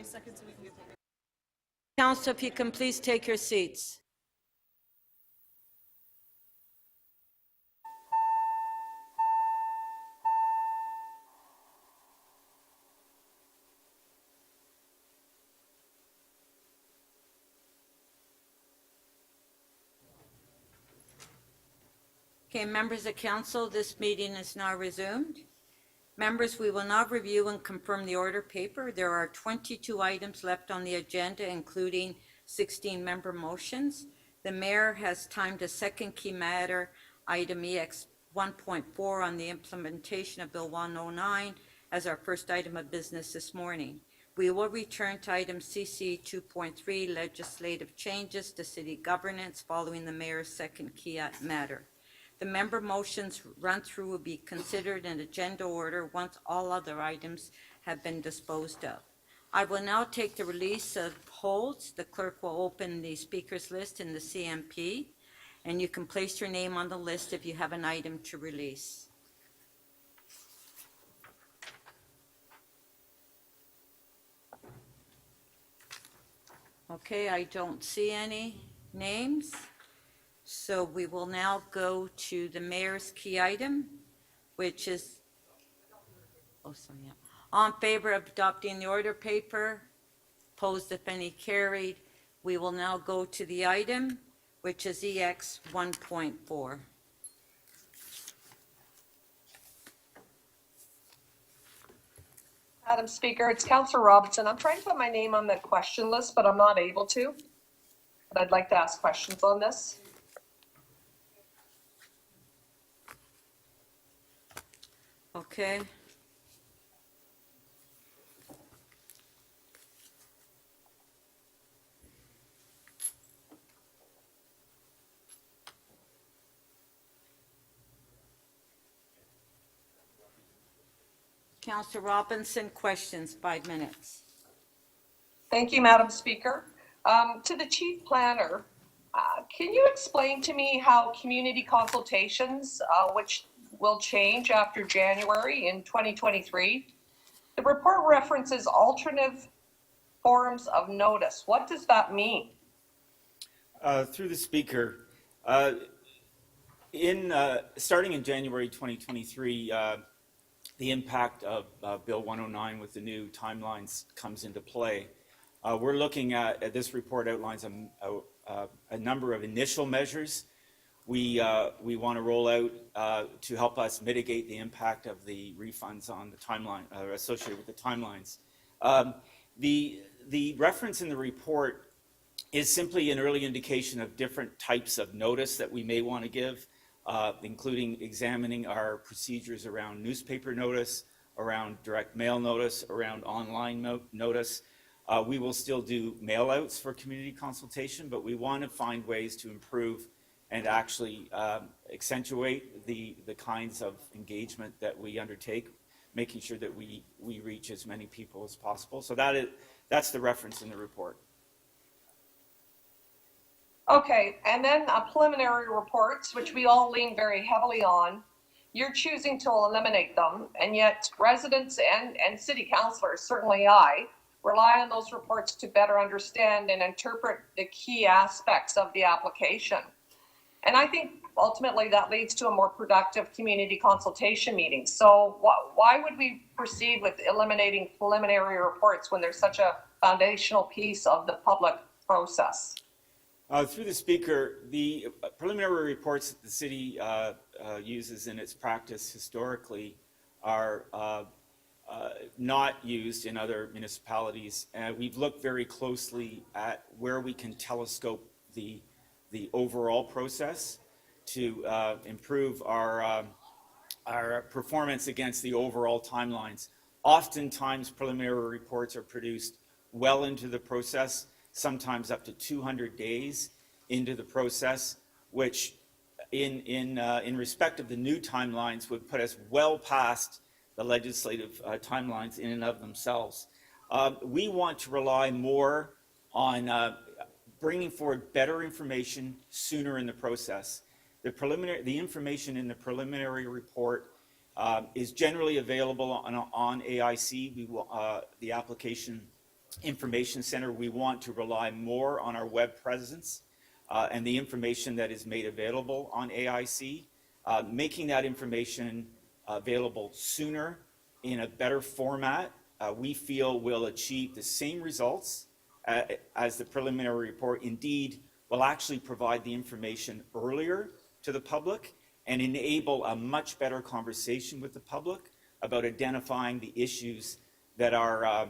a second so we can get the... Council, if you can please take your seats. Okay, members of council, this meeting is now resumed. Members, we will now review and confirm the order paper. There are 22 items left on the agenda, including 16 member motions. The mayor has timed a second key matter, item EX 1.4, on the implementation of Bill 109 as our first item of business this morning. We will return to item CC 2.3, legislative changes to city governance, following the mayor's second key matter. The member motions run through will be considered in agenda order once all other items have been disposed of. I will now take the release of holds. The clerk will open the speakers list in the CMP, and you can place your name on the list if you have an item to release. Okay, I don't see any names. So we will now go to the mayor's key item, which is, all in favor of adopting the order paper, opposed if any, carried. We will now go to the item, which is EX 1.4. Madam Speaker, it's Councillor Robinson. I'm trying to put my name on the question list, but I'm not able to. But I'd like to ask questions on this. Okay. Councillor Robinson, questions, 5 minutes. Thank you, Madam Speaker. To the Chief Planner, can you explain to me how community consultations, which will change after January in 2023, the report references alternative forms of notice. What does that mean? Through the Speaker, starting in January 2023, the impact of Bill 109 with the new timelines comes into play. We're looking at this report outlines a number of initial measures we want to roll out to help us mitigate the impact of the refunds on the timeline associated with the timelines. The reference in the report is simply an early indication of different types of notice that we may want to give, including examining our procedures around newspaper notice, around direct mail notice, around online notice. We will still do mail-outs for community consultation, but we want to find ways to improve and actually accentuate the kinds of engagement that we undertake, making sure that we reach as many people as possible. So that's the reference in the report. Okay, and then preliminary reports, which we all lean very heavily on. You're choosing to eliminate them, and yet residents and city councillors, certainly I, rely on those reports to better understand and interpret the key aspects of the application. And I think ultimately that leads to a more productive community consultation meeting. So why would we proceed with eliminating preliminary reports when there's such a foundational piece of the public process? Through the Speaker, the preliminary reports that the city uses in its practice historically are not used in other municipalities. We've looked very closely at where we can telescope the overall process to improve our performance against the overall timelines. Oftentimes, preliminary reports are produced well into the process, sometimes up to 200 days into the process, which in respect of the new timelines would put us well past the legislative timelines in and of themselves. We want to rely more on bringing forward better information sooner in the process. The information in the preliminary report is generally available on AIC. The application information center, we want to rely more on our web presence and the information that is made available on AIC, making that information available sooner in a better format, we feel will achieve the same results as the preliminary report. Indeed, will actually provide the information earlier to the public and enable a much better conversation with the public about identifying the issues that are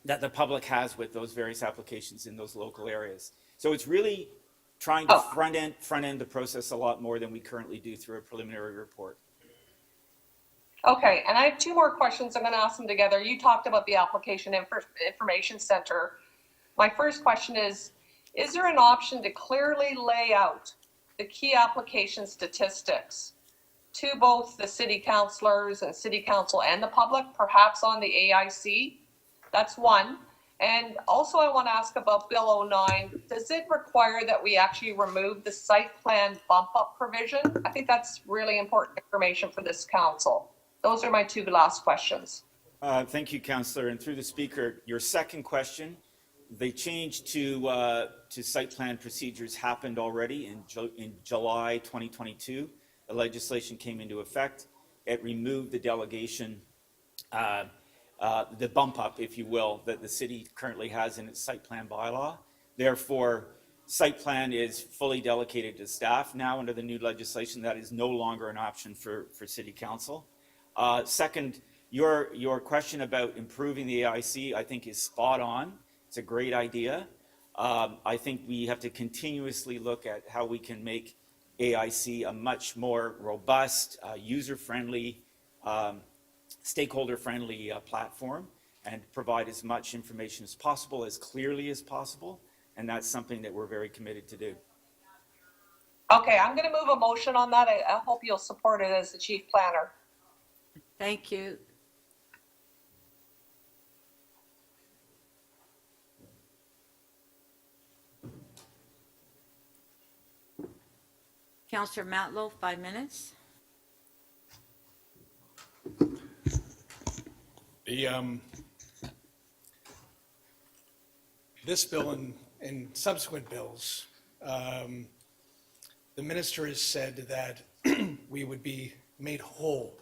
that the public has with those various applications in those local areas. So it's really trying to front end the process a lot more than we currently do through a preliminary report. Okay, and I have two more questions. I'm going to ask them together. You talked about the application information center. My first question is there an option to clearly lay out the key application statistics to both the city councilors and city council and the public, perhaps on the AIC? That's one. And also I want to ask about Bill 09. Does it require that we actually remove the site plan bump up provision? I think that's really important information for this council. Those are my two last questions. Thank you, Councillor. And through the Speaker, your second question, the change to site plan procedures happened already in July 2022. The legislation came into effect. It removed the delegation, the bump up, if you will, that the city currently has in its site plan bylaw. Therefore, site plan is fully delegated to staff now under the new legislation. That is no longer an option for city council. Second, your question about improving the AIC, I think, is spot on. It's a great idea. I think we have to continuously look at how we can make AIC a much more robust, user-friendly, stakeholder-friendly platform and provide as much information as possible, as clearly as possible. And that's something that we're very committed to do. Okay, I'm going to move a motion on that. I hope you'll support it as the chief planner. Thank you. Councillor Matlow, 5 minutes. This bill and subsequent bills, the minister has said that we would be made whole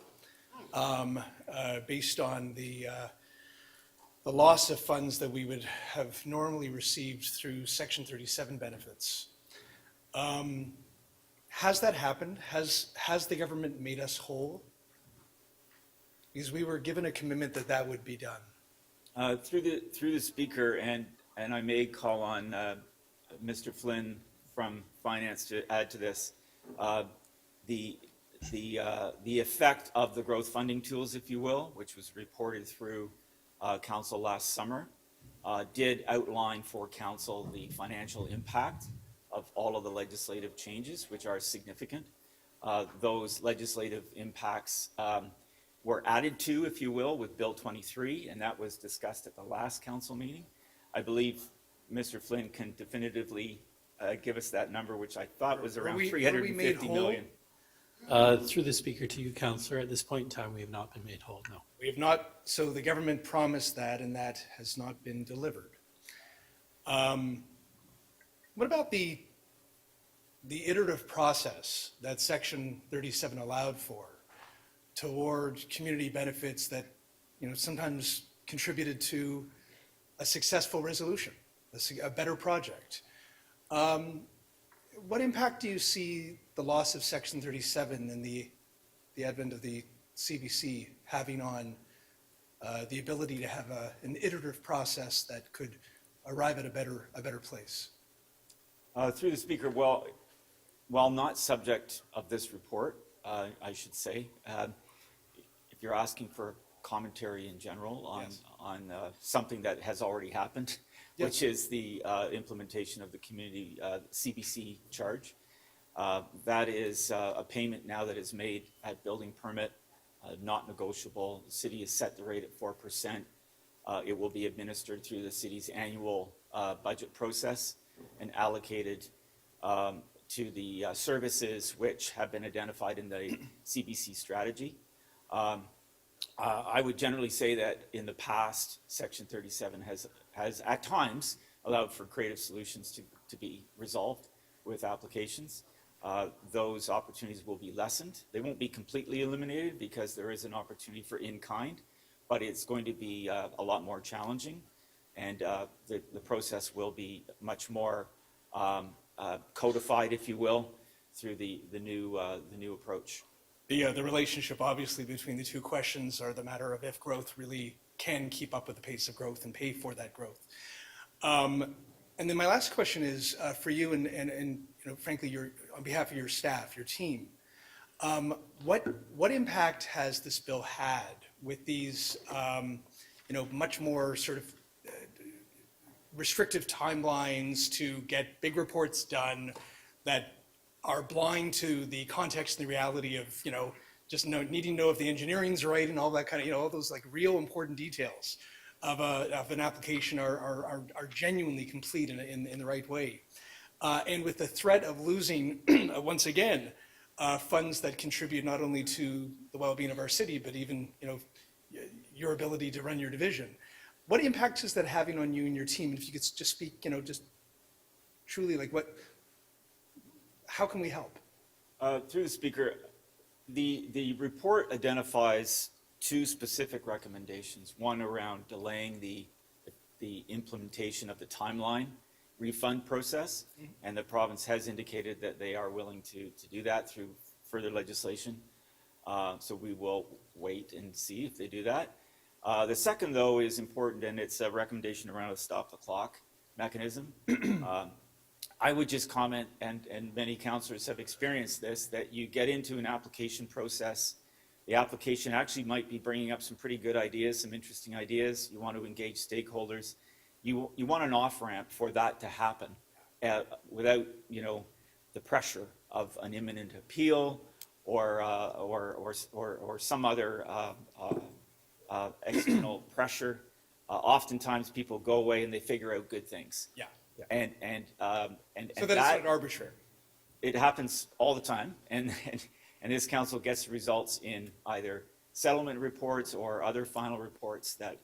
based on the loss of funds that we would have normally received through Section 37 benefits. Has that happened? Has the government made us whole? Because we were given a commitment that that would be done. Through the Speaker, and I may call on Mr. Flynn from Finance to add to this, the effect of the growth funding tools, if you will, which was reported through Council last summer, did outline for Council the financial impact of all of the legislative changes, which are significant. Those legislative impacts were added to, if you will, with Bill 23, and that was discussed at the last council meeting. I believe Mr. Flynn can definitively give us that number, which I thought was around 350 million. Through the Speaker to you, Councillor, at this point in time, we have not been made whole, no. We have not, so the government promised that, and that has not been delivered. What about the iterative process that Section 37 allowed for toward community benefits that, sometimes contributed to a successful resolution, a better project? What impact do you see the loss of Section 37 and the advent of the CBC having on the ability to have an iterative process that could arrive at a better place? Through the Speaker, while not subject of this report, I should say, if you're asking for commentary in general on something that has already happened, yes, which is the implementation of the community CBC charge. That is a payment now that is made at building permit, not negotiable. The city has set the rate at 4%. It will be administered through the city's annual budget process and allocated to the services which have been identified in the CBC strategy. I would generally say that in the past, Section 37 has has at times allowed for creative solutions to be resolved with applications. Those opportunities will be lessened. They won't be completely eliminated because there is an opportunity for in-kind, but it's going to be a lot more challenging, and the process will be much more codified, if you will, through the new approach. The relationship, obviously, between the two questions are the matter of if growth really can keep up with the pace of growth and pay for that growth. And then my last question is for you and frankly, on behalf of your staff, your team. What impact has this bill had with these, much more sort of restrictive timelines to get big reports done that are blind to the context and the reality of, just needing to know if the engineering's right and all that kind of, all those like real important details of an application are genuinely complete in the right way. And with the threat of losing, once again, funds that contribute not only to the well-being of our city, but even, your ability to run your division. What impact is that having on you and your team? If you could just speak, just truly like how can we help? Through the speaker, the report identifies two specific recommendations, one around delaying the implementation of the timeline refund process, and the province has indicated that they are willing to do that through further legislation. So we will wait and see if they do that. The second, though, is important, and it's a recommendation around a stop the clock mechanism. I would just comment, and many councillors have experienced this, that you get into an application process. The application actually might be bringing up some pretty good ideas, some interesting ideas. You want to engage stakeholders. You want an off-ramp for that to happen without, the pressure of an imminent appeal or some other external pressure. Oftentimes people go away and they figure out good things. Yeah. And So that it's not arbitrary. it happens all the time, and this council gets results in either settlement reports or other final reports that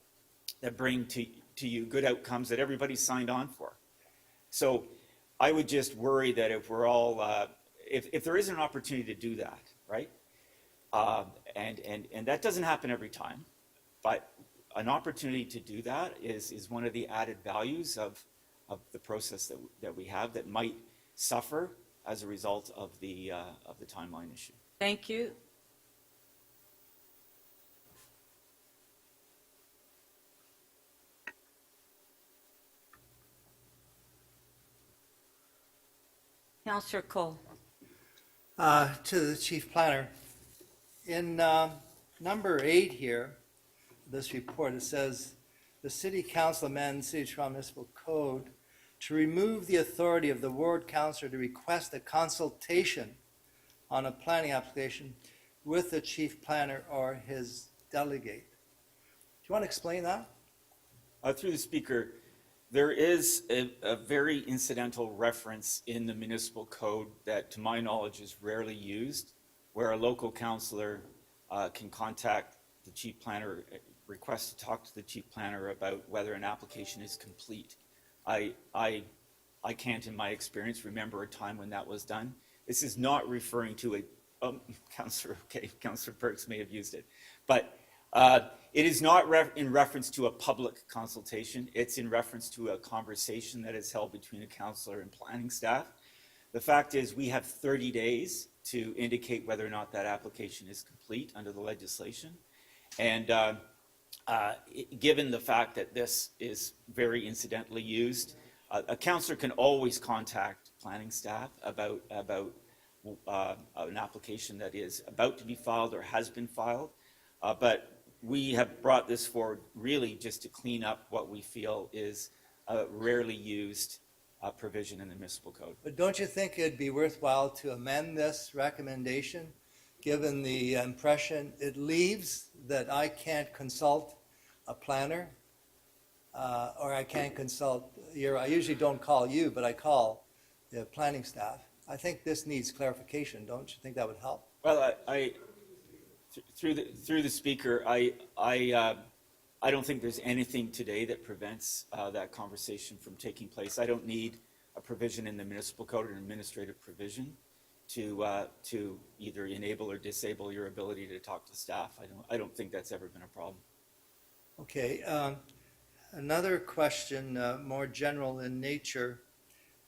bring to you good outcomes that everybody signed on for. So I would just worry that if we're all, if there is an opportunity to do that, right? And that doesn't happen every time, but an opportunity to do that is one of the added values of the process that we have that might suffer as a result of the timeline issue. Thank you. Councillor Cole. To the chief planner. In number 8 here, this report, it says, the city council amends City of Toronto Municipal Code to remove the authority of the ward councillor to request a consultation on a planning application with the chief planner or his delegate. Do you want to explain that? Through the speaker, there is a very incidental reference in the municipal code that, to my knowledge, is rarely used, where a local councillor can contact the chief planner, request to talk to the chief planner about whether an application is complete. I can't, in my experience, remember a time when that was done. This is not referring to Councillor Perks may have used it, but it is not in reference to a public consultation. It's in reference to a conversation that is held between a councillor and planning staff. The fact is we have 30 days to indicate whether or not that application is complete under the legislation. And given the fact that this is very incidentally used, a councillor can always contact planning staff about an application that is about to be filed or has been filed. But we have brought this forward really just to clean up what we feel is a rarely used provision in the municipal code. But don't you think it'd be worthwhile to amend this recommendation, given the impression it leaves that I can't consult a planner, or I can't consult I usually don't call you, but I call the planning staff. I think this needs clarification. Don't you think that would help? Well, through the speaker, I I don't think there's anything today that prevents that conversation from taking place. I don't need a provision in the municipal code, an administrative provision, to either enable or disable your ability to talk to staff. I don't think that's ever been a problem. Okay, another question, more general in nature,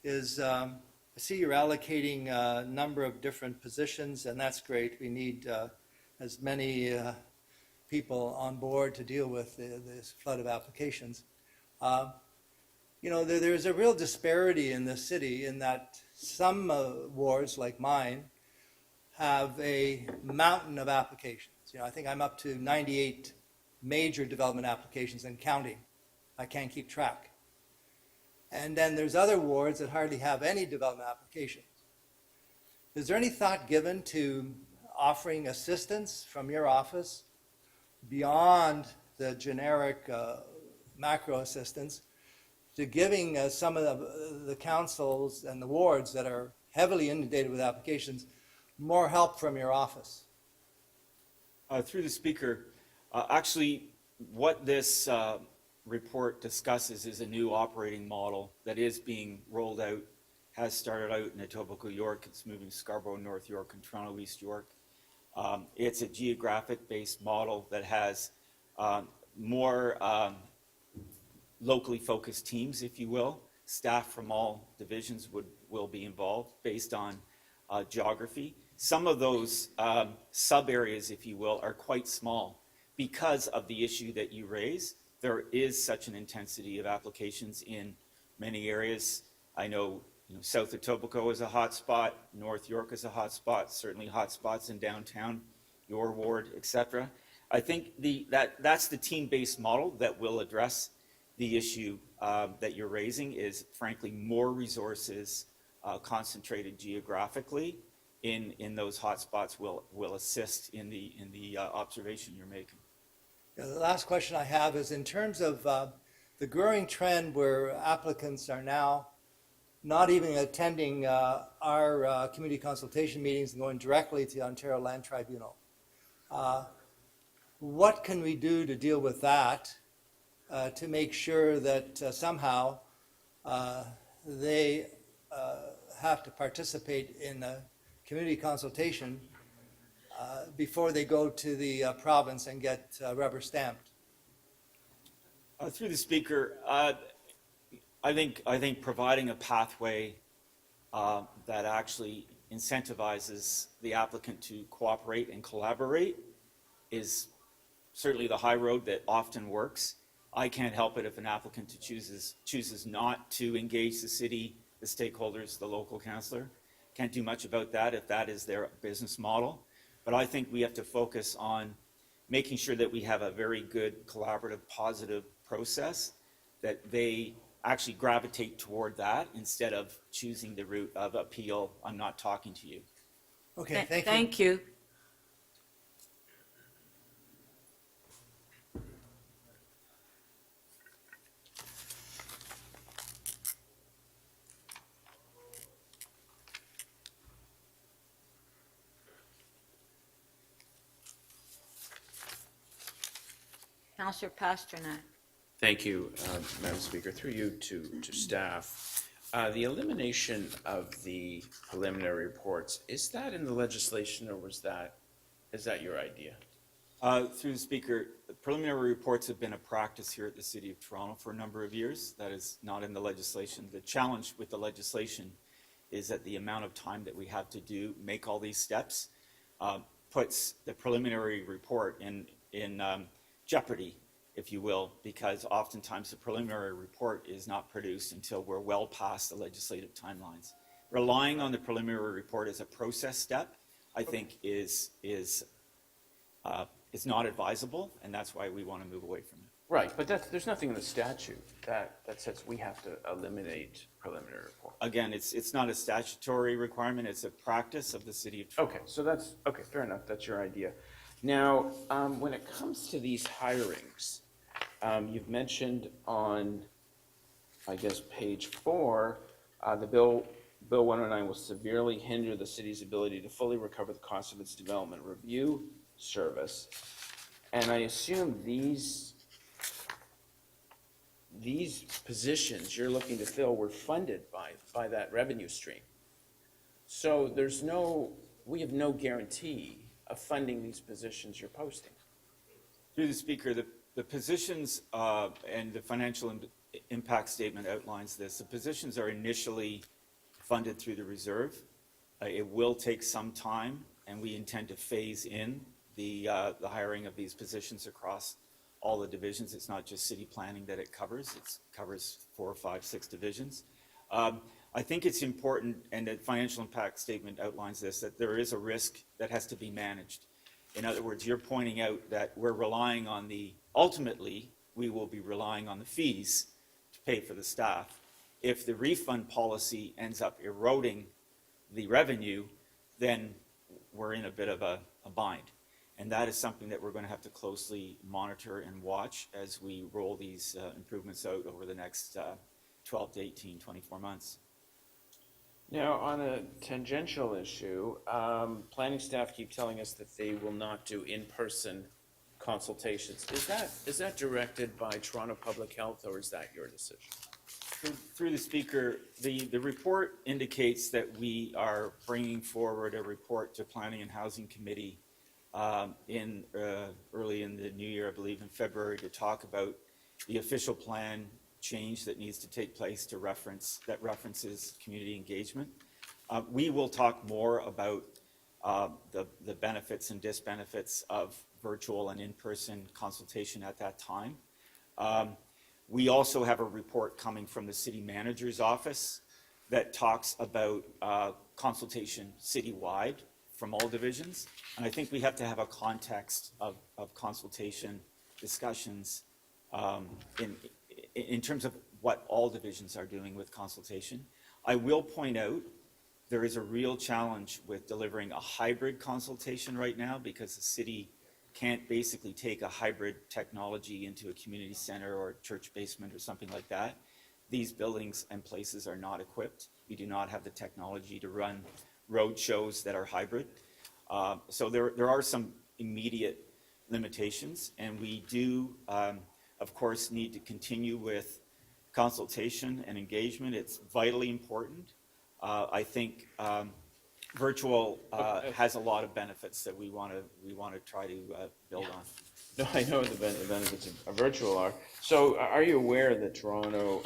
is I see you're allocating a number of different positions, and that's great. We need as many people on board to deal with this flood of applications. There's a real disparity in the city in that some wards, like mine, have a mountain of applications. I think I'm up to 98 major development applications and counting. I can't keep track. And then there's other wards that hardly have any development applications. Is there any thought given to offering assistance from your office beyond the generic macro assistance to giving some of the councils and the wards that are heavily inundated with applications more help from your office? Through the speaker, actually, what this report discusses is a new operating model that is being rolled out, has started out in Etobicoke, York. It's moving to Scarborough, North York, and Toronto, East York. It's a geographic-based model that has more locally focused teams, if you will. Staff from all divisions will be involved based on geography. Some of those sub-areas, if you will, are quite small because of the issue that you raise. There is such an intensity of applications in many areas. I know, South Etobicoke is a hot spot, North York is a hot spot, certainly hot spots in downtown, your ward, etc. I think that's the team-based model that will address the issue that you're raising, is frankly more resources concentrated geographically in those hot spots will assist in the observation you're making. The last question I have is in terms of the growing trend where applicants are now not even attending our community consultation meetings and going directly to the Ontario Land Tribunal. What can we do to deal with that to make sure that somehow they have to participate in a community consultation before they go to the province and get rubber stamped? Through the speaker, I think providing a pathway that actually incentivizes the applicant to cooperate and collaborate is certainly the high road that often works. I can't help it if an applicant chooses not to engage the city, the stakeholders, the local councillor. Can't do much about that if that is their business model. But I think we have to focus on making sure that we have a very good, collaborative, positive process, that they actually gravitate toward that instead of choosing the route of appeal, I'm not talking to you. Okay, thank you. Thank you. Councillor Pasternak. Thank you, Madam Speaker. Through you to staff. The elimination of the preliminary reports, is that in the legislation or is that your idea? Through the speaker, the preliminary reports have been a practice here at the City of Toronto for a number of years. That is not in the legislation. The challenge with the legislation is that the amount of time that we have to make all these steps puts the preliminary report in jeopardy, if you will, because oftentimes the preliminary report is not produced until we're well past the legislative timelines. Relying on the preliminary report as a process step, I think, is not advisable, and that's why we want to move away from it. Right, but there's nothing in the statute that says we have to eliminate preliminary report. Again, it's not a statutory requirement, it's a practice of the City of Toronto. Okay, so okay, fair enough, that's your idea. Now, when it comes to these hirings, you've mentioned on, I guess, page 4, the Bill 109 will severely hinder the city's ability to fully recover the cost of its development review service. And I assume these these positions you're looking to fill were funded by that revenue stream. So we have no guarantee of funding these positions you're posting. Through the speaker, the positions and the financial impact statement outlines this. The positions are initially funded through the reserve. It will take some time, and we intend to phase in the hiring of these positions across all the divisions. It's not just city planning that it covers. It covers 4, 5, 6 divisions. I think it's important, and the financial impact statement outlines this, that there is a risk that has to be managed. In other words, you're pointing out that we're relying on ultimately, we will be relying on the fees to pay for the staff. If the refund policy ends up eroding the revenue, then we're in a bit of a bind. And that is something that we're going to have to closely monitor and watch as we roll these improvements out over the next 12 to 18, 24 months. Now, on a tangential issue, planning staff keep telling us that they will not do in-person consultations. Is that directed by Toronto Public Health, or is that your decision? Through the speaker, the report indicates that we are bringing forward a report to Planning and Housing Committee early in the new year, I believe in February, to talk about the official plan change that needs to take place that references community engagement. We will talk more about the benefits and disbenefits of virtual and in-person consultation at that time. We also have a report coming from the city manager's office that talks about consultation citywide from all divisions. And I think we have to have a context of consultation discussions in terms of what all divisions are doing with consultation. I will point out there is a real challenge with delivering a hybrid consultation right now, because the city can't basically take a hybrid technology into a community center or a church basement or something like that. These buildings and places are not equipped. We do not have the technology to run road shows that are hybrid. So there are some immediate limitations, and we do, of course, need to continue with consultation and engagement. It's vitally important. I think virtual has a lot of benefits that we want to try to build on. No, I know the benefits of virtual are. So are you aware that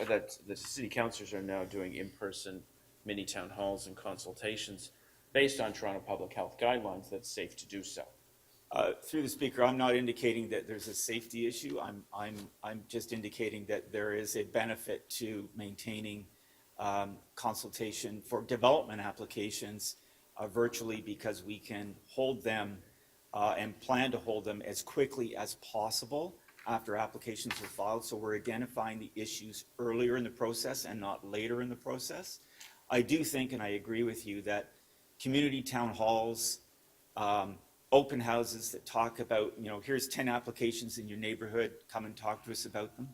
that the city councilors are now doing in-person mini town halls and consultations based on Toronto Public Health guidelines that's safe to do so? Through the speaker, I'm not indicating that there's a safety issue. I'm just indicating that there is a benefit to maintaining consultation for development applications virtually, because we can hold them and plan to hold them as quickly as possible after applications are filed. So we're identifying the issues earlier in the process and not later in the process. I do think, and I agree with you, that community town halls, open houses that talk about, here's 10 applications in your neighborhood, come and talk to us about them.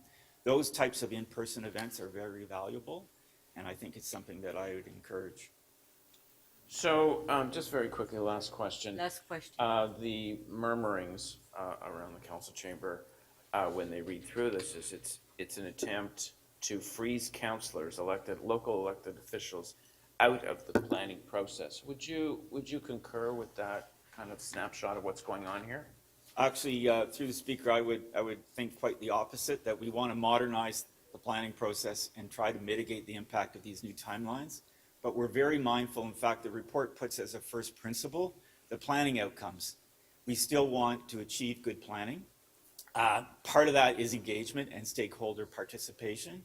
Those types of in-person events are very valuable, and I think it's something that I would encourage. So just very quickly, last question. Last question. The murmurings around the council chamber when they read through this is it's an attempt to freeze councillors, local elected officials, out of the planning process. Would you concur with that kind of snapshot of what's going on here? Actually, through the speaker, I would think quite the opposite, that we want to modernize the planning process and try to mitigate the impact of these new timelines. But we're very mindful. In fact, the report puts as a first principle the planning outcomes. We still want to achieve good planning. Part of that is engagement and stakeholder participation,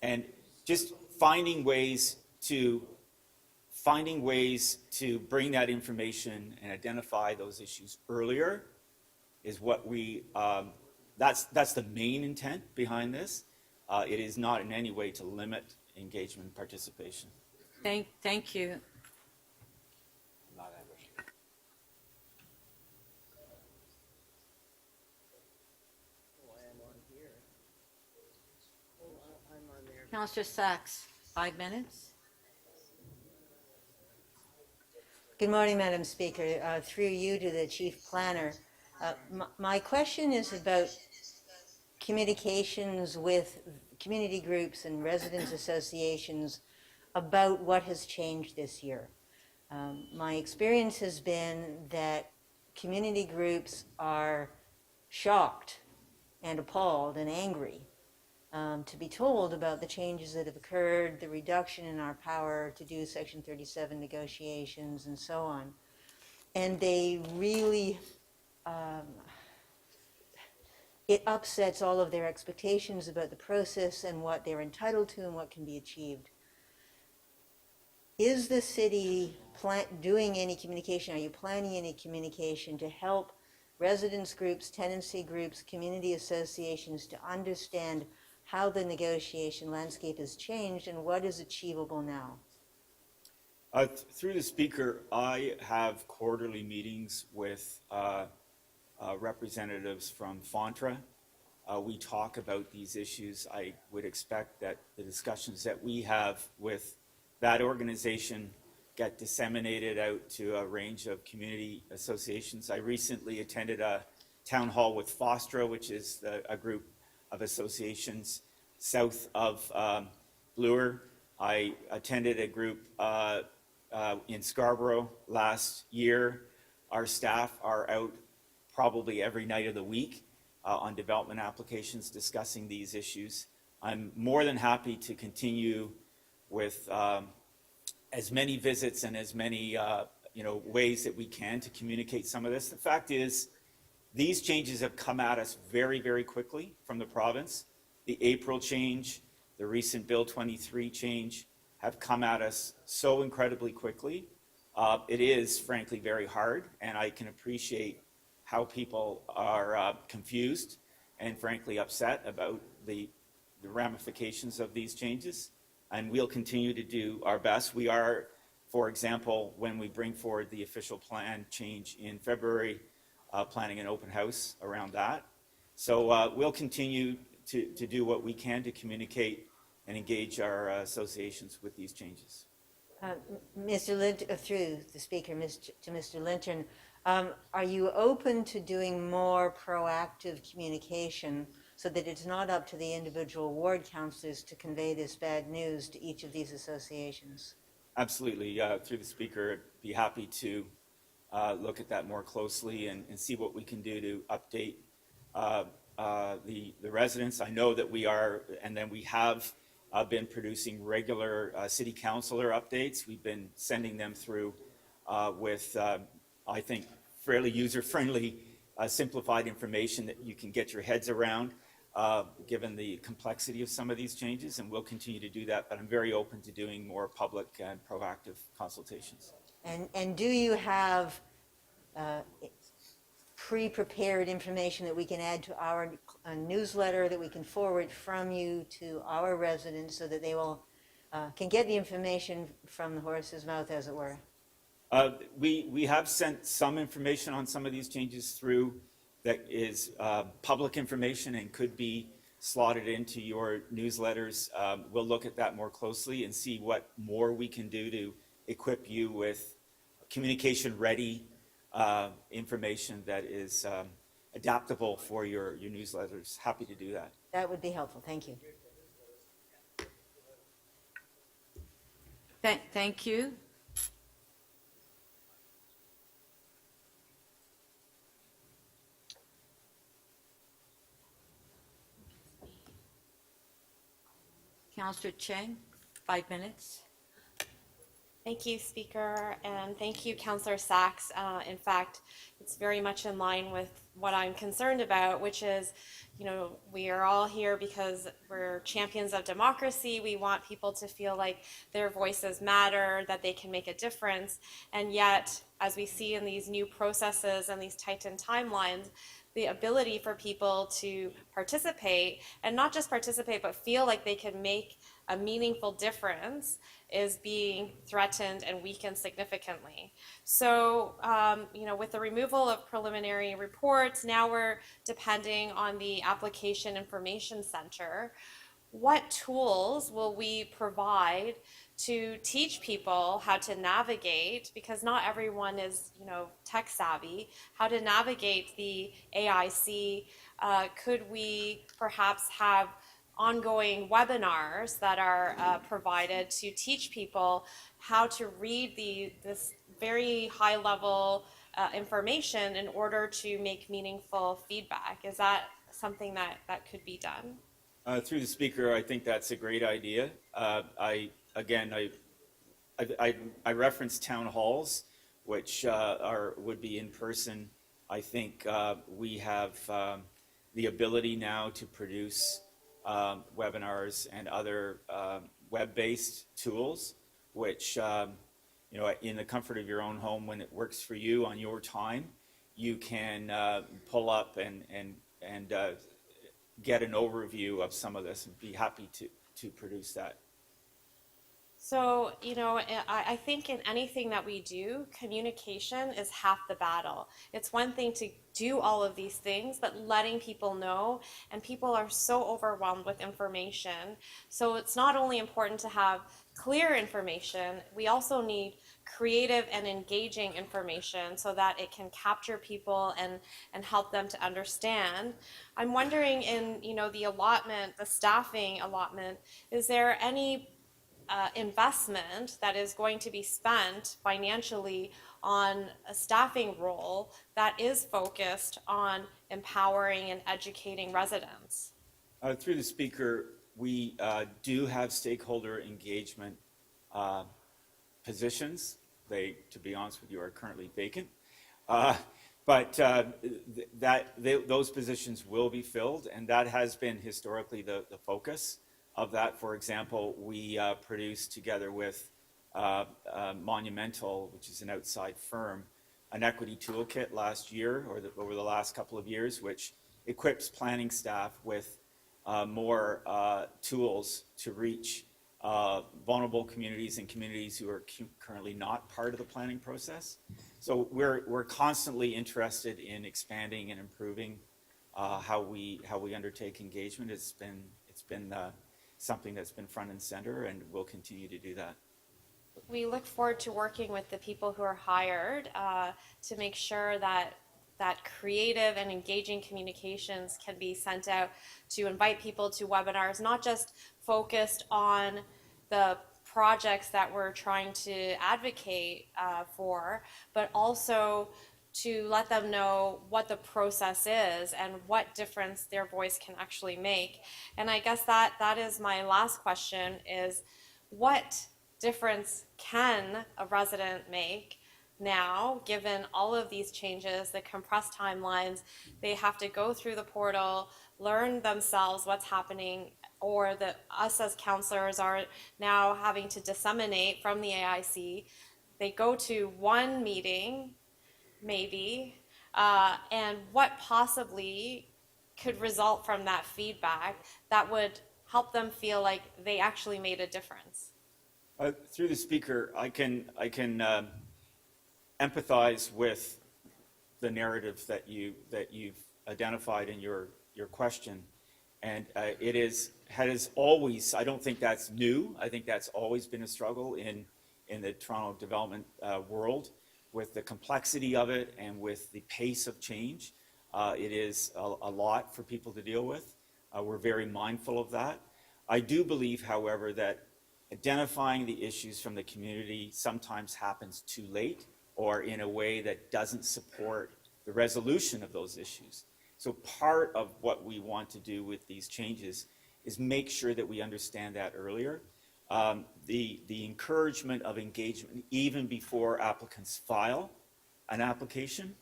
and just finding ways to bring that information and identify those issues earlier is what that's the main intent behind this. It is not in any way to limit engagement and participation. Thank you. Councillor Sachs, 5 minutes. Good morning, Madam Speaker. Through you to the Chief Planner. My question is about communications with community groups and residents associations about what has changed this year. My experience has been that community groups are shocked and appalled and angry to be told about the changes that have occurred, the reduction in our power to do Section 37 negotiations and so on. And they really, it upsets all of their expectations about the process and what they're entitled to and what can be achieved. Is the city doing any communication? Are you planning any communication to help residents groups, tenancy groups, community associations to understand how the negotiation landscape has changed and what is achievable now? Through the speaker, I have quarterly meetings with representatives from FONTRA. We talk about these issues. I would expect that the discussions that we have with that organization get disseminated out to a range of community associations. I recently attended a town hall with FOSTRA, which is a group of associations south of Bloor. I attended a group in Scarborough last year. Our staff are out probably every night of the week on development applications discussing these issues. I'm more than happy to continue with as many visits and as many ways that we can to communicate some of this. The fact is, these changes have come at us very, very quickly from the province. The April change, the recent Bill 23 change have come at us so incredibly quickly. It is, frankly, very hard, and I can appreciate how people are confused and, frankly, upset about the ramifications of these changes. And we'll continue to do our best. We are, for example, when we bring forward the official plan change in February, planning an open house around that. So we'll continue to do what we can to communicate and engage our associations with these changes. Mr. Linton, through the speaker, to Mr. Linton, are you open to doing more proactive communication so that it's not up to the individual ward councillors to convey this bad news to each of these associations? Absolutely. Through the speaker, I'd be happy to look at that more closely and see what we can do to update the residents. I know that we are, and then we have been producing regular city councillor updates. We've been sending them through with, I think, fairly user-friendly, simplified information that you can get your heads around, given the complexity of some of these changes, and we'll continue to do that, but I'm very open to doing more public and proactive consultations. And do you have pre-prepared information that we can add to our newsletter that we can forward from you to our residents so that they will can get the information from the horse's mouth, as it were? We have sent some information on some of these changes through that is public information and could be slotted into your newsletters. We'll look at that more closely and see what more we can do to equip you with communication-ready information that is adaptable for your newsletters. Happy to do that. That would be helpful. Thank you. Thank you. Councillor Cheng, 5 minutes. Thank you, Speaker, and thank you, Councillor Sachs. In fact, it's very much in line with what I'm concerned about, which is, we are all here because we're champions of democracy. We want people to feel like their voices matter, that they can make a difference. And yet, as we see in these new processes and these tightened timelines, the ability for people to participate, and not just participate, but feel like they can make a meaningful difference, is being threatened and weakened significantly. So, with the removal of preliminary reports, now we're depending on the Application Information Center. What tools will we provide to teach people how to navigate, because not everyone is, tech savvy, how to navigate the AIC? Could we perhaps have ongoing webinars that are provided to teach people how to read this very high level information in order to make meaningful feedback. Is that something that could be done? Through the speaker, I think that's a great idea. I referenced town halls, which would be in person. I think we have the ability now to produce webinars and other web-based tools, which in the comfort of your own home, when it works for you on your time, you can pull up and get an overview of some of this, and be happy to produce that. So, I think in anything that we do, communication is half the battle. It's one thing to do all of these things, but letting people know, and people are so overwhelmed with information. So it's not only important to have clear information, we also need creative and engaging information so that it can capture people and help them to understand. I'm wondering in, the allotment, the staffing allotment, is there any investment that is going to be spent financially on a staffing role that is focused on empowering and educating residents? Through the speaker, we do have stakeholder engagement positions. They, to be honest with you, are currently vacant. But those positions will be filled, and that has been historically the focus of that. For example, we produced together with Monumental, which is an outside firm, an equity toolkit last year, or over the last couple of years, which equips planning staff with more tools to reach vulnerable communities and communities who are currently not part of the planning process. So we're constantly interested in expanding and improving how we undertake engagement. It's been something that's been front and center, and we'll continue to do that. We look forward to working with the people who are hired to make sure that creative and engaging communications can be sent out to invite people to webinars, not just focused on the projects that we're trying to advocate for, but also to let them know what the process is and what difference their voice can actually make. And I guess that is my last question, is what difference can a resident make now, given all of these changes, the compressed timelines? They have to go through the portal, learn themselves what's happening, or us as counselors are now having to disseminate from the AIC. They go to one meeting, maybe, and what possibly could result from that feedback that would help them feel like they actually made a difference? Through the speaker, I can empathize with the narrative that you've identified in your question, and it has always. I don't think that's new. I think that's always been a struggle in the Toronto development world, with the complexity of it and with the pace of change. It is a lot for people to deal with. We're very mindful of that. I do believe, however, that identifying the issues from the community sometimes happens too late, or in a way that doesn't support the resolution of those issues. So part of what we want to do with these changes is make sure that we understand that earlier. The encouragement of engagement even before applicants file an application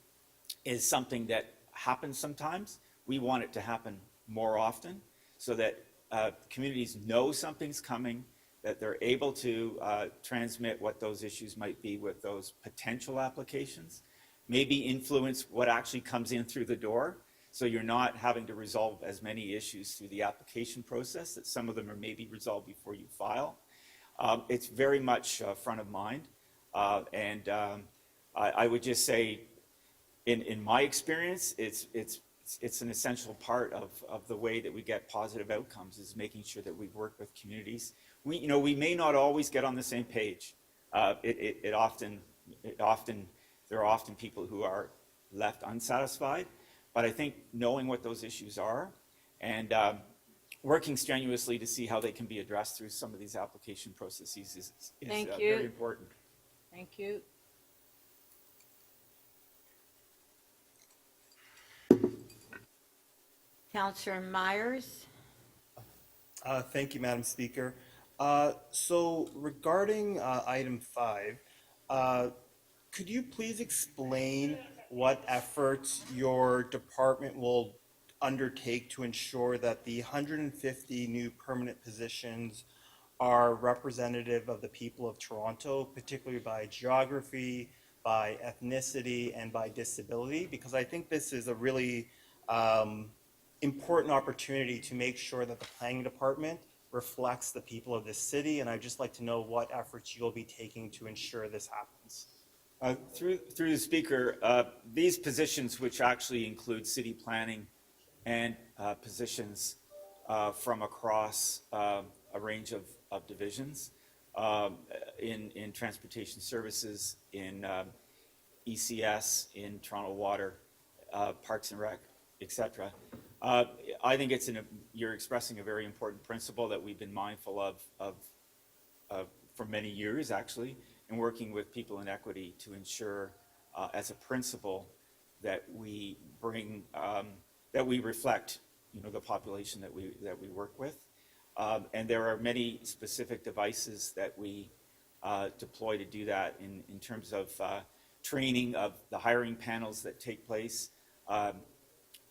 is something that happens sometimes. We want it to happen more often, so that communities know something's coming, that they're able to transmit what those issues might be with those potential applications, maybe influence what actually comes in through the door, so you're not having to resolve as many issues through the application process, that some of them are maybe resolved before you file. It's very much front of mind, and I would just say, in my experience, it's an essential part of the way that we get positive outcomes, is making sure that we work with communities. We may not always get on the same page. There are often people who are left unsatisfied, but I think knowing what those issues are and working strenuously to see how they can be addressed through some of these application processes is Thank you. very important. Thank you. Councillor Myers? Thank you, Madam Speaker. So regarding item 5, could you please explain what efforts your department will undertake to ensure that the 150 new permanent positions are representative of the people of Toronto, particularly by geography, by ethnicity, and by disability? Because I think this is a really important opportunity to make sure that the planning department reflects the people of this city, and I'd just like to know what efforts you'll be taking to ensure this happens. Through the speaker, these positions, which actually include city planning and positions from across a range of divisions in transportation services, in ECS, in Toronto Water, Parks and Rec, etc. I think you're expressing a very important principle that we've been mindful of for many years, actually, in working with people in equity to ensure, as a principle, that we bring that we reflect, the population that we work with, and there are many specific devices that we deploy to do that in terms of training of the hiring panels that take place.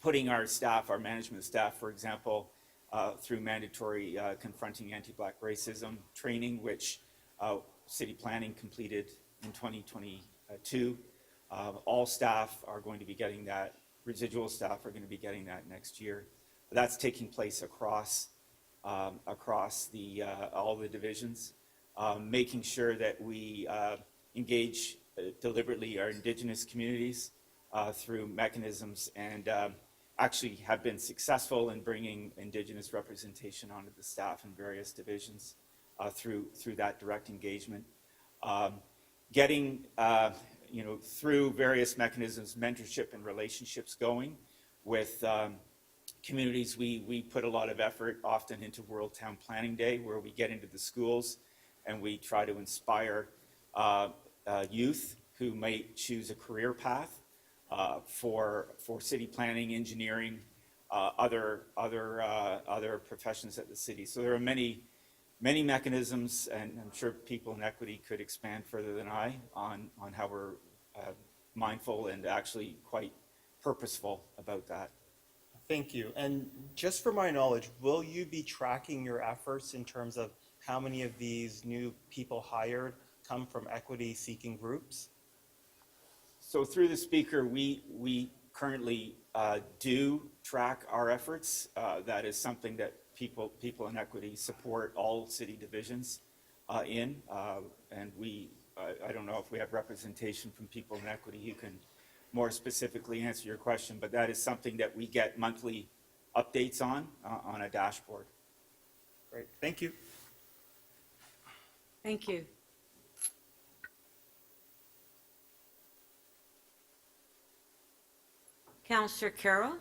Putting our staff, our management staff, for example, through mandatory confronting anti-Black racism training, which city planning completed in 2022. All staff are going to be getting that. Residual staff are going to be getting that next year. That's taking place across all the divisions, making sure that we engage deliberately our Indigenous communities through mechanisms, and actually have been successful in bringing Indigenous representation onto the staff in various divisions through that direct engagement. Getting, through various mechanisms, mentorship and relationships going with communities. We put a lot of effort often into World Town Planning Day, where we get into the schools and we try to inspire youth who might choose a career path for city planning, engineering, other professions at the city. So there are many mechanisms, and I'm sure people in equity could expand further than I on how we're mindful and actually quite purposeful about that. Thank you. And just for my knowledge, will you be tracking your efforts in terms of how many of these new people hired come from equity-seeking groups? So through the speaker, we currently do track our efforts. That is something that people in equity support all city divisions in. And I don't know if we have representation from people in equity who can more specifically answer your question, but that is something that we get monthly updates on a dashboard. Great, thank you. Thank you. Councillor Carroll?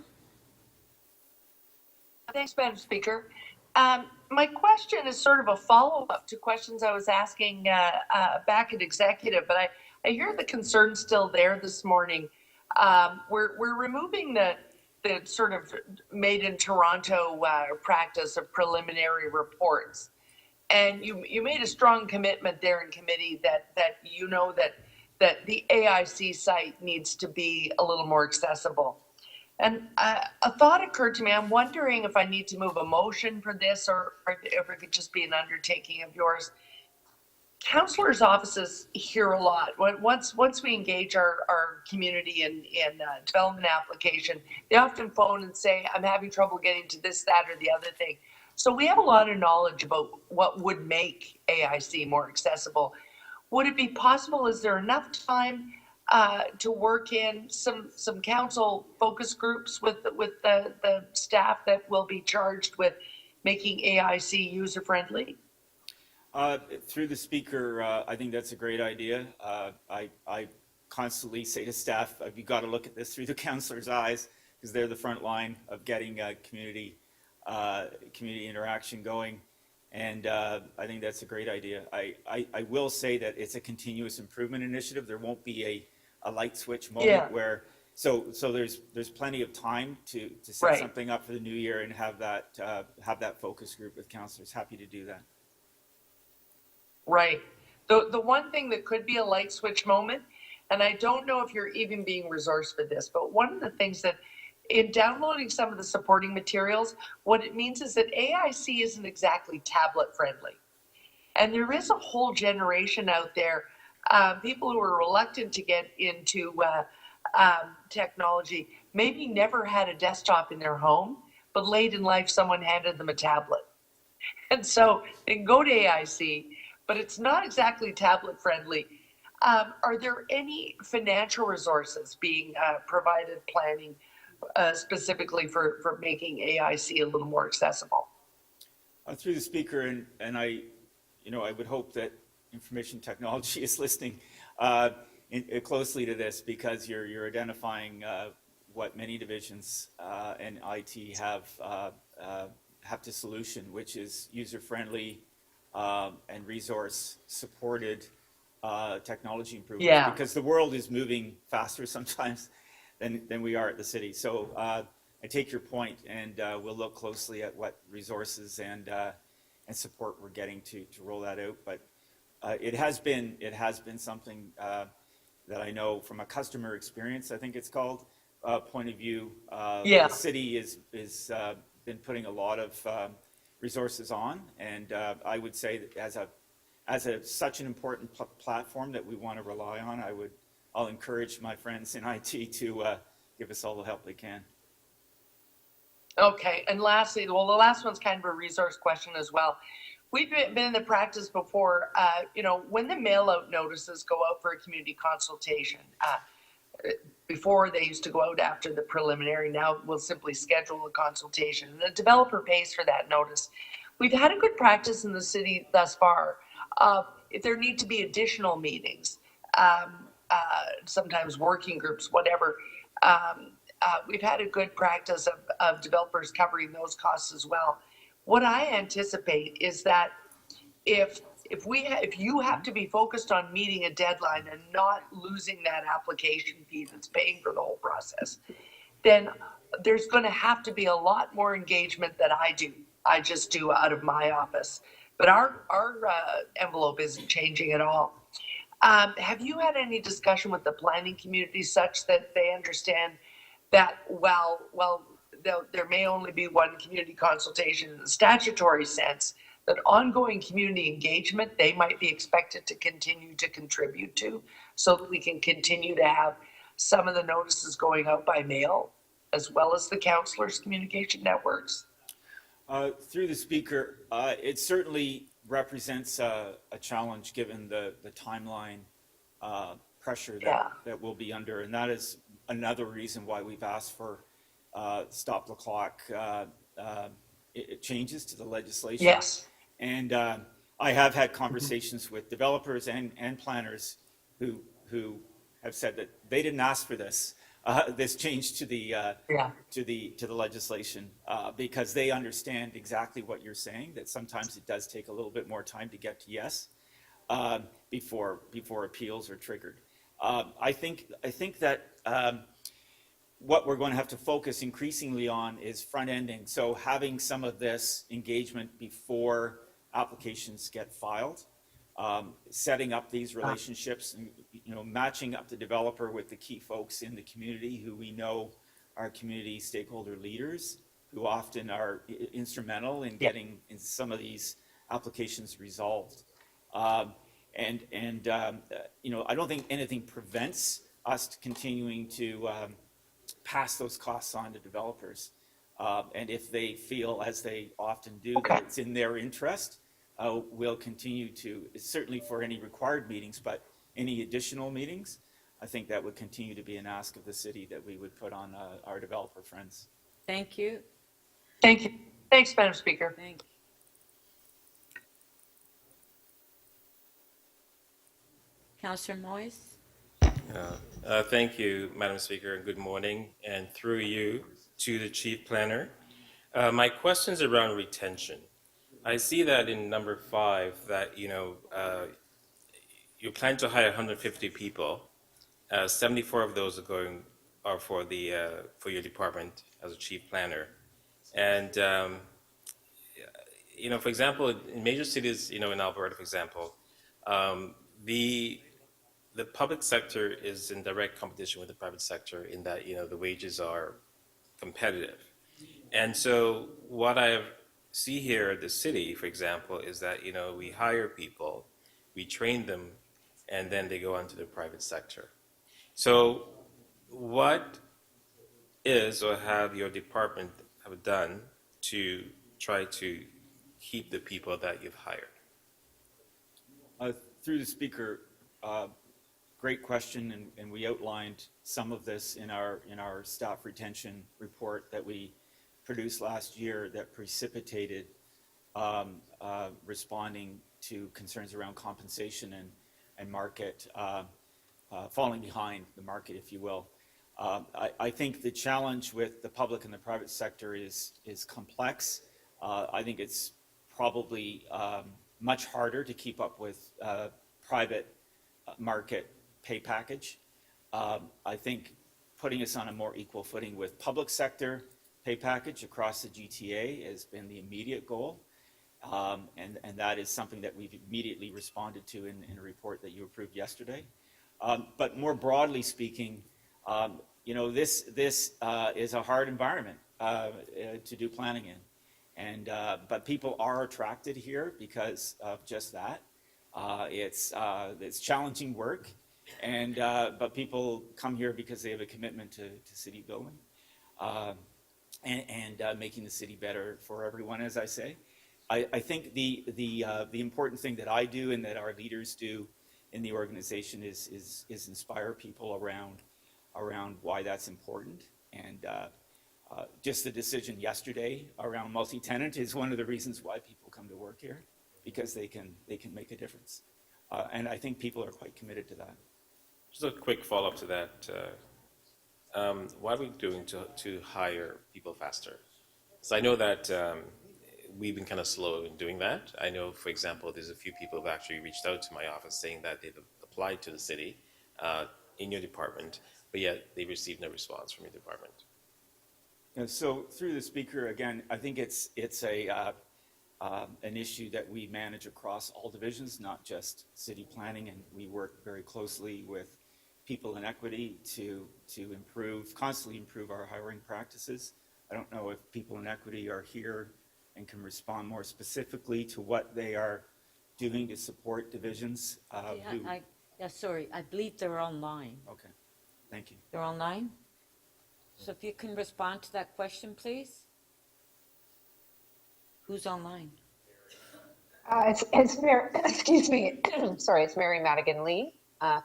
Thanks, Madam Speaker. My question is sort of a follow-up to questions I was asking back at executive, but I hear the concern still there this morning. We're removing the sort of made in Toronto practice of preliminary reports. And you made a strong commitment there in committee that that the AIC site needs to be a little more accessible. And a thought occurred to me. I'm wondering if I need to move a motion for this, or if it could just be an undertaking of yours. Councillors' offices hear a lot. Once we engage our community in development application, they often phone and say, I'm having trouble getting to this, that, or the other thing. So we have a lot of knowledge about what would make AIC more accessible. Would it be possible, is there enough time to work in some council focus groups with the staff that will be charged with making AIC user-friendly? Through the speaker, I think that's a great idea. I constantly say to staff, you've got to look at this through the councillors' eyes, because they're the front line of getting community community interaction going. And I think that's a great idea. I will say that it's a continuous improvement initiative. There won't be a light switch moment Yeah. where, so there's plenty of time to set Right. something up for the new year and have that focus group with councillors. Happy to do that. Right. The one thing that could be a light switch moment, and I don't know if you're even being resourced for this, but one of the things that in downloading some of the supporting materials, what it means is that AIC isn't exactly tablet friendly. And there is a whole generation out there, people who are reluctant to get into technology, maybe never had a desktop in their home, but late in life someone handed them a tablet. And so they can go to AIC, but it's not exactly tablet friendly. Are there any financial resources being provided, planning specifically for making AIC a little more accessible? Through the speaker, and I would hope that information technology is listening closely to this, because you're identifying what many divisions and IT have to solution, which is user-friendly and resource-supported technology improvements. Yeah. Because the world is moving faster sometimes than we are at the city. So I take your point, and we'll look closely at what resources and support we're getting to roll that out. But it has been something that I know from a customer experience, I think it's called, point of view. Yeah. The city is been putting a lot of resources on, and I would say that as such an important platform that we want to rely on, I'll encourage my friends in IT to give us all the help they can. Okay, and lastly, well, the last one's kind of a resource question as well. We've been in the practice before, when the mail-out notices go out for a community consultation, before they used to go out after the preliminary, now we'll simply schedule a consultation. The developer pays for that notice. We've had a good practice in the city thus far. If there need to be additional meetings, sometimes working groups, whatever, we've had a good practice of developers covering those costs as well. What I anticipate is that if you have to be focused on meeting a deadline and not losing that application fee that's paying for the whole process, then there's going to have to be a lot more engagement that I just do out of my office. But our envelope isn't changing at all. Have you had any discussion with the planning community such that they understand that while there may only be one community consultation in the statutory sense, that ongoing community engagement they might be expected to continue to contribute to, so that we can continue to have some of the notices going out by mail, as well as the councillors' communication networks? Through the speaker, it certainly represents a challenge given the timeline pressure that we'll be under, and that is another reason why we've asked for stop the clock changes to the legislation. Yes. And I have had conversations with developers and planners who have said that they didn't ask for this change to the legislation because they understand exactly what you're saying, that sometimes it does take a little bit more time to get to yes before appeals are triggered. I think that what we're going to have to focus increasingly on is front-ending. So having some of this engagement before applications get filed, setting up these relationships, and matching up the developer with the key folks in the community who we know are community stakeholder leaders, who often are instrumental in getting in some of these applications resolved. I don't think anything prevents us continuing to pass those costs on to developers. And if they feel, as they often do, that it's in their interest, we'll continue to, certainly for any required meetings, but any additional meetings, I think that would continue to be an ask of the city that we would put on our developer friends. Thank you. Thank you. Thanks, Madam Speaker. Thank you. Councillor Moyes? Thank you, Madam Speaker, and good morning. And through you to the Chief Planner, My question's around retention. I see that in number 5 that, you plan to hire 150 people. 74 of those are for your department as a chief planner. And, for example, in major cities, in Alberta, for example, the public sector is in direct competition with the private sector in that, the wages are competitive. And so what I see here at the city, for example, is that, we hire people, we train them, and then they go on to the private sector. So what is or have your department have done to try to keep the people that you've hired? Through the speaker, great question, and we outlined some of this in our staff retention report that we produced last year that precipitated responding to concerns around compensation and market, falling behind the market, if you will. I think the challenge with the public and the private sector is complex. I think it's probably much harder to keep up with private market pay package. I think putting us on a more equal footing with public sector pay package across the GTA has been the immediate goal. And that is something that we've immediately responded to in a report that you approved yesterday. But more broadly speaking, this is a hard environment to do planning in. But people are attracted here because of just that. It's challenging work, but people come here because they have a commitment to city building and making the city better for everyone, as I say. I think the important thing that I do and that our leaders do in the organization is inspire people around why that's important. And just the decision yesterday around multi-tenant is one of the reasons why people come to work here, because they can make a difference. And I think people are quite committed to that. Just a quick follow-up to that. What are we doing to hire people faster? So I know that we've been kind of slow in doing that. I know, for example, there's a few people who've actually reached out to my office saying that they've applied to the city in your department, but yet they received no response from your department. And so through the speaker, again, I think it's an issue that we manage across all divisions, not just city planning, and we work very closely with people in equity to constantly improve our hiring practices. I don't know if people in equity are here and can respond more specifically to what they are doing to support divisions. Sorry, I believe they're online. Okay, thank you. They're online? So if you can respond to that question, please. Who's online? It's Mary, excuse me, sorry, it's Mary Madigan Lee.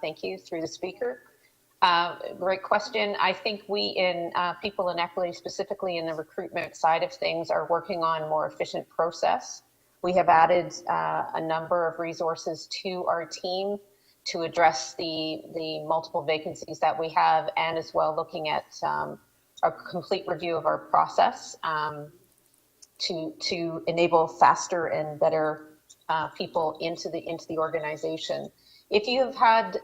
Thank you, through the speaker. Great question. I think we in people in equity, specifically in the recruitment side of things, are working on a more efficient process. We have added a number of resources to our team to address the multiple vacancies that we have, and as well looking at a complete review of our process to enable faster and better people into the organization. If you have had,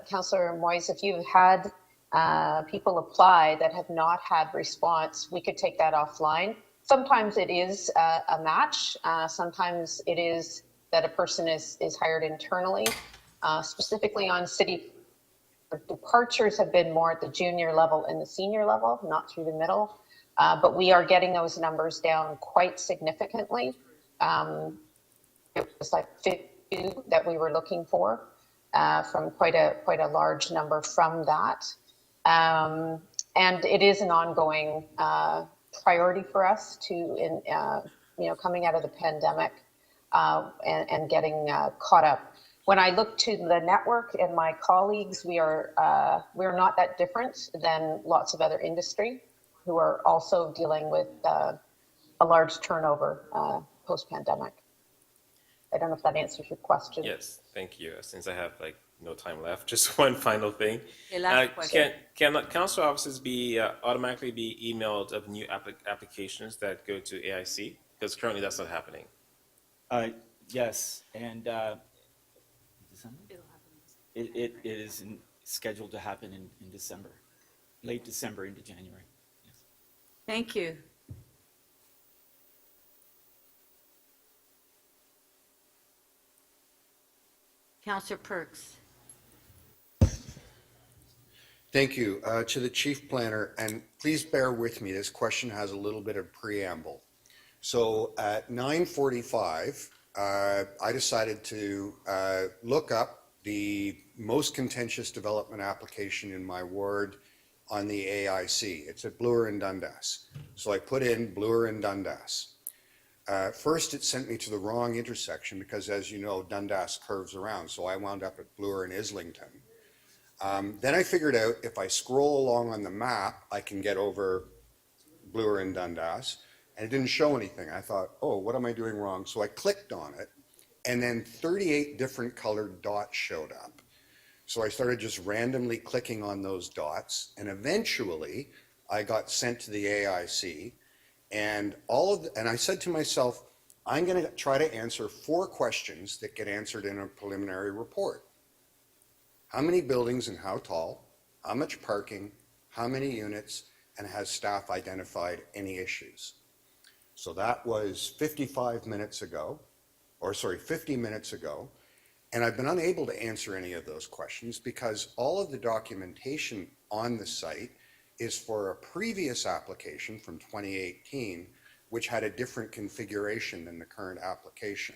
Councillor Moise, if you have had people apply that have not had response, we could take that offline. Sometimes it is a match. Sometimes it is that a person is hired internally. Specifically on city, departures have been more at the junior level and the senior level, not through the middle. But we are getting those numbers down quite significantly. It was like 52 that we were looking for. From quite a large number from that. And it is an ongoing priority for us to, coming out of the pandemic and getting caught up. When I look to the network and my colleagues, we are not that different than lots of other industry who are also dealing with a large turnover post-pandemic. I don't know if that answers your question. Yes, thank you. Since I have no time left. Just one final thing. Okay, last question. Can council offices be automatically be emailed of new applications that go to AIC? Because currently that's not happening. Yes, and December? It is scheduled to happen in December, late December into January. Yes. Thank you. Councillor Perks. Thank you. To the chief planner, and please bear with me, this question has a little bit of preamble. So at 9:45, I decided to look up the most contentious development application in my ward on the AIC. It's at Bloor and Dundas. So I put in Bloor and Dundas. First, it sent me to the wrong intersection because, as you know, Dundas curves around. So I wound up at Bloor and Islington. Then I figured out if I scroll along on the map, I can get over Bloor and Dundas. And it didn't show anything. I thought, oh, what am I doing wrong? So I clicked on it, and then 38 different colored dots showed up. So I started just randomly clicking on those dots, and eventually I got sent to the AIC. And I said to myself, I'm going to try to answer 4 questions that get answered in a preliminary report. How many buildings and how tall? How much parking? How many units? And has staff identified any issues? So that was 50 minutes ago. And I've been unable to answer any of those questions because all of the documentation on the site is for a previous application from 2018, which had a different configuration than the current application.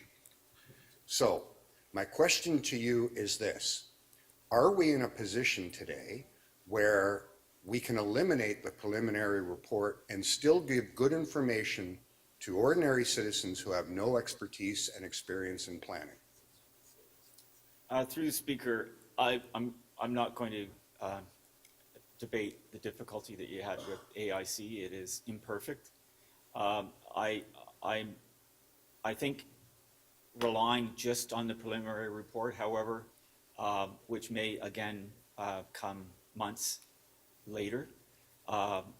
So my question to you is this: are we in a position today where we can eliminate the preliminary report and still give good information to ordinary citizens who have no expertise and experience in planning? Through the speaker, I'm not going to debate the difficulty that you had with AIC. It is imperfect. I think relying just on the preliminary report, however, which may again come months later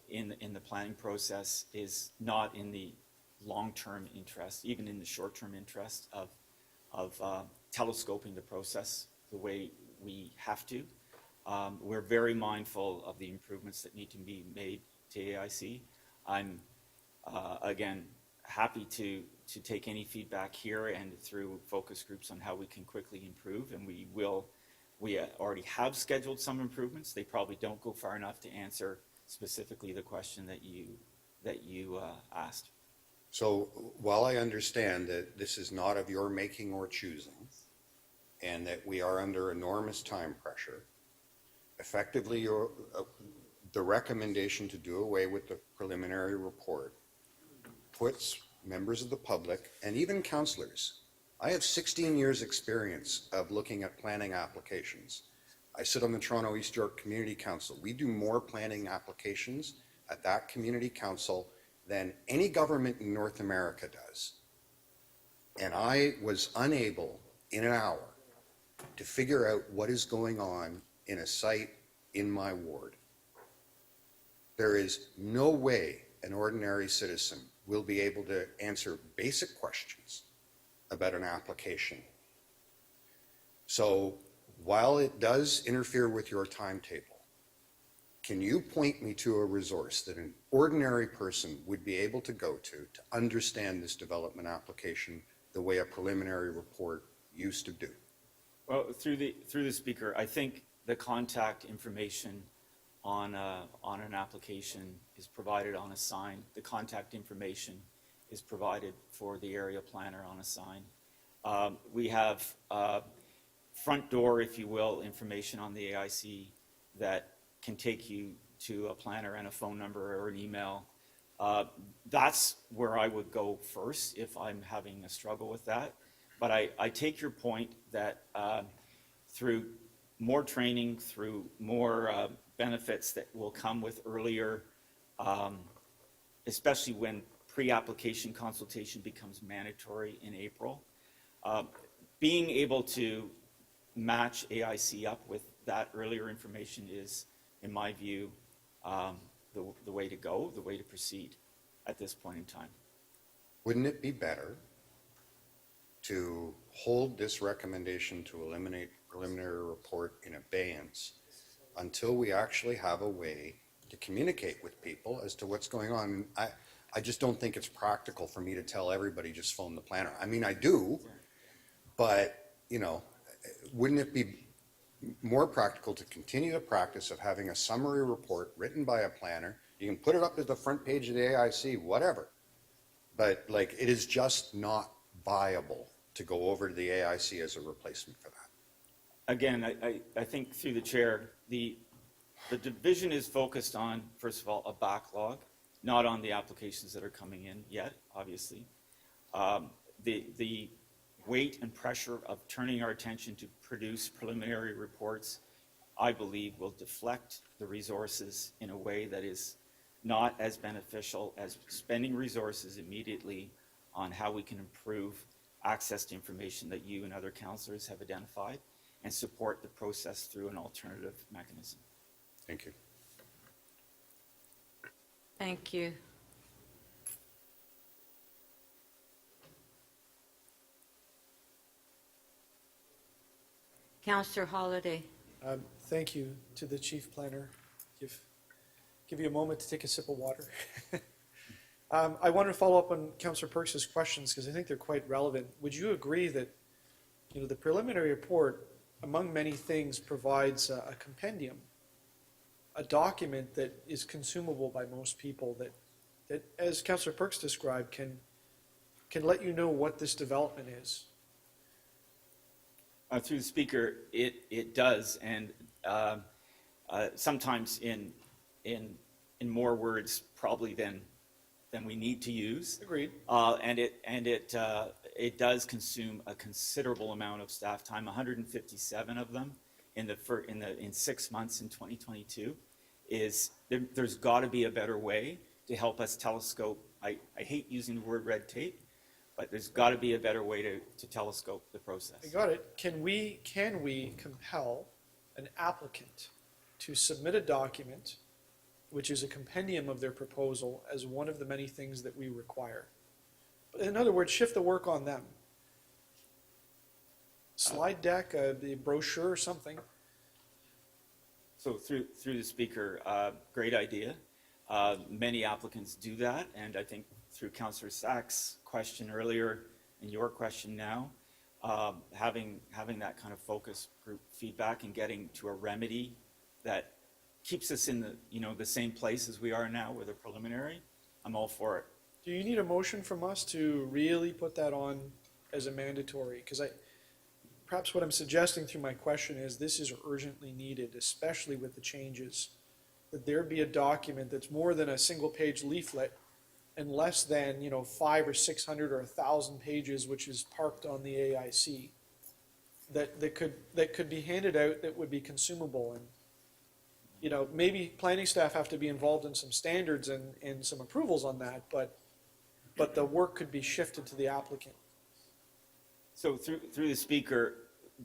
in the planning process, is not in the long-term interest, even in the short-term interest of telescoping the process the way we have to. We're very mindful of the improvements that need to be made to AIC. I'm, again, happy to take any feedback here and through focus groups on how we can quickly improve, and we already have scheduled some improvements. They probably don't go far enough to answer specifically the question that you asked. So while I understand that this is not of your making or choosing, and that we are under enormous time pressure, effectively the recommendation to do away with the preliminary report puts members of the public and even councillors. I have 16 years experience of looking at planning applications. I sit on the Toronto East York Community Council. We do more planning applications at that community council than any government in North America does. And I was unable in an hour to figure out what is going on in a site in my ward. There is no way an ordinary citizen will be able to answer basic questions about an application. So while it does interfere with your timetable, can you point me to a resource that an ordinary person would be able to go to understand this development application the way a preliminary report used to do? Well, through the speaker, I think the contact information on an application is provided on a sign. The contact information is provided for the area planner on a sign. We have front door, if you will, information on the AIC that can take you to a planner and a phone number or an email. That's where I would go first if I'm having a struggle with that. But I take your point that through more training, through more benefits that will come with earlier, especially when pre-application consultation becomes mandatory in April, being able to match AIC up with that earlier information is, in my view, the way to go, the way to proceed at this point in time. Wouldn't it be better to hold this recommendation to eliminate preliminary report in abeyance until we actually have a way to communicate with people as to what's going on? I just don't think it's practical for me to tell everybody just phone the planner. I mean, I do, but, you know, wouldn't it be more practical to continue the practice of having a summary report written by a planner? You can put it up as the front page of the AIC, whatever. But like, it is just not viable to go over to the AIC as a replacement for that. Again, I think through the chair, the division is focused on, first of all, a backlog, not on the applications that are coming in yet, obviously. The weight and pressure of turning our attention to produce preliminary reports, I believe, will deflect the resources in a way that is not as beneficial as spending resources immediately on how we can improve access to information that you and other councillors have identified and support the process through an alternative mechanism. Thank you. Thank you. Councillor Holiday. Thank you to the chief planner. Give you a moment to take a sip of water. I want to follow up on Councillor Perks' questions because I think they're quite relevant. Would you agree that, you know, the preliminary report, among many things, provides a compendium, a document that is consumable by most people that as Councillor Perks described, can let you know what this development is? Through the speaker, it does, and sometimes in more words probably than we need to use. Agreed. And it does consume a considerable amount of staff time. 157 of them in 6 months in 2022. There's got to be a better way to help us telescope. I hate using the word red tape, but there's got to be a better way to telescope the process. I got it. Can we compel an applicant to submit a document which is a compendium of their proposal as one of the many things that we require? In other words, shift the work on them. Slide deck, the brochure or something. So through the speaker, great idea. Many applicants do that, and I think through Councillor Sachs' question earlier and your question now, having that kind of focus group feedback and getting to a remedy that keeps us in the same place as we are now with a preliminary, I'm all for it. Do you need a motion from us to really put that on as a mandatory? Because perhaps what I'm suggesting through my question is this is urgently needed, especially with the changes, that there be a document that's more than a single page leaflet and less than 500 or 600 or 1,000 pages, which is parked on the AIC, that could be handed out, that would be consumable. And maybe planning staff have to be involved in some standards and some approvals on that, but the work could be shifted to the applicant. So through the speaker,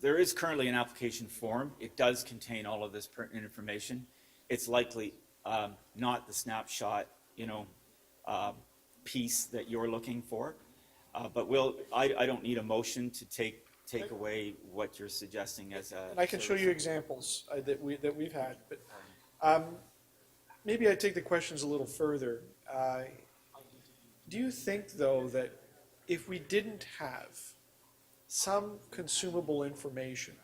there is currently an application form. It does contain all of this pertinent information. It's likely not the snapshot, piece that you're looking for. But I don't need a motion to take away what you're suggesting as a. And I can show you examples that we've had, but maybe I take the questions a little further. Do you think, though, that if we didn't have some consumable information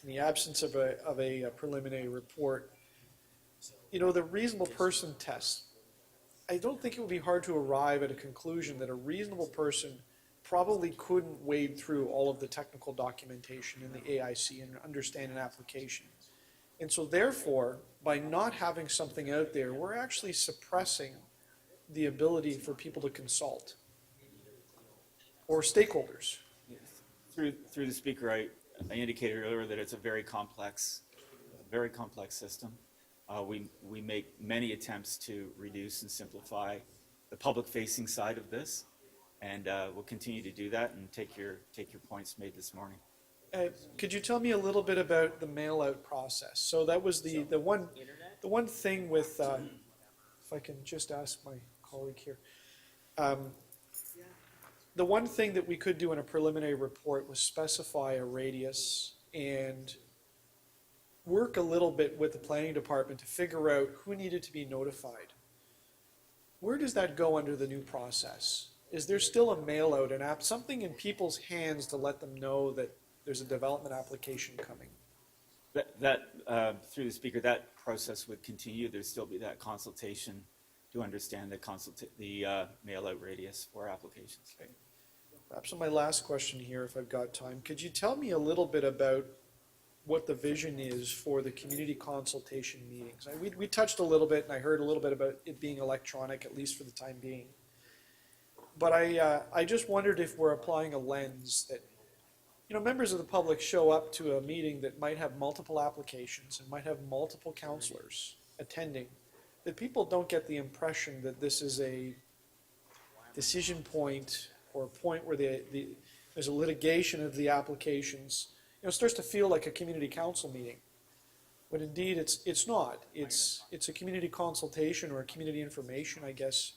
in the absence of a preliminary report, the reasonable person test, I don't think it would be hard to arrive at a conclusion that a reasonable person probably couldn't wade through all of the technical documentation in the AIC and understand an application. And so therefore, by not having something out there, we're actually suppressing the ability for people to consult or stakeholders. Through the speaker, I indicated earlier that it's a very complex system. We make many attempts to reduce and simplify the public-facing side of this, and we'll continue to do that and take your points made this morning. Could you tell me a little bit about the mail-out process? So that was the one thing with, if I can just ask my colleague here. The one thing that we could do in a preliminary report was specify a radius and work a little bit with the planning department to figure out who needed to be notified. Where does that go under the new process? Is there still a mail out, something in people's hands to let them know that there's a development application coming? Through the speaker, that process would continue. There'd still be that consultation to understand the mail-out radius for applications. Okay. Perhaps on my last question here, if I've got time, could you tell me a little bit about what the vision is for the community consultation meetings? We touched a little bit, and I heard a little bit about it being electronic, at least for the time being. But I just wondered if we're applying a lens that, members of the public show up to a meeting that might have multiple applications and might have multiple counselors attending, that people don't get the impression that this is a decision point or a point where there's a litigation of the applications. It starts to feel like a community council meeting, when indeed it's not. It's a community consultation or a community information, I guess.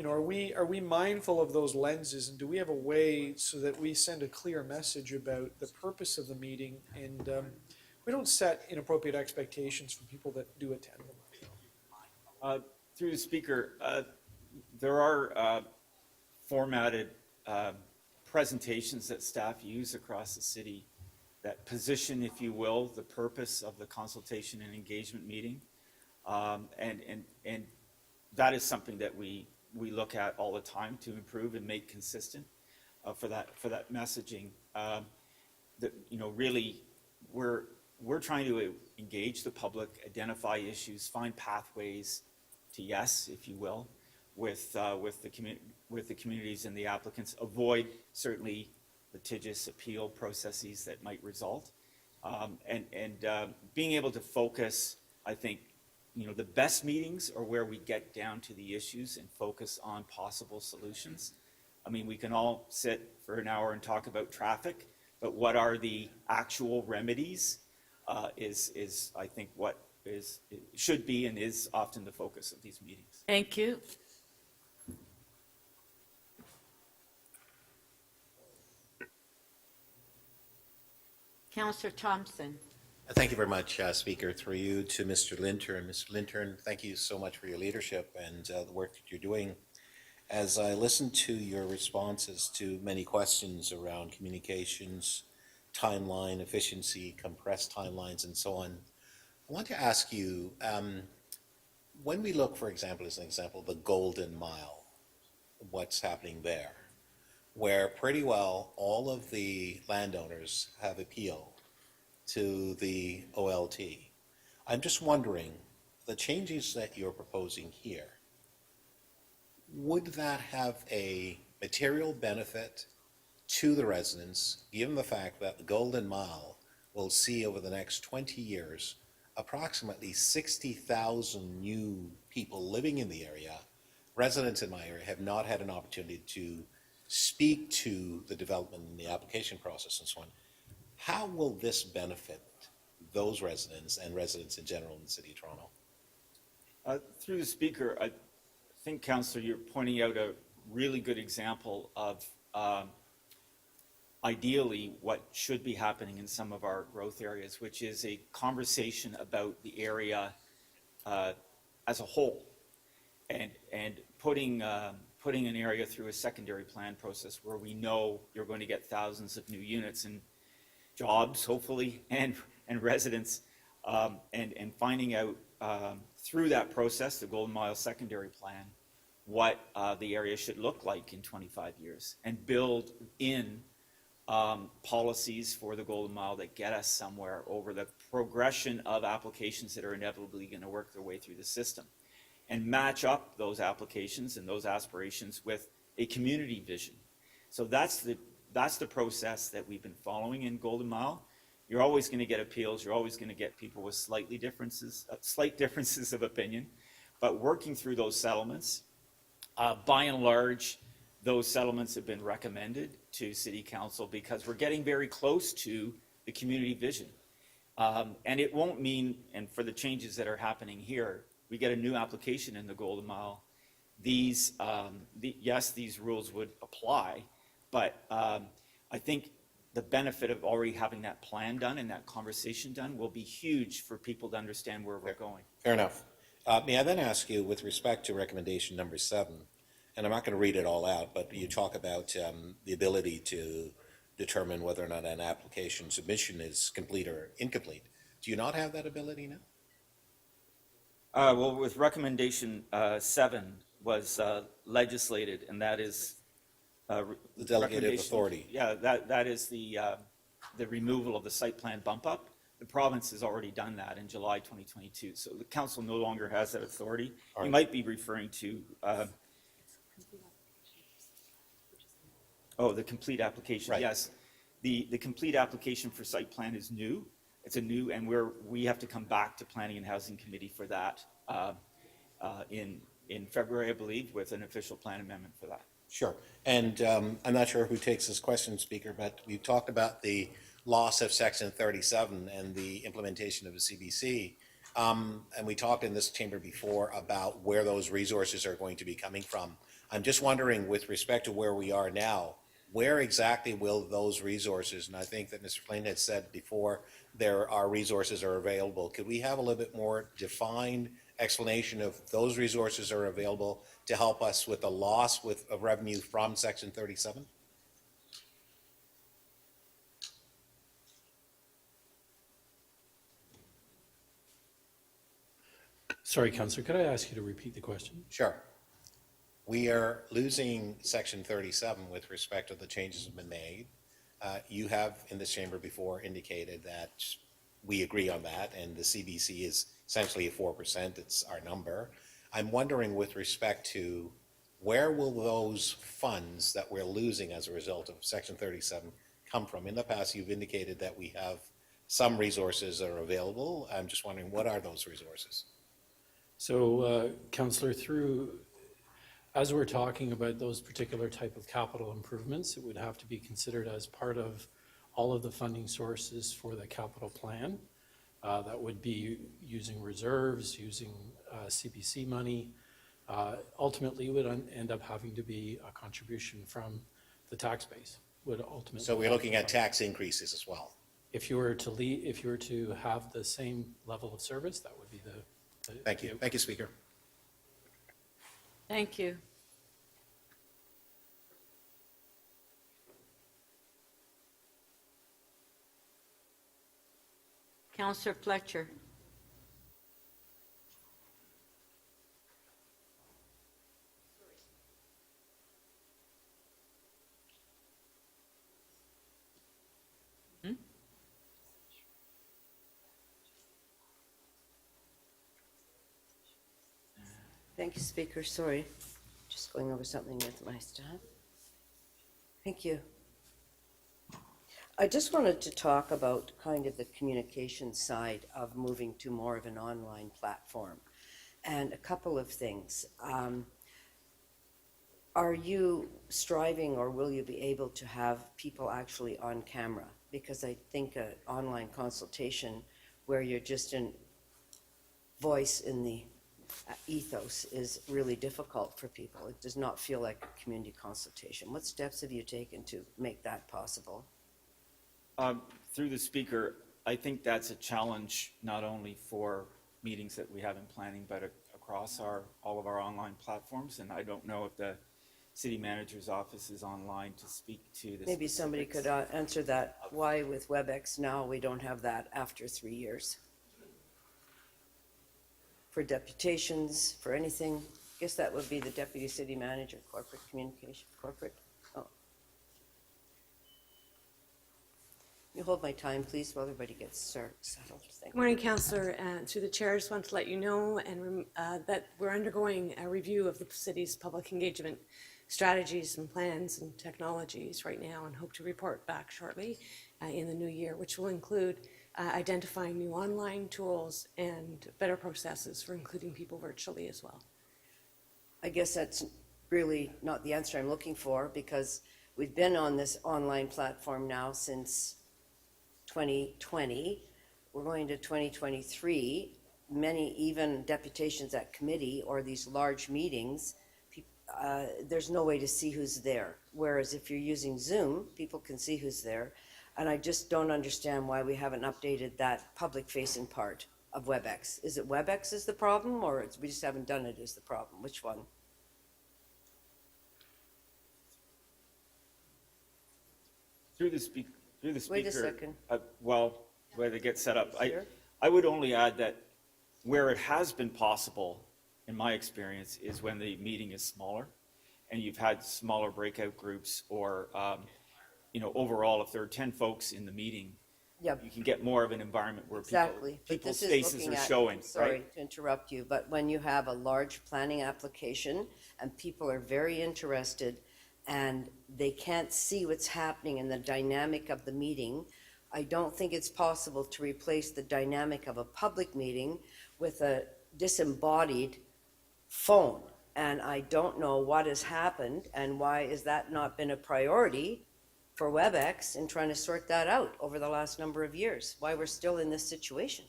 Are we mindful of those lenses, and do we have a way so that we send a clear message about the purpose of the meeting, and we don't set inappropriate expectations for people that do attend them? Through the speaker, there are formatted presentations that staff use across the city that position, if you will, the purpose of the consultation and engagement meeting. And that is something that we look at all the time to improve and make consistent for that messaging. Really, we're trying to engage the public, identify issues, find pathways to yes, if you will, with the communities and the applicants. Avoid certainly litigious appeal processes that might result, and being able to focus, I think. The best meetings are where we get down to the issues and focus on possible solutions. I mean, we can all sit for an hour and talk about traffic, but what are the actual remedies is I think what should be and is often the focus of these meetings. Thank you. Councillor Thompson. Thank you very much, Speaker. Through you to Mr. Lintern. Mr. Lintern, thank you so much for your leadership and the work that you're doing. As I listened to your responses to many questions around communications, timeline, efficiency, compressed timelines, and so on, I want to ask you, when we look, for example, as an example, the Golden Mile, what's happening there, where pretty well all of the landowners have appealed to the OLT. I'm just wondering, the changes that you're proposing here, would that have a material benefit to the residents, given the fact that the Golden Mile will see over the next 20 years approximately 60,000 new people living in the area? Residents in my area have not had an opportunity to speak to the development and the application process and so on. How will this benefit those residents and residents in general in the City of Toronto? Through the speaker, I think, Councillor, you're pointing out a really good example of ideally what should be happening in some of our growth areas, which is a conversation about the area as a whole, and putting an area through a secondary plan process where we know you're going to get thousands of new units and jobs, hopefully, and residents, and finding out through that process, the Golden Mile secondary plan, what the area should look like in 25 years, and build in policies for the Golden Mile that get us somewhere over the progression of applications that are inevitably going to work their way through the system, and match up those applications and those aspirations with a community vision. So that's the process that we've been following in Golden Mile. You're always going to get appeals. You're always going to get people with slight differences of opinion, but working through those settlements, by and large, those settlements have been recommended to city council because we're getting very close to the community vision. And it won't mean, and for the changes that are happening here, we get a new application in the Golden Mile. These, yes, these rules would apply, but I think the benefit of already having that plan done and that conversation done will be huge for people to understand where we're going. Fair enough. May I then ask you, with respect to recommendation number 7, and I'm not going to read it all out, but you talk about the ability to determine whether or not an application submission is complete or incomplete. Do you not have that ability now? Well, with recommendation 7 was legislated, and that is The delegated recommendation- authority. Yeah, that is the removal of the site plan bump up. The province has already done that in July 2022, so the council no longer has that authority. All You right. might be referring to, the complete application, Right. yes. The complete application for site plan is new. It's a new, and we have to come back to Planning and Housing Committee for that in February, I believe, with an official plan amendment for that. Sure. And I'm not sure who takes this question, Speaker, but we talked about the loss of Section 37 and the implementation of the CBC. And we talked in this chamber before about where those resources are going to be coming from. I'm just wondering, with respect to where we are now, where exactly will those resources, and I think that Mr. Flynn had said before, there are resources are available. Could we have a little bit more defined explanation of those resources are available to help us with the loss of revenue from Section 37? Sorry, Councillor, could I ask you to repeat the question? Sure. We are losing Section 37 with respect to the changes that have been made. You have in this chamber before indicated that we agree on that, and the CBC is essentially a 4%. It's our number. I'm wondering, with respect to where will those funds that we're losing as a result of Section 37 come from? In the past, you've indicated that we have some resources that are available. I'm just wondering, what are those resources? So, Councillor, as we're talking about those particular type of capital improvements, it would have to be considered as part of all of the funding sources for the capital plan. That would be using reserves, using CBC money. Ultimately, it would end up having to be a contribution from the tax base. Would ultimately. So we're looking at tax increases as well. If you were to have the same level of service, that would be the. Thank you. Thank you, Speaker. Thank you. Councillor Fletcher. Thank you, Speaker. Sorry, just going over something with my staff. Thank you. I just wanted to talk about kind of the communication side of moving to more of an online platform, and a couple of things. Are you striving, or will you be able to have people actually on camera? Because I think an online consultation where you're just in voice in the ethos is really difficult for people. It does not feel like a community consultation. What steps have you taken to make that possible? Through the speaker, I think that's a challenge not only for meetings that we have in planning, but across all of our online platforms. And I don't know if the city manager's office is online to speak to this. Maybe somebody could answer that. Why with WebEx now we don't have that after 3 years? For deputations, for anything? I guess that would be the deputy city manager, corporate communication, corporate. Oh. You hold my time, please, while everybody gets settled. Thank Good morning, Councillor. Through the chair, I just want to let you know that we're undergoing a review of the city's public engagement strategies and plans and technologies right now, and hope to report back shortly in the new year, which will include identifying new online tools and better processes for including people virtually as well. I guess that's really not the answer I'm looking for, because We've been on this online platform now since 2020. We're going to 2023. Many, even deputations at committee or these large meetings, there's no way to see who's there. Whereas if you're using Zoom, people can see who's there. And I just don't understand why we haven't updated that public-facing part of WebEx. Is it WebEx is the problem, or we just haven't done it is the problem? Which one? Through the speaker. Wait a second. Well, where they get set up, Sure. I would only add that where it has been possible, in my experience, is when the meeting is smaller and you've had smaller breakout groups or, overall, if there are 10 folks in the meeting, Yep. you can get more of an environment where Exactly. But people's this is faces looking are at- showing, Sorry right? to interrupt you, but when you have a large planning application and people are very interested and they can't see what's happening in the dynamic of the meeting, I don't think it's possible to replace the dynamic of a public meeting with a disembodied phone. And I don't know what has happened and why has that not been a priority for WebEx in trying to sort that out over the last number of years, why we're still in this situation.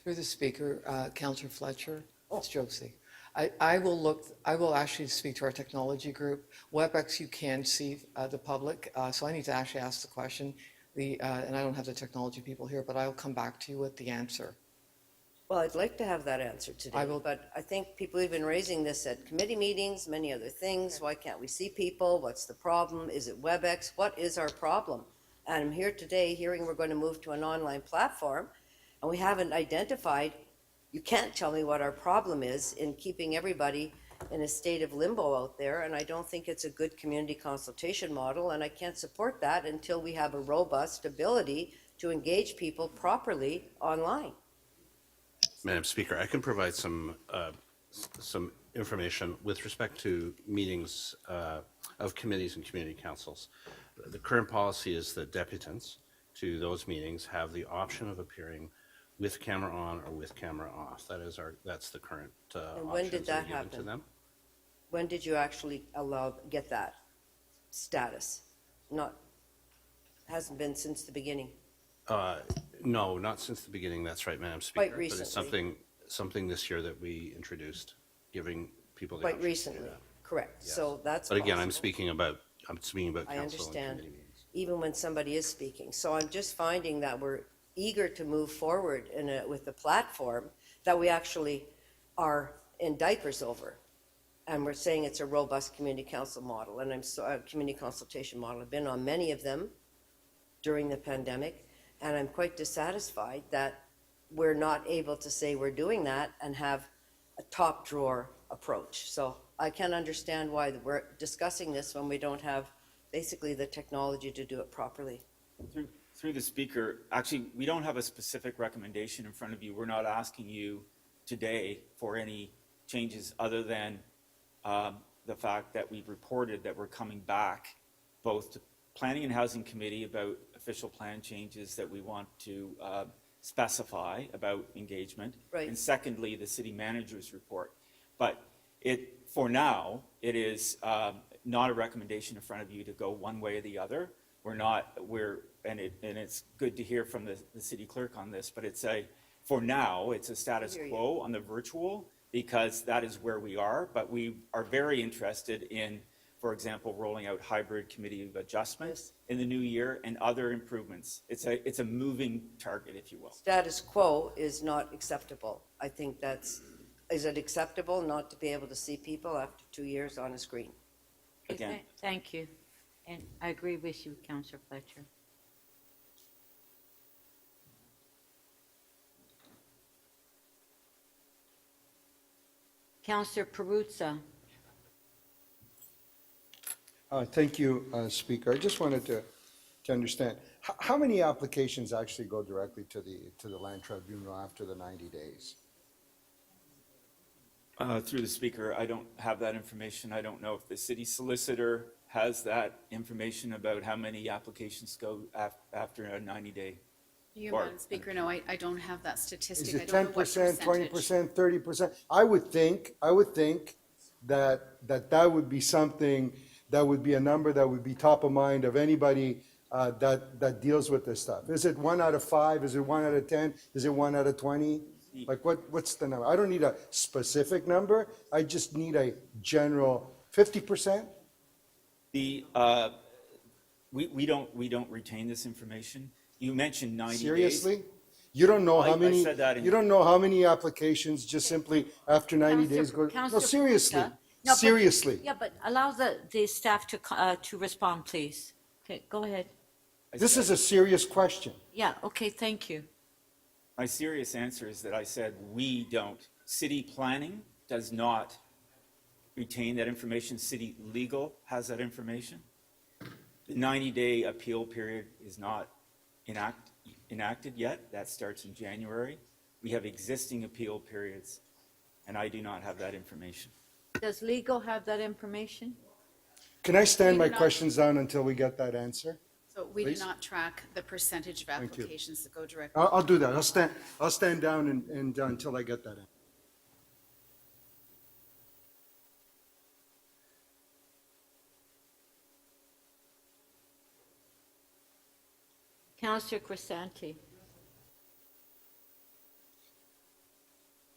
Through the speaker, Councillor Fletcher, it's Josie. I will actually speak to our technology group. WebEx, you can see the public, so I need to actually ask the question. And I don't have the technology people here, but I'll come back to you with the answer. Well, I'd like to have that answer today, but I think people have been raising this at committee meetings, many other things. Why can't we see people? What's the problem? Is it WebEx? What is our problem? And I'm here today hearing we're going to move to an online platform, and we haven't identified, you can't tell me what our problem is in keeping everybody in a state of limbo out there, and I don't think it's a good community consultation model, and I can't support that until we have a robust ability to engage people properly online. Madam Speaker, I can provide some information with respect to meetings of committees and community councils. The current policy is that deputants to those meetings have the option of appearing with camera on or with camera off. That's the current And when did options that are that given to happen? them. When did you actually get that status? Hasn't been since the beginning. No, not since the beginning, that's right, Madam Speaker. Quite But it's recently. something this year that we introduced, giving people the Quite option to do recently, that. correct. Yes. So that's But again, I'm possible. speaking about I council and understand, committee meetings. even when somebody is speaking. So I'm just finding that we're eager to move forward with the platform that we actually are in diapers over. And we're saying it's a robust community council model, and community consultation model. I've been on many of them during the pandemic, and I'm quite dissatisfied that we're not able to say we're doing that and have a top drawer approach. So I can't understand why we're discussing this when we don't have basically the technology to do it properly. Through the speaker, actually, we don't have a specific recommendation in front of you. We're not asking you today for any changes other than the fact that we've reported that we're coming back both to Planning and Housing Committee about official plan changes that we want to specify about engagement. Right. And secondly, the city manager's report. But for now, it is not a recommendation in front of you to go one way or the other. And it's good to hear from the city clerk on this, but for now, it's a status quo on the virtual because that is where we are, but we are very interested in, for example, rolling out hybrid committee of adjustments in the new year and other improvements. It's a moving target, if you will. Status quo is not acceptable. I think is it acceptable not to be able to see people after 2 years on a screen? Again. Thank you. And I agree with you, Councillor Fletcher. Councillor Perruzza. Thank you, Speaker. I just wanted to understand, how many applications actually go directly to the Land Tribunal after the 90 days? Through the speaker, I don't have that information. I don't know if the city solicitor has that information about how many applications go after a 90-day. Madam Speaker, no, I don't have that statistic. Is I it don't know what 10%, percentage. 20%, 30%? I would think that would be something that would be a number that would be top of mind of anybody that deals with this stuff? Is it 1 out of 5? Is it 1 out of 10? Is it 1 out of 20? Like what's the number? I don't need a specific number. I just need a general 50%. We don't retain this information. You mentioned 90 days. Seriously? You don't know how many, said that in- you don't know how many applications just simply after 90 days go? No, Councillor seriously, Paqueta. No, but- seriously. Yeah, but allow the staff to respond, please. Okay, go ahead. This is a serious question. Yeah, okay, thank you. My serious answer is that I said we don't. City planning does not retain that information. City legal has that information. The 90-day appeal period is not enacted yet. That starts in January. We have existing appeal periods, and I do not have that information. Does legal have that information? Can I stand We my do not- questions down until we get that answer? So we do Please? not track the percentage of Thank you. applications that go directly. I'll do that. I'll stand down and until I get that answer. Councillor Crisanti.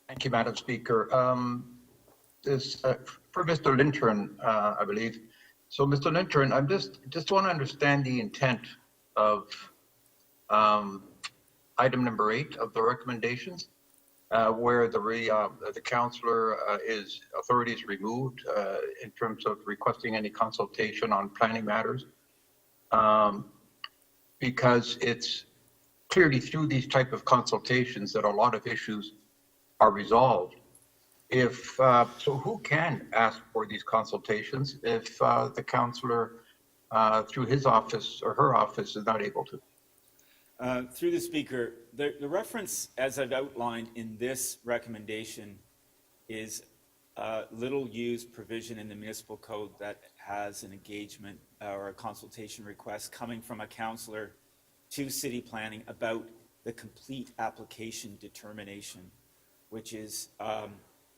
Thank you, Madam Speaker. This for Mr. Lintern, I believe. So, Mr. Lintern, I'm just want to understand the intent of item number 8 of the recommendations, where the councillor authority is removed in terms of requesting any consultation on planning matters, because it's clearly through these type of consultations that a lot of issues are resolved. So who can ask for these consultations if the councillor through his office or her office is not able to? Through the speaker, the reference, as I've outlined in this recommendation, is a little used provision in the municipal code that has an engagement or a consultation request coming from a councillor to city planning about the complete application determination, which is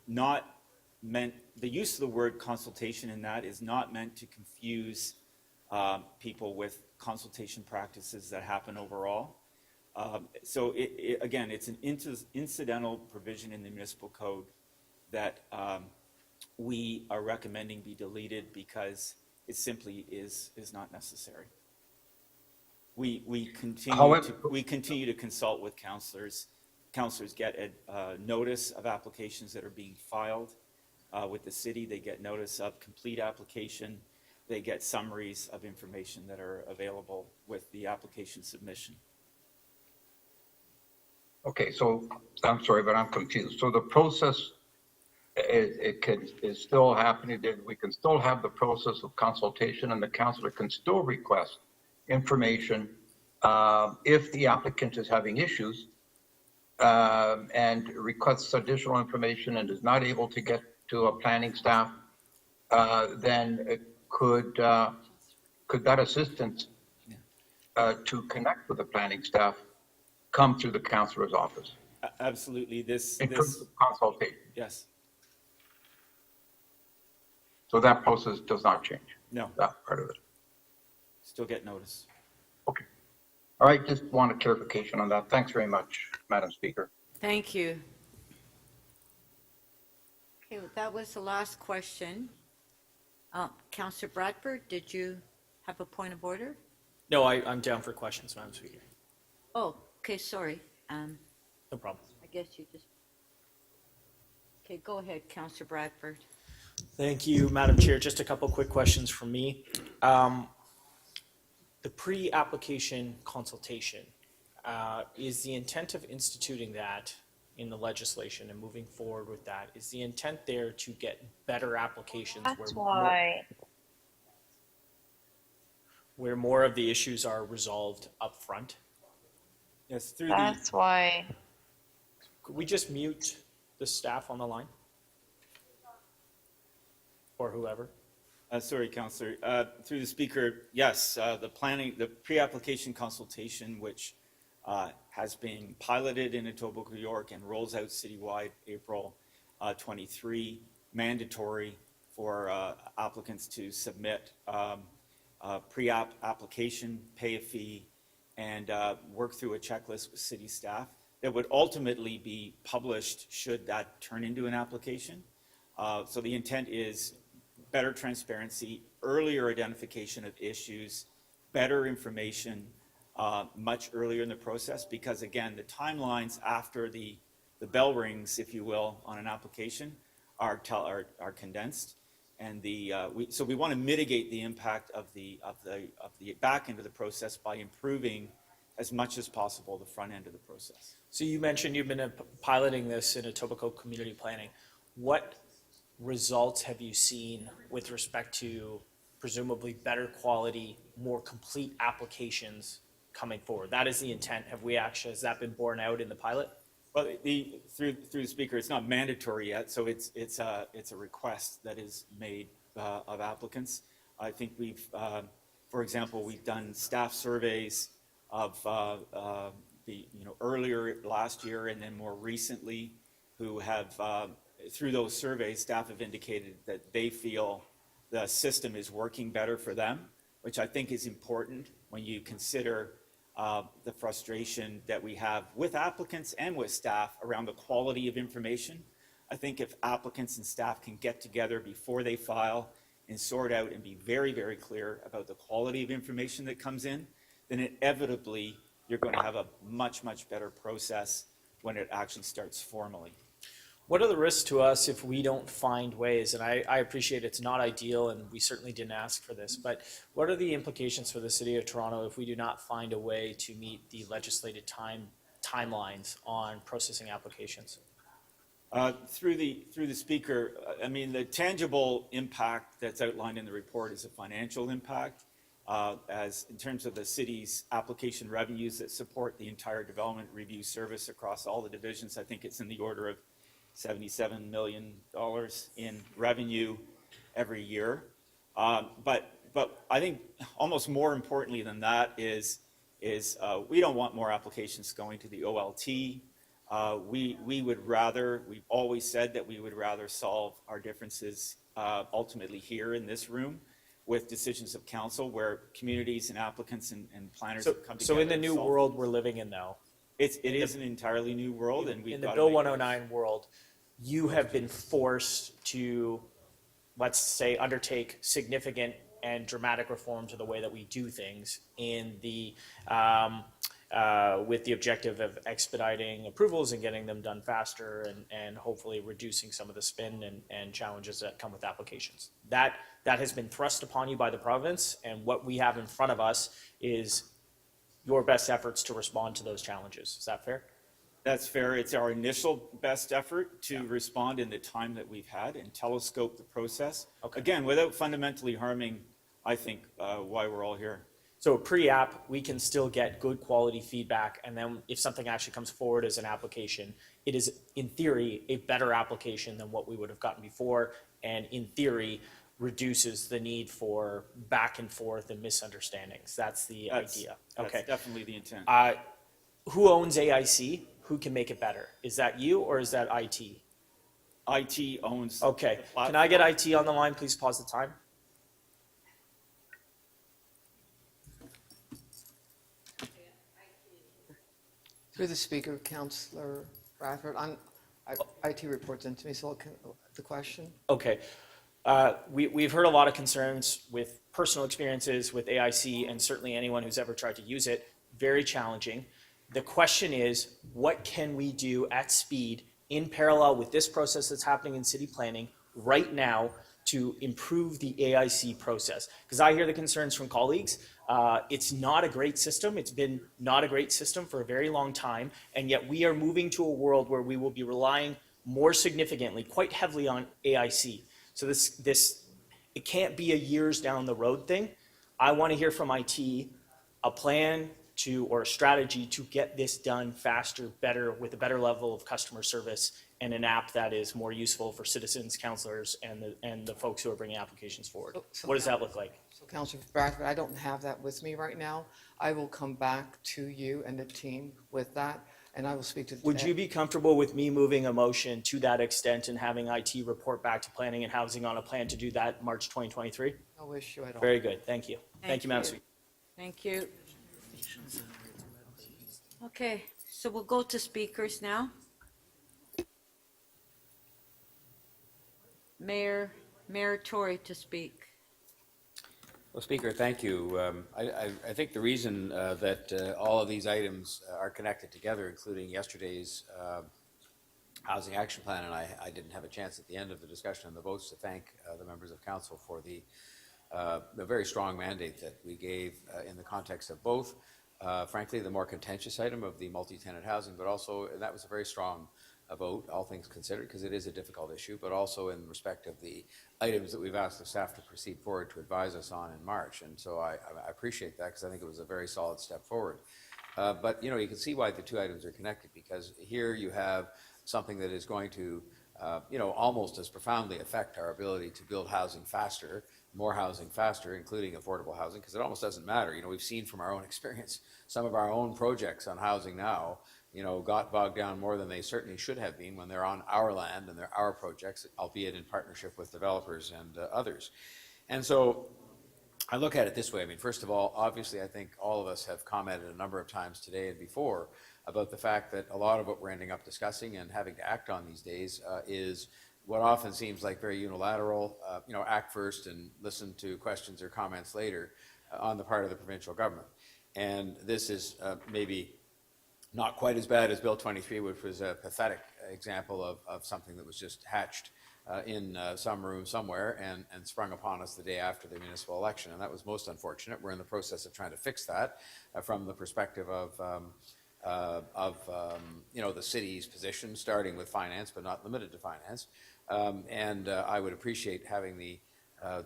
not meant, the use of the word consultation in that is not meant to confuse people with consultation practices that happen overall. So again, it's an incidental provision in the municipal code that we are recommending be deleted because it simply is not necessary. We continue to consult with councillors. Councillors get a notice of applications that are being filed with the city. They get notice of complete application. They get summaries of information that are available with the application submission. Okay, so I'm sorry, but I'm confused. So the process is still happening. We can still have the process of consultation, and the councillor can still request information if the applicant is having issues and requests additional information and is not able to get to a planning staff. Then could that assistance to connect with the planning staff come through the councillor's office? Absolutely. In terms of consultation. Yes. So that process does not change? No. That part of it. Still get notice. Okay. All right, just wanted clarification on that. Thanks very much, Madam Speaker. Thank you. Okay, that was the last question. Councillor Bradford, did you have a point of order? No, I'm down for questions, Madam Speaker. Oh, okay, sorry. No problem. I guess you just... Okay, go ahead, Councillor Bradford. Thank you, Madam Chair. Just a couple quick questions from me. The pre-application consultation, is the intent of instituting that in the legislation and moving forward with that, is the intent there to get better applications? Where more of the issues are resolved up front? Yes, why. Could we just mute the staff on the line? Or whoever? Sorry, Councillor. Through the speaker, yes, the pre-application consultation, which has been piloted in Etobicoke, York, and rolls out citywide April 23, mandatory for applicants to submit pre-app application, pay a fee, and work through a checklist with city staff that would ultimately be published should that turn into an application. So the intent is better transparency, earlier identification of issues, better information much earlier in the process, because again, the timelines after the bell rings, if you will, on an application are condensed. And so we want to mitigate the impact of the back end of the process by improving as much as possible the front end of the process. So you mentioned you've been piloting this in Etobicoke community planning. What results have you seen with respect to presumably better quality, more complete applications coming forward? That is the intent. Has that been borne out in the pilot? Well, through the speaker, it's not mandatory yet, so it's a request that is made of applicants. I think for example, we've done staff surveys of earlier last year and then more recently, who have through those surveys, staff have indicated that they feel the system is working better for them, which I think is important when you consider the frustration that we have with applicants and with staff around the quality of information. I think if applicants and staff can get together before they file and sort out and be very, very clear about the quality of information that comes in, then inevitably you're going to have a much, much better process when it actually starts formally. What are the risks to us if we don't find ways? And I appreciate it's not ideal, and we certainly didn't ask for this, but what are the implications for the City of Toronto if we do not find a way to meet the legislated timelines on processing applications? Through the speaker, I mean, the tangible impact that's outlined in the report is a financial impact. As in terms of the city's application revenues that support the entire development review service across all the divisions, I think it's in the order of $77 million in revenue every year. But I think almost more importantly than that is we don't want more applications going to the OLT. We've always said that we would rather solve our differences ultimately here in this room with decisions of council where communities and applicants and planners have come together. So in the new world we're living in now, it is an entirely new world, and we've in the got to Bill make 109 world, you have been forced to, let's say, undertake significant and dramatic reform to the way that we do things in the with the objective of expediting approvals and getting them done faster and hopefully reducing some of the spin and challenges that come with applications. That has been thrust upon you by the province, and what we have in front of us is your best efforts to respond to those challenges. Is that fair? That's fair. It's our initial best effort to respond in the time that we've had and telescope the process. Okay. Again, without fundamentally harming, I think, why we're all here. So pre-app, we can still get good quality feedback, and then if something actually comes forward as an application, it is, in theory, a better application than what we would have gotten before, and in theory, reduces the need for back and forth and misunderstandings. That's the idea. Okay. That's definitely the intent. Who owns AIC? Who can make it better? Is that you or is that IT? IT owns. Okay. the platform. Can I get IT on the line? Please pause the time. Through the speaker, Councillor Bradford, IT reports into me, so the question. Okay. We've heard a lot of concerns with personal experiences with AIC, and certainly anyone who's ever tried to use it. Very challenging. The question is, what can we do at speed in parallel with this process that's happening in city planning right now to improve the AIC process? Because I hear the concerns from colleagues. It's not a great system. It's been not a great system for a very long time, and yet we are moving to a world where we will be relying more significantly, quite heavily on AIC. So it can't be a years down the road thing. I want to hear from IT a plan or a strategy to get this done faster, better, with a better level of customer service, and an app that is more useful for citizens, councillors, and the folks who are bringing applications forward. What does that look like? So Councillor Bradford, I don't have that with me right now. I will come back to you and the team with that. and I will speak to. Would you be comfortable with me moving a motion to that extent and having IT report back to planning and housing on a plan to do that March 2023? No issue at all. Very good, thank you. Thank you, Madam Speaker. Thank you. Okay, so we'll go to speakers now. Mayor Tory to speak. Well, Speaker, thank you. I think the reason that all of these items are connected together, including yesterday's Housing Action Plan, and I didn't have a chance at the end of the discussion and the votes to thank the members of council for the very strong mandate that we gave in the context of both, frankly, the more contentious item of the multi-tenant housing, but also, and that was a very strong vote, all things considered, because it is a difficult issue, but also in respect of the items that we've asked the staff to proceed forward to advise us on in March. And so I appreciate that, because I think it was a very solid step forward. But, you know, you can see why the two items are connected, because here you have something that is going to, you know, almost as profoundly affect our ability to build housing faster, more housing faster, including affordable housing, because it almost doesn't matter. You know, we've seen from our own experience, some of our own projects on housing now, you know, got bogged down more than they certainly should have been when they're on our land and they're our projects, albeit in partnership with developers and others. And so I look at it this way. I mean, first of all, obviously, I think all of us have commented a number of times today and before about the fact that a lot of what we're ending up discussing and having to act on these days is what often seems like very unilateral, you know, act first and listen to questions or comments later on the part of the provincial government. And this is maybe not quite as bad as Bill 23, which was a pathetic example of something that was just hatched in some room somewhere and sprung upon us the day after the municipal election. And that was most unfortunate. We're in the process of trying to fix that from the perspective of you know, the city's position, starting with finance, but not limited to finance. And I would appreciate having the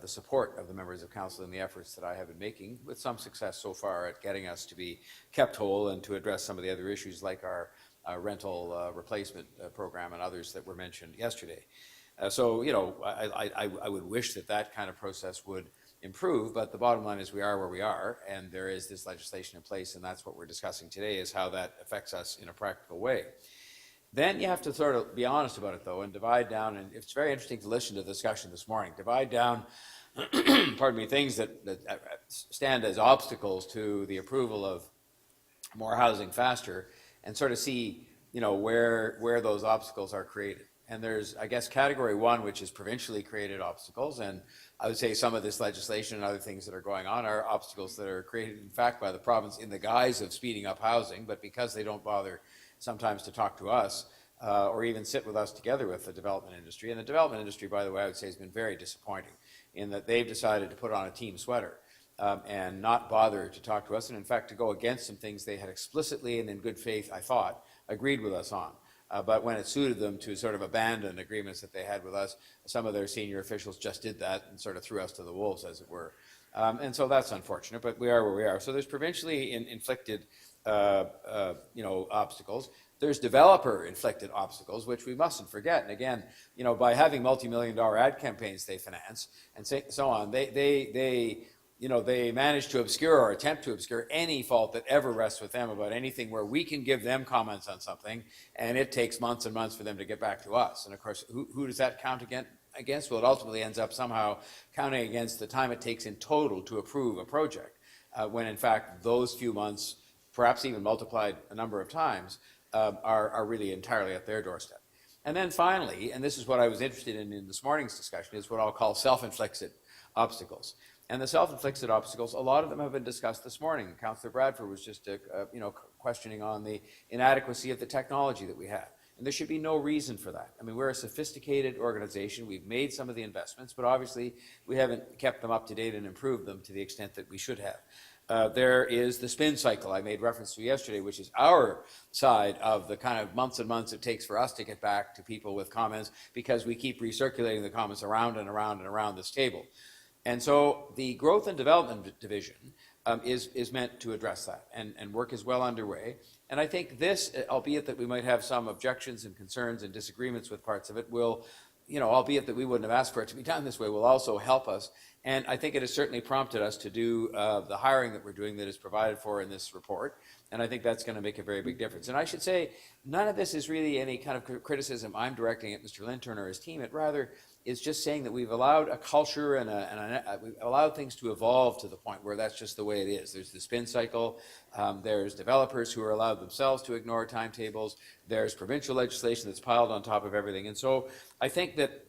support of the members of council in the efforts that I have been making, with some success so far at getting us to be kept whole and to address some of the other issues like our rental replacement program and others that were mentioned yesterday. So, you know, I would wish that that kind of process would improve, but the bottom line is we are where we are, and there is this legislation in place, and that's what we're discussing today, is how that affects us in a practical way. Then you have to sort of be honest about it, though, and divide down, and it's very interesting to listen to the discussion this morning, divide down, pardon me, things that stand as obstacles to the approval of more housing faster, and sort of see, you know, where those obstacles are created. And there's, I guess, category one, which is provincially created obstacles, and I would say some of this legislation and other things that are going on are obstacles that are created, in fact, by the province in the guise of speeding up housing, but because they don't bother sometimes to talk to us or even sit with us together with the development industry. And the development industry, by the way, I would say has been very disappointing in that they've decided to put on a team sweater and not bother to talk to us, and in fact to go against some things they had explicitly and in good faith, I thought, agreed with us on. But when it suited them to sort of abandon agreements that they had with us, some of their senior officials just did that and sort of threw us to the wolves, as it were. And so that's unfortunate, but we are where we are. So there's provincially inflicted you know, obstacles. There's developer-inflicted obstacles, which we mustn't forget. And again, you know, by having multi-million-dollar ad campaigns they finance and so on, you know, they manage to obscure or attempt to obscure any fault that ever rests with them about anything where we can give them comments on something, and it takes months and months for them to get back to us. And of course, who does that count against? Well, it ultimately ends up somehow counting against the time it takes in total to approve a project, when in fact those few months, perhaps even multiplied a number of times, are really entirely at their doorstep. And then finally, and this is what I was interested in this morning's discussion, is what I'll call self-inflicted obstacles. And the self-inflicted obstacles, a lot of them have been discussed this morning. Councillor Bradford was just you know, questioning on the inadequacy of the technology that we have. And there should be no reason for that. I mean, we're a sophisticated organization. We've made some of the investments, but obviously we haven't kept them up to date and improved them to the extent that we should have. There is the spin cycle I made reference to yesterday, which is our side of the kind of months and months it takes for us to get back to people with comments, because we keep recirculating the comments around and around and around this table. And so the Growth and Development Division is meant to address that, and work is well underway. And I think this, albeit that we might have some objections and concerns and disagreements with parts of it, will albeit that we wouldn't have asked for it to be done this way, will also help us. And I think it has certainly prompted us to do the hiring that we're doing that is provided for in this report. And I think that's going to make a very big difference. And I should say, none of this is really any kind of criticism I'm directing at Mr. Lintern or his team. It rather is just saying that we've allowed a culture and we've allowed things to evolve to the point where that's just the way it is. There's the spin cycle. There's developers who are allowed themselves to ignore timetables. There's provincial legislation that's piled on top of everything. And so I think that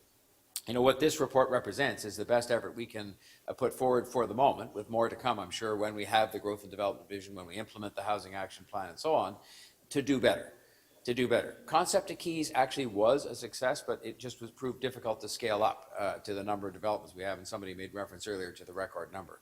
what this report represents is the best effort we can put forward for the moment, with more to come, I'm sure, when we have the growth and development vision, when we implement the housing action plan and so on, to do better. Concept of Keys actually was a success, but it just was proved difficult to scale up to the number of developments we have, and somebody made reference earlier to the record number.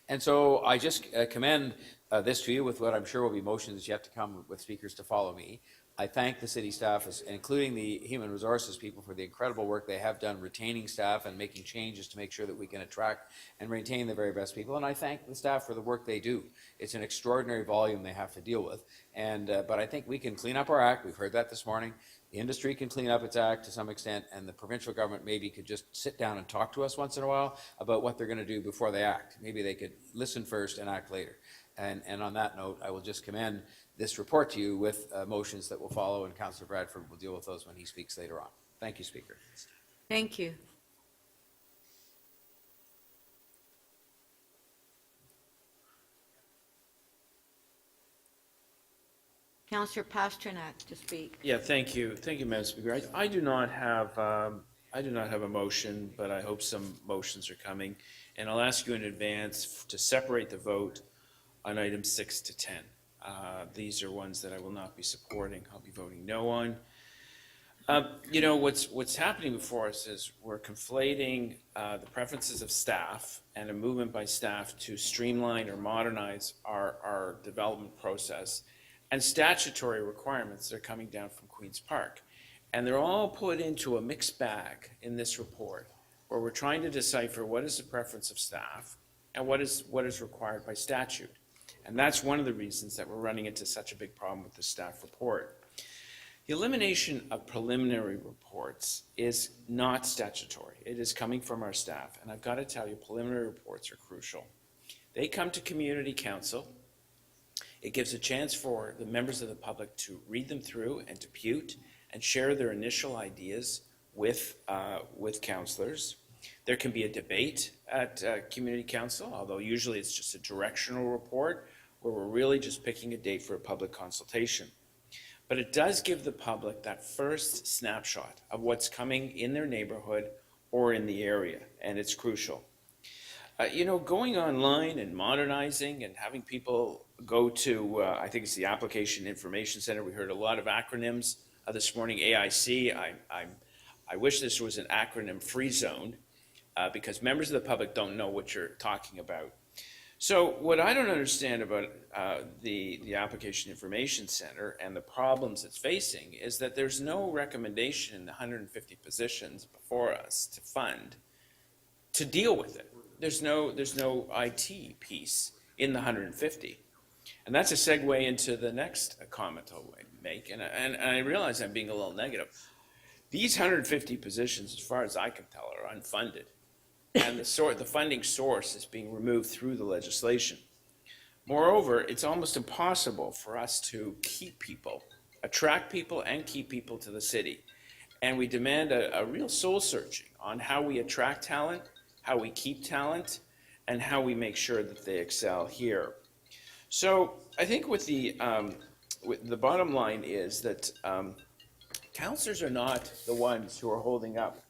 And so I just commend this to you with what I'm sure will be motions yet to come with speakers to follow me. I thank the city staff, including the human resources people, for the incredible work they have done retaining staff and making changes to make sure that we can attract and retain the very best people. And I thank the staff for the work they do. It's an extraordinary volume they have to deal with. But I think we can clean up our act. We've heard that this morning. The industry can clean up its act to some extent, and the provincial government maybe could just sit down and talk to us once in a while about what they're going to do before they act. Maybe they could listen first and act later. And on that note, I will just commend this report to you with motions that will follow, and Councillor Bradford will deal with those when he speaks later on. Thank you, Speaker. Thank you. Councillor Pasternak to speak. Yeah, thank you, Madam Speaker. I do not have a motion, but I hope some motions are coming, and I'll ask you in advance to separate the vote on items 6 to 10. These are ones that I will not be supporting. I'll be voting no on. What's happening before us is we're conflating the preferences of staff and a movement by staff to streamline or modernize our development process and statutory requirements that are coming down from Queen's Park. And they're all put into a mixed bag in this report, where we're trying to decipher what is the preference of staff and what is required by statute. And that's one of the reasons that we're running into such a big problem with the staff report. The elimination of preliminary reports is not statutory. It is coming from our staff. And I've got to tell you, preliminary reports are crucial. They come to Community Council. It gives a chance for the members of the public to read them through and to depute and share their initial ideas with councillors. There can be a debate at Community Council, although usually it's just a directional report where we're really just picking a date for a public consultation. But it does give the public that first snapshot of what's coming in their neighborhood or in the area, and it's crucial. Going online and modernizing and having people go to, I think it's the Application Information Center. We heard a lot of acronyms this morning, AIC. I wish this was an acronym-free zone because members of the public don't know what you're talking about. So what I don't understand about the Application Information Center and the problems it's facing is that there's no recommendation in the 150 positions before us to fund to deal with it. There's no IT piece in the 150. And that's a segue into the next comment I'll make. And I realize I'm being a little negative. These 150 positions, as far as I can tell, are unfunded. And the funding source is being removed through the legislation. Moreover, it's almost impossible for us to keep people, attract people and keep people to the city. And we demand a real soul searching on how we attract talent, how we keep talent, and how we make sure that they excel here. So I think with the bottom line is that councillors are not the ones who are holding up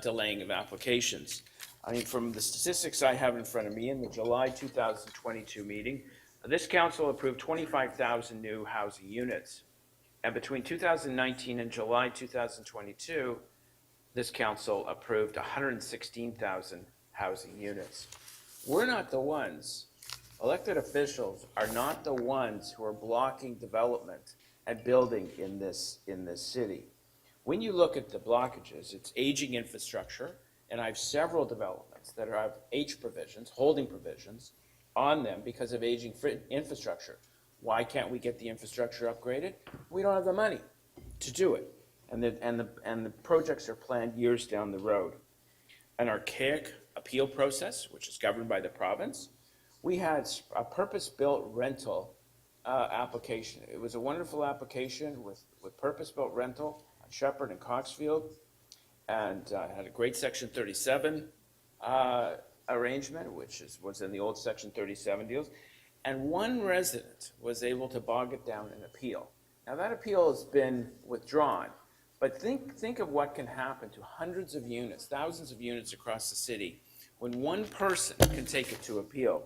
delaying of applications. I mean, from the statistics I have in front of me, in the July 2022 meeting, this council approved 25,000 new housing units. And between 2019 and July 2022, this council approved 116,000 housing units. We're not the ones, elected officials are not the ones who are blocking development and building in this city. When you look at the blockages, it's aging infrastructure, and I have several developments that have H provisions, holding provisions on them because of aging infrastructure. Why can't we get the infrastructure upgraded? We don't have the money to do it. and the projects are planned years down the road. An archaic appeal process, which is governed by the province. We had a purpose-built rental application. It was a wonderful application with purpose-built rental on Shepherd and Coxfield, and had a great Section 37 arrangement, which was in the old Section 37 deals. And one resident was able to bog it down and appeal. Now that appeal has been withdrawn, but think of what can happen to hundreds of units, thousands of units across the city when one person can take it to appeal.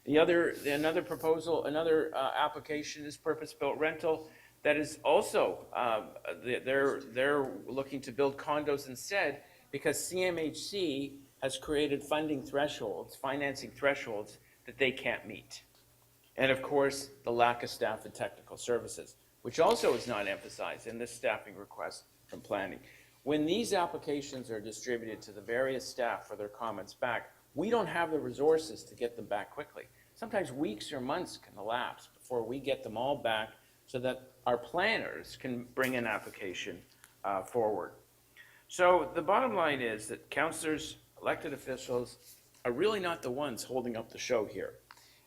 Another proposal, another application is purpose-built rental that is also, they're looking to build condos instead because CMHC has created funding thresholds, financing thresholds that they can't meet. And of course, the lack of staff and technical services, which also is not emphasized in this staffing request from planning. When these applications are distributed to the various staff for their comments back, we don't have the resources to get them back quickly. Sometimes weeks or months can elapse before we get them all back so that our planners can bring an application forward. So the bottom line is that councillors, elected officials, are really not the ones holding up the show here.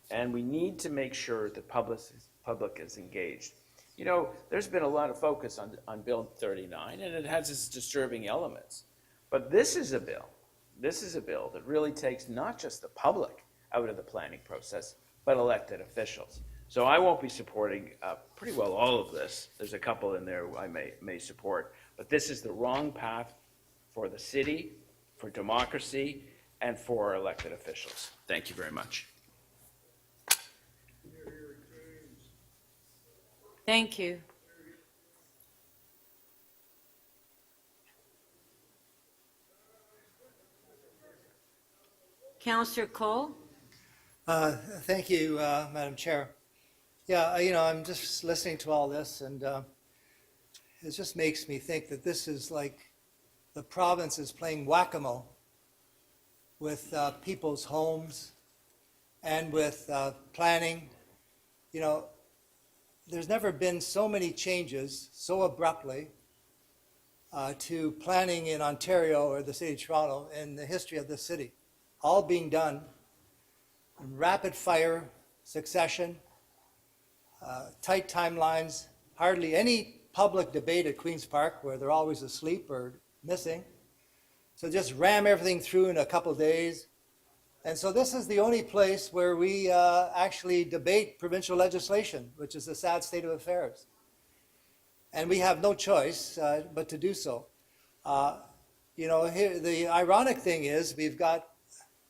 And we need to make sure the public is engaged. You know, there's been a lot of focus on Bill 39, and it has its disturbing elements. But this is a bill that really takes not just the public out of the planning process, but elected officials. So I won't be supporting pretty well all of this. There's a couple in there I may support, but this is the wrong path for the city, for democracy, and for our elected officials. Thank you very much. Thank you. Councillor Cole? Thank you, Madam Chair. Yeah, you know, I'm just listening to all this, and it just makes me think that this is like the province is playing whack-a-mole with people's homes and with planning. You know, there's never been so many changes so abruptly to planning in Ontario or the City of Toronto in the history of the city, all being done in rapid fire succession, tight timelines, hardly any public debate at Queen's Park where they're always asleep or missing. So just ram everything through in a couple of days. And so this is the only place where we actually debate provincial legislation, which is a sad state of affairs. And we have no choice but to do so. You know, here, the ironic thing is we've got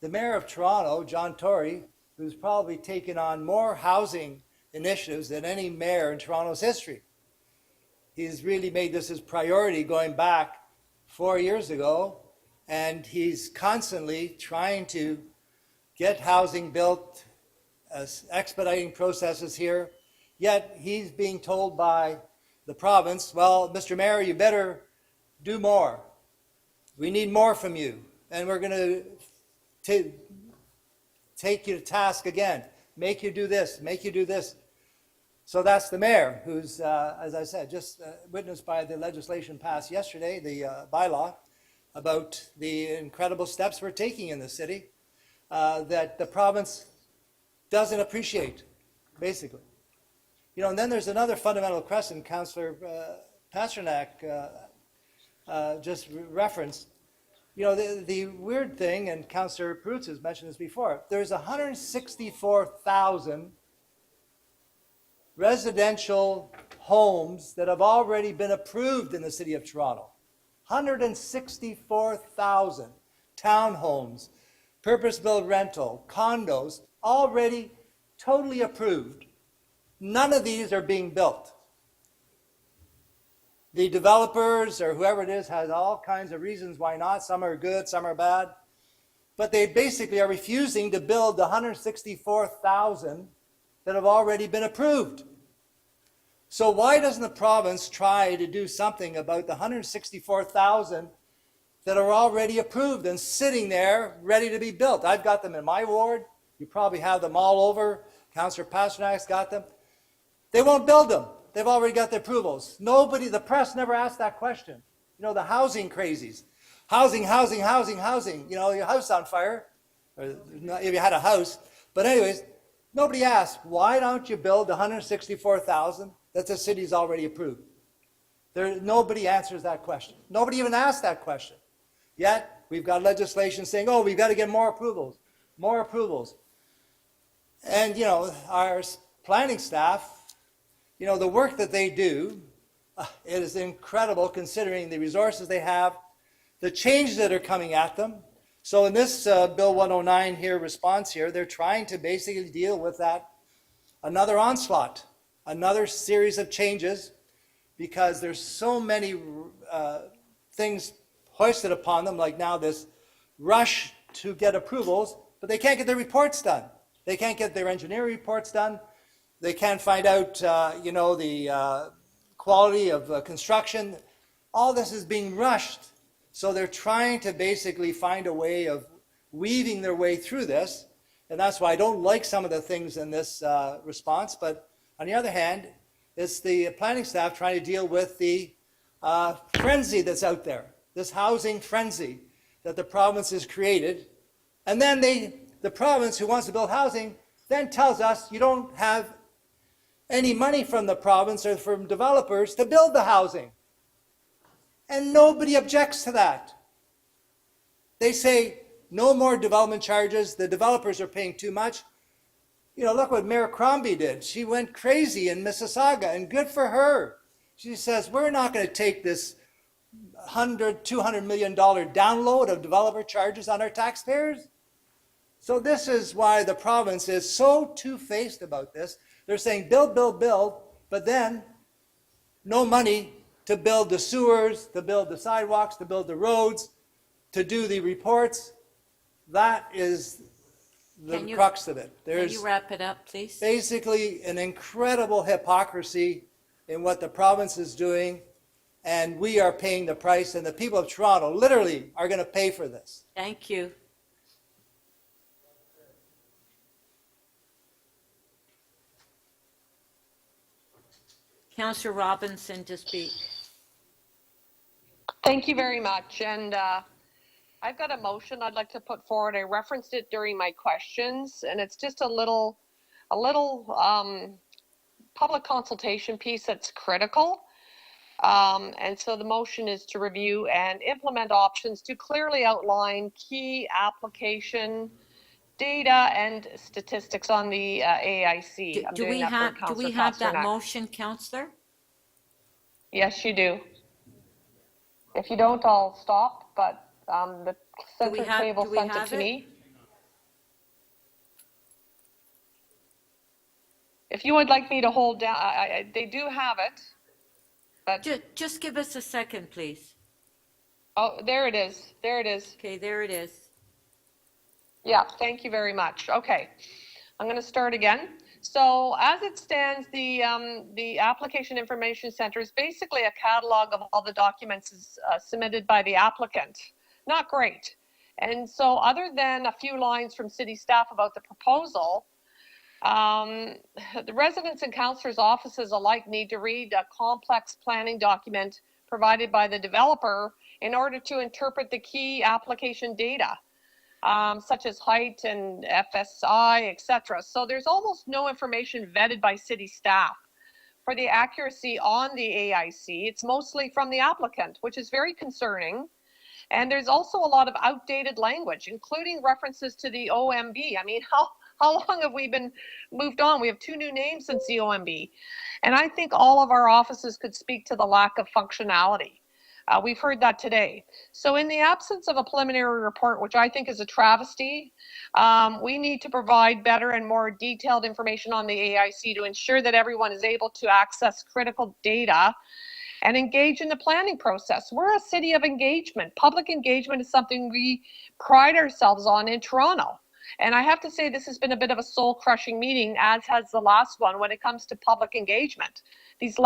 the Mayor of Toronto, John Tory, who's probably taken on more housing initiatives than any mayor in Toronto's history. He's really made this his priority going back 4 years ago, and he's constantly trying to get housing built, expediting processes here, yet he's being told by the province, well, Mr. Mayor, you better do more. We need more from you, and we're going to take you to task again, make you do this, make you do this. So that's the mayor who's, as I said, just witnessed by the legislation passed yesterday, the bylaw, about the incredible steps we're taking in the city that the province doesn't appreciate, basically. You know, and then there's another fundamental question Councillor Pasternak just referenced. You know, the weird thing, and Councillor Perutz has mentioned this before, there's 164,000 residential homes that have already been approved in the City of Toronto. 164,000 townhomes, purpose-built rental, condos, already totally approved. None of these are being built. The developers or whoever it is has all kinds of reasons why not. Some are good, some are bad. But they basically are refusing to build the 164,000 that have already been approved. So why doesn't the province try to do something about the 164,000 that are already approved and sitting there ready to be built? I've got them in my ward. You probably have them all over. Councillor Pasternak's got them. They won't build them. they've already got the approvals. Nobody, the press never asked that question. You know, the housing crazies. Housing. You know, your house on fire, or not if you had a house. But anyways, nobody asked, why don't you build 164,000 that the city's already approved? Nobody answers that question. Nobody even asked that question. Yet, we've got legislation saying, oh, we've got to get more approvals. And, you know, our planning staff, you know, the work that they do, it is incredible considering the resources they have, the changes that are coming at them. So in this Bill 109 here, response here, they're trying to basically deal with that, another onslaught, another series of changes, because there's so many things hoisted upon them, like now this rush to get approvals, but they can't get their reports done. They can't get their engineering reports done. They can't find out, you know, the quality of construction. All this is being rushed. So they're trying to basically find a way of weaving their way through this. And that's why I don't like some of the things in this response. But on the other hand, it's the planning staff trying to deal with the frenzy that's out there, this housing frenzy that the province has created. And then the province, who wants to build housing, then tells us you don't have any money from the province or from developers to build the housing. And nobody objects to that. They say no more development charges, the developers are paying too much. You know, look what Mayor Crombie did. She went crazy in Mississauga, and good for her. She says, we're not going to take this $200 million download of developer charges on our taxpayers. So this is why the province is so two-faced about this. They're saying build, but then no money to build the sewers, to build the sidewalks, to build the roads, to do the reports. That is the crux of it. Can you wrap it up, please? Basically an incredible hypocrisy in what the province is doing, and we are paying the price, and the people of Toronto literally are going to pay for this. Thank you. Councillor Robinson to speak. Thank you very much. And I've got a motion I'd like to put forward. I referenced it during my questions, and it's just a little public consultation piece that's critical. And so the motion is to review and implement options to clearly outline key application data and statistics on the AIC. Do we have that motion, Councillor? Yes, you do. If you don't, I'll stop, but the secretary will send it to me. If you would like me to hold down, they do have it. But just give us a second, please. Oh, there it is. There it is. Okay, there it is. Yeah, thank you very much. Okay, I'm going to start again. So as it stands, the Application Information Center is basically a catalog of all the documents submitted by the applicant. Not great. And so other than a few lines from city staff about the proposal, the residents and councillors' offices alike need to read a complex planning document provided by the developer in order to interpret the key application data. Such as height and FSI, etc. So there's almost no information vetted by city staff for the accuracy on the AIC. It's mostly from the applicant, which is very concerning. And there's also a lot of outdated language, including references to the OMB. I mean, how long have we been moved on? We have 2 new names since the OMB. And I think all of our offices could speak to the lack of functionality. We've heard that today. So in the absence of a preliminary report, which I think is a travesty, we need to provide better and more detailed information on the AIC to ensure that everyone is able to access critical data and engage in the planning process. We're a city of engagement. Public engagement is something we pride ourselves on in Toronto. And I have to say this has been a bit of a soul-crushing meeting, as has the last one when it comes to public engagement. This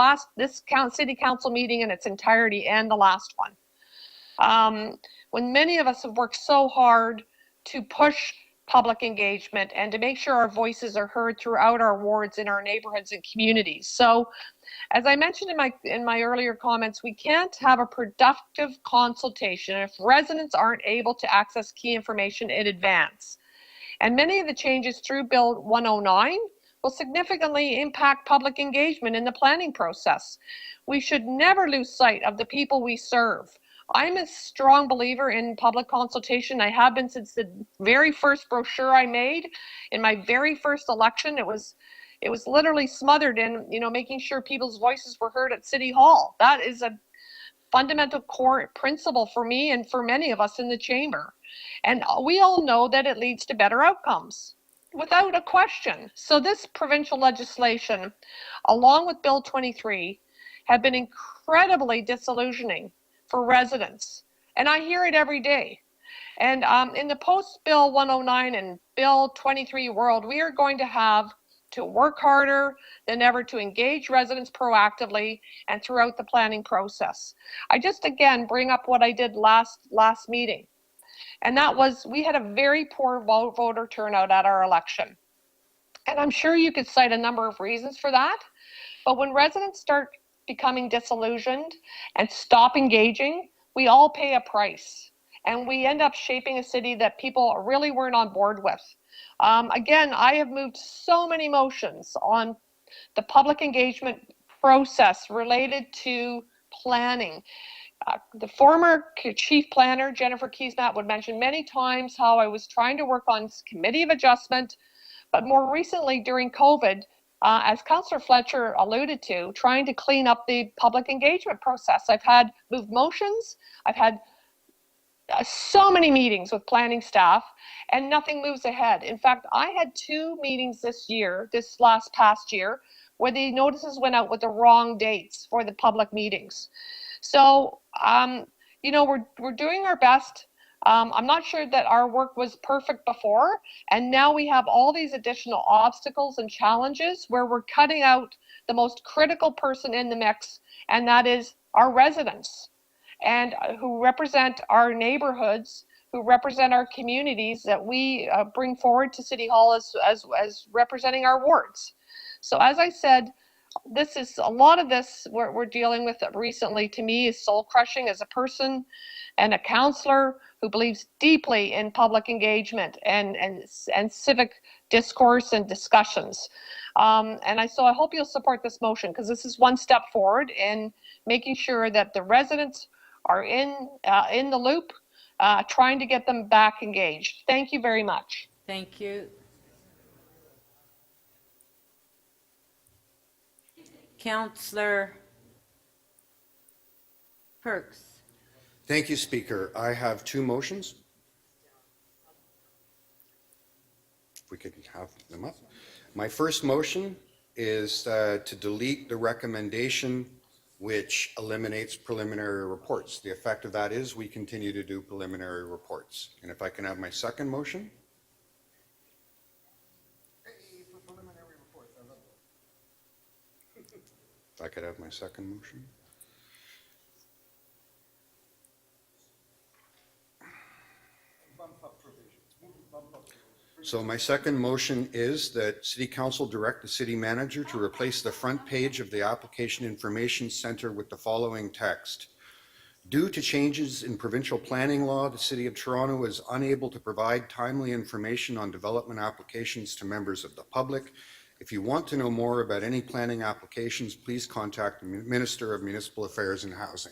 city council meeting in its entirety and the last one. When many of us have worked so hard to push public engagement and to make sure our voices are heard throughout our wards, in our neighborhoods and communities. So As I mentioned in my earlier comments, we can't have a productive consultation if residents aren't able to access key information in advance. And many of the changes through Bill 109 will significantly impact public engagement in the planning process. We should never lose sight of the people we serve. I'm a strong believer in public consultation. I have been since the very first brochure I made in my very first election. It was literally smothered in, making sure people's voices were heard at City Hall. That is a fundamental core principle for me and for many of us in the chamber. And we all know that it leads to better outcomes, without a question. So this provincial legislation, along with Bill 23, have been incredibly disillusioning for residents. And I hear it every day. And in the post-Bill 109 and Bill 23 world, we are going to have to work harder than ever to engage residents proactively and throughout the planning process. I just, again, bring up what I did last meeting. And that was, we had a very poor voter turnout at our election. And I'm sure you could cite a number of reasons for that. But when residents start becoming disillusioned and stop engaging, we all pay a price. And we end up shaping a city that people really weren't on board with. Again, I have moved so many motions on the public engagement process related to planning. The former chief planner, Jennifer Keesmaat, would mention many times how I was trying to work on committee of adjustment, but more recently during COVID, as Councillor Fletcher alluded to, trying to clean up the public engagement process. I've had moved motions, I've had so many meetings with planning staff, and nothing moves ahead. In fact, I had 2 meetings this past year, where the notices went out with the wrong dates for the public meetings. So, we're doing our best. I'm not sure that our work was perfect before, and now we have all these additional obstacles and challenges where we're cutting out the most critical person in the mix, and that is our residents, and who represent our neighborhoods, who represent our communities that we bring forward to City Hall as representing our wards. So as I said, a lot of this we're dealing with recently, to me, is soul crushing as a person and a councillor who believes deeply in public engagement and civic discourse and discussions. So I hope you'll support this motion, because this is one step forward in making sure that the residents are in the loop, trying to get them back engaged. Thank you very much. Thank you. Councillor Perks. Thank you, Speaker. I have 2 motions. If we could have them up. My first motion is to delete the recommendation which eliminates preliminary reports. The effect of that is we continue to do preliminary reports. And if I can have my second motion. If I could have my second motion. So my second motion is that City Council direct the City Manager to replace the front page of the Application Information Center with the following text. Due to changes in provincial planning law, the City of Toronto is unable to provide timely information on development applications to members of the public. If you want to know more about any planning applications, please contact the Minister of Municipal Affairs and Housing.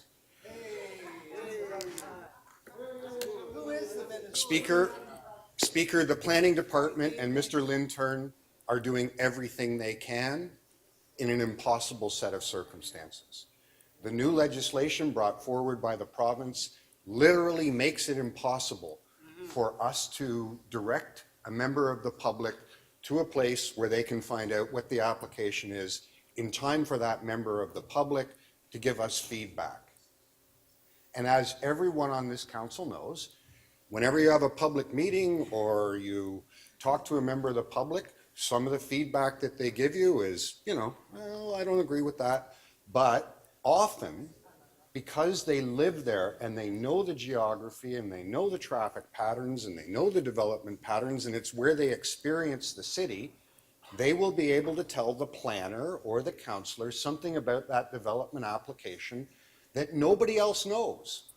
Speaker, the Planning Department and Mr. Lintern are doing everything they can in an impossible set of circumstances. The new legislation brought forward by the province literally makes it impossible for us to direct a member of the public to a place where they can find out what the application is in time for that member of the public to give us feedback. And as everyone on this council knows, whenever you have a public meeting or you talk to a member of the public, some of the feedback that they give you is, well, I don't agree with that. But often, because they live there and they know the geography and they know the traffic patterns and they know the development patterns, and it's where they experience the city, they will be able to tell the planner or the councillor something about that development application that nobody else knows.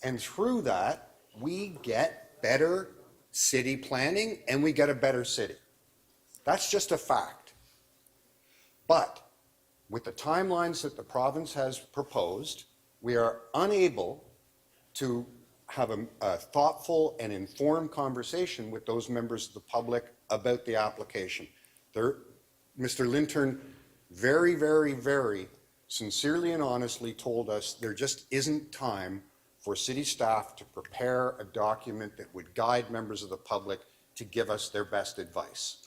And through that, we get better city planning and we get a better city. That's just a fact. But with the timelines that the province has proposed, we are unable to have a thoughtful and informed conversation with those members of the public about the application. Mr. Lintern very, very, very sincerely and honestly told us there just isn't time for city staff to prepare a document that would guide members of the public to give us their best advice.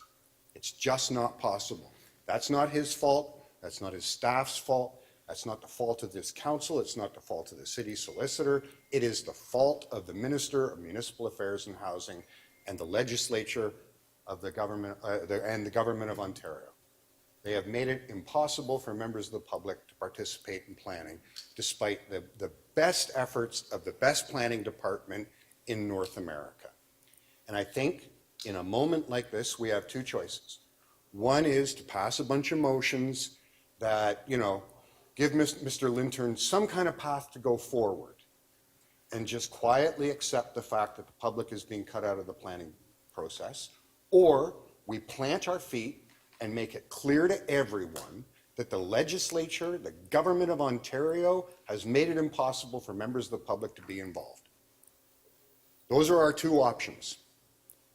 It's just not possible. That's not his fault. That's not his staff's fault. That's not the fault of this council. It's not the fault of the city solicitor. It is the fault of the Minister of Municipal Affairs and Housing and the legislature of the government and the government of Ontario. They have made it impossible for members of the public to participate in planning, despite the best efforts of the best planning department in North America. And I think in a moment like this, we have two choices. One is to pass a bunch of motions that, you know, give Mr. Lintern some kind of path to go forward and just quietly accept the fact that the public is being cut out of the planning process, or we plant our feet and make it clear to everyone that the legislature, the government of Ontario, has made it impossible for members of the public to be involved. Those are our two options.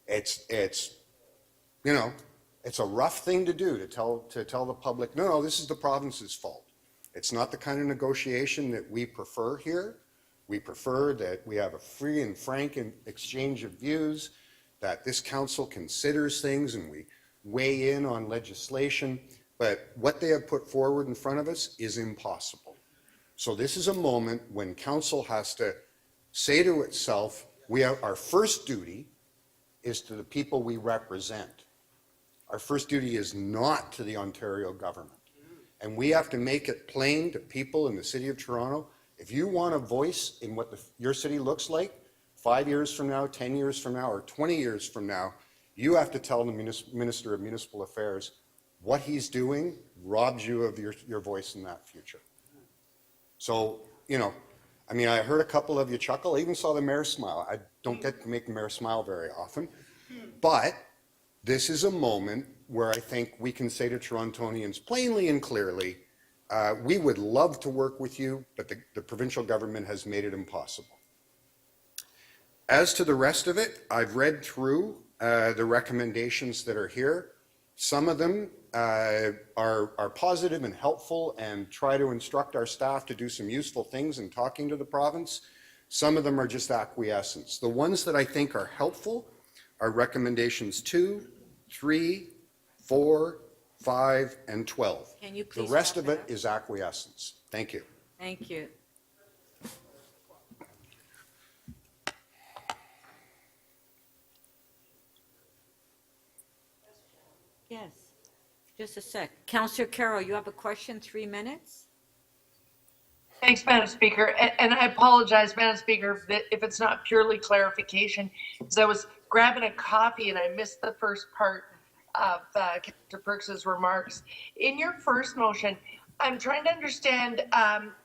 It's you know, it's a rough thing to do to tell the public, no, this is the province's fault. It's not the kind of negotiation that we prefer here. We prefer that we have a free and frank exchange of views, that this council considers things and we weigh in on legislation. But what they have put forward in front of us is impossible. So this is a moment when council has to say to itself, our first duty is to the people we represent. Our first duty is not to the Ontario government. And we have to make it plain to people in the city of Toronto, if you want a voice in what your city looks like 5 years from now, 10 years from now, or 20 years from now, you have to tell the Minister of Municipal Affairs what he's doing robs you of your voice in that future. So, you know, I mean, I heard a couple of you chuckle. I even saw the mayor smile. I don't get to make the mayor smile very often. But this is a moment where I think we can say to Torontonians plainly and clearly, we would love to work with you, but the provincial government has made it impossible. As to the rest of it, I've read through the recommendations that are here. Some of them are positive and helpful and try to instruct our staff to do some useful things in talking to the province. Some of them are just acquiescence. The ones that I think are helpful are recommendations 2, 3, 4, 5, and 12. Can you please The rest wrap of it it up? is acquiescence. Thank you. Thank you. Yes, just a sec. Councillor Carroll, you have a question, 3 minutes? Thanks, Madam Speaker. And I apologize, Madam Speaker, if it's not purely clarification, because I was grabbing a coffee and I missed the first part of Councillor Perks's remarks. In your first motion, I'm trying to understand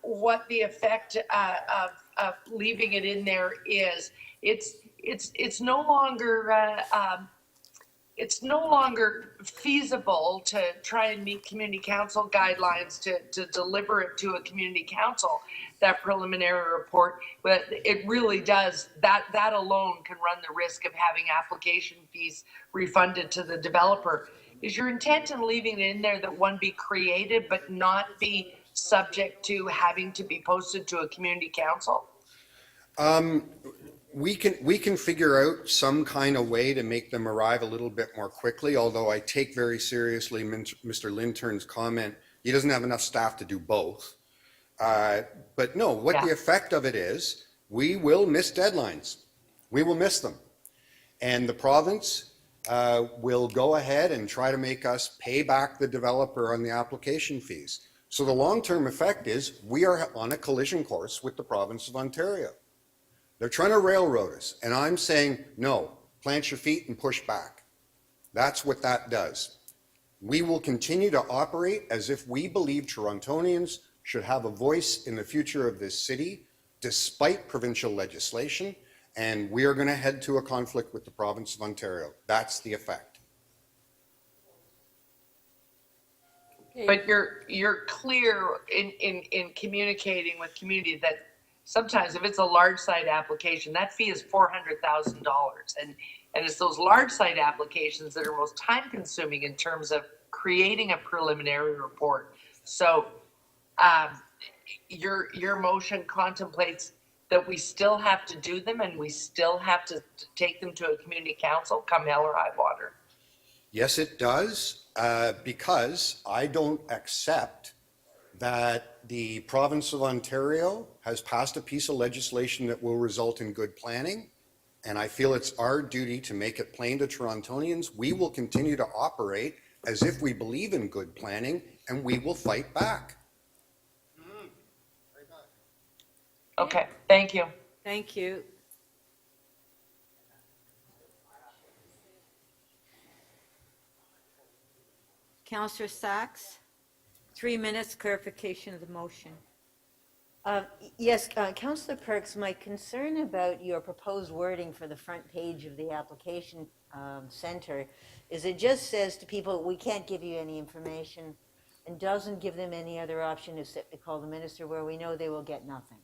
what the effect of leaving it in there is. It's no longer it's no longer feasible to try and meet community council guidelines to deliver it to a community council, that preliminary report, but it really does, that alone can run the risk of having application fees refunded to the developer. Is your intent in leaving it in there that one be created but not be subject to having to be posted to a community council? We can figure out some kind of way to make them arrive a little bit more quickly, although I take very seriously Mr. Lintern's comment. He doesn't have enough staff to do both. But no, what the effect of it is, we will miss deadlines. We will miss them. And the province will go ahead and try to make us pay back the developer on the application fees. So the long-term effect is we are on a collision course with the province of Ontario. They're trying to railroad us, and I'm saying, no, plant your feet and push back. That's what that does. We will continue to operate as if we believe Torontonians should have a voice in the future of this city, despite provincial legislation, and we are going to head to a conflict with the province of Ontario. That's the effect. But you're clear in communicating with community that sometimes if it's a large site application, that fee is $400,000. And it's those large site applications that are most time consuming in terms of creating a preliminary report. So your motion contemplates that we still have to do them and we still have to take them to a community council come hell or high water. Yes, it does, because I don't accept that the province of Ontario has passed a piece of legislation that will result in good planning, and I feel it's our duty to make it plain to Torontonians. We will continue to operate as if we believe in good planning, and we will fight back. Okay, thank you. Thank you. Councillor Sachs, 3 minutes clarification of the motion. Yes, Councillor Perks, my concern about your proposed wording for the front page of the application center is it just says to people, we can't give you any information, and doesn't give them any other option except to call the minister, where we know they will get nothing.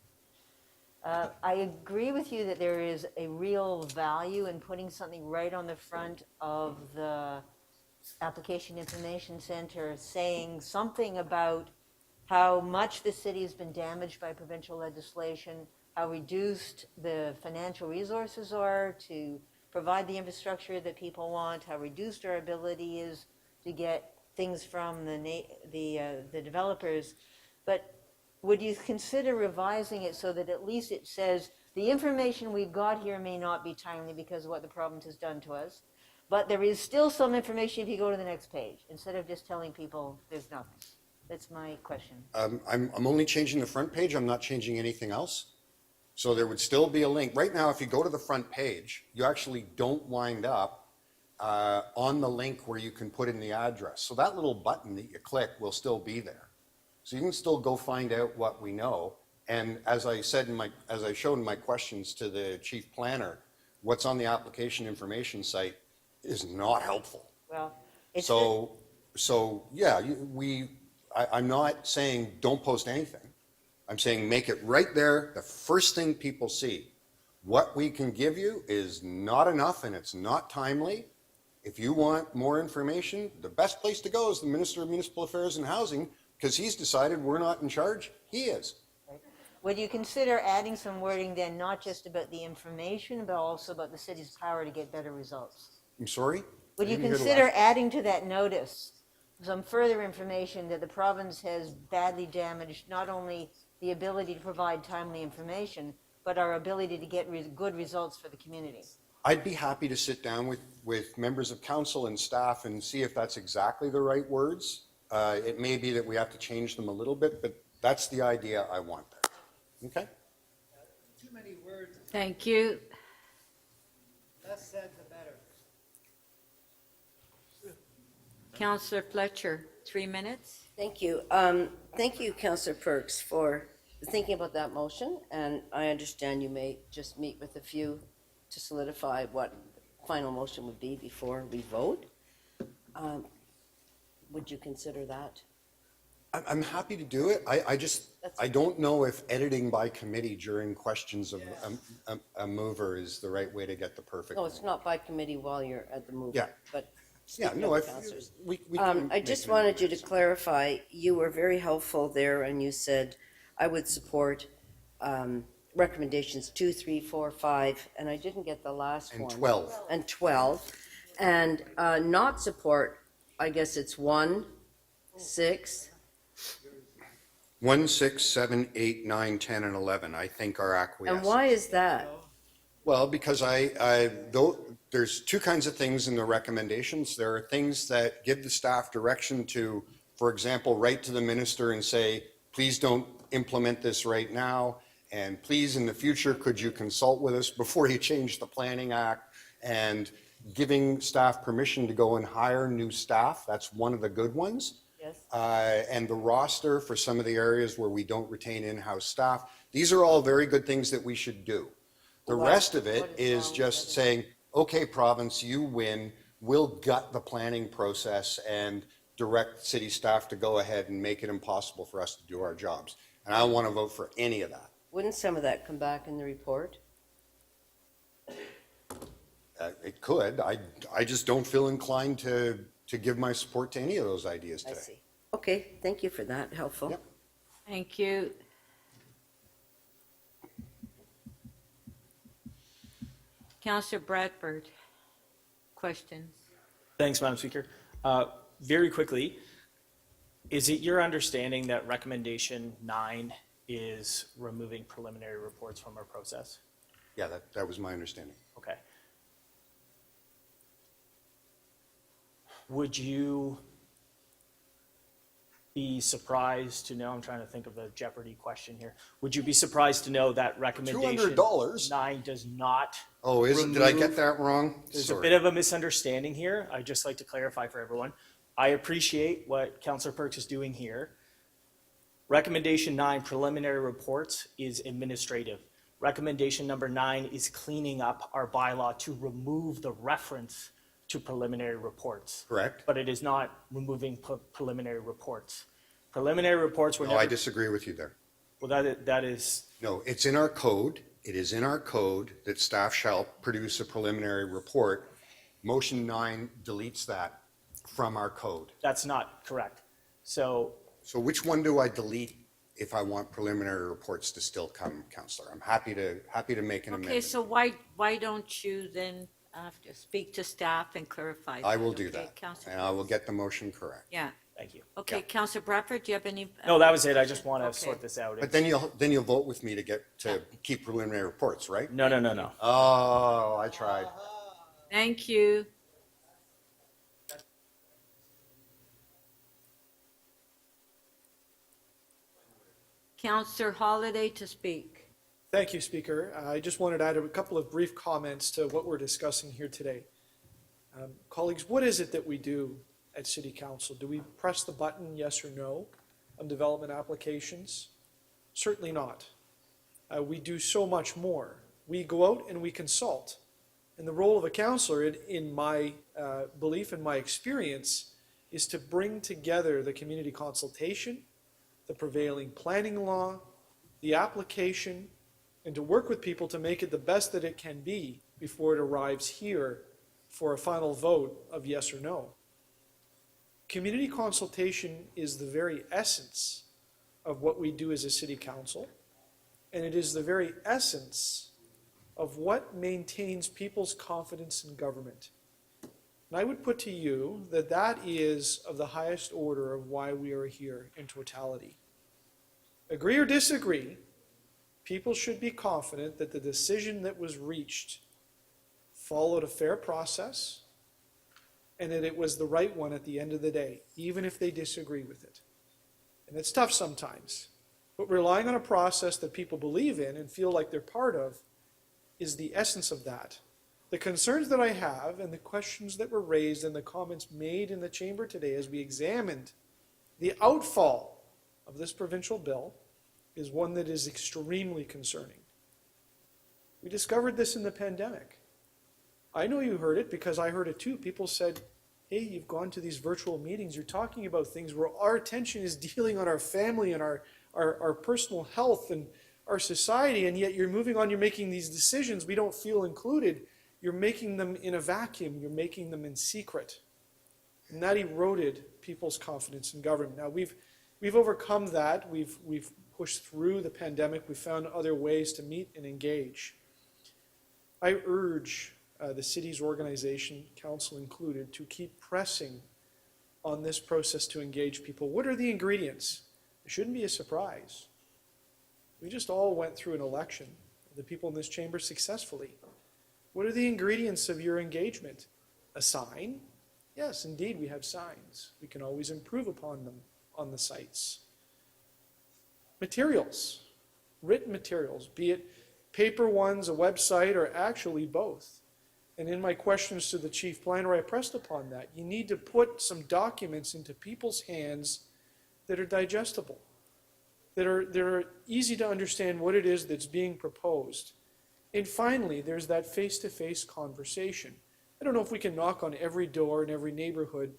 I agree with you that there is a real value in putting something right on the front of the application information center saying something about how much the city has been damaged by provincial legislation, how reduced the financial resources are to provide the infrastructure that people want, how reduced our ability is to get things from the developers. But would you consider revising it so that at least it says the information we've got here may not be timely because of what the province has done to us, but there is still some information if you go to the next page, instead of just telling people there's nothing? That's my question. I'm only changing the front page. I'm not changing anything else. So there would still be a link. Right now, if you go to the front page, you actually don't wind up on the link where you can put in the address. So that little button that you click will still be there. So you can still go find out what we know. And as I said as I showed in my questions to the chief planner, what's on the application information site is not helpful. Well, it's So yeah, I'm not saying don't post anything. I'm saying make it right there, the first thing people see. What we can give you is not enough and it's not timely. If you want more information, the best place to go is the Minister of Municipal Affairs and Housing, because he's decided we're not in charge, he is. Would you consider adding some wording then, not just about the information, but also about the city's power to get better results? I'm sorry? Would you I didn't hear the consider last- adding to that notice some further information that the province has badly damaged not only the ability to provide timely information, but our ability to get good results for the community? I'd be happy to sit down with members of council and staff and see if that's exactly the right words. It may be that we have to change them a little bit, but that's the idea I want there. Okay? Too many words. Thank you. Less said, the better. Councillor Fletcher, 3 minutes. Thank you. Thank you, Councillor Perks, for thinking about that motion. And I understand you may just meet with a few to solidify what final motion would be before we vote. Would you consider that? I'm happy to do it. I don't know if editing by committee during questions of a mover is the right way to get the perfect. No, it's not by committee while you're at the move. Yeah. But Yeah, speaking no, of if, councillors. we can I make just an wanted you to improvement. clarify, you were very helpful there, and you said, I would support recommendations 2, 3, 4, 5, and I didn't get the last And one. 12. And 12. And not support, I guess it's 1, 6, 1, 6, 7, 8, 9, 10, and 11, I think are acquiescent. and why is that? Well, because there's two kinds of things in the recommendations. There are things that give the staff direction to, for example, write to the minister and say, please don't implement this right now, and please in the future, could you consult with us before you change the Planning Act? And giving staff permission to go and hire new staff. That's one of the good ones. Yes. And the roster for some of the areas where we don't retain in-house staff. These are all very good things that we should do. The rest of it is just saying, okay, province, you win. We'll gut the planning process and direct city staff to go ahead and make it impossible for us to do our jobs. And I don't want to vote for any of that. Wouldn't some of that come back in the report? It could. I just don't feel inclined to give my support to any of those ideas I today. see. Okay, thank you for that, helpful. Yep. Thank you. Councillor Bradford, questions? Thanks, Madam Speaker. Very quickly, is it your understanding that recommendation 9 is removing preliminary reports from our process? Yeah, that was my understanding. Okay. Would you be surprised to know, I'm trying to think of a Jeopardy question here. Would you be surprised to know that recommendation $200? 9 does not? Oh, did I get that wrong? There's Sorry. a bit of a misunderstanding here. I'd just like to clarify for everyone. I appreciate what Councillor Perks is doing here. Recommendation 9, preliminary reports, is administrative. Recommendation number 9 is cleaning up our bylaw to remove the reference to preliminary reports. Correct. But it is not removing preliminary reports. Preliminary reports were No, never. I disagree with you there. Well, that is. No, it's in our code. It is in our code that staff shall produce a preliminary report. Motion 9 deletes that from our code. That's not correct. So which one do I delete if I want preliminary reports to still come, Councillor? I'm happy to make an Okay, amendment. so why don't you then speak to staff and clarify? I will that, do okay, that, Councillor? and I will get the motion correct. Yeah. Thank you. Okay, Councillor Bradford, do you have any? No, that was it. I just want to Okay. sort this out. But then you'll vote with me to keep preliminary reports, right? No. Oh, I tried. Thank you. Councillor Holliday to speak. Thank you, Speaker. I just wanted to add a couple of brief comments to what we're discussing here today. Colleagues, what is it that we do at City Council? Do we press the button, yes or no, on development applications? Certainly not. We do so much more. We go out and we consult. And the role of a councillor, in my belief and my experience, is to bring together the community consultation, the prevailing planning law, the application, and to work with people to make it the best that it can be before it arrives here for a final vote of yes or no. Community consultation is the very essence of what we do as a city council, and it is the very essence of what maintains people's confidence in government. And I would put to you that that is of the highest order of why we are here in totality. Agree or disagree, people should be confident that the decision that was reached followed a fair process and that it was the right one at the end of the day, even if they disagree with it. And it's tough sometimes, but relying on a process that people believe in and feel like they're part of is the essence of that. The concerns that I have and the questions that were raised and the comments made in the chamber today as we examined the outfall of this provincial bill is one that is extremely concerning. We discovered this in the pandemic. I know you heard it because I heard it too. People said, hey, you've gone to these virtual meetings, you're talking about things where our attention is dealing on our family and our personal health and our society, and yet you're moving on, you're making these decisions, we don't feel included. You're making them in a vacuum, you're making them in secret. And that eroded people's confidence in government. Now we've overcome that, we've pushed through the pandemic, we've found other ways to meet and engage. I urge the city's organization, council included, to keep pressing on this process to engage people. What are the ingredients? It shouldn't be a surprise. We just all went through an election, the people in this chamber successfully. What are the ingredients of your engagement? A sign? Yes, indeed, we have signs. We can always improve upon them on the sites. Materials, written materials, be it paper ones, a website, or actually both. And in my questions to the chief planner, I pressed upon that. You need to put some documents into people's hands that are digestible, that are easy to understand what it is that's being proposed. And finally, there's that face-to-face conversation. I don't know if we can knock on every door in every neighborhood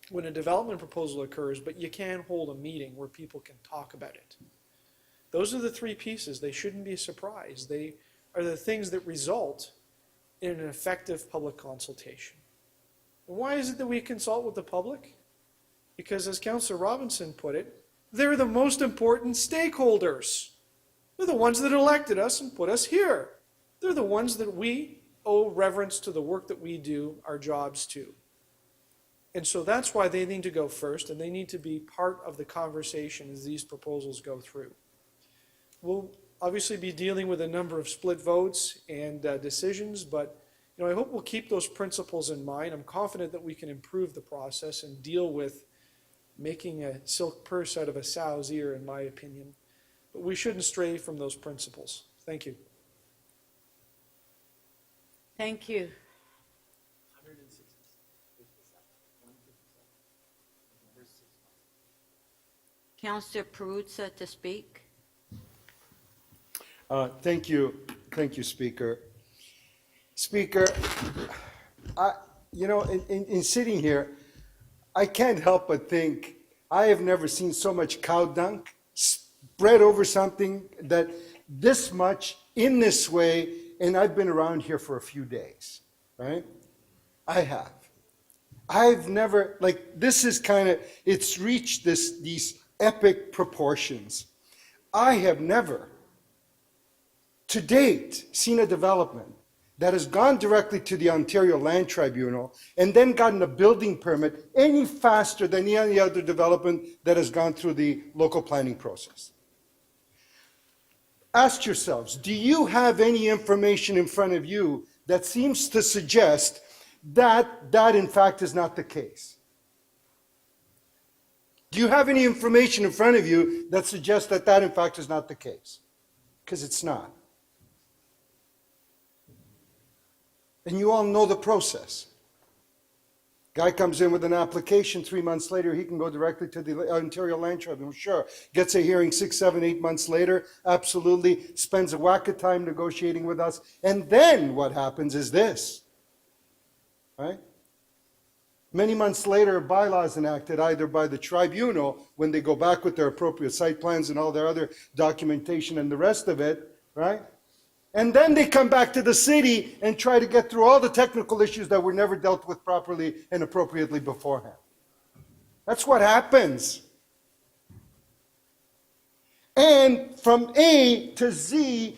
when a development proposal occurs, but you can hold a meeting where people can talk about it. Those are the three pieces. They shouldn't be a surprise. They are the things that result in an effective public consultation. And why is it that we consult with the public? Because as Councillor Robinson put it, they're the most important stakeholders. They're the ones that elected us and put us here. They're the ones that we owe reverence to the work that we do, our jobs to. And so that's why they need to go first, and they need to be part of the conversation as these proposals go through. We'll obviously be dealing with a number of split votes and decisions, but I hope we'll keep those principles in mind. I'm confident that we can improve the process and deal with making a silk purse out of a sow's ear, in my opinion. But we shouldn't stray from those principles. Thank you. Thank you. Councillor Perruzza to speak. Thank you, Speaker. Speaker, in sitting here, I can't help but think I have never seen so much cow dung spread over something that this much in this way, and I've been around here for a few days, right? I have. I've never, this is it's reached these epic proportions. I have never, to date, seen a development that has gone directly to the Ontario Land Tribunal and then gotten a building permit any faster than any other development that has gone through the local planning process. Ask yourselves, do you have any information in front of you that seems to suggest that that in fact is not the case? Do you have any information in front of you that suggests that that in fact is not the case? Because it's not. And you all know the process. Guy comes in with an application, 3 months later, he can go directly to the Ontario Land Tribunal, sure. Gets a hearing 6, 7, 8 months later, absolutely. Spends a whack of time negotiating with us. And then what happens is this, right? Many months later, a bylaw is enacted either by the tribunal, when they go back with their appropriate site plans and all their other documentation and the rest of it, right? And then they come back to the city and try to get through all the technical issues that were never dealt with properly and appropriately beforehand. That's what happens. And from A to Z,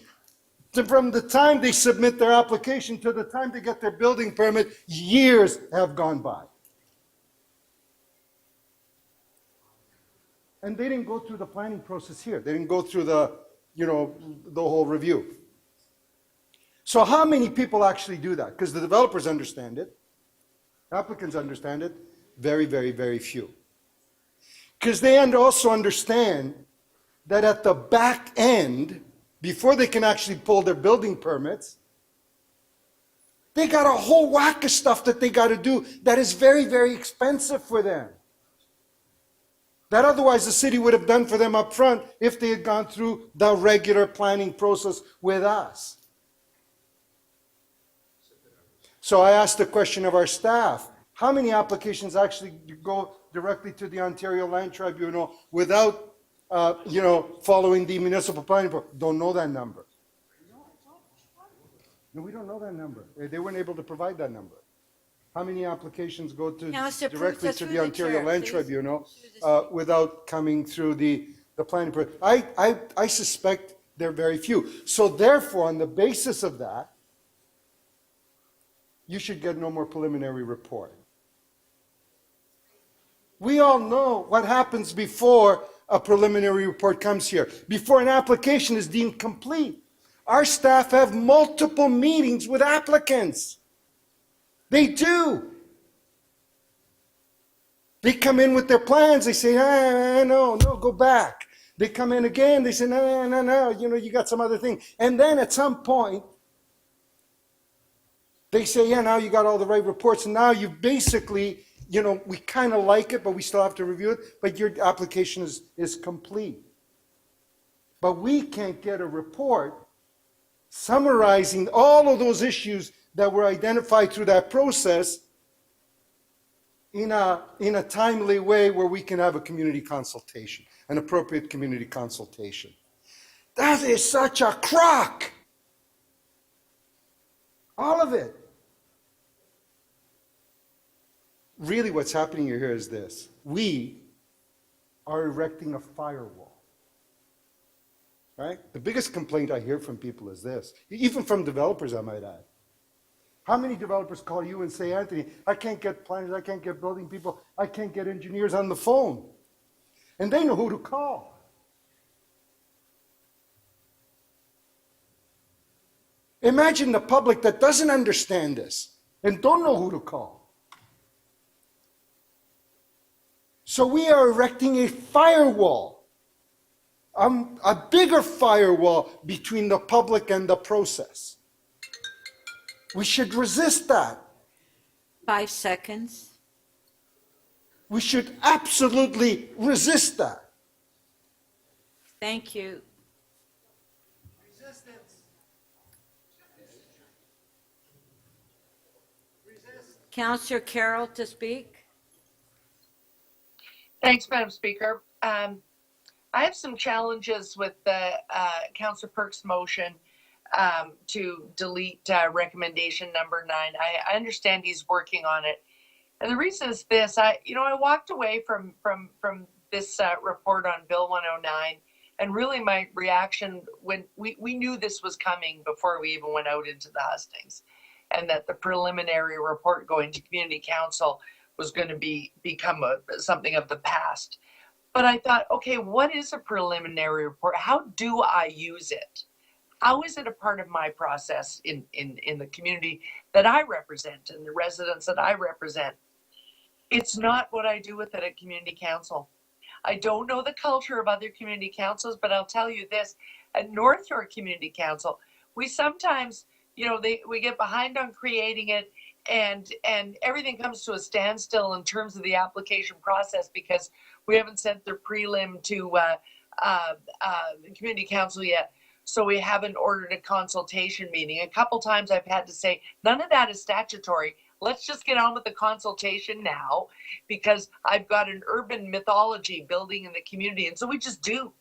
from the time they submit their application to the time they get their building permit, years have gone by. And they didn't go through the planning process here. They didn't go through the whole review. So how many people actually do that? Because the developers understand it. Applicants understand it. Very, very, very few. Because they also understand that at the back end, before they can actually pull their building permits, they got a whole whack of stuff that they got to do that is very, very expensive for them. That otherwise the city would have done for them up front if they had gone through the regular planning process with us. So I asked the question of our staff, how many applications actually go directly to the Ontario Land Tribunal without, following the municipal planning process? Don't know that number. No, we don't know that number. They weren't able to provide that number. How many applications go directly to the Ontario Land Tribunal without coming through the planning process? I suspect there are very few. So therefore, on the basis of that, you should get no more preliminary report. We all know what happens before a preliminary report comes here. Before an application is deemed complete, our staff have multiple meetings with applicants. They do. They come in with their plans. They say, no, go back. They come in again. They say, no, you got some other thing. And then at some point, They say, yeah, now you got all the right reports, and now you basically, you know, we kind of like it, but we still have to review it, but your application is complete. But we can't get a report summarizing all of those issues that were identified through that process in a timely way where we can have a community consultation, an appropriate community consultation. That is such a crock. All of it. Really what's happening here is this. We are erecting a firewall. Right? The biggest complaint I hear from people is this, even from developers, I might add. How many developers call you and say, Anthony, I can't get planners, I can't get building people, I can't get engineers on the phone. And they know who to call. Imagine the public that doesn't understand this and don't know who to call. So we are erecting a firewall. A bigger firewall between the public and the process. We should resist that. 5 seconds. We should absolutely resist that. Thank you. Councillor Carroll to speak. Thanks, Madam Speaker. I have some challenges with the Councillor Perks' motion to delete recommendation number 9. I understand he's working on it. And the reason is this, I walked away from this report on Bill 109, and really my reaction when we knew this was coming before we even went out into the hustings, and that the preliminary report going to community council was going to become something of the past. But I thought, okay, what is a preliminary report? How do I use it? How is it a part of my process in the community that I represent and the residents that I represent? It's not what I do with it at community council. I don't know the culture of other community councils, but I'll tell you this, at North York Community Council, we sometimes, we get behind on creating it, and everything comes to a standstill in terms of the application process because we haven't sent the prelim to the community council yet. So we haven't ordered a consultation meeting. A couple times I've had to say, none of that is statutory. Let's just get on with the consultation now because I've got an urban mythology building in the community. And so we just do.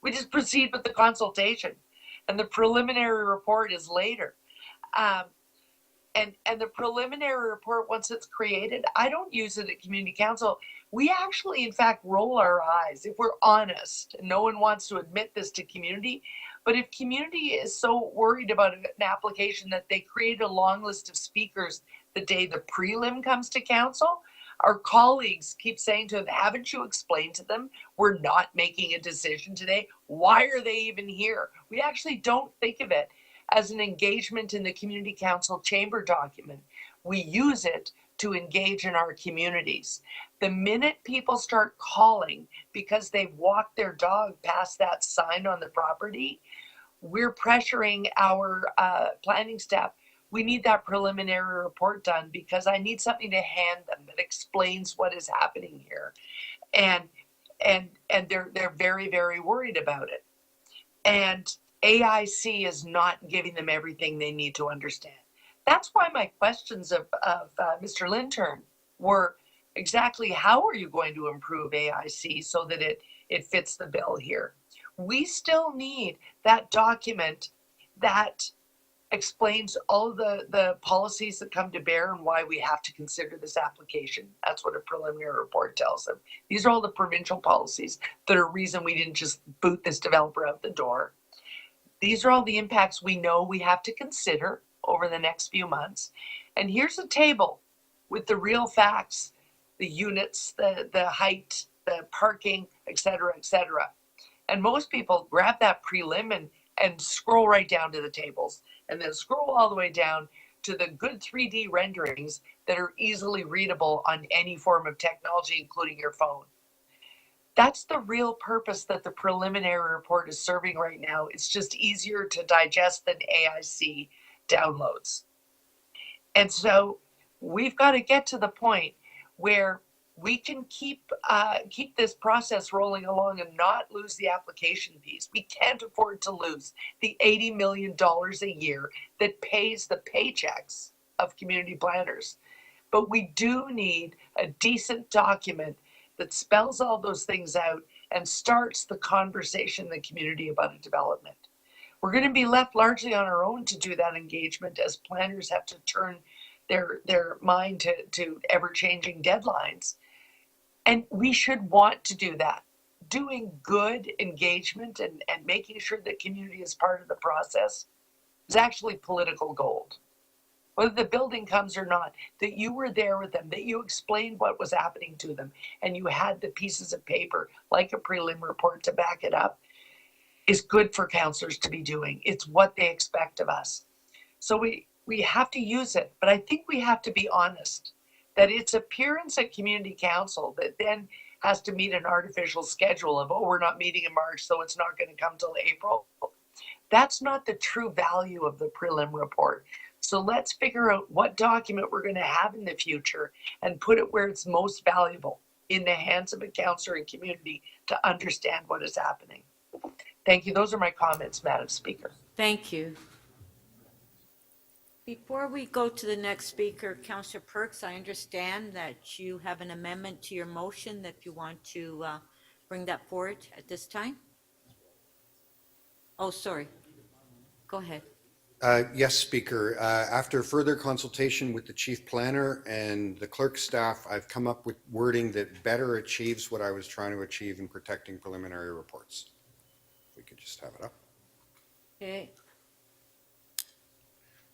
We just proceed with the consultation. And the preliminary report is later. And the preliminary report, once it's created, I don't use it at community council. We actually, in fact, roll our eyes if we're honest. And no one wants to admit this to community. But if community is so worried about an application that they create a long list of speakers the day the prelim comes to council, our colleagues keep saying to them, haven't you explained to them we're not making a decision today? Why are they even here? We actually don't think of it as an engagement in the community council chamber document. We use it to engage in our communities. The minute people start calling because they've walked their dog past that sign on the property, we're pressuring our planning staff. We need that preliminary report done because I need something to hand them that explains what is happening here. And they're very, very worried about it. And AIC is not giving them everything they need to understand. That's why my questions of Mr. Lintern were exactly how are you going to improve AIC so that it fits the bill here? We still need that document that explains all the policies that come to bear and why we have to consider this application. That's what a preliminary report tells them. These are all the provincial policies that are reason we didn't just boot this developer out the door. These are all the impacts we know we have to consider over the next few months. And here's a table with the real facts, the units, the height, the parking, et cetera, et cetera. And most people grab that prelim and scroll right down to the tables and then scroll all the way down to the good 3D renderings that are easily readable on any form of technology, including your phone. That's the real purpose that the preliminary report is serving right now. It's just easier to digest than AIC downloads. And so we've got to get to the point where we can keep this process rolling along and not lose the application piece. We can't afford to lose the $80 million a year that pays the paychecks of community planners. But we do need a decent document that spells all those things out and starts the conversation in the community about a development. We're going to be left largely on our own to do that engagement, as planners have to turn their mind to ever-changing deadlines. And we should want to do that. Doing good engagement and making sure the community is part of the process is actually political gold. Whether the building comes or not, that you were there with them, that you explained what was happening to them, and you had the pieces of paper, like a prelim report, to back it up, is good for councillors to be doing. It's what they expect of us. So we have to use it, but I think we have to be honest that its appearance at community council that then has to meet an artificial schedule of, oh, we're not meeting in March, so it's not going to come till April. That's not the true value of the prelim report. So let's figure out what document we're going to have in the future and put it where it's most valuable, in the hands of a councillor and community to understand what is happening. Thank you. Those are my comments, Madam Speaker. Thank you. Before we go to the next speaker, Councillor Perks, I understand that you have an amendment to your motion that you want to bring that forward at this time. Oh, sorry. Go ahead. Yes, Speaker. After further consultation with the chief planner and the clerk staff, I've come up with wording that better achieves what I was trying to achieve in protecting preliminary reports. If we could just have it up. Okay.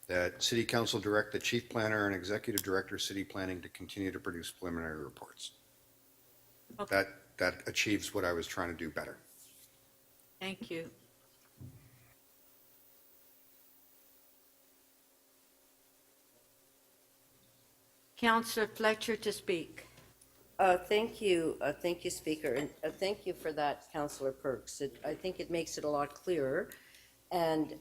That City Council direct the chief planner and executive director of city planning to continue to produce preliminary reports. Okay. That achieves what I was trying to do better. Thank you. Councillor Fletcher to speak. Thank you, Speaker, and thank you for that, Councillor Perks. I think it makes it a lot clearer. And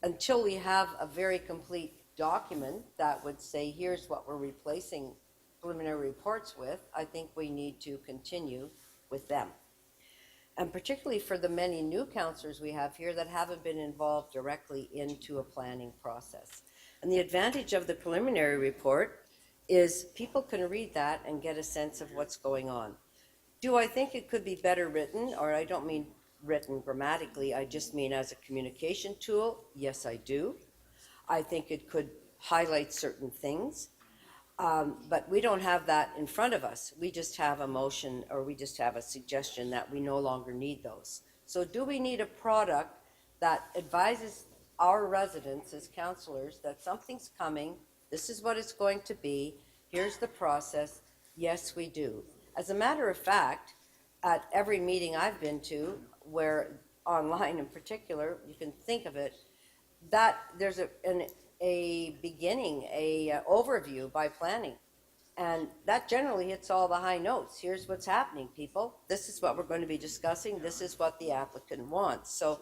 until we have a very complete document that would say, here's what we're replacing preliminary reports with, I think we need to continue with them. And particularly for the many new councillors we have here that haven't been involved directly into a planning process. And the advantage of the preliminary report is people can read that and get a sense of what's going on. Do I think it could be better written? Or I don't mean written grammatically, I just mean as a communication tool. Yes, I do. I think it could highlight certain things. But we don't have that in front of us. We just have a motion, or we just have a suggestion that we no longer need those. So do we need a product that advises our residents as councillors that something's coming, this is what it's going to be, here's the process? Yes, we do. As a matter of fact, at every meeting I've been to, where online in particular, you can think of it, that there's a beginning, a overview by planning. And that generally hits all the high notes. Here's what's happening, people. This is what we're going to be discussing. This is what the applicant wants. So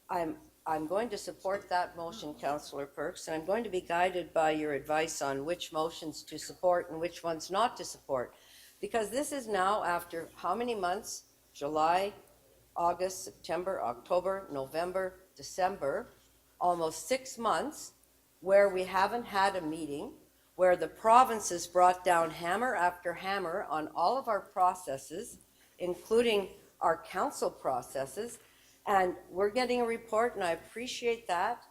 I'm going to support that motion, Councillor Perks, and I'm going to be guided by your advice on which motions to support and which ones not to support. Because this is now after how many months? July, August, September, October, November, December, almost 6 months where we haven't had a meeting, where the province has brought down hammer after hammer on all of our processes, including our council processes, and we're getting a report, and I appreciate that,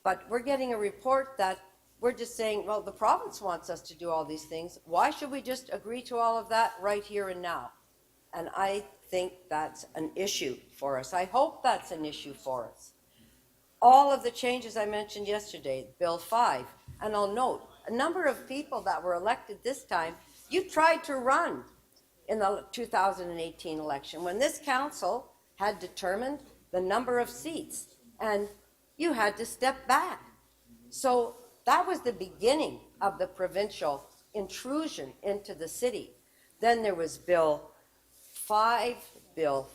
but we're getting a report that we're just saying, well, the province wants us to do all these things. Why should we just agree to all of that right here and now? And I think that's an issue for us. I hope that's an issue for us. All of the changes I mentioned yesterday, Bill 5, and I'll note, a number of people that were elected this time, you tried to run in the 2018 election when this council had determined the number of seats, and you had to step back. So that was the beginning of the provincial intrusion into the city. Then there was Bill 5, Bill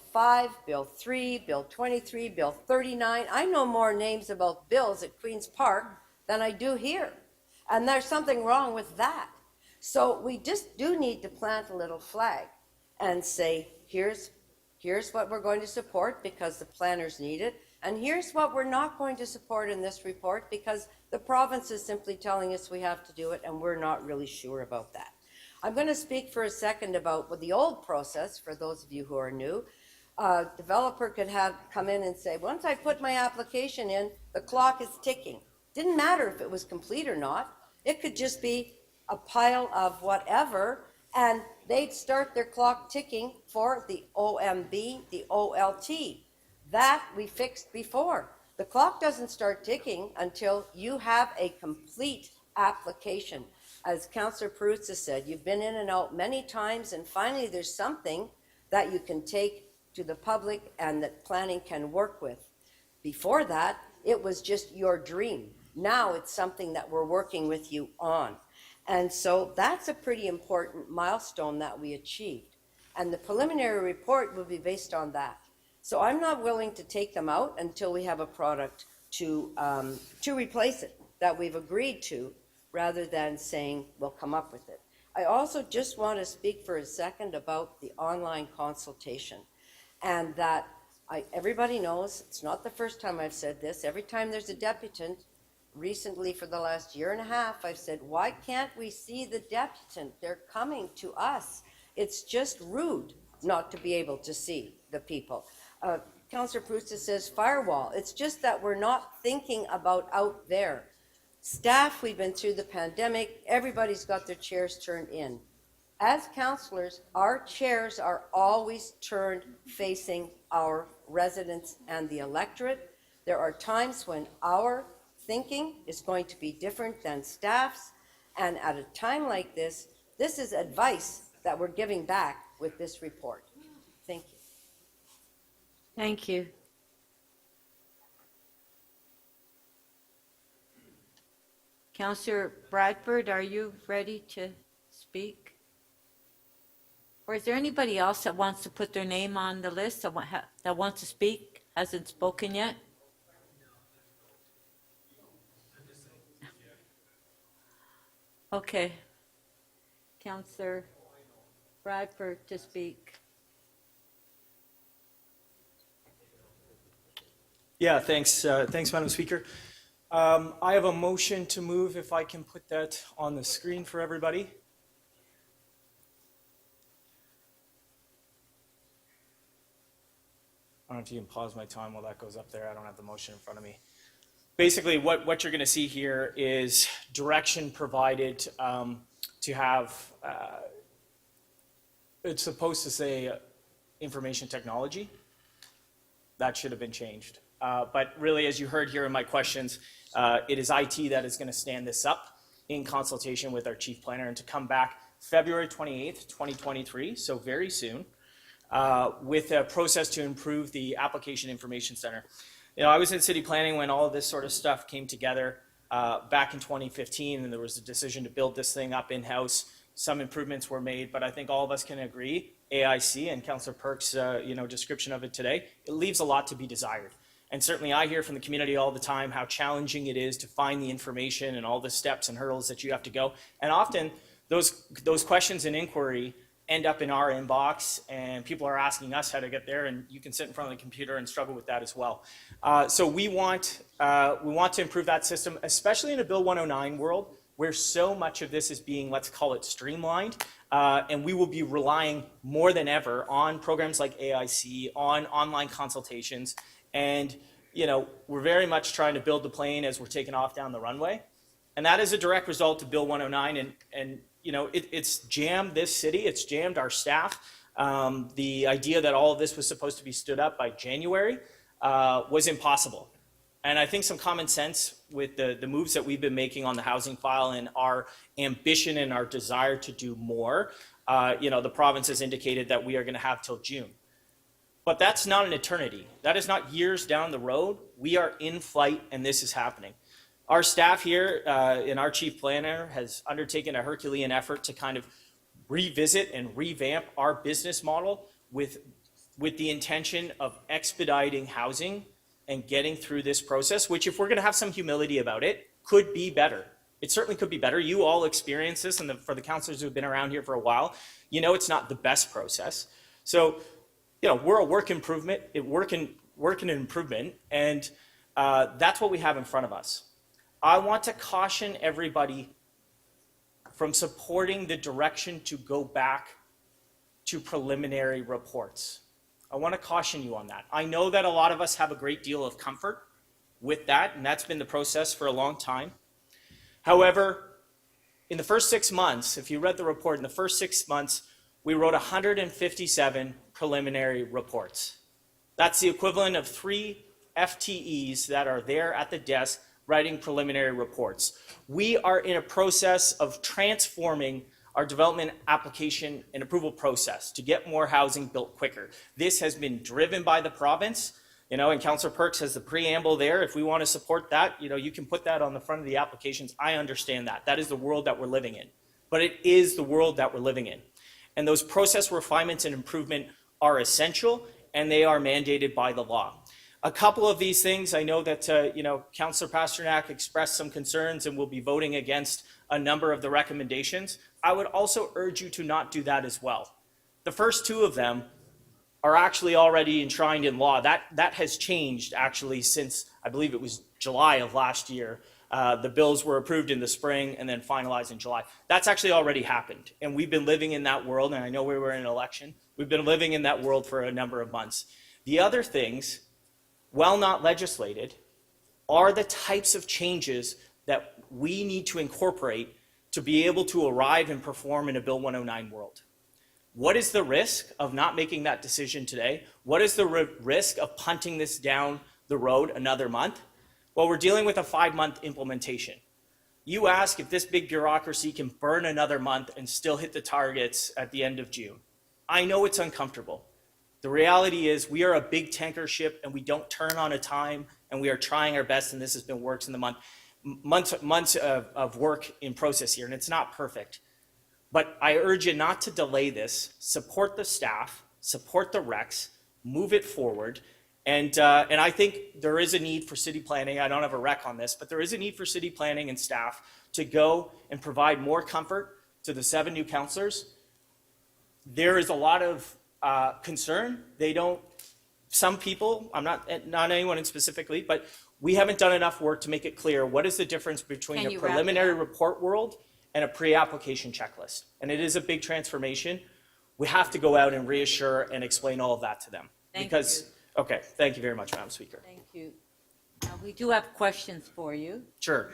3, Bill 23, Bill 39. I know more names about bills at Queen's Park than I do here. And there's something wrong with that. So we just do need to plant a little flag and say, here's what we're going to support because the planners need it, and here's what we're not going to support in this report because the province is simply telling us we have to do it, and we're not really sure about that. I'm going to speak for a second about the old process, for those of you who are new. A developer could have come in and say, once I put my application in, the clock is ticking. Didn't matter if it was complete or not. It could just be a pile of whatever, and they'd start their clock ticking for the OMB, the OLT. That we fixed before. The clock doesn't start ticking until you have a complete application. As Councillor Perruzza has said, you've been in and out many times, and finally there's something that you can take to the public and that planning can work with. Before that, it was just your dream. Now it's something that we're working with you on. And so that's a pretty important milestone that we achieved. And the preliminary report will be based on that. So I'm not willing to take them out until we have a product to replace it that we've agreed to, rather than saying we'll come up with it. I also just want to speak for a second about the online consultation, and that everybody knows, it's not the first time I've said this, every time there's a deputant, recently for the last year and a half, I've said, why can't we see the deputant? They're coming to us. It's just rude not to be able to see the people. Councillor Perruzza says firewall. It's just that we're not thinking about out there. Staff, we've been through the pandemic. Everybody's got their chairs turned in. As councillors, our chairs are always turned facing our residents and the electorate. There are times when our thinking is going to be different than staff's, and at a time like this, this is advice that we're giving back with this report. Thank you. Thank you. Councillor Bradford, are you ready to speak? Or is there anybody else that wants to put their name on the list that wants to speak, hasn't spoken yet? Okay. Councillor Bradford to speak. Yeah, thanks, Madam Speaker. I have a motion to move, if I can put that on the screen for everybody. I don't know if you can pause my time while that goes up there. I don't have the motion in front of me. Basically, what you're going to see here is direction provided to have, it's supposed to say information technology. That should have been changed. But really, as you heard here in my questions, it is IT that is going to stand this up in consultation with our chief planner, and to come back February 28th, 2023, so very soon, with a process to improve the application information center. You know, I was in city planning when all of this sort of stuff came together back in 2015, and there was a decision to build this thing up in-house. Some improvements were made, but I think all of us can agree, AIC and Councillor Perks' description of it today, it leaves a lot to be desired. And certainly I hear from the community all the time how challenging it is to find the information and all the steps and hurdles that you have to go. And often those questions and inquiry end up in our inbox, and people are asking us how to get there, and you can sit in front of the computer and struggle with that as well. So we want to improve that system, especially in a Bill 109 world, where so much of this is being, let's call it, streamlined. And we will be relying more than ever on programs like AIC, on online consultations. And, you know, we're very much trying to build the plane as we're taking off down the runway. And that is a direct result of Bill 109. And you know, it's jammed this city, it's jammed our staff. The idea that all of this was supposed to be stood up by January was impossible. And I think some common sense with the moves that we've been making on the housing file and our ambition and our desire to do more, you know, the province has indicated that we are going to have till June. But that's not an eternity. That is not years down the road. We are in flight, and this is happening. Our staff here and our chief planner has undertaken a Herculean effort to kind of revisit and revamp our business model with the intention of expediting housing and getting through this process, which, if we're going to have some humility about it, could be better. It certainly could be better. You all experience this, and for the councillors who have been around here for a while, you know it's not the best process. So, we're a work in improvement, and that's what we have in front of us. I want to caution everybody from supporting the direction to go back to preliminary reports. I want to caution you on that. I know that a lot of us have a great deal of comfort with that, and that's been the process for a long time. However, in the first 6 months, if you read the report, in the first 6 months, we wrote 157 preliminary reports. That's the equivalent of 3 FTEs that are there at the desk writing preliminary reports. We are in a process of transforming our development application and approval process to get more housing built quicker. This has been driven by the province, and Councillor Perks has the preamble there. If we want to support that, you can put that on the front of the applications. I understand that. That is the world that we're living in. But it is the world that we're living in. And those process refinements and improvement are essential, and they are mandated by the law. A couple of these things, I know that, Councillor Pasternak expressed some concerns and will be voting against a number of the recommendations. I would also urge you to not do that as well. The first 2 of them are actually already enshrined in law. That has changed actually since, I believe it was July of last year. The bills were approved in the spring and then finalized in July. That's actually already happened. And we've been living in that world, and I know we were in an election. We've been living in that world for a number of months. The other things, while not legislated, are the types of changes that we need to incorporate to be able to arrive and perform in a Bill 109 world. What is the risk of not making that decision today? What is the risk of punting this down the road another month? Well, we're dealing with a 5-month implementation. You ask if this big bureaucracy can burn another month and still hit the targets at the end of June. I know it's uncomfortable. The reality is we are a big tanker ship and we don't turn on a time, and we are trying our best, and this has been works in the months of work in process here, and it's not perfect. But I urge you not to delay this. Support the staff, support the recs, move it forward. And I think there is a need for city planning. I don't have a rec on this, but there is a need for city planning and staff to go and provide more comfort to the 7 new councillors. There is a lot of concern. Some people, I'm not anyone in specifically, but we haven't done enough work to make it clear what is the difference between a preliminary report world and a pre-application checklist. And it is a big transformation. We have to go out and reassure and explain all of that to them. Thank you. Okay, thank you very much, Madam Speaker. Thank you. We do have questions for you. Sure.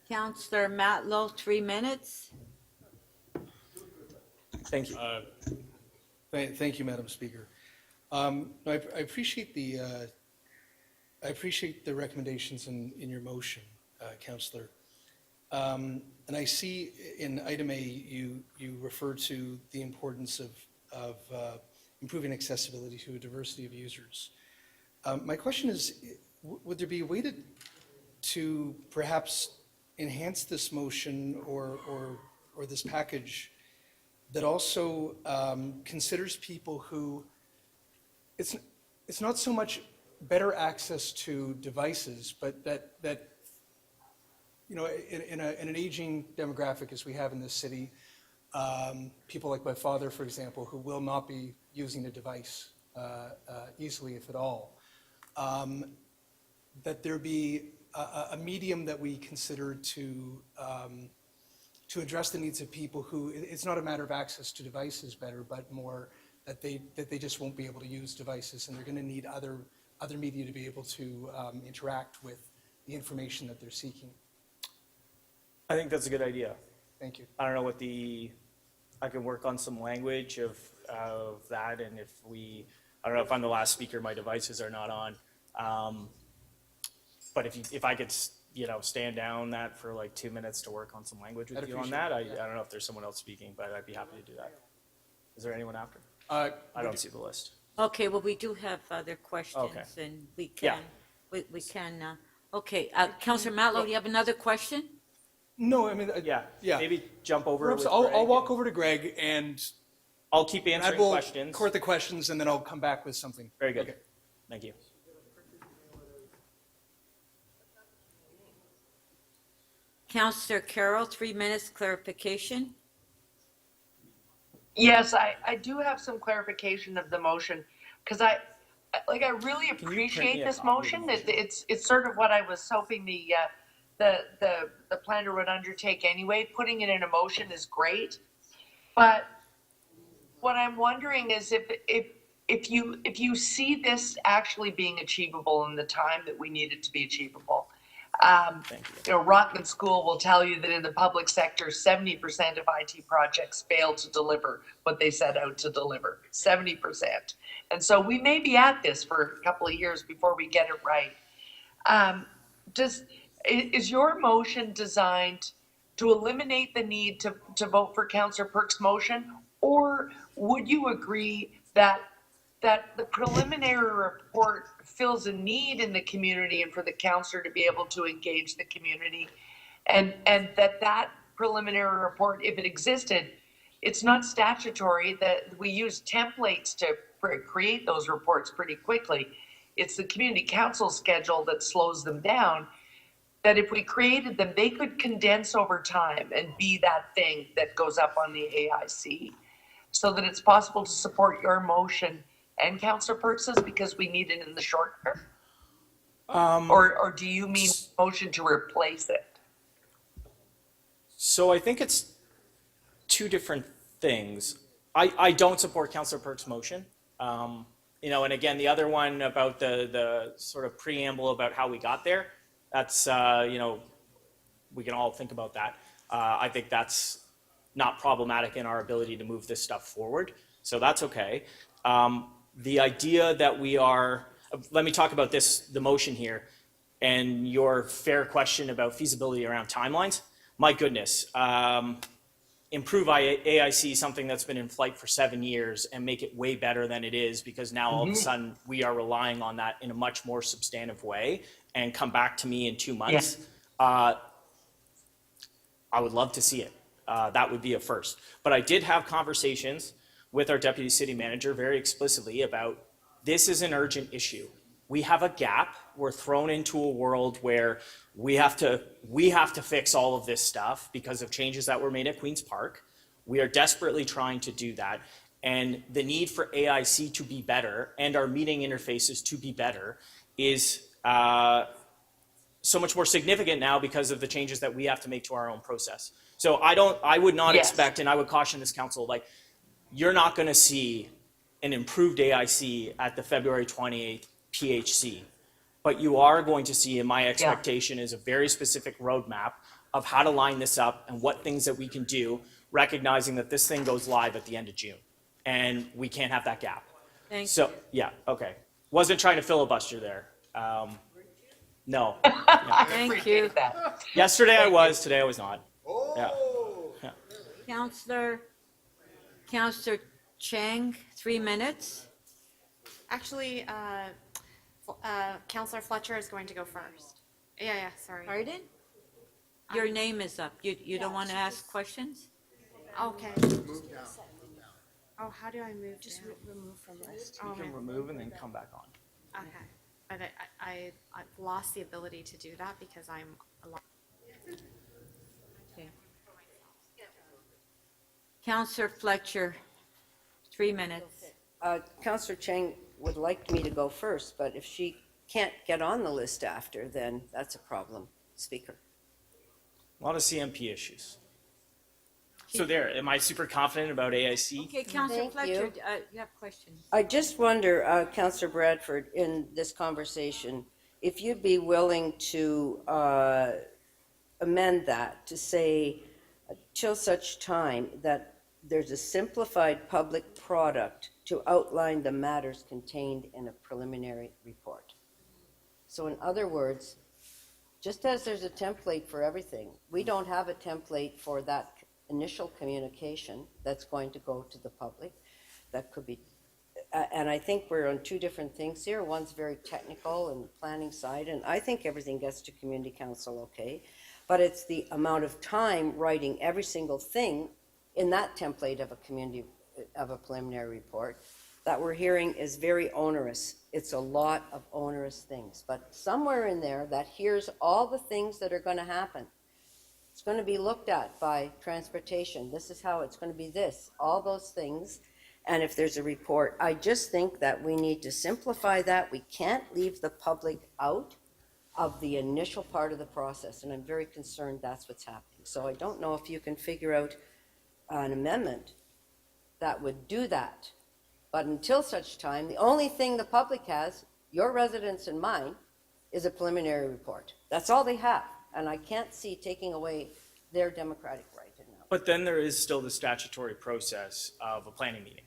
Councillor Matlow, 3 minutes. Thank you. Thank you, Madam Speaker. I appreciate the recommendations in your motion, Councillor. And I see in item A, you refer to the importance of improving accessibility to a diversity of users. My question is, would there be a way to perhaps enhance this motion or this package that also considers people who, it's not so much better access to devices, but that in an aging demographic as we have in this city, people like my father, for example, who will not be using a device easily, if at all, that there be a medium that we consider to address the needs of people who, it's not a matter of access to devices better, but more that they just won't be able to use devices, and they're going to need other media to be able to interact with the information that they're seeking. I think that's a good idea. Thank you. I don't know I can work on some language of that, and I don't know if I'm the last speaker, my devices are not on. But if I could, stand down that for like 2 minutes to work on some language with you on that, I don't know if there's someone else speaking, but I'd be happy to do that. Is there anyone after? I don't see the list. Okay, well, we do have other questions, Okay. and we can, okay, Councillor Matlow, do you have another question? No, I mean, Yeah. Maybe jump over Perhaps with I'll Greg. walk over to Greg and I'll keep I answering will questions. court the questions, and then I'll come back with something. Very good. Okay. Thank you. Councillor Carroll, 3 minutes clarification. Yes, I do have some clarification of the motion, because I really Can you print appreciate me a this copy of motion. the motion? It's sort of what I was hoping the planner would undertake anyway. Putting it in a motion is great. But what I'm wondering is if you see this actually being achievable in the time that we need it to be achievable. Rotman School will tell you that in the public sector, 70% of IT projects fail to deliver what they set out to deliver, 70%. And so we may be at this for a couple of years before we get it right. Is your motion designed to eliminate the need to vote for Councillor Perks' motion? Or would you agree that the preliminary report fills a need in the community and for the councillor to be able to engage the community, and that preliminary report, if it existed, it's not statutory, that we use templates to create those reports pretty quickly. It's the community council schedule that slows them down, that if we created them, they could condense over time and be that thing that goes up on the AIC, so that it's possible to support your motion and Councillor Perks's because we need it in the short term? Or do you mean motion to replace it? So I think it's two different things. I don't support Councillor Perks' motion. And again, the other one about the sort of preamble about how we got there, that's, we can all think about that. I think that's not problematic in our ability to move this stuff forward. So that's okay. The idea that we are, let me talk about the motion here, and your fair question about feasibility around timelines. My goodness, improve AIC, something that's been in flight for 7 years, and make it way better than it is, because now all of a sudden we are relying on that in a much more substantive way, and come back to me in 2 months. Yeah. I would love to see it. That would be a first. But I did have conversations with our deputy city manager very explicitly about this is an urgent issue. We have a gap. We're thrown into a world where we have to fix all of this stuff because of changes that were made at Queen's Park. We are desperately trying to do that. And the need for AIC to be better and our meeting interfaces to be better is so much more significant now because of the changes that we have to make to our own process. So I would not expect, and I would caution this council, you're not going to see an improved AIC at the February 28th PHC, but you are going to see, and my expectation is a very specific roadmap of how to line this up and what things that we can do, recognizing that this thing goes live at the end of June, and we can't have that gap. Thank you. Yeah, okay. Wasn't trying to filibuster there. No. Thank you. Yesterday I was, today I was not. Yeah. Councillor Chang, 3 minutes. Actually, Councillor Fletcher is going to go first. Yeah, sorry. Pardon? Your name is up. You don't want to ask questions? Okay. Oh, how do I move? Just remove from list. You can remove and then come back on. Okay. But I've lost the ability to do that because I'm a lot. Okay. Councillor Fletcher, 3 minutes. Councillor Chang would like me to go first, but if she can't get on the list after, then that's a problem. Speaker. A lot of CMP issues. So am I super confident about AIC? Okay, Councillor Fletcher, you have questions. I just wonder, Councillor Bradford, in this conversation, if you'd be willing to amend that to say, till such time that there's a simplified public product to outline the matters contained in a preliminary report. So in other words, just as there's a template for everything, we don't have a template for that initial communication that's going to go to the public. That could be, and I think we're on two different things here. One's very technical and planning side, and I think everything gets to community council okay, but it's the amount of time writing every single thing in that template of a preliminary report that we're hearing is very onerous. It's a lot of onerous things, but somewhere in there that hears all the things that are going to happen It's going to be looked at by transportation. This is how it's going to be this, all those things. And if there's a report, I just think that we need to simplify that. We can't leave the public out of the initial part of the process. And I'm very concerned that's what's happening. So I don't know if you can figure out an amendment that would do that. But until such time, the only thing the public has, your residents and mine, is a preliminary report. That's all they have. And I can't see taking away their democratic right in that. But then there is still the statutory process of a planning meeting.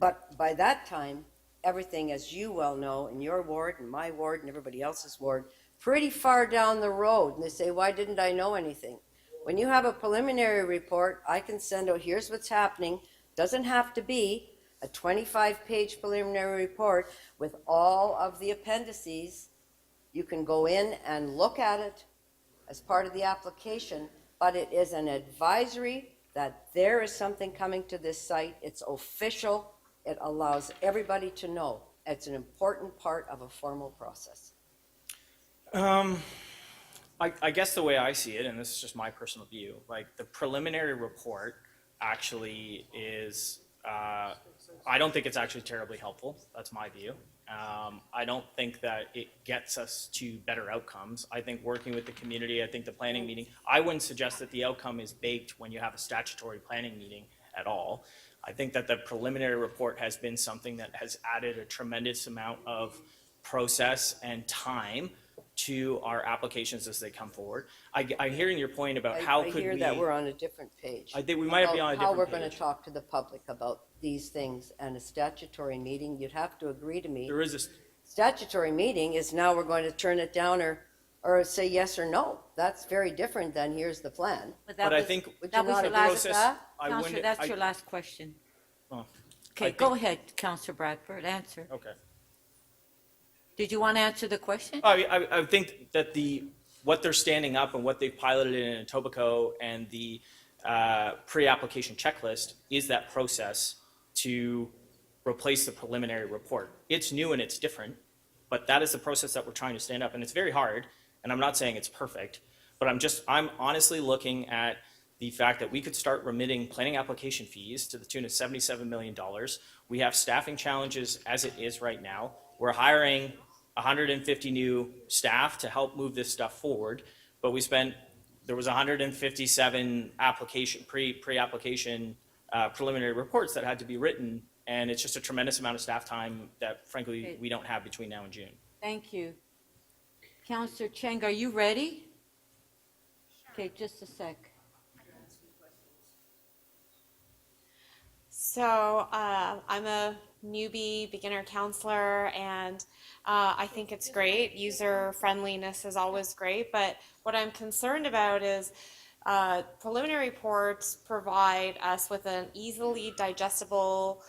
But by that time, everything, as you well know, in your ward and my ward and everybody else's ward, pretty far down the road. And they say, why didn't I know anything? When you have a preliminary report, I can send out, here's what's happening. Doesn't have to be a 25-page preliminary report with all of the appendices. You can go in and look at it as part of the application, but it is an advisory that there is something coming to this site. It's official. It allows everybody to know. It's an important part of a formal process. I guess the way I see it, and this is just my personal view, like the preliminary report actually is, I don't think it's actually terribly helpful. That's my view. I don't think that it gets us to better outcomes. I think working with the community, I think the planning meeting, I wouldn't suggest that the outcome is baked when you have a statutory planning meeting at all. I think that the preliminary report has been something that has added a tremendous amount of process and time to our applications as they come forward. I'm hearing your point about how could we... I hear that we're on a different page. I think we might be on a different How we're page. going to talk to the public about these things, and a statutory meeting, you'd have to agree to me. There is a... Statutory meeting is now we're going to turn it down or say yes or no. That's very different than here's the plan. But I think Would That you was not your agree with last, that? Counselor, that's your last question. Oh, Okay, go ahead, Counselor Bradford, answer. okay. Did you want to answer the question? I think that what they're standing up and what they've piloted in Etobicoke and the pre-application checklist is that process to replace the preliminary report. It's new and it's different, but that is the process that we're trying to stand up, and it's very hard, and I'm not saying it's perfect, but I'm honestly looking at the fact that we could start remitting planning application fees to the tune of $77 million. We have staffing challenges as it is right now. We're hiring 150 new staff to help move this stuff forward, but there was 157 pre-application preliminary reports that had to be written, and it's just a tremendous amount of staff time that frankly we don't have between now and June. Thank you. Counselor Cheng, are you ready? Okay, just a sec. So I'm a newbie beginner counselor, and I think it's great. User friendliness is always great, but what I'm concerned about is preliminary reports provide us with an easily digestible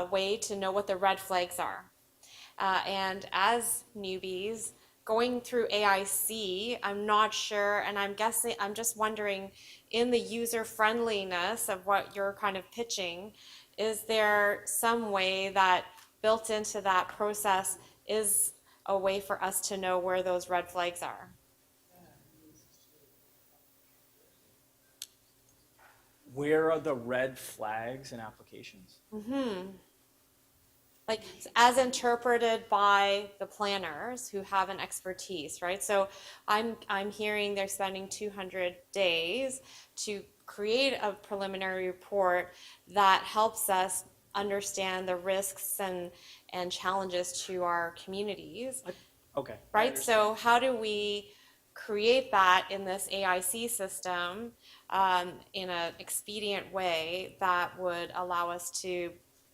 way to know what the red flags are. And as newbies, going through AIC, I'm not sure, and I'm just wondering, in the user friendliness of what you're kind of pitching, is there some way that built into that process is a way for us to know where those red flags are? Where are the red flags in applications? Like as interpreted by the planners who have an expertise, right? So I'm hearing they're spending 200 days to create a preliminary report that helps us understand the risks and challenges to our communities. Okay. Right? So how do we create that in this AIC system in an expedient way that would allow us to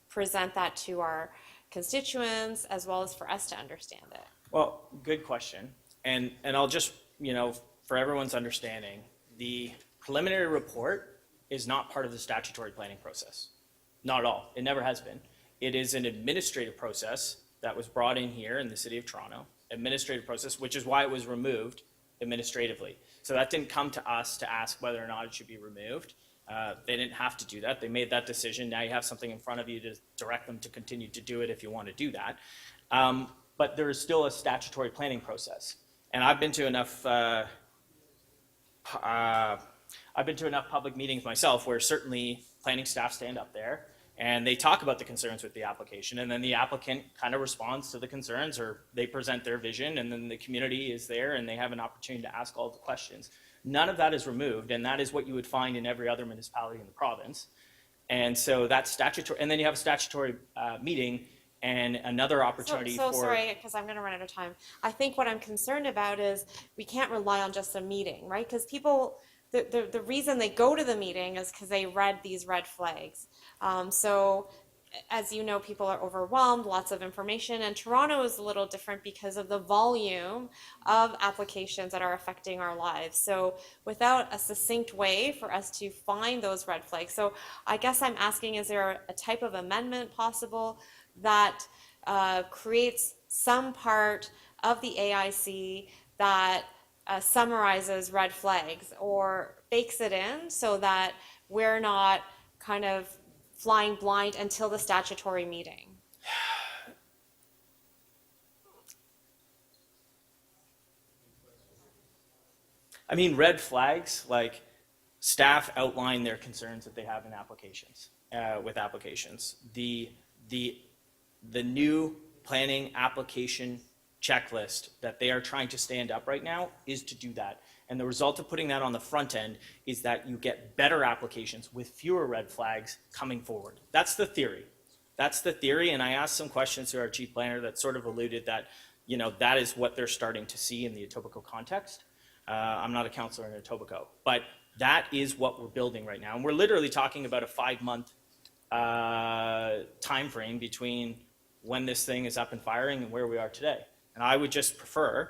present that to our constituents as well as for us to understand it? Well, good question. And I'll just, for everyone's understanding, the preliminary report is not part of the statutory planning process. Not at all. It never has been. It is an administrative process that was brought in here in the city of Toronto, administrative process, which is why it was removed administratively. So that didn't come to us to ask whether or not it should be removed. They didn't have to do that. They made that decision. Now you have something in front of you to direct them to continue to do it if you want to do that. But there is still a statutory planning process. And I've been to enough I've been to enough public meetings myself where certainly planning staff stand up there and they talk about the concerns with the application, and then the applicant kind of responds to the concerns, or they present their vision, and then the community is there and they have an opportunity to ask all the questions. None of that is removed, and that is what you would find in every other municipality in the province. And so that's statutory, and then you have a statutory meeting and another opportunity So for. sorry, because I'm going to run out of time. I think what I'm concerned about is we can't rely on just a meeting, right? Because people, the reason they go to the meeting is because they read these red flags. So as you know, people are overwhelmed, lots of information, and Toronto is a little different because of the volume of applications that are affecting our lives. So without a succinct way for us to find those red flags. So I guess I'm asking, is there a type of amendment possible that creates some part of the AIC that summarizes red flags or bakes it in so that we're not kind of flying blind until the statutory meeting? I mean, red flags, like staff outline their concerns that they have in applications, with applications. The new planning application checklist that they are trying to stand up right now is to do that. And the result of putting that on the front end is that you get better applications with fewer red flags coming forward. That's the theory. That's the theory. And I asked some questions to our chief planner that sort of alluded that, you know, that is what they're starting to see in the Etobicoke context. I'm not a counselor in Etobicoke, but that is what we're building right now. And we're literally talking about a 5-month time frame between when this thing is up and firing and where we are today. And I would just prefer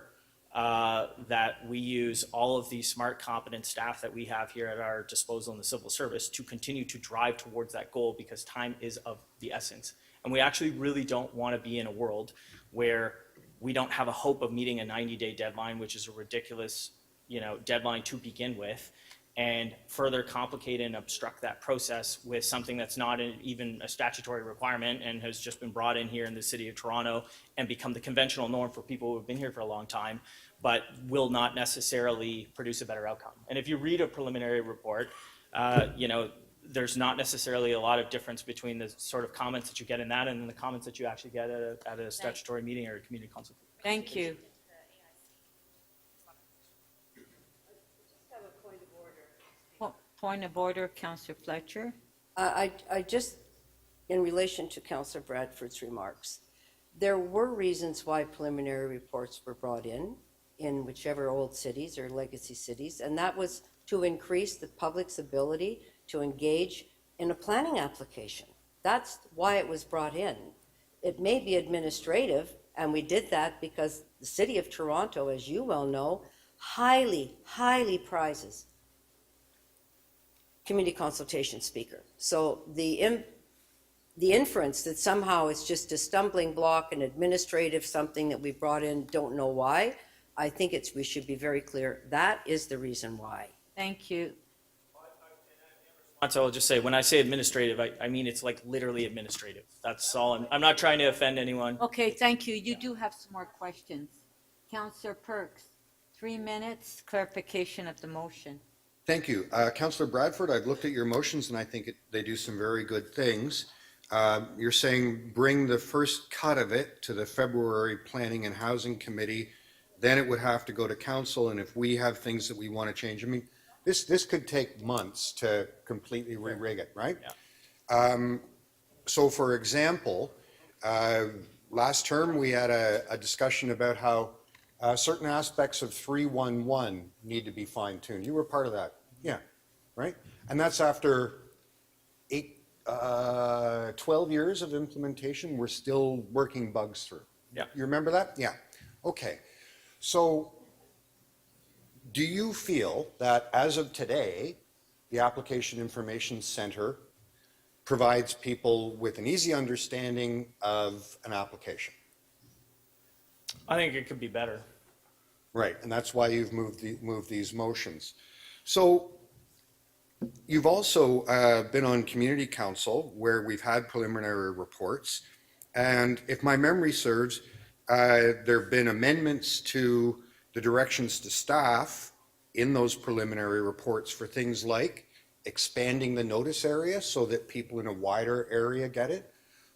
that we use all of the smart, competent staff that we have here at our disposal in the civil service to continue to drive towards that goal, because time is of the essence. And we actually really don't want to be in a world where we don't have a hope of meeting a 90-day deadline, which is a ridiculous, you know, deadline to begin with, and further complicate and obstruct that process with something that's not even a statutory requirement and has just been brought in here in the city of Toronto and become the conventional norm for people who have been here for a long time, but will not necessarily produce a better outcome. And if you read a preliminary report, you know, there's not necessarily a lot of difference between the sort of comments that you get in that and the comments that you actually get at a statutory meeting or a community consultation. Thank you. Point of order, Councillor Fletcher. I just, in relation to Councillor Bradford's remarks, there were reasons why preliminary reports were brought in whichever old cities or legacy cities, and that was to increase the public's ability to engage in a planning application. That's why it was brought in. It may be administrative, and we did that because the city of Toronto, as you well know, highly, highly prizes community consultation speaker. So the inference that somehow it's just a stumbling block, an administrative something that we brought in, don't know why, I think we should be very clear, that is the reason why. Thank you. So I'll just say, when I say administrative, I mean it's like literally administrative. That's all. I'm not trying to offend anyone. Okay, thank you. You do have some more questions. Councillor Perks, 3 minutes, clarification of the motion. Thank you. Councillor Bradford, I've looked at your motions and I think they do some very good things. You're saying bring the first cut of it to the February Planning and Housing Committee, then it would have to go to council, and if we have things that we want to change, I mean, this could take months to completely re-rig it, right? Yeah. So for example, last term we had a discussion about how certain aspects of 311 need to be fine-tuned. You were part of that. Yeah, right? And that's after 12 years of implementation, we're still working bugs through. Yeah. You remember that? Yeah. Okay. So do you feel that as of today, the Application Information Center provides people with an easy understanding of an application? I think it could be better. Right, and that's why you've moved these motions. So you've also been on community council where we've had preliminary reports, and if my memory serves, there have been amendments to the directions to staff in those preliminary reports for things like expanding the notice area so that people in a wider area get it,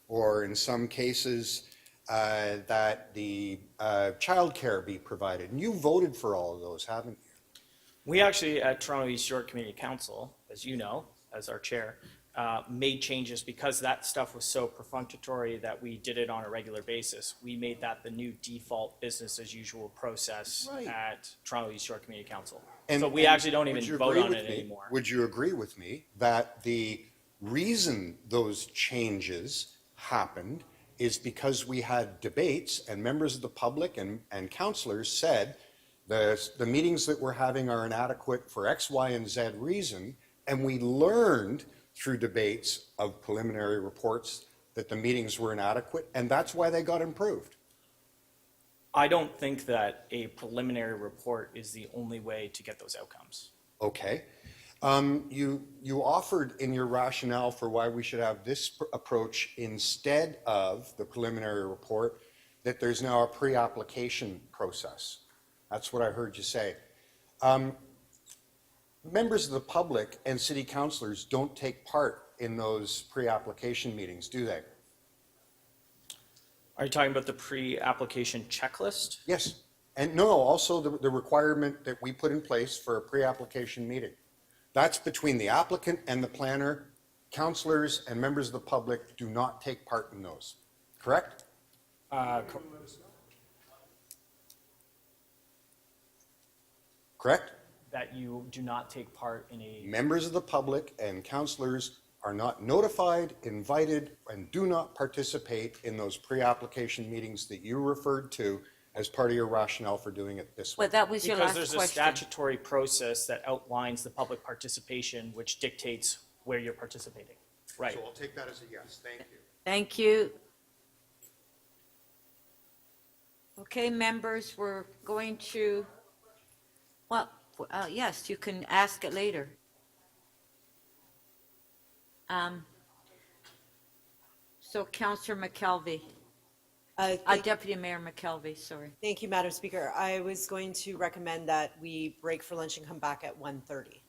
or in some cases, that the childcare be provided. And you voted for all of those, haven't you? We actually, at Toronto East York Community Council, as you know, as our chair, made changes because that stuff was so perfunctory that we did it on a regular basis. We made that the new default business as usual process Right. at Toronto East York Community Council. And- So we and actually don't would even you vote agree on with it me- anymore. Would you agree with me that the reason those changes happened is because we had debates and members of the public and councillors said the meetings that we're having are inadequate for X, Y, and Z reason, and we learned through debates of preliminary reports that the meetings were inadequate, and that's why they got improved. I don't think that a preliminary report is the only way to get those outcomes. Okay. You offered in your rationale for why we should have this approach instead of the preliminary report, that there's now a pre-application process. That's what I heard you say. Members of the public and city councillors don't take part in those pre-application meetings, do they? Are you talking about the pre-application checklist? Yes. And no, also the requirement that we put in place for a pre-application meeting. That's between the applicant and the planner. Councillors and members of the public do not take part in those, correct? Correct? That you do not take part in a. Members of the public and councillors are not notified, invited, and do not participate in those pre-application meetings that you referred to as part of your rationale for doing it this way. Well, that was your last Because question. there's a statutory process that outlines the public participation, which dictates where you're participating. Right. So I'll take that as a yes. Thank you. Thank you. Okay, members, we're going to, well, yes, you can ask it later. So Councillor McKelvey, Deputy Mayor McKelvey, sorry. Thank you, Madam Speaker. I was going to recommend that we break for lunch and come back at 1:30.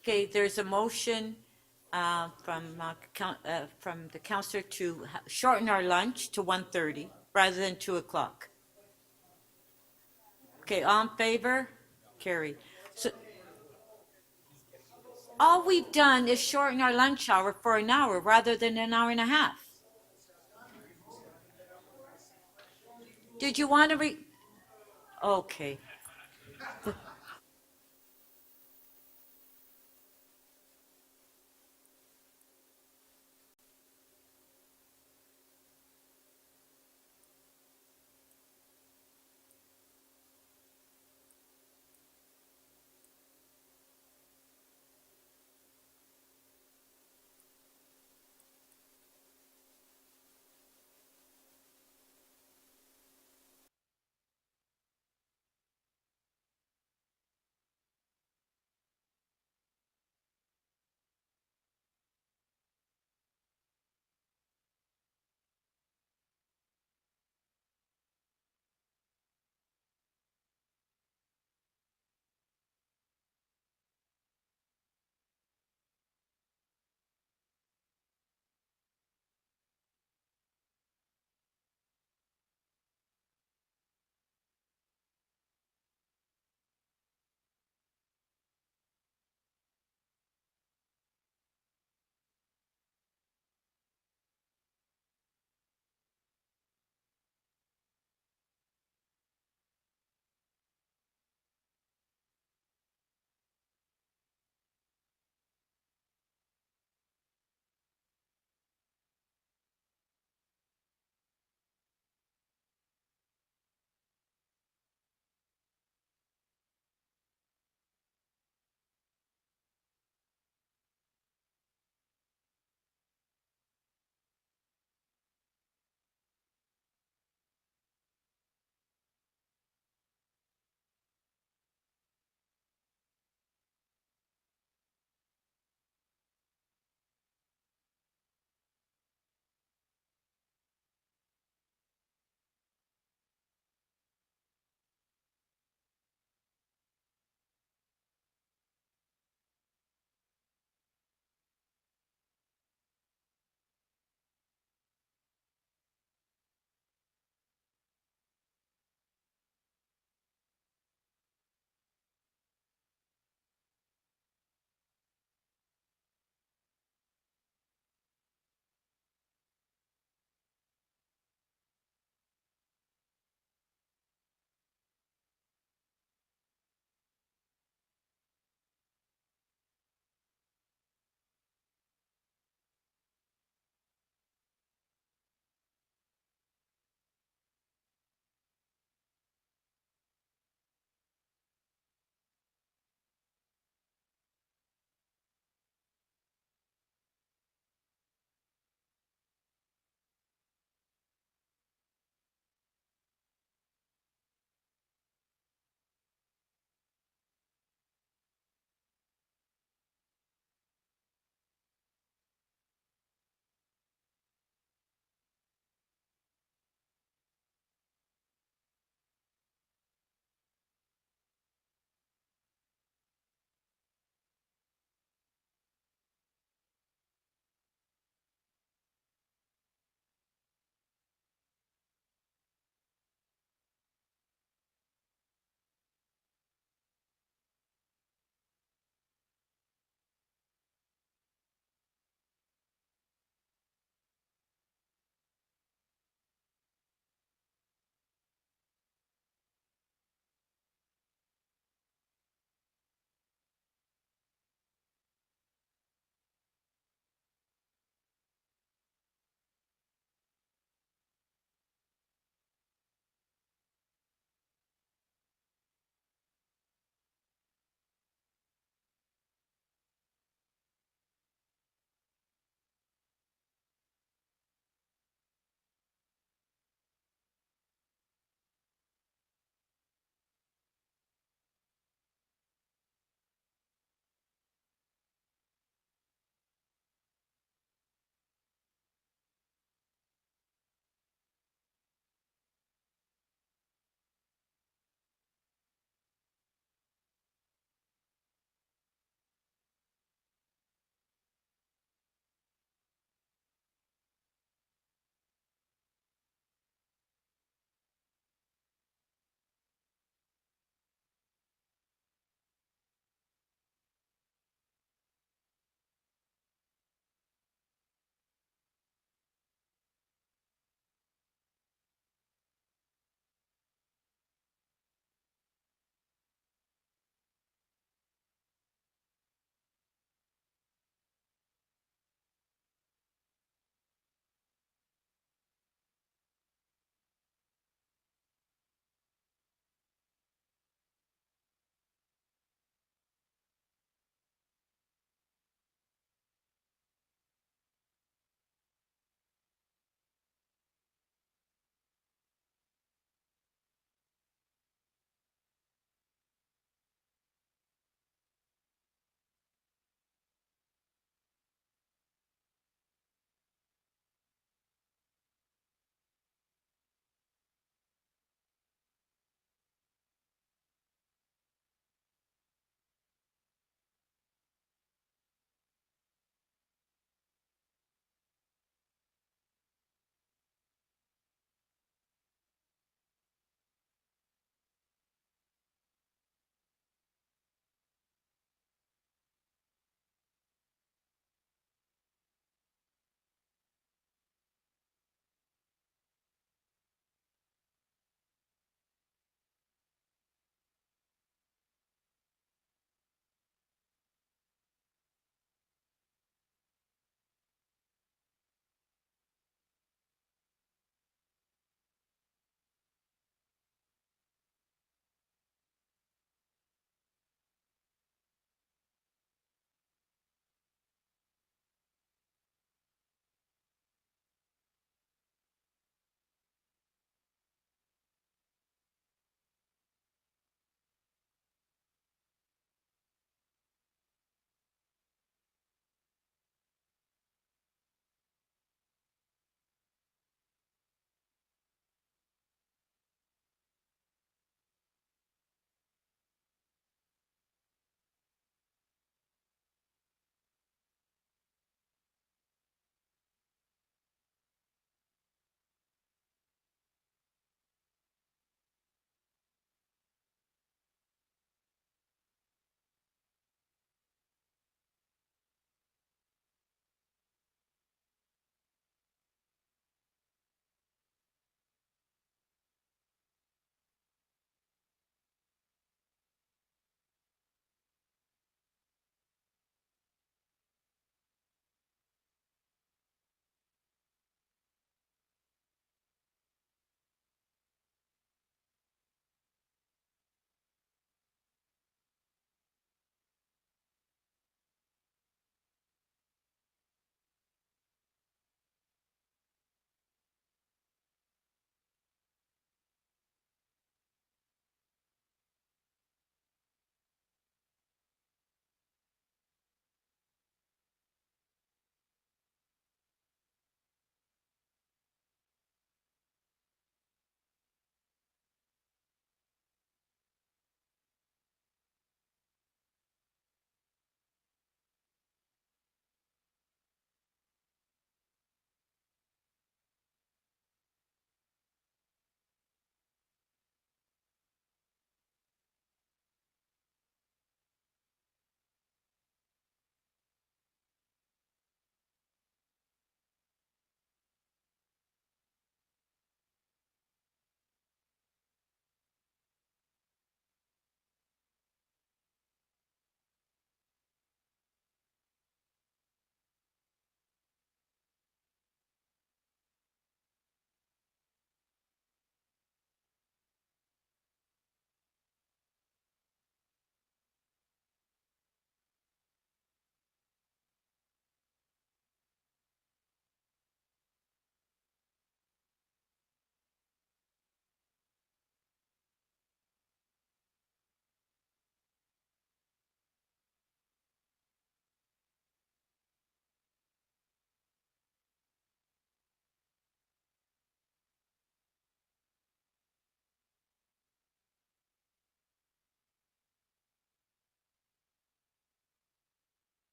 Okay, there's a motion from the councillor to shorten our lunch to 1:30 rather than 2 o'clock. Okay, all in favor? Carried. So all we've done is shorten our lunch hour for an hour rather than an hour and a half. Did you want to okay.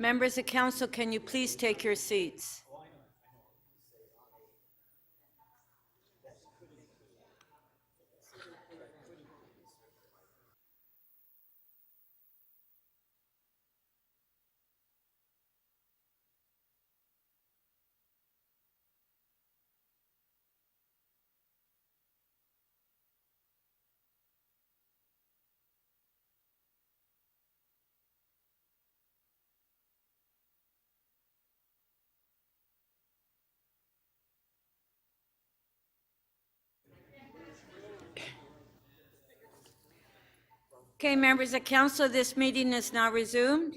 Members of council, can you please take your seats? Okay, members of council, this meeting is now resumed.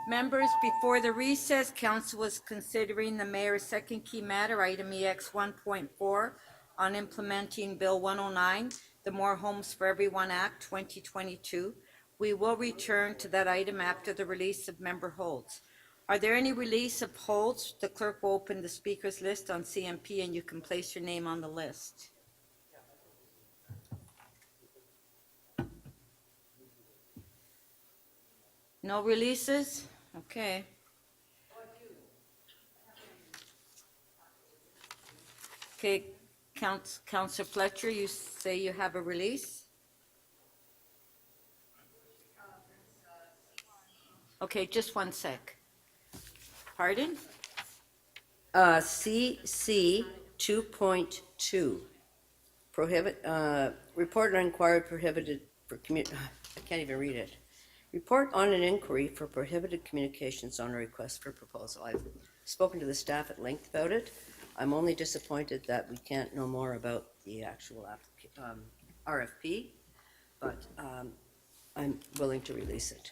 Members, before the recess, council was considering the mayor's second key matter, item EX 1.4, on implementing Bill 109, the More Homes for Everyone Act 2022. We will return to that item after the release of member holds. Are there any release of holds? The clerk will open the speakers list on CMP and you can place your name on the list. No releases? Okay. Okay, Councillor Fletcher, you say you have a release? Okay, just one sec. Pardon? CC 2.2, report on inquiry prohibited for I can't even read it. Report on an inquiry for prohibited communications on a request for proposal. I've spoken to the staff at length about it. I'm only disappointed that we can't know more about the actual RFP, but I'm willing to release it.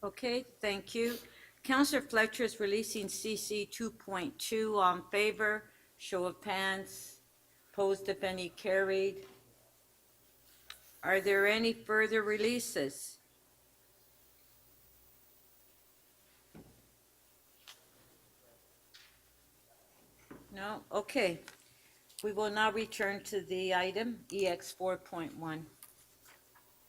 Okay, thank you. Councillor Fletcher is releasing CC 2.2 on favor. Show of hands. Opposed if any, carried. Are there any further releases? No? Okay. We will now return to the item EX 4.1.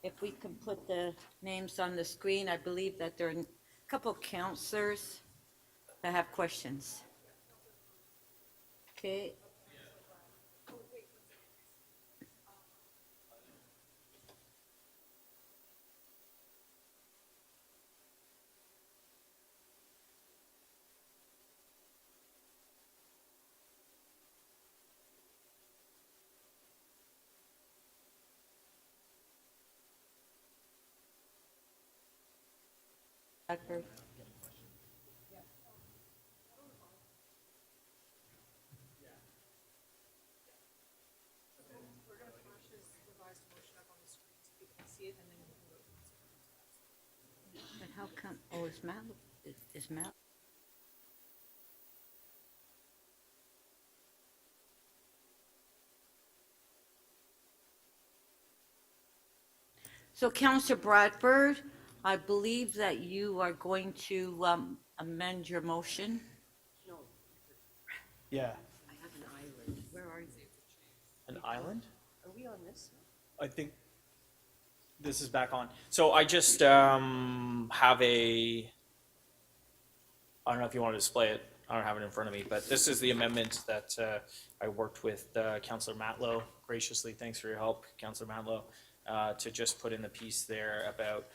If we can put the names on the screen, I believe that there are a couple of councillors that have questions. Okay. Blackbird. But how come, oh, is Matt, is Matt? So Councillor Bradford, I believe that you are going to amend your motion. No, Yeah. I have an island. Where are you? An island? Are we on this? I think this is back on. So I just have a, I don't know if you want to display it. I don't have it in front of me, but this is the amendment that I worked with Councillor Matlow graciously. Thanks for your help, Councillor Matlow, to just put in the piece there about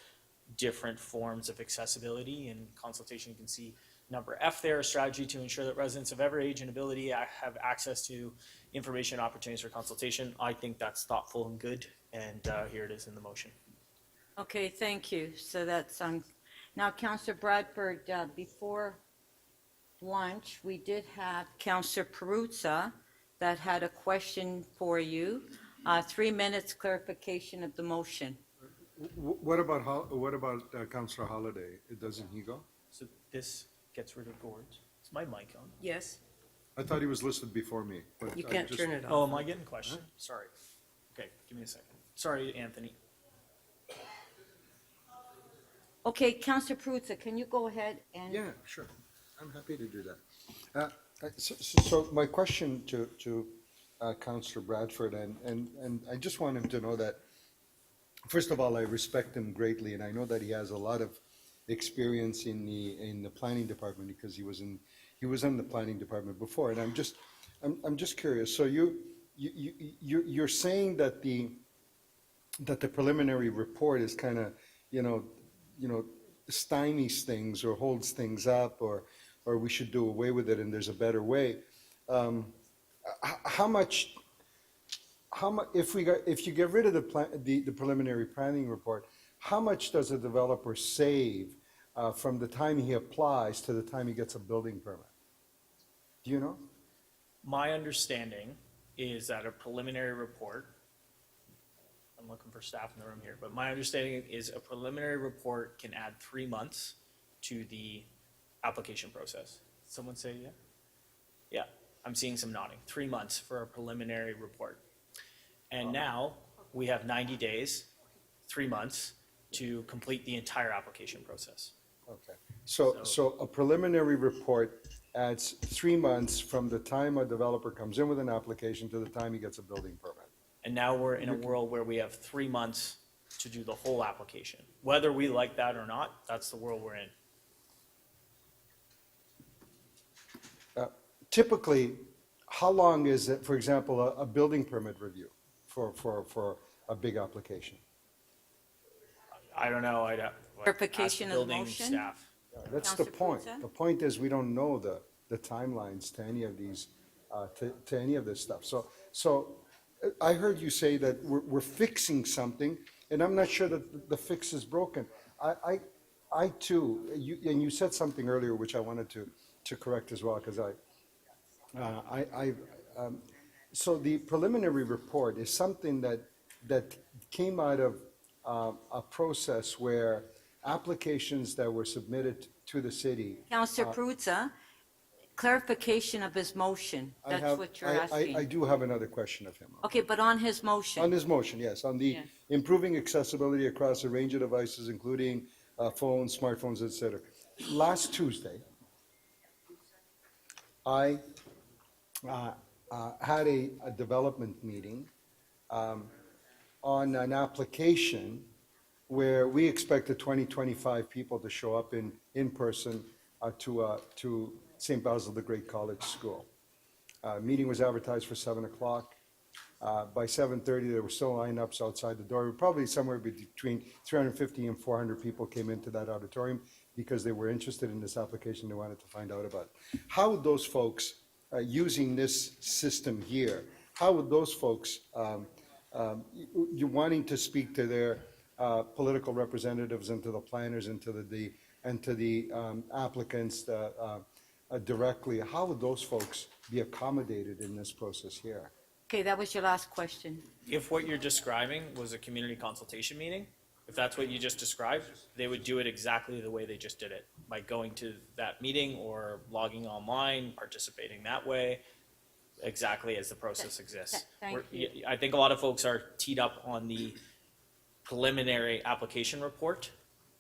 different forms of accessibility. In consultation, you can see number F there, a strategy to ensure that residents of every age and ability have access to information and opportunities for consultation. I think that's thoughtful and good, and here it is in the motion. Okay, thank you. So that's now Councillor Bradford, before lunch, we did have Councillor Perruzza that had a question for you. 3 minutes clarification of the motion. What about Councillor Holiday? Doesn't he go? So this gets rid of Gord's. Is my mic on? Yes. I thought he was listed before me. But You I can't just- turn it off. Oh, am I getting questioned? Sorry. Okay, give me a second. Sorry, Anthony. Okay, Councillor Perruzza, can you go ahead and? Yeah, sure. I'm happy to do that. So my question to Councillor Bradford, and I just want him to know that, first of all, I respect him greatly, and I know that he has a lot of experience in the planning department because he was in the planning department before. And I'm just curious. So you're saying that the preliminary report is kind of, stymies things or holds things up, or we should do away with it and there's a better way. How much, if you get rid of the preliminary planning report, how much does a developer save from the time he applies to the time he gets a building permit? Do you know? My understanding is that a preliminary report, I'm looking for staff in the room here, but my understanding is a preliminary report can add 3 months to the application process. Someone say yeah? Yeah, I'm seeing some nodding. 3 months for a preliminary report. And now we have 90 days, 3 months to complete the entire application process. Okay. So a preliminary report adds 3 months from the time a developer comes in with an application to the time he gets a building permit. And now we're in a world where we have 3 months to do the whole application. Whether we like that or not, that's the world we're in. Typically, how long is it, for example, a building permit review for a big application? I don't know, I'd ask Clarification the of the building motion? staff. That's the Councillor point. Fruza? The point is we don't know the timelines to any of these, to any of this stuff. So I heard you say that we're fixing something, and I'm not sure that the fix is broken. I too, and you said something earlier which I wanted to correct as well, because so the preliminary report is something that came out of a process where applications that were submitted to the city. Councillor Perruzza, clarification of his motion. That's what you're asking. I do have another question of him. Okay, but on his motion. On his motion, yes, on the Yeah. improving accessibility across a range of devices, including phones, smartphones, et cetera. Last Tuesday, I had a development meeting on an application where we expected 25 people to show up in person to St. Basil the Great College School. Meeting was advertised for 7 o'clock. By 7:30, there were still lineups outside the door. Probably somewhere between 350 and 400 people came into that auditorium because they were interested in this application. They wanted to find out about it. How would those folks, using this system here, how would those folks, you wanting to speak to their political representatives and to the planners and to the applicants directly, how would those folks be accommodated in this process here? Okay, that was your last question. If what you're describing was a community consultation meeting, if that's what you just described, they would do it exactly the way they just did it, by going to that meeting or logging online, participating that way, exactly as the process exists. Thank you. I think a lot of folks are teed up on the preliminary application report,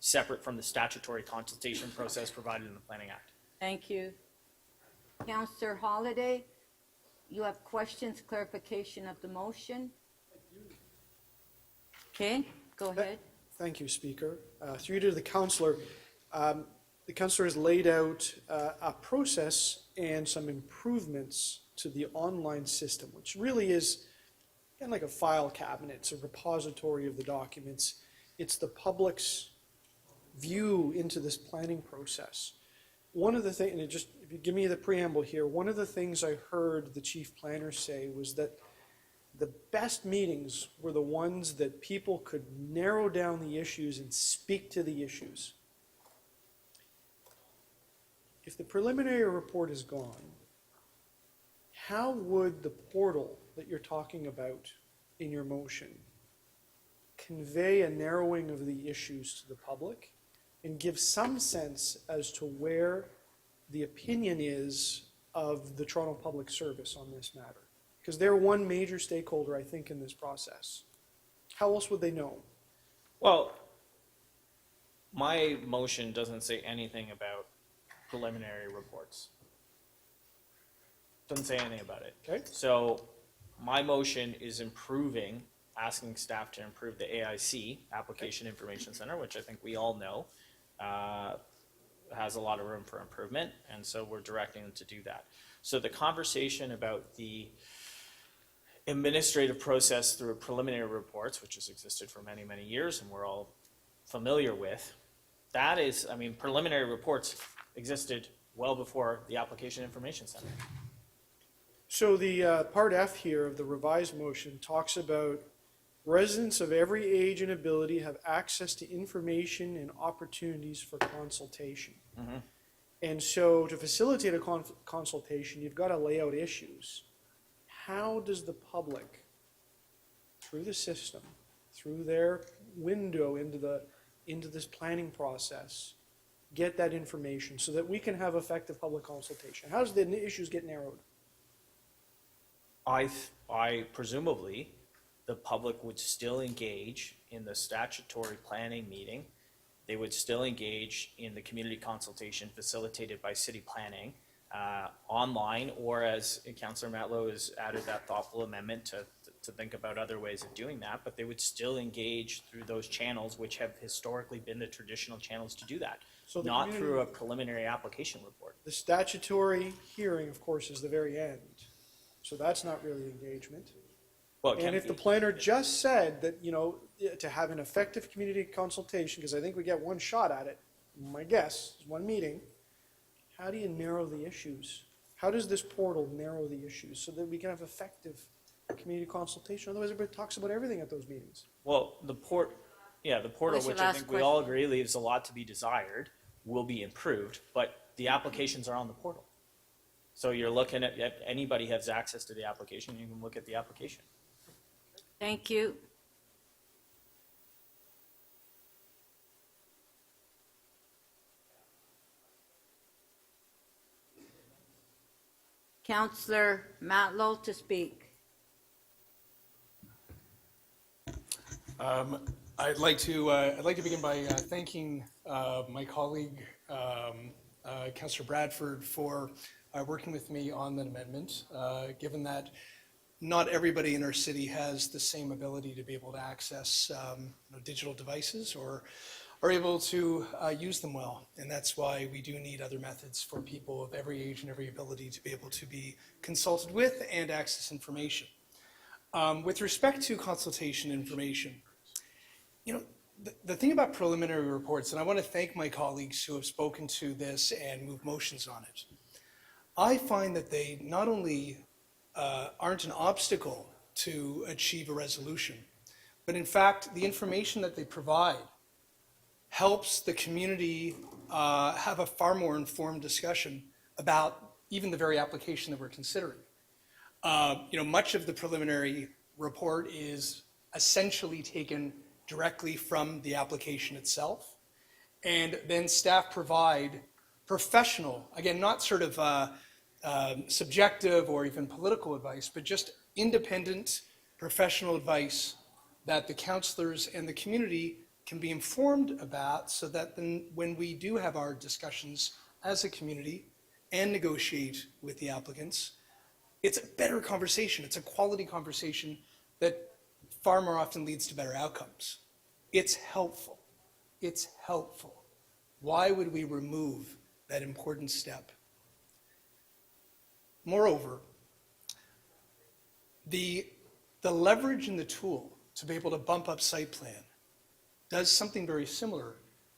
separate from the statutory consultation process provided in the Planning Act. Thank you. Councillor Holliday, you have questions, clarification of the motion? Okay, go ahead. Thank you, Speaker. Through you to the councillor, the councillor has laid out a process and some improvements to the online system, which really is kind of like a file cabinet. It's a repository of the documents. It's the public's view into this planning process. One of the things, and if you give me the preamble here, one of the things I heard the chief planner say was that the best meetings were the ones that people could narrow down the issues and speak to the issues. If the preliminary report is gone, how would the portal that you're talking about in your motion convey a narrowing of the issues to the public and give some sense as to where the opinion is of the Toronto Public Service on this matter? Because they're one major stakeholder, I think, in this process. How else would they know? Well, my motion doesn't say anything about preliminary reports. Doesn't say anything about it. Okay. So my motion is asking staff to improve the AIC, Application Information Center, which I think we all know, has a lot of room for improvement, and so we're directing them to do that. So the conversation about the administrative process through preliminary reports, which has existed for many, many years and we're all familiar with, that is, I mean, preliminary reports existed well before the Application Information Center. So the part F here of the revised motion talks about residents of every age and ability have access to information and opportunities for consultation. And so to facilitate a consultation, you've got to lay out issues. How does the public, through the system, through their window into this planning process, get that information so that we can have effective public consultation? How does the issues get narrowed? I presumably, the public would still engage in the statutory planning meeting. They would still engage in the community consultation facilitated by city planning, online, or as Councillor Matlow has added that thoughtful amendment to think about other ways of doing that, but they would still engage through those channels which have historically been the traditional channels to do that, So the not community- through a preliminary application report. The statutory hearing, of course, is the very end. So that's not really engagement. Well, it And can if the be. planner just said that, you know, to have an effective community consultation, because I think we get one shot at it, my guess is one meeting, how do you narrow the issues? How does this portal narrow the issues so that we can have effective community consultation? Otherwise, everybody talks about everything at those meetings. Well, the portal, What's your which I last think we all agree leaves a lot to be desired, will be improved, but the applications are on the portal. So you're looking at, if anybody has access to the application, you can look at the application. Thank you. Councillor Matlow to speak. I'd like to begin by thanking my colleague, Councillor Bradford, for working with me on that amendment, given that not everybody in our city has the same ability to be able to access digital devices or are able to use them well. And that's why we do need other methods for people of every age and every ability to be able to be consulted with and access information. With respect to consultation information, the thing about preliminary reports, and I want to thank my colleagues who have spoken to this and moved motions on it, I find that they not only aren't an obstacle to achieve a resolution, but in fact, the information that they provide helps the community have a far more informed discussion about even the very application that we're considering. Much of the preliminary report is essentially taken directly from the application itself, and then staff provide professional, again, not sort of subjective or even political advice, but just independent professional advice that the councillors and the community can be informed about, so that then when we do have our discussions as a community and negotiate with the applicants, it's a better conversation. It's a quality conversation that far more often leads to better outcomes. It's helpful. It's helpful. Why would we remove that important step? Moreover, the leverage in the tool to be able to bump up site plan does something very similar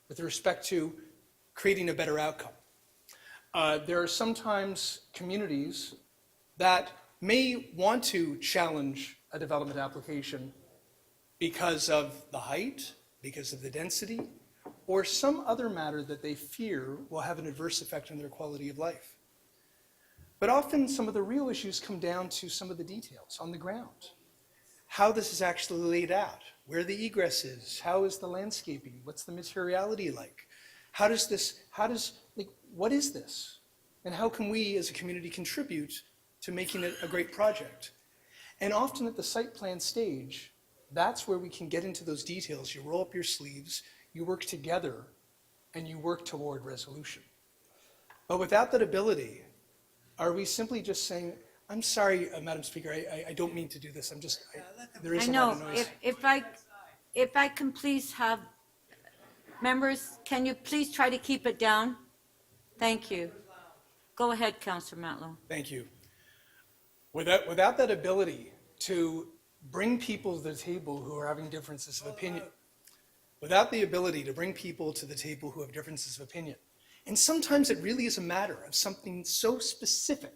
with respect to creating a better outcome. There are sometimes communities that may want to challenge a development application because of the height, because of the density, or some other matter that they fear will have an adverse effect on their quality of life. But often some of the real issues come down to some of the details on the ground. How this is actually laid out, where the egress is, how is the landscaping, what's the materiality like? What is this? And how can we as a community contribute to making it a great project? And often at the site plan stage, that's where we can get into those details. You roll up your sleeves, you work together, and you work toward resolution. But without that ability, are we simply just saying, I'm sorry, Madam Speaker, I don't mean to do this. there is I a lot know, of noise. if I can please have Members, can you please try to keep it down? Thank you. Go ahead, Councillor Matlow. Thank you. Without that ability to bring people to the table who are having differences of opinion, without the ability to bring people to the table who have differences of opinion, and sometimes it really is a matter of something so specific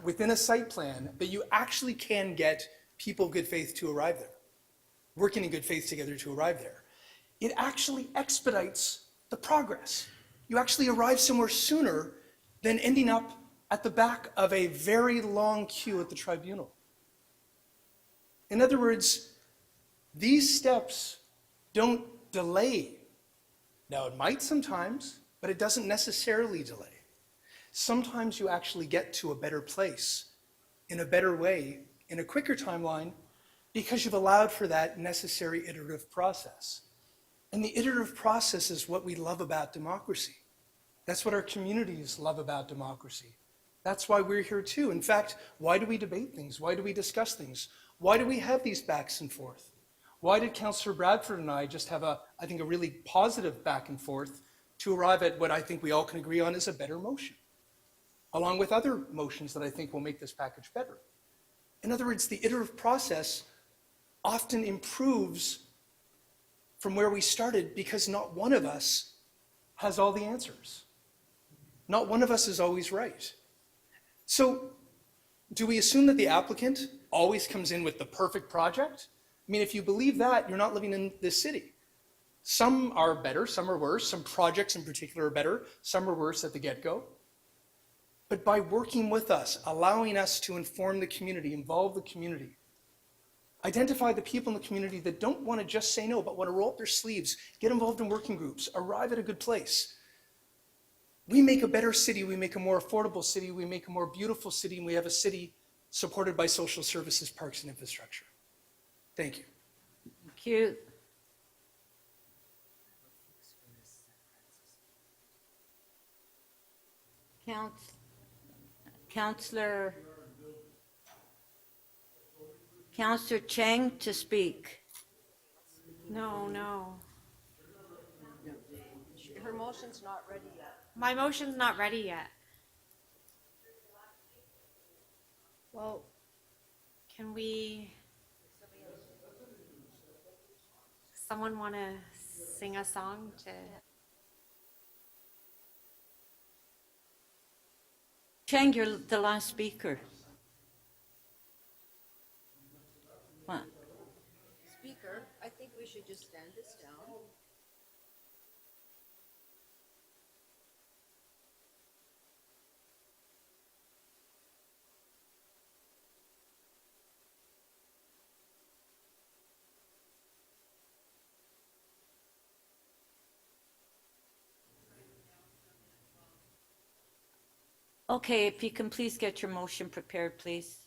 within a site plan that you actually can get people of good faith to arrive there, working in good faith together to arrive there. It actually expedites the progress. You actually arrive somewhere sooner than ending up at the back of a very long queue at the tribunal. In other words, these steps don't delay. Now, it might sometimes, but it doesn't necessarily delay. Sometimes you actually get to a better place in a better way, in a quicker timeline, because you've allowed for that necessary iterative process. And the iterative process is what we love about democracy. That's what our communities love about democracy. That's why we're here too. In fact, why do we debate things? Why do we discuss things? Why do we have these backs and forth? Why did Councillor Bradford and I just have I think, a really positive back and forth to arrive at what I think we all can agree on is a better motion, along with other motions that I think will make this package better. In other words, the iterative process often improves from where we started because not one of us has all the answers. Not one of us is always right. So do we assume that the applicant always comes in with the perfect project? I mean, if you believe that, you're not living in this city. Some are better, some are worse. Some projects in particular are better, some are worse at the get-go. But by working with us, allowing us to inform the community, involve the community, identify the people in the community that don't want to just say no, but want to roll up their sleeves, get involved in working groups, arrive at a good place. We make a better city, we make a more affordable city, we make a more beautiful city, and we have a city supported by social services, parks, and infrastructure. Thank you. Thank you. Councillor Cheng to speak. No, no. Her motion's not ready yet. My motion's not ready yet. Well, Can we? Someone want to sing a song to? Cheng, you're the last speaker. What? Speaker, I think we should just stand this down. Okay, if you can please get your motion prepared, please.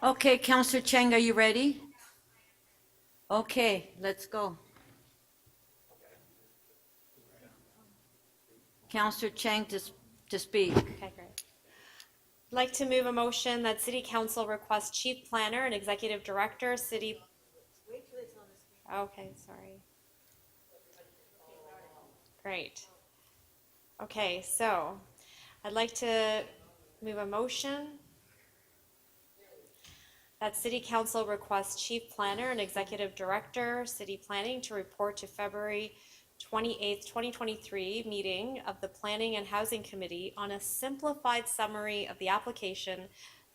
Okay, Counselor Chang, are you ready? Okay, let's go. Counselor Chang to speak. Okay, great. I'd like to move a motion that City Council request Chief Planner and Executive Director, City. Okay, sorry. Great. Okay, so I'd like to move a motion that City Council requests Chief Planner and Executive Director, City Planning, to report to February 28th, 2023 meeting of the Planning and Housing Committee on a simplified summary of the application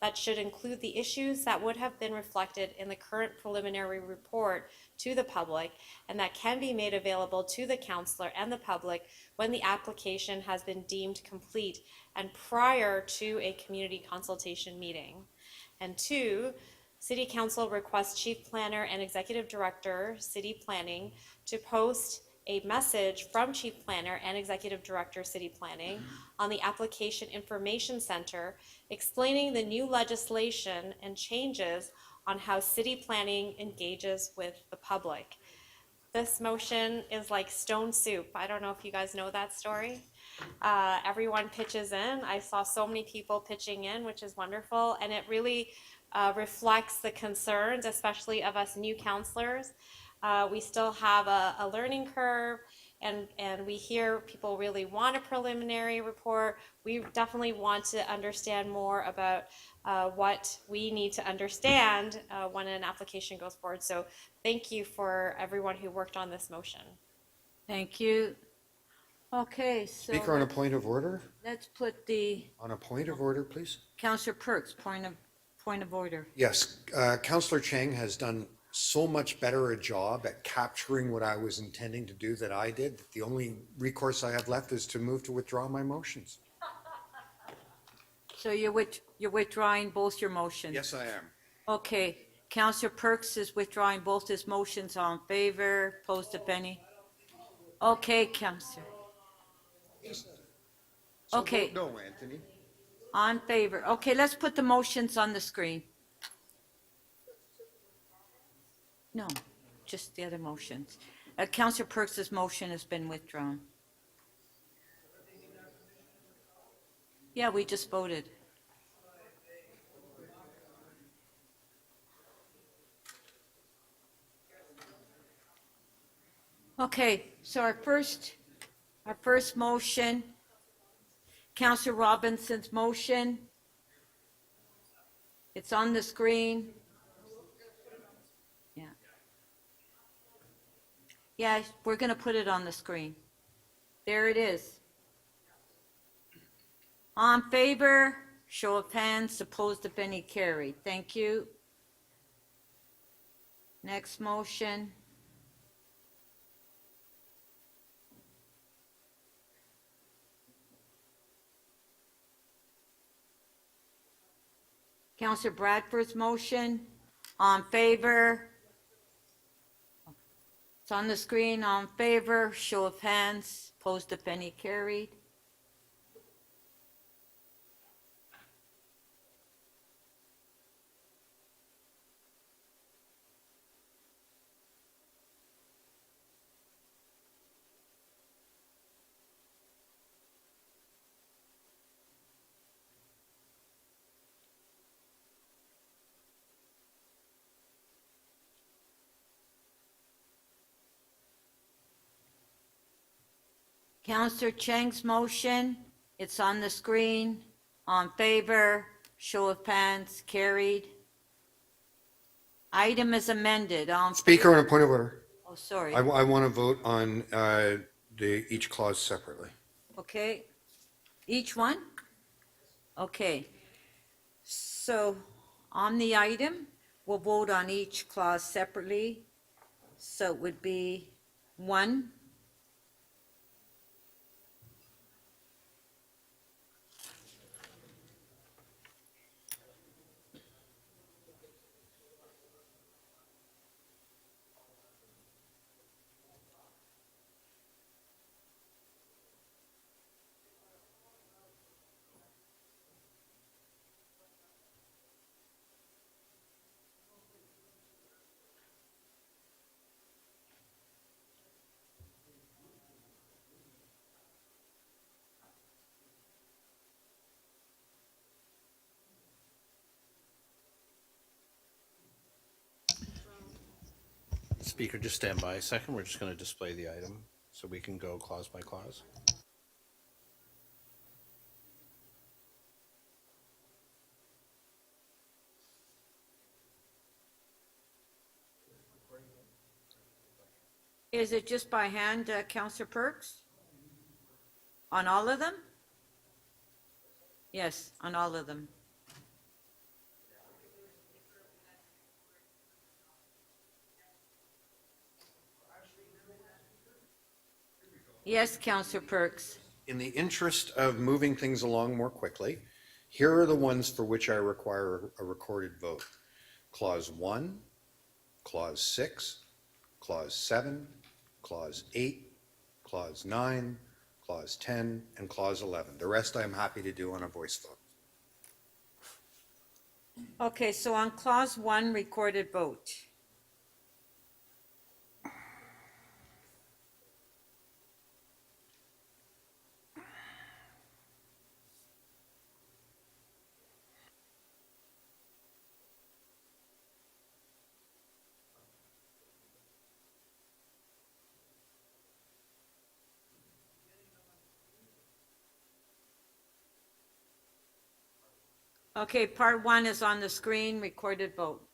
that should include the issues that would have been reflected in the current preliminary report to the public and that can be made available to the councillor and the public when the application has been deemed complete and prior to a community consultation meeting. And 2, City Council requests Chief Planner and Executive Director, City Planning, to post a message from Chief Planner and Executive Director, City Planning, on the Application Information Center explaining the new legislation and changes on how city planning engages with the public. This motion is like stone soup. I don't know if you guys know that story. Everyone pitches in. I saw so many people pitching in, which is wonderful, and it really reflects the concerns, especially of us new counselors. We still have a learning curve, and we hear people really want a preliminary report. We definitely want to understand more about what we need to understand when an application goes forward. So thank you for everyone who worked on this motion. Thank you. Okay, so. Speaker, on a point of order? Let's put the, On a point of order, please? Counselor Perks, point of order. Yes, Councillor Chang has done so much better a job at capturing what I was intending to do that I did. The only recourse I have left is to move to withdraw my motions. So you're withdrawing both your motions? Yes, I am. Okay, Counselor Perks is withdrawing both his motions. All in favor, opposed, if any? Okay, Counselor. So Okay. vote no, Anthony. On favor. Okay, let's put the motions on the screen. No, just the other motions. Counselor Perks's motion has been withdrawn. Yeah, we just voted. Okay, so our first motion, Counselor Robinson's motion. It's on the screen. Yeah. Yeah, we're going to put it on the screen. There it is. On favor, show of hands, opposed if any, carried. Thank you. Next motion. Counselor Bradford's motion, on favor. It's on the screen, on favor, show of hands, opposed if any, carried. Counselor Chang's motion, it's on the screen, on favor, show of hands, carried. Item is amended, Speaker, on a point of order. Oh, sorry. I want to vote on each clause separately. Okay, each one? Okay, so on the item, we'll vote on each clause separately. So it would be 1. Speaker, just stand by a second. We're just going to display the item so we can go clause by clause. Is it just by hand, Councillor Perks? On all of them? Yes, on all of them. Yes, Councillor Perks. In the interest of moving things along more quickly, here are the ones for which I require a recorded vote. Clause 1, Clause 6, Clause 7, Clause 8, Clause 9, Clause 10, and Clause 11. The rest I'm happy to do on a voice vote. Okay, so on clause 1, recorded vote. Okay, part 1 is on the screen, recorded vote.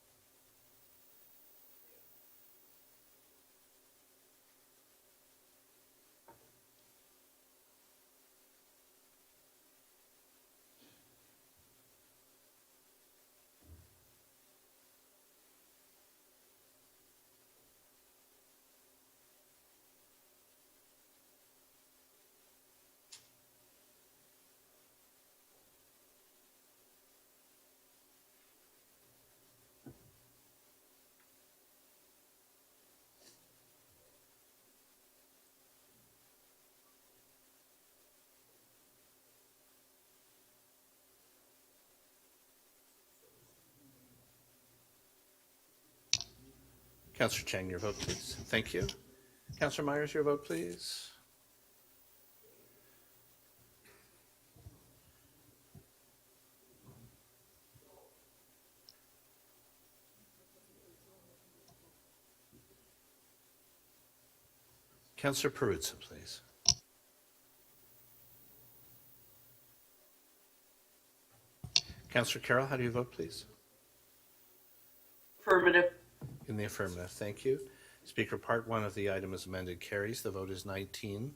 Councillor Chang, your vote, please. Thank you. Councillor Myers, your vote, please. Councillor Perruzza, please. Councillor Carroll, how do you vote, please? Affirmative. In the affirmative, thank you. Speaker, part 1 of the item is amended carries. The vote is 19-7.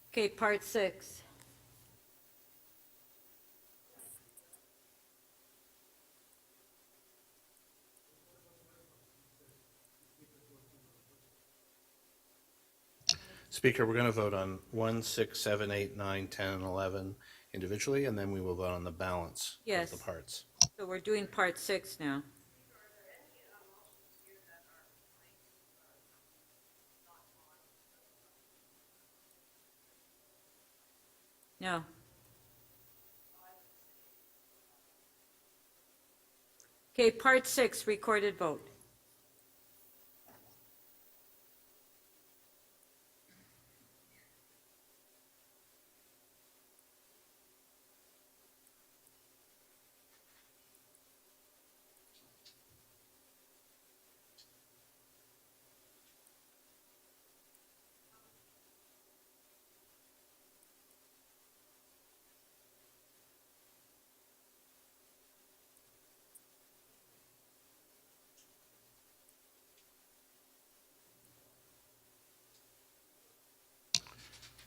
Okay, part 6. Speaker, we're going to vote on 1, 6, 7, 8, 9, 10, and 11 individually, and then we will vote on the balance Yes. of the parts. So we're doing part 6 now. No. Okay, part 6, recorded vote.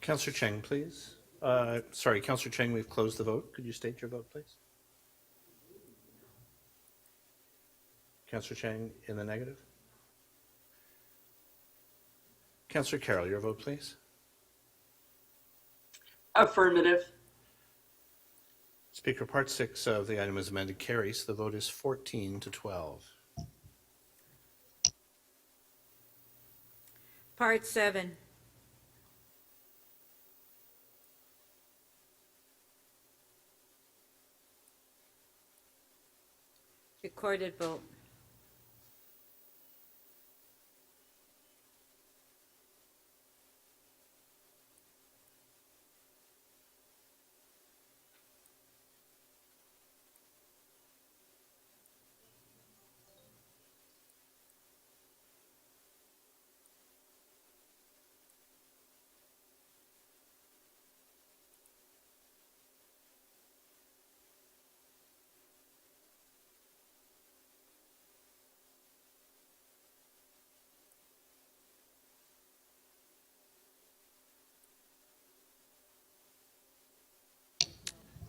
Councillor Cheng, please. Sorry, Councillor Cheng, we've closed the vote. Could you state your vote, please? Councillor Cheng in the negative. Councillor Carroll, your vote, please. Affirmative. Speaker, part 6 of the item is amended carries. The vote is 14-12. Part 7. Recorded vote.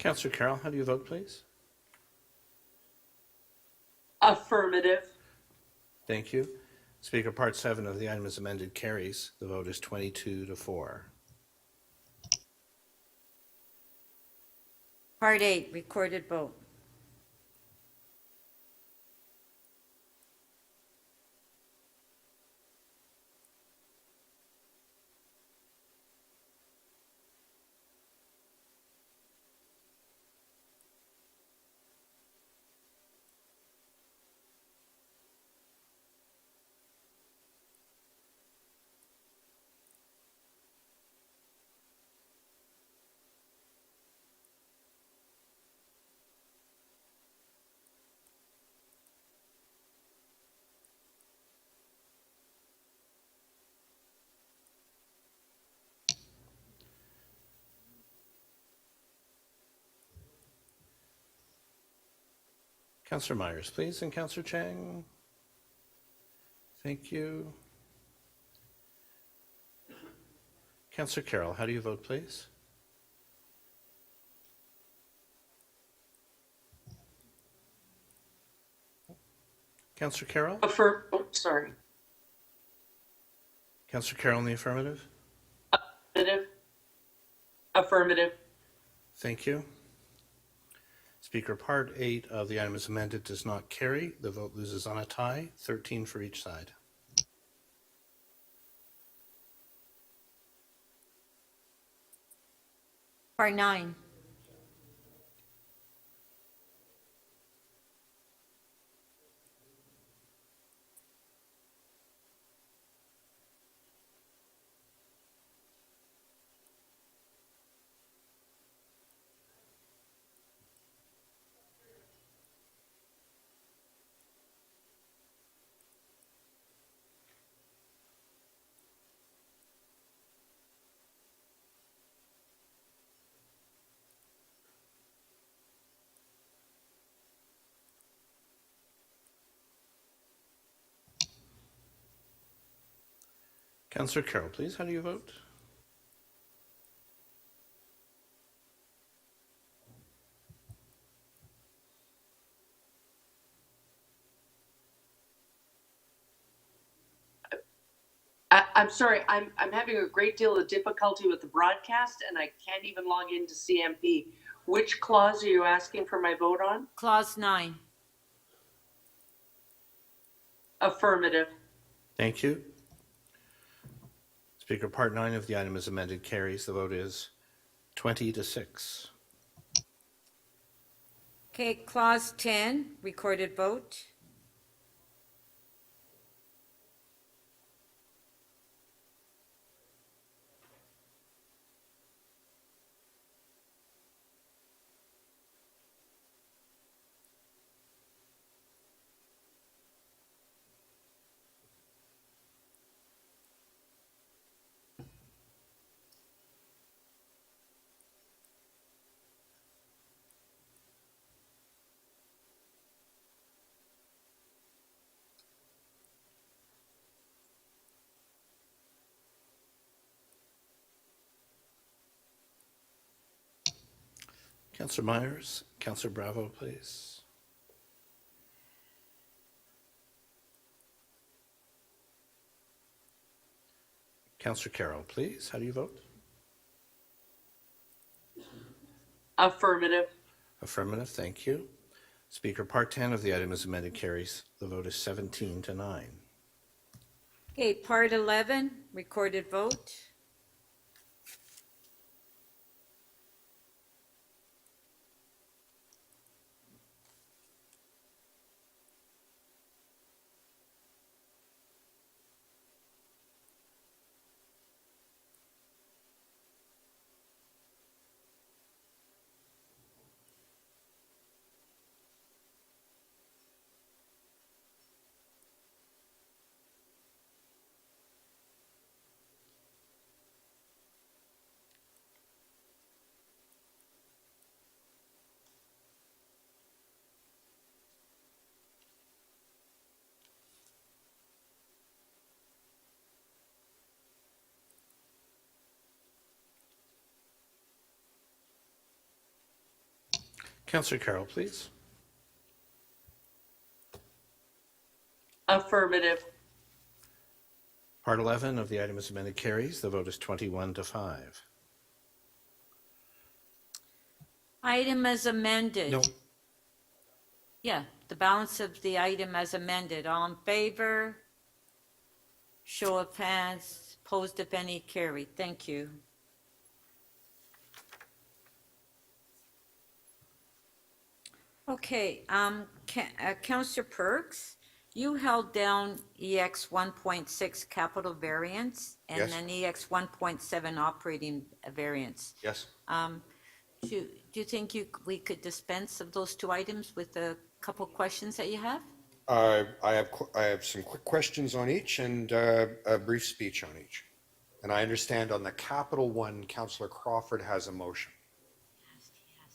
Councillor Carroll, how do you vote, please? Affirmative. Thank you. Speaker, Part 7 of the item as amended carries. The vote is 22-4. Part 8, recorded vote. Councillor Myers, please, and Councillor Chang. Thank you. Councillor Carroll, how do you vote, please? Councillor Carroll? Sorry. Councillor Carroll in the affirmative? Affirmative. Affirmative. Thank you. Speaker, Part 8 of the item as amended does not carry. The vote loses on a tie, 13 for each side. Part 9. Councillor Carroll, please, how do you vote? I'm sorry, I'm having a great deal of difficulty with the broadcast and I can't even log into CMP. Which clause are you asking for my vote on? Clause 9. Affirmative. Thank you. Speaker, Part 9 of the item as amended carries. The vote is 20-6. Okay, clause 10, recorded vote. Councillor Myers, Councillor Bravo, please. Councillor Carroll, please. How do you vote? Affirmative. Affirmative, thank you. Speaker, Part 10 of the item as amended carries. The vote is 17-9. Okay, part 11, recorded vote. Councillor Carroll, please. Affirmative. Part 11 of the item as amended carries. The vote is 21-5. Item as amended. No. Yeah, the balance of the item as amended. All in favor? Show of hands. Opposed, if any, carried. Thank you. Okay, Councillor Perks, you held down EX 1.6 capital variance and Yes. then EX 1.7 operating variance. Yes. Do you think we could dispense of those two items with a couple questions that you have? I have some quick questions on each and a brief speech on each. And I understand on the capital one, Councillor Crawford has a motion.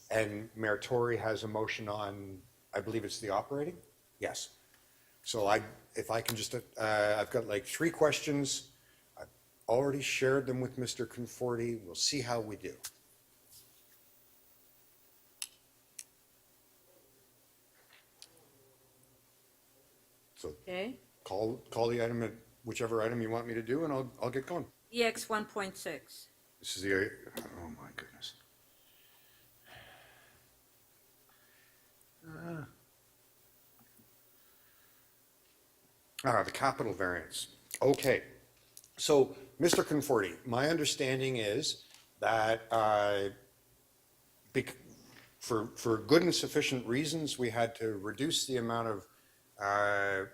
And Mayor Tory has a motion on, I believe it's the operating? Yes. So if I can just, I've got like 3 questions. I've already shared them with Mr. Conforti. We'll see how we do. So Okay. call the item at whichever item you want me to do, and I'll get going. EX 1.6. This is the, oh my goodness. The capital variance. Okay. So, Mr. Conforti, my understanding is that for good and sufficient reasons, we had to reduce the amount of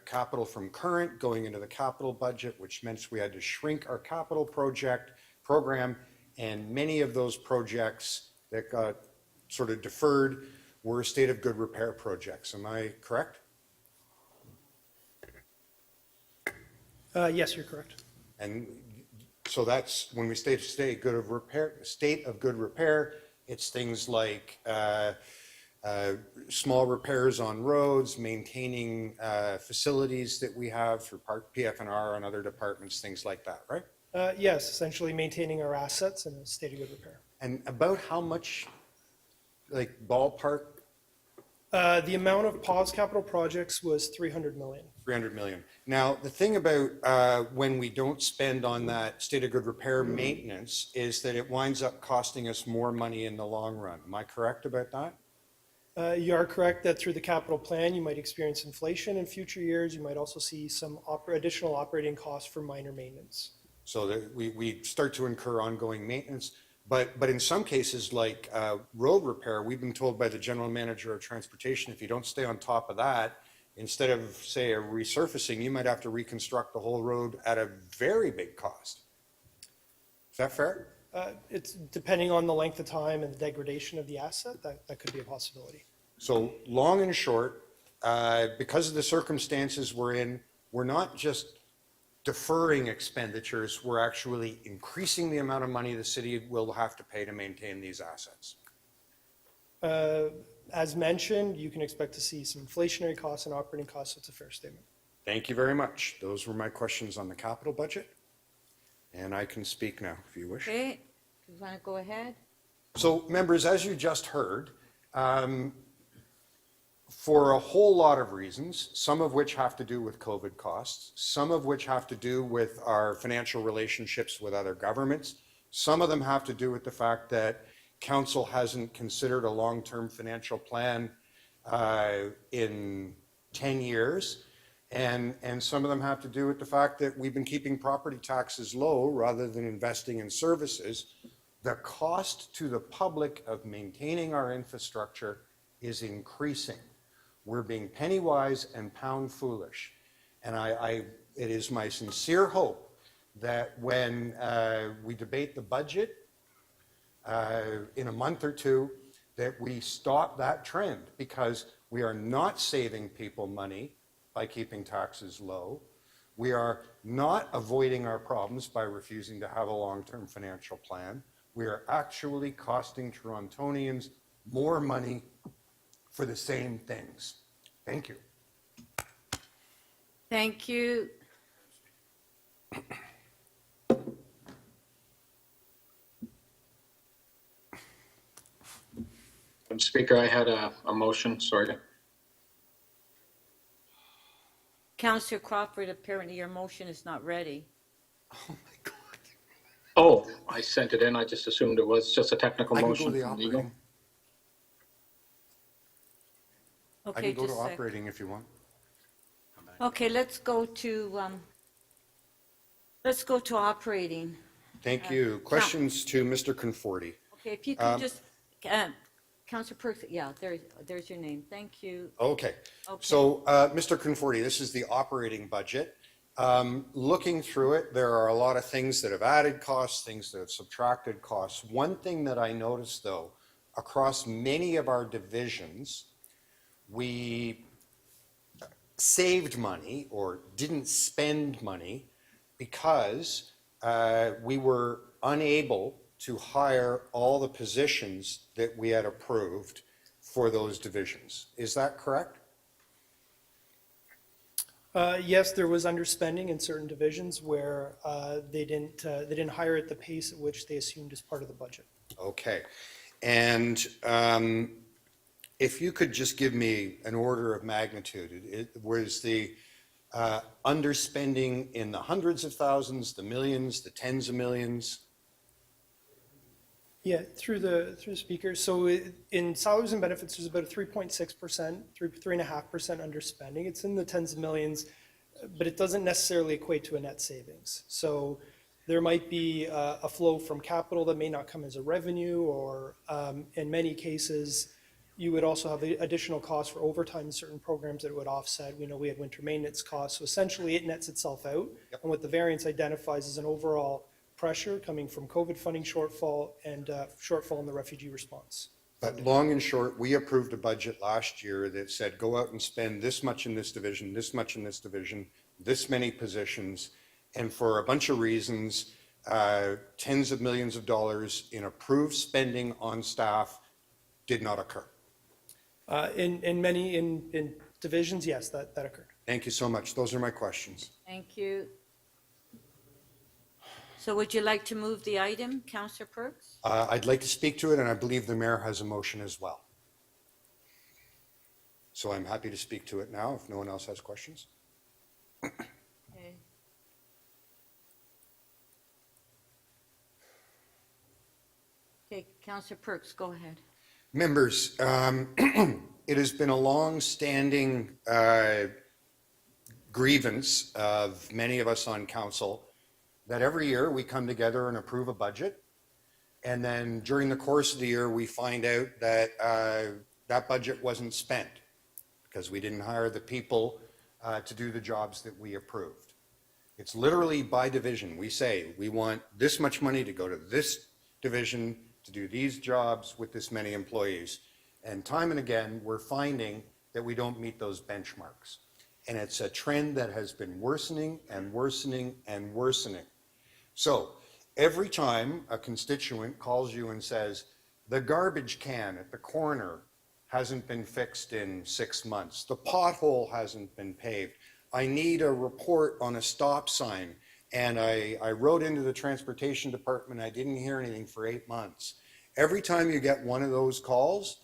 capital from current going into the capital budget, which meant we had to shrink our capital program, and many of those projects that got sort of deferred were state of good repair projects. Am I correct? Yes, you're correct. And so that's when we state of good repair, it's things like small repairs on roads, maintaining facilities that we have through PFNR and other departments, things like that, right? Yes, essentially maintaining our assets in a state of good repair. And about how much, like ballpark? The amount of paused capital projects was 300 million. 300 million. Now, the thing about when we don't spend on that state of good repair maintenance is that it winds up costing us more money in the long run. Am I correct about that? You are correct that through the capital plan, you might experience inflation in future years. You might also see some additional operating costs for minor maintenance. So that we start to incur ongoing maintenance. But in some cases, like road repair, we've been told by the general manager of transportation, if you don't stay on top of that, instead of, say, a resurfacing, you might have to reconstruct the whole road at a very big cost. Is that fair? It's depending on the length of time and the degradation of the asset, that could be a possibility. So long and short, because of the circumstances we're in, we're not just deferring expenditures, we're actually increasing the amount of money the city will have to pay to maintain these assets. As mentioned, you can expect to see some inflationary costs and operating costs. That's a fair statement. Thank you very much. Those were my questions on the capital budget. And I can speak now if you wish. Okay, you want to go ahead? So members, as you just heard, for a whole lot of reasons, some of which have to do with COVID costs, some of which have to do with our financial relationships with other governments, some of them have to do with the fact that council hasn't considered a long-term financial plan in 10 years, and some of them have to do with the fact that we've been keeping property taxes low rather than investing in services. The cost to the public of maintaining our infrastructure is increasing. We're being penny wise and pound foolish. And it is my sincere hope that when we debate the budget in a month or two, that we stop that trend, because we are not saving people money by keeping taxes low. We are not avoiding our problems by refusing to have a long-term financial plan. We are actually costing Torontonians more money for the same things. Thank you. Thank you. Speaker, I had a motion, sorry. Councillor Crawford, apparently your motion is not ready. Oh, I sent it in. I just assumed it was just a technical I can motion go to the from legal. operating. I Okay, can go to just a sec. operating if you want. Okay, let's go to operating. Thank you. Questions to Mr. Conforti? Okay, if you could just, Councillor Perks, yeah, there's your name. Thank you. Okay. Okay. So, Mr. Conforti, this is the operating budget. Looking through it, there are a lot of things that have added costs, things that have subtracted costs. One thing that I noticed, though, across many of our divisions, we saved money or didn't spend money because we were unable to hire all the positions that we had approved for those divisions. Is that correct? Yes, there was underspending in certain divisions where they didn't hire at the pace at which they assumed as part of the budget. Okay. And if you could just give me an order of magnitude, was the underspending in the hundreds of thousands, the millions, the tens of millions? Yeah, through the speaker. So in salaries and benefits, there's about a 3.6%, 3.5% underspending. It's in the tens of millions, but it doesn't necessarily equate to a net savings. So there might be a flow from capital that may not come as a revenue, or in many cases, you would also have additional costs for overtime in certain programs that would offset. We know we had winter maintenance costs. So essentially, it nets itself out. Yep. And what the variance identifies is an overall pressure coming from COVID funding shortfall and shortfall in the refugee response. But long and short, we approved a budget last year that said, go out and spend this much in this division, this much in this division, this many positions. And for a bunch of reasons, tens of millions of dollars in approved spending on staff did not occur. In many divisions, yes, that occurred. Thank you so much. Those are my questions. Thank you. So would you like to move the item, Councillor Perks? I'd like to speak to it, and I believe the mayor has a motion as well. So I'm happy to speak to it now if no one else has questions. Okay. Okay, Councillor Perks, go ahead. Members, it has been a long-standing grievance of many of us on council that every year we come together and approve a budget, and then during the course of the year we find out that that budget wasn't spent because we didn't hire the people to do the jobs that we approved. It's literally by division. We say we want this much money to go to this division to do these jobs with this many employees. And time and again, we're finding that we don't meet those benchmarks. And it's a trend that has been worsening and worsening and worsening. So every time a constituent calls you and says, the garbage can at the corner hasn't been fixed in 6 months, the pothole hasn't been paved, I need a report on a stop sign, and I wrote into the transportation department, I didn't hear anything for 8 months. Every time you get one of those calls,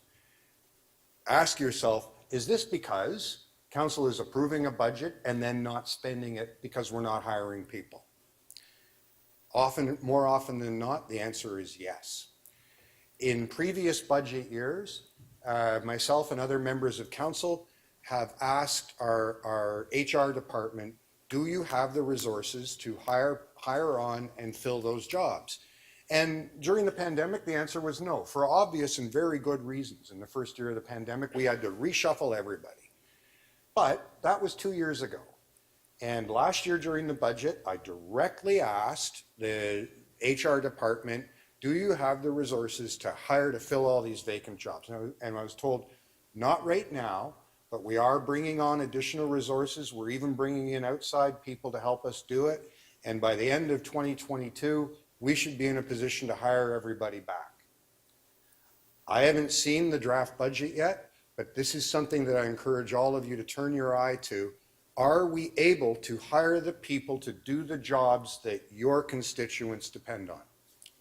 ask yourself, is this because council is approving a budget and then not spending it because we're not hiring people? More often than not, the answer is yes. In previous budget years, myself and other members of council have asked our HR department, do you have the resources to hire on and fill those jobs? And during the pandemic, the answer was no, for obvious and very good reasons. In the first year of the pandemic, we had to reshuffle everybody. But that was 2 years ago. And last year during the budget, I directly asked the HR department, do you have the resources to fill all these vacant jobs? And I was told, not right now, but we are bringing on additional resources. We're even bringing in outside people to help us do it. And by the end of 2022, we should be in a position to hire everybody back. I haven't seen the draft budget yet, but this is something that I encourage all of you to turn your eye to. Are we able to hire the people to do the jobs that your constituents depend on?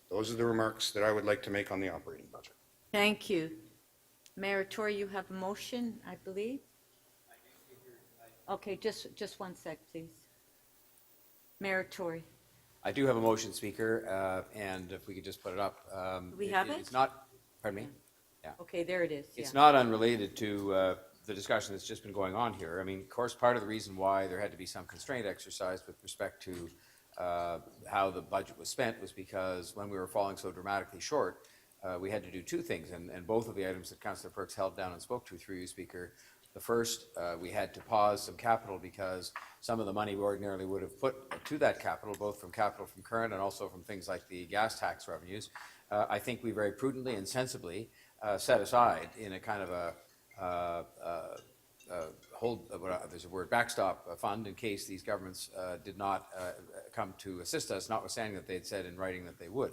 Those are the remarks that I would like to make on the operating budget. Thank you. Mayor Tory, you have a motion, I believe? Okay, just one sec, please. Mayor Tory. I do have a motion, Speaker, and if we could just put it up. Do we have it? It's not, pardon me? Yeah. Okay, there it is, yeah. It's not unrelated to the discussion that's just been going on here. I mean, of course, part of the reason why there had to be some constraint exercised with respect to how the budget was spent was because when we were falling so dramatically short, we had to do two things, and both of the items that Councillor Perks held down and spoke to through you, Speaker. The first, we had to pause some capital because some of the money we ordinarily would have put to that capital, both from capital from current and also from things like the gas tax revenues, I think we very prudently and sensibly set aside in a kind of there's a word, backstop fund in case these governments did not come to assist us, notwithstanding that they had said in writing that they would.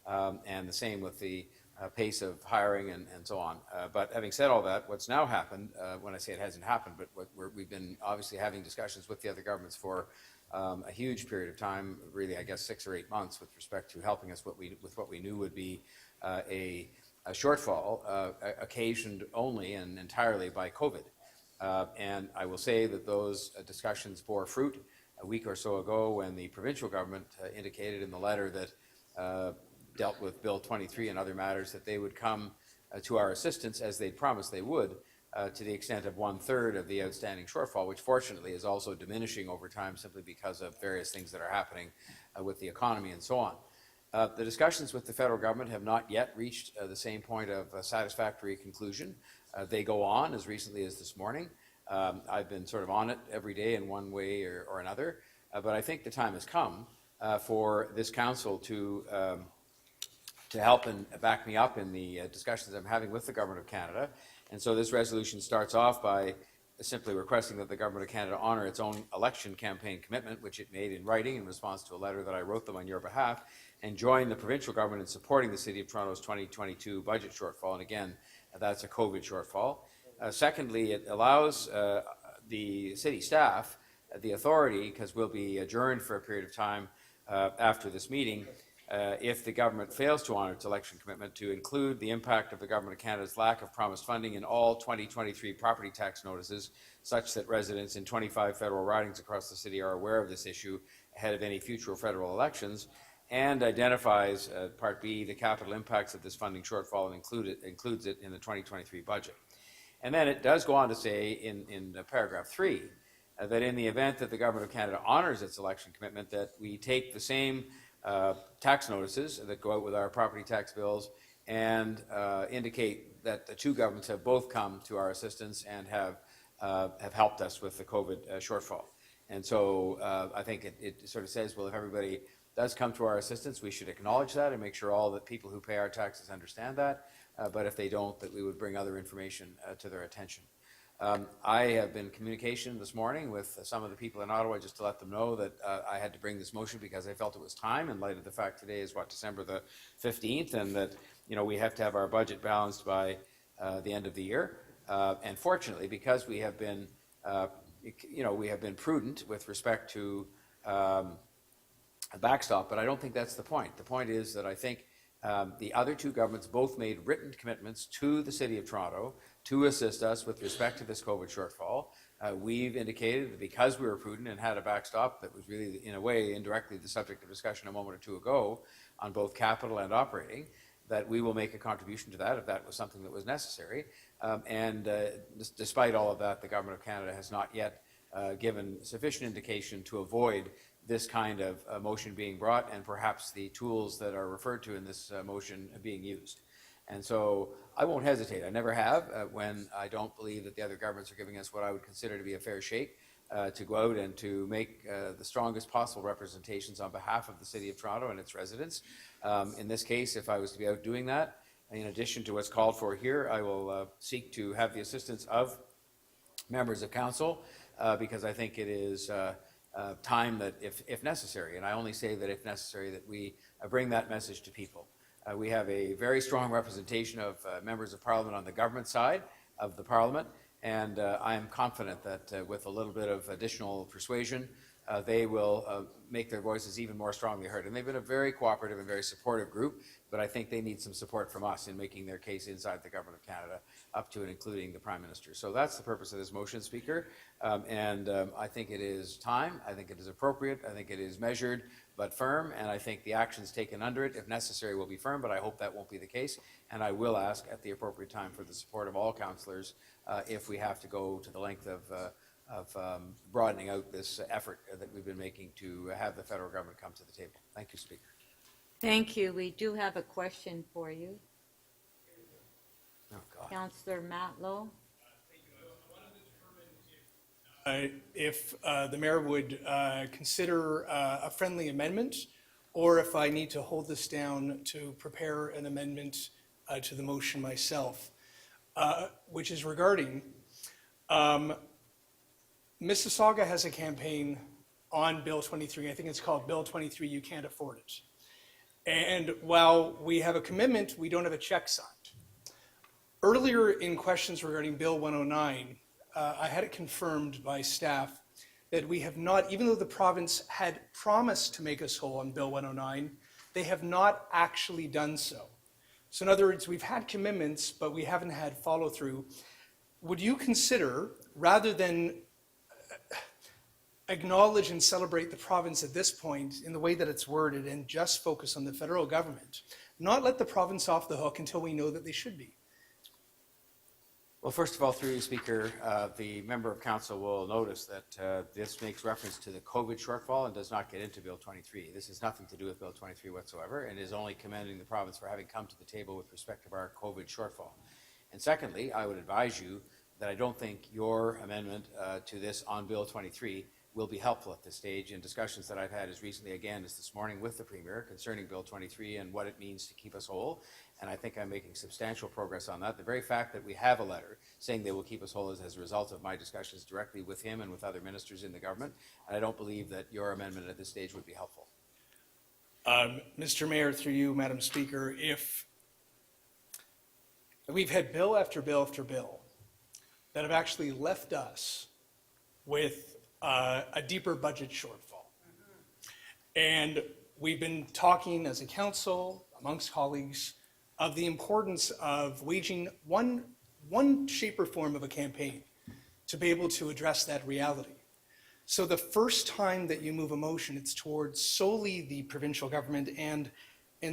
And the same with the pace of hiring and so on. But having said all that, what's now happened, when I say it hasn't happened, but we've been obviously having discussions with the other governments for a huge period of time, really, I guess 6 or 8 months, with respect to helping us with what we knew would be a shortfall occasioned only and entirely by COVID. And I will say that those discussions bore fruit a week or so ago when the provincial government indicated in the letter that dealt with Bill 23 and other matters that they would come to our assistance as they promised they would to the extent of 1/3 of the outstanding shortfall, which fortunately is also diminishing over time simply because of various things that are happening with the economy and so on. The discussions with the federal government have not yet reached the same point of satisfactory conclusion. They go on as recently as this morning. I've been sort of on it every day in one way or another, but I think the time has come for this council to help and back me up in the discussions I'm having with the Government of Canada. And so this resolution starts off by simply requesting that the Government of Canada honour its own election campaign commitment, which it made in writing in response to a letter that I wrote them on your behalf, and join the provincial government in supporting the City of Toronto's 2022 budget shortfall. And again, that's a COVID shortfall. Secondly, it allows the city staff the authority, because we'll be adjourned for a period of time after this meeting, if the government fails to honour its election commitment, to include the impact of the Government of Canada's lack of promised funding in all 2023 property tax notices, such that residents in 25 federal ridings across the city are aware of this issue ahead of any future federal elections, and identifies, Part B, the capital impacts of this funding shortfall and includes it in the 2023 budget. And then it does go on to say in paragraph 3 that in the event that the Government of Canada honours its election commitment, that we take the same tax notices that go out with our property tax bills and indicate that the two governments have both come to our assistance and have helped us with the COVID shortfall. And so I think it sort of says, well, if everybody does come to our assistance, we should acknowledge that and make sure all the people who pay our taxes understand that. But if they don't, that we would bring other information to their attention. I have been in communication this morning with some of the people in Ottawa just to let them know that I had to bring this motion because I felt it was time in light of the fact today is December the 15th, and that, you know, we have to have our budget balanced by the end of the year. And fortunately, because we have been, we have been prudent with respect to a backstop, but I don't think that's the point. The point is that I think the other two governments both made written commitments to the City of Toronto to assist us with respect to this COVID shortfall. We've indicated that because we were prudent and had a backstop that was really, in a way, indirectly the subject of discussion a moment or two ago on both capital and operating, that we will make a contribution to that if that was something that was necessary. Despite all of that, the Government of Canada has not yet given sufficient indication to avoid this kind of motion being brought and perhaps the tools that are referred to in this motion being used. And so I won't hesitate. I never have when I don't believe that the other governments are giving us what I would consider to be a fair shake to go out and to make the strongest possible representations on behalf of the City of Toronto and its residents. In this case, if I was to be out doing that, in addition to what's called for here, I will seek to have the assistance of members of council because I think it is time that, if necessary, and I only say that if necessary, that we bring that message to people. We have a very strong representation of members of Parliament on the government side of the Parliament, and I am confident that with a little bit of additional persuasion, they will make their voices even more strongly heard. And they've been a very cooperative and very supportive group, but I think they need some support from us in making their case inside the Government of Canada up to and including the Prime Minister. So that's the purpose of this motion, Speaker. I think it is time, I think it is appropriate, I think it is measured but firm, and I think the actions taken under it, if necessary, will be firm, but I hope that won't be the case. And I will ask at the appropriate time for the support of all councillors if we have to go to the length of broadening out this effort that we've been making to have the federal government come to the table. Thank you, Speaker. Thank you. We do have a question for you. Oh, God. Councillor Matlow. If the mayor would consider a friendly amendment, or if I need to hold this down to prepare an amendment to the motion myself, which is regarding Mississauga has a campaign on Bill 23. I think it's called Bill 23, You Can't Afford It. And while we have a commitment, we don't have a check signed. Earlier in questions regarding Bill 109, I had it confirmed by staff that we have not, even though the province had promised to make us whole on Bill 109, they have not actually done so. So in other words, we've had commitments, but we haven't had follow through. Would you consider, rather than acknowledge and celebrate the province at this point in the way that it's worded and just focus on the federal government, not let the province off the hook until we know that they should be? Well, first of all, through you, Speaker, the member of council will notice that this makes reference to the COVID shortfall and does not get into Bill 23. This has nothing to do with Bill 23 whatsoever, and is only commending the province for having come to the table with respect to our COVID shortfall. And secondly, I would advise you that I don't think your amendment to this on Bill 23 will be helpful at this stage in discussions that I've had as recently, again, as this morning with the Premier concerning Bill 23 and what it means to keep us whole. And I think I'm making substantial progress on that. The very fact that we have a letter saying they will keep us whole is as a result of my discussions directly with him and with other ministers in the government. And I don't believe that your amendment at this stage would be helpful. Mr. Mayor, through you, Madam Speaker, if we've had bill after bill after bill that have actually left us with a deeper budget shortfall. And we've been talking as a council, amongst colleagues, of the importance of waging one shape or form of a campaign to be able to address that reality. So the first time that you move a motion, it's towards solely the provincial government and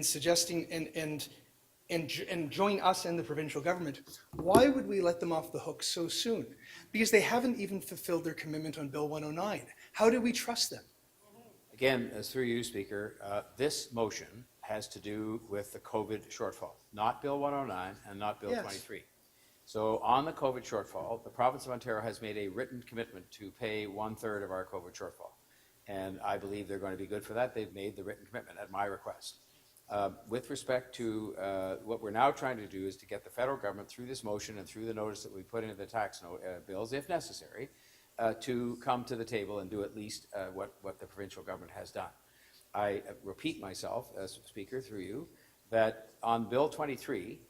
suggesting and join us and the provincial government. Why would we let them off the hook so soon? Because they haven't even fulfilled their commitment on Bill 109. How do we trust them? Again, as through you, Speaker, this motion has to do with the COVID shortfall, not Bill 109 and not Bill 23. So on the COVID shortfall, the province of Ontario has made a written commitment to pay 1/3 of our COVID shortfall. And I believe they're going to be good for that. They've made the written commitment at my request. With respect to what we're now trying to do is to get the federal government through this motion and through the notice that we put into the tax bills, if necessary, to come to the table and do at least what the provincial government has done. I repeat myself, as Speaker, through you, that on Bill 23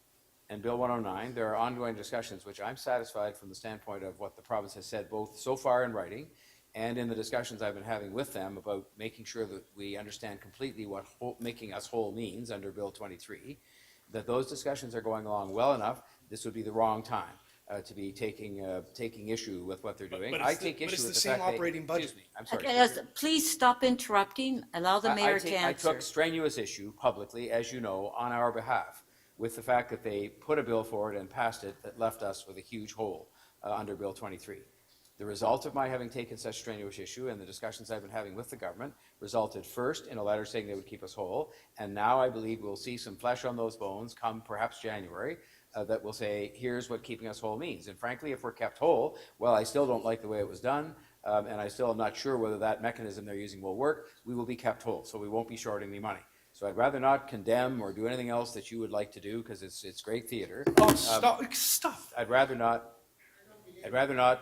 and Bill 109, there are ongoing discussions which I'm satisfied from the standpoint of what the province has said both so far in writing and in the discussions I've been having with them about making sure that we understand completely what making us whole means under Bill 23, that those discussions are going along well enough. This would be the wrong time to be taking issue with what they're doing. I take issue with the fact same operating budget. Excuse me, I'm sorry. Okay, please stop interrupting. Allow the mayor to I answer. took strenuous issue publicly, as you know, on our behalf with the fact that they put a bill forward and passed it that left us with a huge hole under Bill 23. The result of my having taken such strenuous issue and the discussions I've been having with the government resulted first in a letter saying they would keep us whole, and now I believe we'll see some flesh on those bones come perhaps January that will say, here's what keeping us whole means. And frankly, if we're kept whole, well, I still don't like the way it was done, and I still am not sure whether that mechanism they're using will work. We will be kept whole, so we won't be shorting any money. So I'd rather not condemn or do anything else that you would like to do, because it's great theater. Oh, stop. I'd rather not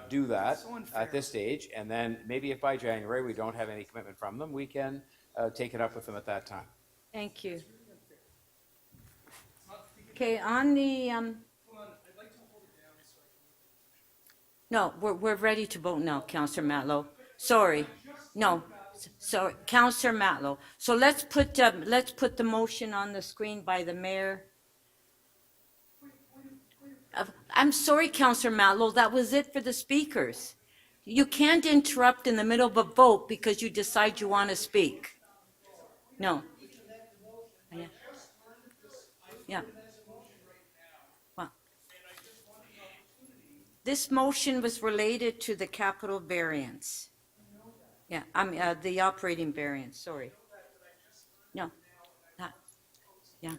do that at this stage, and then maybe if by January we don't have any commitment from them, we can take it up with them at that time. Thank you. Okay, on the, no, we're ready to vote now, Councillor Matlow. Sorry, no, sorry, Councillor Matlow. So let's put the motion on the screen by the mayor. I'm sorry, Councillor Matlow, that was it for the speakers. You can't interrupt in the middle of a vote because you decide you want to speak. No. Yeah. Yeah. Well, this motion was related to the capital variance. Yeah, the operating variance, sorry. No. Yeah.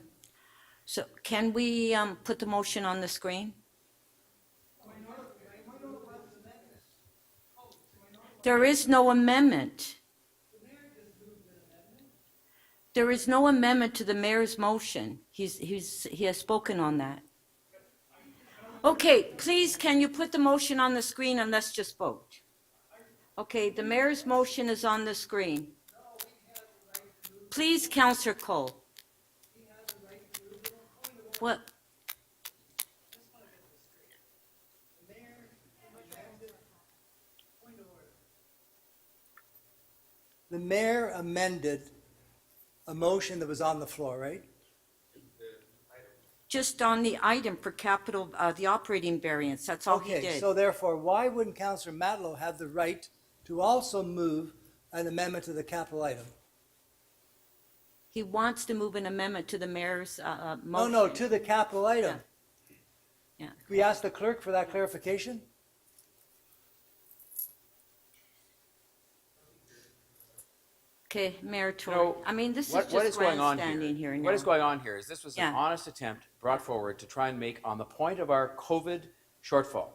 So can we put the motion on the screen? There is no amendment. There is no amendment to the mayor's motion. He has spoken on that. Okay, please, can you put the motion on the screen and let's just vote? Okay, the mayor's motion is on the screen. Please, Councillor Cole. What? The mayor amended a motion that was on the floor, right? Just on the item for capital, the operating variance, that's all he Okay, did. so therefore, why wouldn't Councillor Matlow have the right to also move an amendment to the capital item? He wants to move an amendment to the mayor's No, motion. no, to the capital item. Yeah. Can we ask the clerk for that clarification? Okay, Mayor Tory. No, I mean, this is what just is going on grandstanding here now. What is going on here is this was Yeah. an honest attempt brought forward to try and make on the point of our COVID shortfall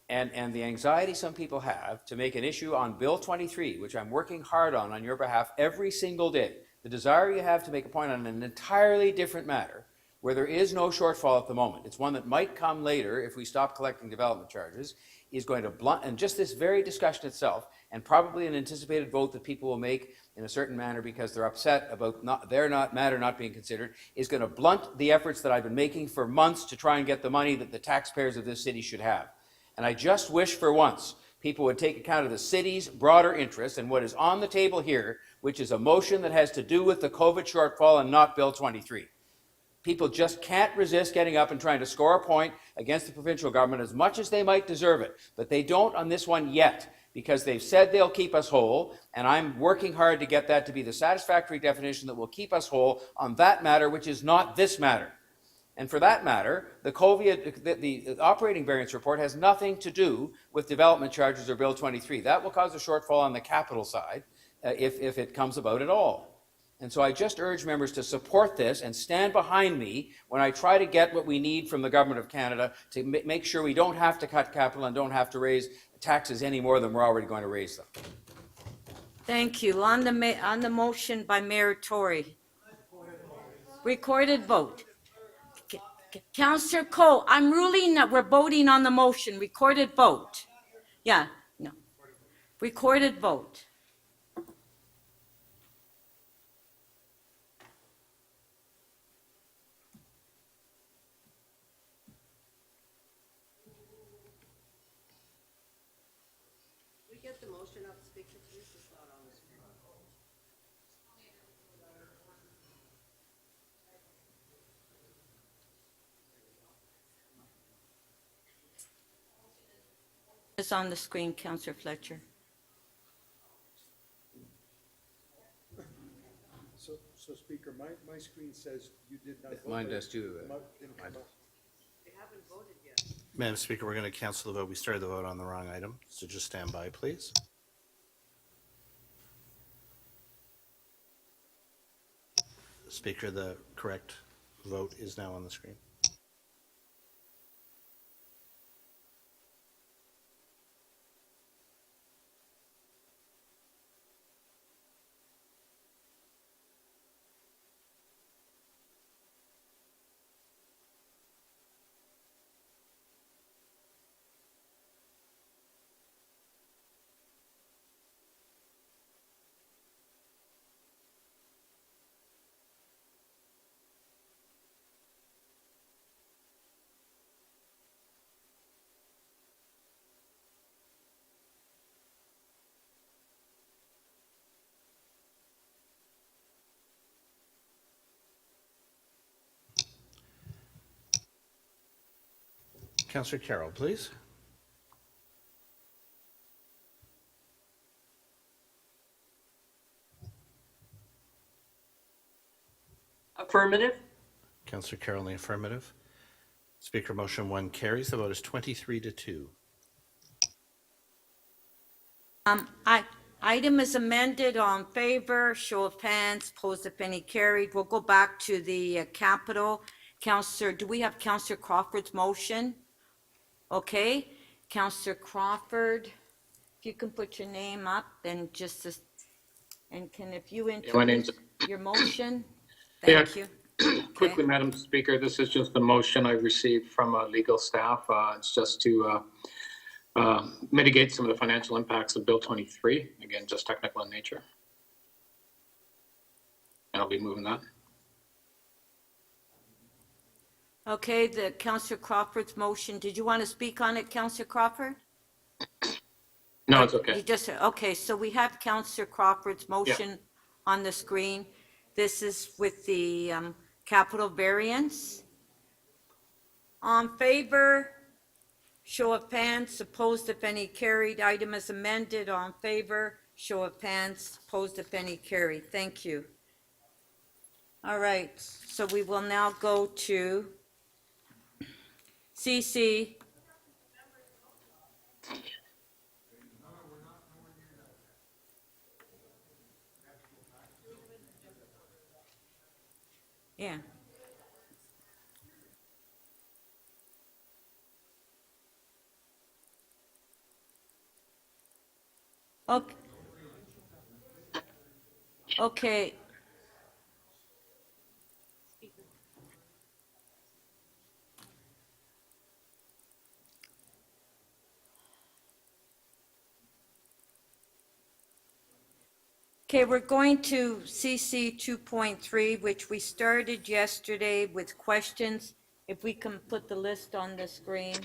and the anxiety some people have to make an issue on Bill 23, which I'm working hard on your behalf every single day. The desire you have to make a point on an entirely different matter where there is no shortfall at the moment. It's one that might come later if we stop collecting development charges, is going to blunt, and just this very discussion itself, and probably an anticipated vote that people will make in a certain manner because they're upset about their matter not being considered, is going to blunt the efforts that I've been making for months to try and get the money that the taxpayers of this city should have. And I just wish for once people would take account of the city's broader interests and what is on the table here, which is a motion that has to do with the COVID shortfall and not Bill 23. People just can't resist getting up and trying to score a point against the provincial government as much as they might deserve it. But they don't on this one yet, because they've said they'll keep us whole, and I'm working hard to get that to be the satisfactory definition that will keep us whole on that matter, which is not this matter. And for that matter, the operating variance report has nothing to do with development charges or Bill 23. That will cause a shortfall on the capital side if it comes about at all. And so I just urge members to support this and stand behind me when I try to get what we need from the Government of Canada to make sure we don't have to cut capital and don't have to raise taxes any more than we're already going to raise them. Thank you. On the motion by Mayor Tory. Recorded vote. Councillor Cole, I'm ruling that we're voting on the motion. Recorded vote. Yeah, no. Recorded vote. We get the motion up, Speaker, please, it's not on the screen. It's on the screen, Councillor Fletcher. So Speaker, my screen says you did not vote. Mine does too. Didn't come up. They haven't voted yet. Madam Speaker, we're going to cancel the vote. We started the vote on the wrong item, so just stand by, please. Speaker, the correct vote is now on the screen. Councillor Carroll, please. Affirmative. Councillor Carroll in the affirmative. Speaker, motion 1 carries. The vote is 23-2. Item is amended. All in favor, show of hands, opposed if any, carried. We'll go back to the capital. Councillor, do we have Councillor Crawford's motion? Okay, Councillor Crawford, if you can put your name up and just, and if you my name's- introduce your motion? Yeah. Thank you. Quickly, Madam Speaker, this is just the motion I received from legal staff. It's just to mitigate some of the financial impacts of Bill 23. Again, just technical in nature. And I'll be moving that. Okay, the Councillor Crawford's motion, did you want to speak on it, Councillor Crawford? No, it's okay. You just, okay, so we have Councillor Crawford's motion on the screen. This is with the capital variance. On favor, show of hands, opposed if any, carried. Item is amended. On favor, show of hands, opposed if any, carried. Thank you. All right, so we will now go to CC. Yeah. Okay. Okay. Okay, we're going to CC 2.3, which we started yesterday with questions. If we can put the list on the screen.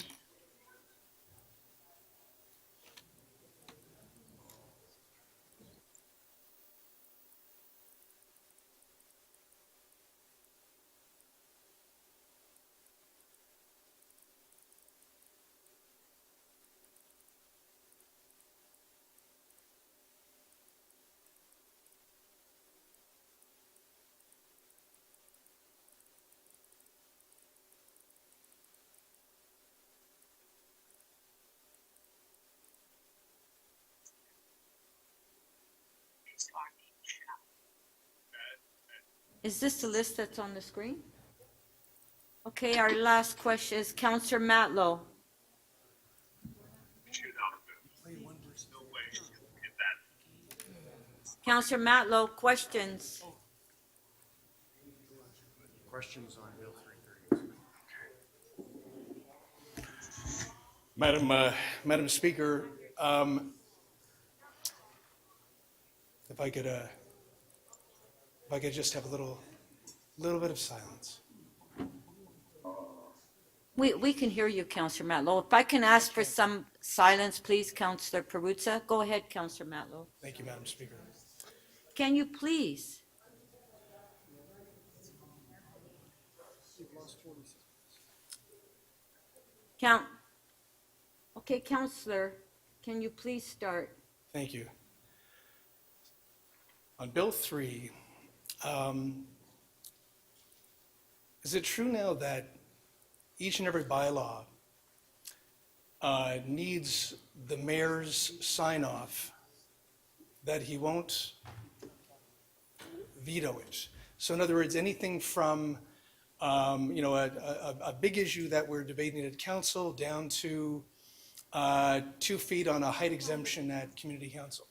Is this the list that's on the screen? Okay, our last question is Councillor Matlow. Councillor Matlow, questions? Questions on Bill 330. Madam Speaker, if I could just have a little bit of silence. We can hear you, Councillor Matlow. If I can ask for some silence, please, Councillor Perruzza. Go ahead, Councillor Matlow. Thank you, Madam Speaker. Can you please? Okay, Councillor, can you please start? Thank you. On Bill 3, is it true now that each and every bylaw needs the mayor's sign-off that he won't veto it? So in other words, anything from a big issue that we're debating at council down to 2 feet on a height exemption at community council?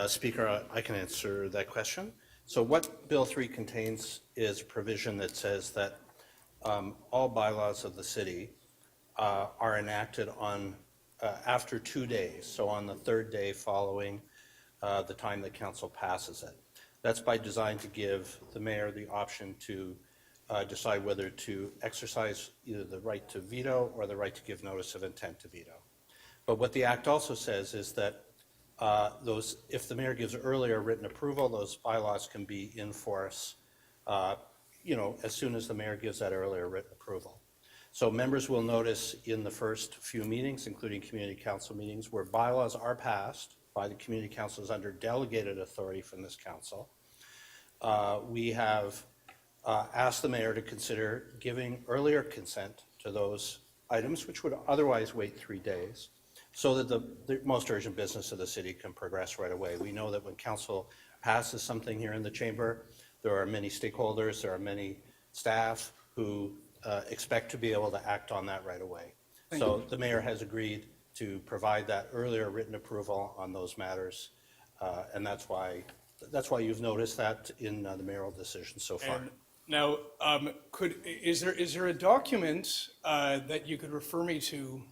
Speaker, I can answer that question. So what Bill 3 contains is a provision that says that all bylaws of the city are enacted on after 2 days, so on the third day following the time that council passes it. That's by design to give the mayor the option to decide whether to exercise either the right to veto or the right to give notice of intent to veto. But what the Act also says is that if the mayor gives earlier written approval, those bylaws can be in force as soon as the mayor gives that earlier written approval. So members will notice in the first few meetings, including community council meetings, where bylaws are passed by the community councils under delegated authority from this council, we have asked the mayor to consider giving earlier consent to those items, which would otherwise wait 3 days, so that the most urgent business of the city can progress right away. We know that when council passes something here in the chamber, there are many stakeholders, there are many staff who expect to be able to act on that right away. So the mayor has agreed to provide that earlier written approval on those matters, and that's why you've noticed that in the mayoral decision so far. And now, is there a document that you could refer me to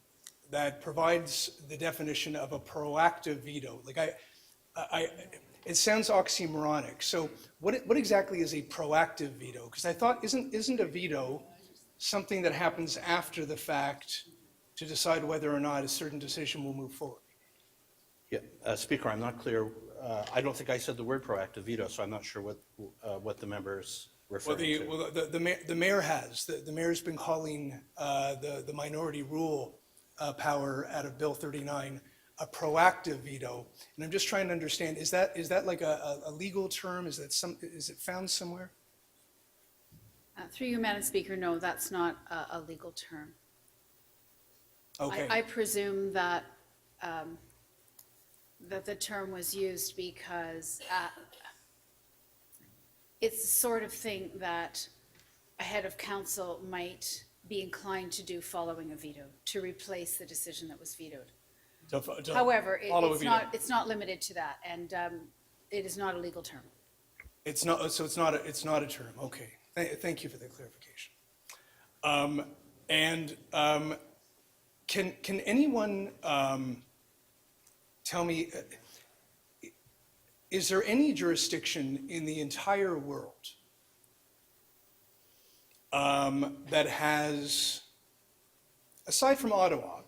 that provides the definition of a proactive veto? Like it sounds oxymoronic. So what exactly is a proactive veto? Because I thought, isn't a veto something that happens after the fact to decide whether or not a certain decision will move forward? Yeah, Speaker, I'm not clear. I don't think I said the word proactive veto, so I'm not sure what the member's referring to. Well, the mayor has. The mayor's been calling the minority rule power out of Bill 39 a proactive veto, and I'm just trying to understand: is that like a legal term? Is it found somewhere? Through you, Madam Speaker, no, that's not a legal term. Okay. I presume that that the term was used because it's the sort of thing that a head of council might be inclined to do following a veto, to replace the decision that was vetoed. However, it's not limited to that, and it is not a legal term. It's not. So it's not a term. Okay. Thank you for the clarification. Can anyone tell me, is there any jurisdiction in the entire world that has, aside from Ottawa,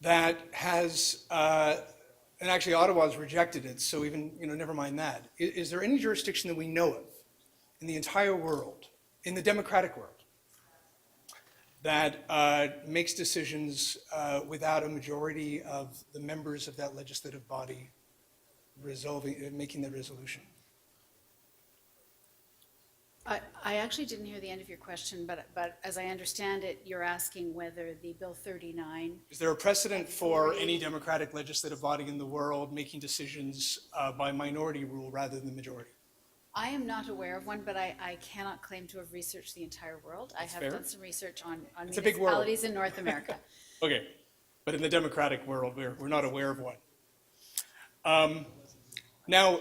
that has, and actually Ottawa's rejected it, so even, never mind that. Is there any jurisdiction that we know of in the entire world, in the democratic world, that makes decisions without a majority of the members of that legislative body making the resolution? I actually didn't hear the end of your question, but as I understand it, you're asking whether the Bill 39. Is there a precedent for any democratic legislative body in the world making decisions by minority rule rather than majority? I am not aware of one, but I cannot claim to have researched the entire world. I have done some research on It's a big world. municipalities in North America. Okay, but in the democratic world, we're not aware of one. Now,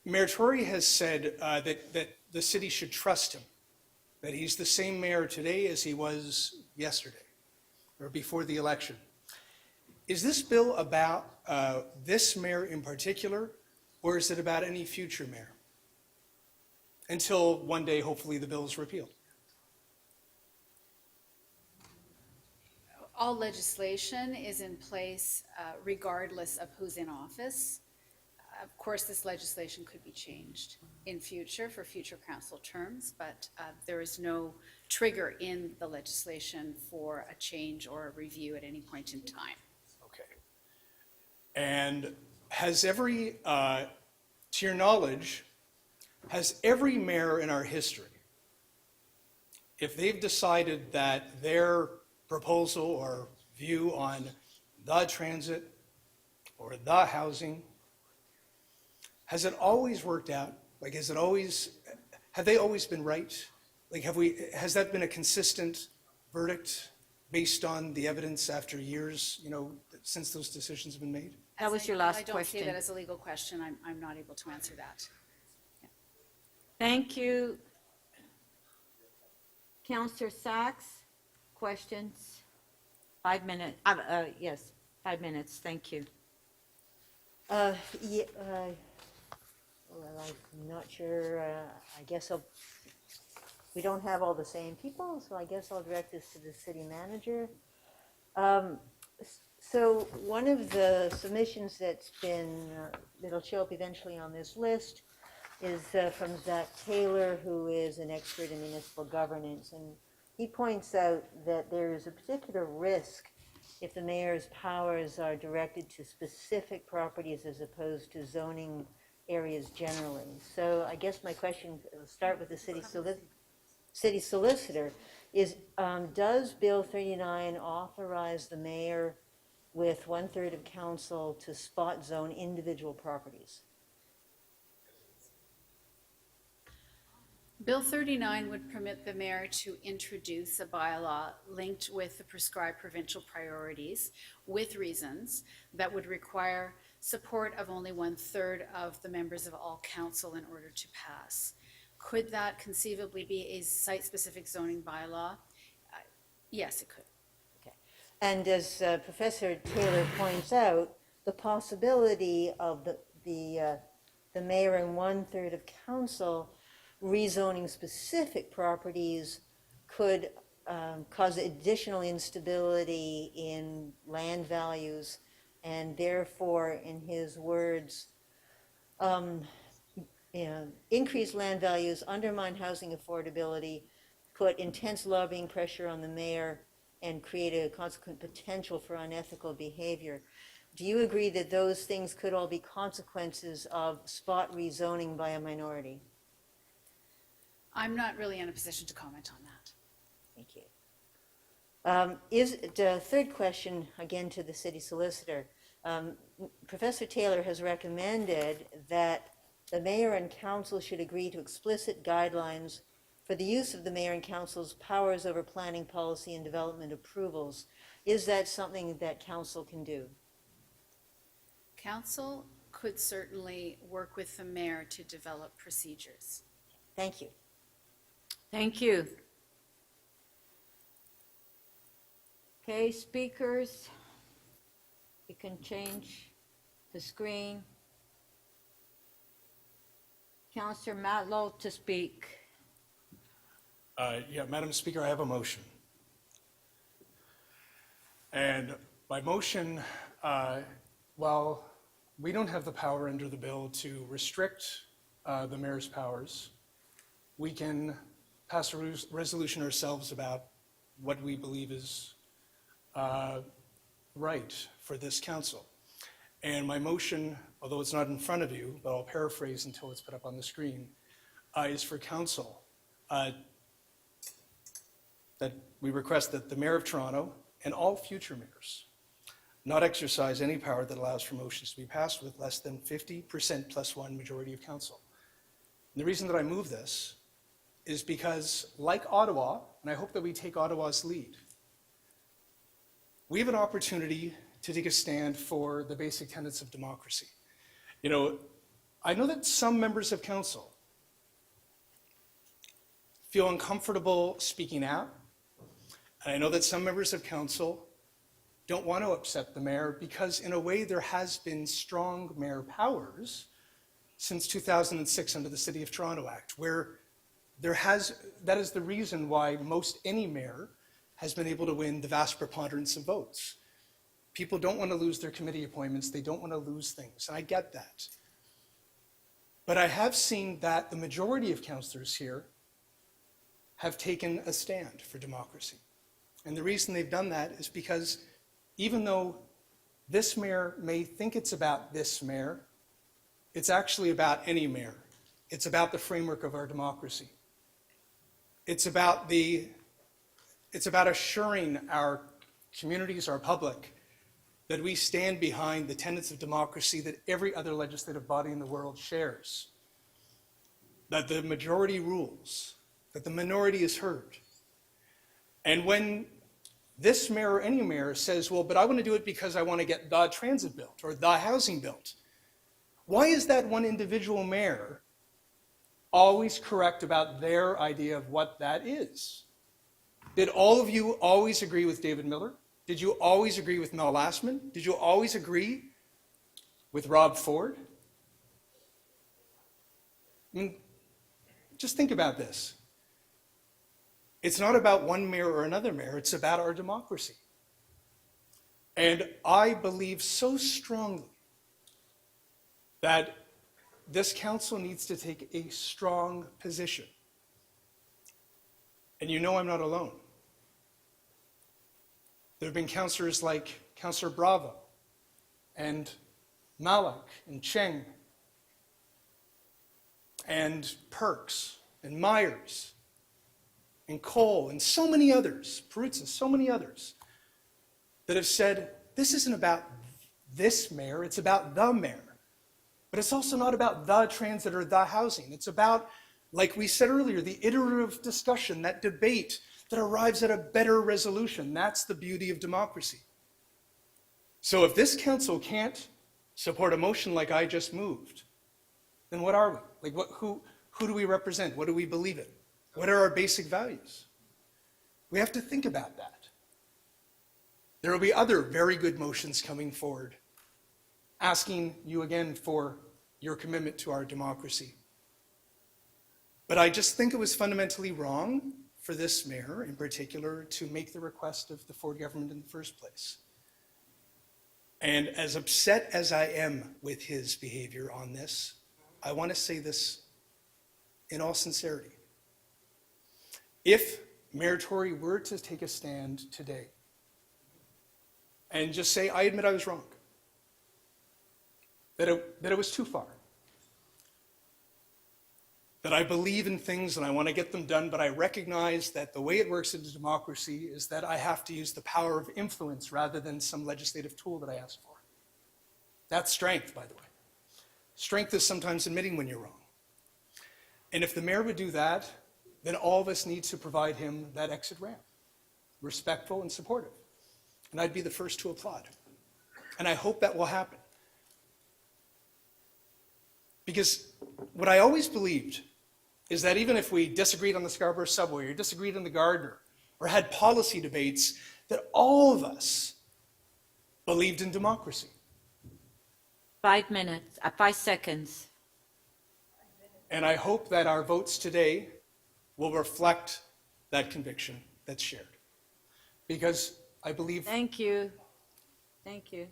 Mayor Tory has said that the city should trust him, that he's the same mayor today as he was yesterday or before the election. Is this bill about this mayor in particular, or is it about any future mayor? Until one day, hopefully, the bill is repealed. All legislation is in place regardless of who's in office. Of course, this legislation could be changed in future for future council terms, but there is no trigger in the legislation for a change or a review at any point in time. Okay. And has every, to your knowledge, has every mayor in our history, if they've decided that their proposal or view on the transit or the housing, has it always worked out? Like, have they always been right? Like, has that been a consistent verdict based on the evidence after years, since those decisions have been made? That was your last I don't question. see that as a legal question. I'm not able to answer that. Thank you. Councillor Sachs, questions? 5 minutes. Yes, 5 minutes. Thank you. Well, I'm not sure. I guess we don't have all the same people, so I guess I'll direct this to the city manager. So one of the submissions that'll show up eventually on this list is from Zach Taylor, who is an expert in municipal governance. And he points out that there is a particular risk if the mayor's powers are directed to specific properties as opposed to zoning areas generally. So I guess my question, will start with the city solicitor, is does Bill 39 authorize the mayor with 1/3 of council to spot zone individual properties? Bill 39 would permit the mayor to introduce a bylaw linked with the prescribed provincial priorities with reasons that would require support of only 1/3 of the members of all council in order to pass. Could that conceivably be a site-specific zoning bylaw? Yes, it could. And as Professor Taylor points out, the possibility of the mayor and 1/3 of council rezoning specific properties could cause additional instability in land values, and therefore, in his words, increase land values, undermine housing affordability, put intense lobbying pressure on the mayor, and create a consequent potential for unethical behavior. Do you agree that those things could all be consequences of spot rezoning by a minority? I'm not really in a position to comment on that. Thank you. The third question, again to the city solicitor. Professor Taylor has recommended that the mayor and council should agree to explicit guidelines for the use of the mayor and council's powers over planning policy and development approvals. Is that something that council can do? Council could certainly work with the mayor to develop procedures. Thank you. Thank you. Okay, speakers, you can change the screen. Councillor Matlow to speak. Yeah, Madam Speaker, I have a motion. And by motion, while we don't have the power under the bill to restrict the mayor's powers, we can pass a resolution ourselves about what we believe is right for this council. And my motion, although it's not in front of you, but I'll paraphrase until it's put up on the screen, is for council that we request that the Mayor of Toronto and all future mayors not exercise any power that allows for motions to be passed with less than 50% plus one majority of council. And the reason that I move this is because, like Ottawa, and I hope that we take Ottawa's lead, we have an opportunity to take a stand for the basic tenets of democracy. You know, I know that some members of council feel uncomfortable speaking out, and I know that some members of council don't want to upset the mayor because, in a way, there has been strong mayor powers since 2006 under the City of Toronto Act, where that is the reason why most any mayor has been able to win the vast preponderance of votes. People don't want to lose their committee appointments. They don't want to lose things. And I get that. But I have seen that the majority of councillors here have taken a stand for democracy. And the reason they've done that is because even though this mayor may think it's about this mayor, it's actually about any mayor. It's about the framework of our democracy. It's about assuring our communities, our public, that we stand behind the tenets of democracy that every other legislative body in the world shares. That the majority rules, that the minority is heard. And when this mayor or any mayor says, well, but I want to do it because I want to get the transit built or the housing built, why is that one individual mayor always correct about their idea of what that is? Did all of you always agree with David Miller? Did you always agree with Mel Lastman? Did you always agree with Rob Ford? I mean, just think about this. It's not about one mayor or another mayor. It's about our democracy. And I believe so strongly that this council needs to take a strong position. And you know I'm not alone. There have been councillors like Councillor Bravo and Malak and Cheng and Perks and Myers and Cole and so many others, Perutz, so many others, that have said, this isn't about this mayor, it's about the mayor. But it's also not about the transit or the housing. It's about, like we said earlier, the iterative discussion, that debate that arrives at a better resolution. That's the beauty of democracy. So if this council can't support a motion like I just moved, then what are we? Like, who do we represent? What do we believe in? What are our basic values? We have to think about that. There will be other very good motions coming forward, asking you again for your commitment to our democracy. But I just think it was fundamentally wrong for this mayor in particular to make the request of the Ford government in the first place. And as upset as I am with his behavior on this, I want to say this in all sincerity. If Mayor Tory were to take a stand today and just say, I admit I was wrong, that it was too far, that I believe in things and I want to get them done, but I recognize that the way it works in a democracy is that I have to use the power of influence rather than some legislative tool that I ask for. That's strength, by the way. Strength is sometimes admitting when you're wrong. And if the mayor would do that, then all of us need to provide him that exit ramp, respectful and supportive. And I'd be the first to applaud. And I hope that will happen. Because what I always believed is that even if we disagreed on the Scarborough subway or disagreed on the Gardiner or had policy debates, that all of us believed in democracy. 5 minutes, 5 seconds. And I hope that our votes today will reflect that conviction that's shared. Because I believe... Thank you. Thank you.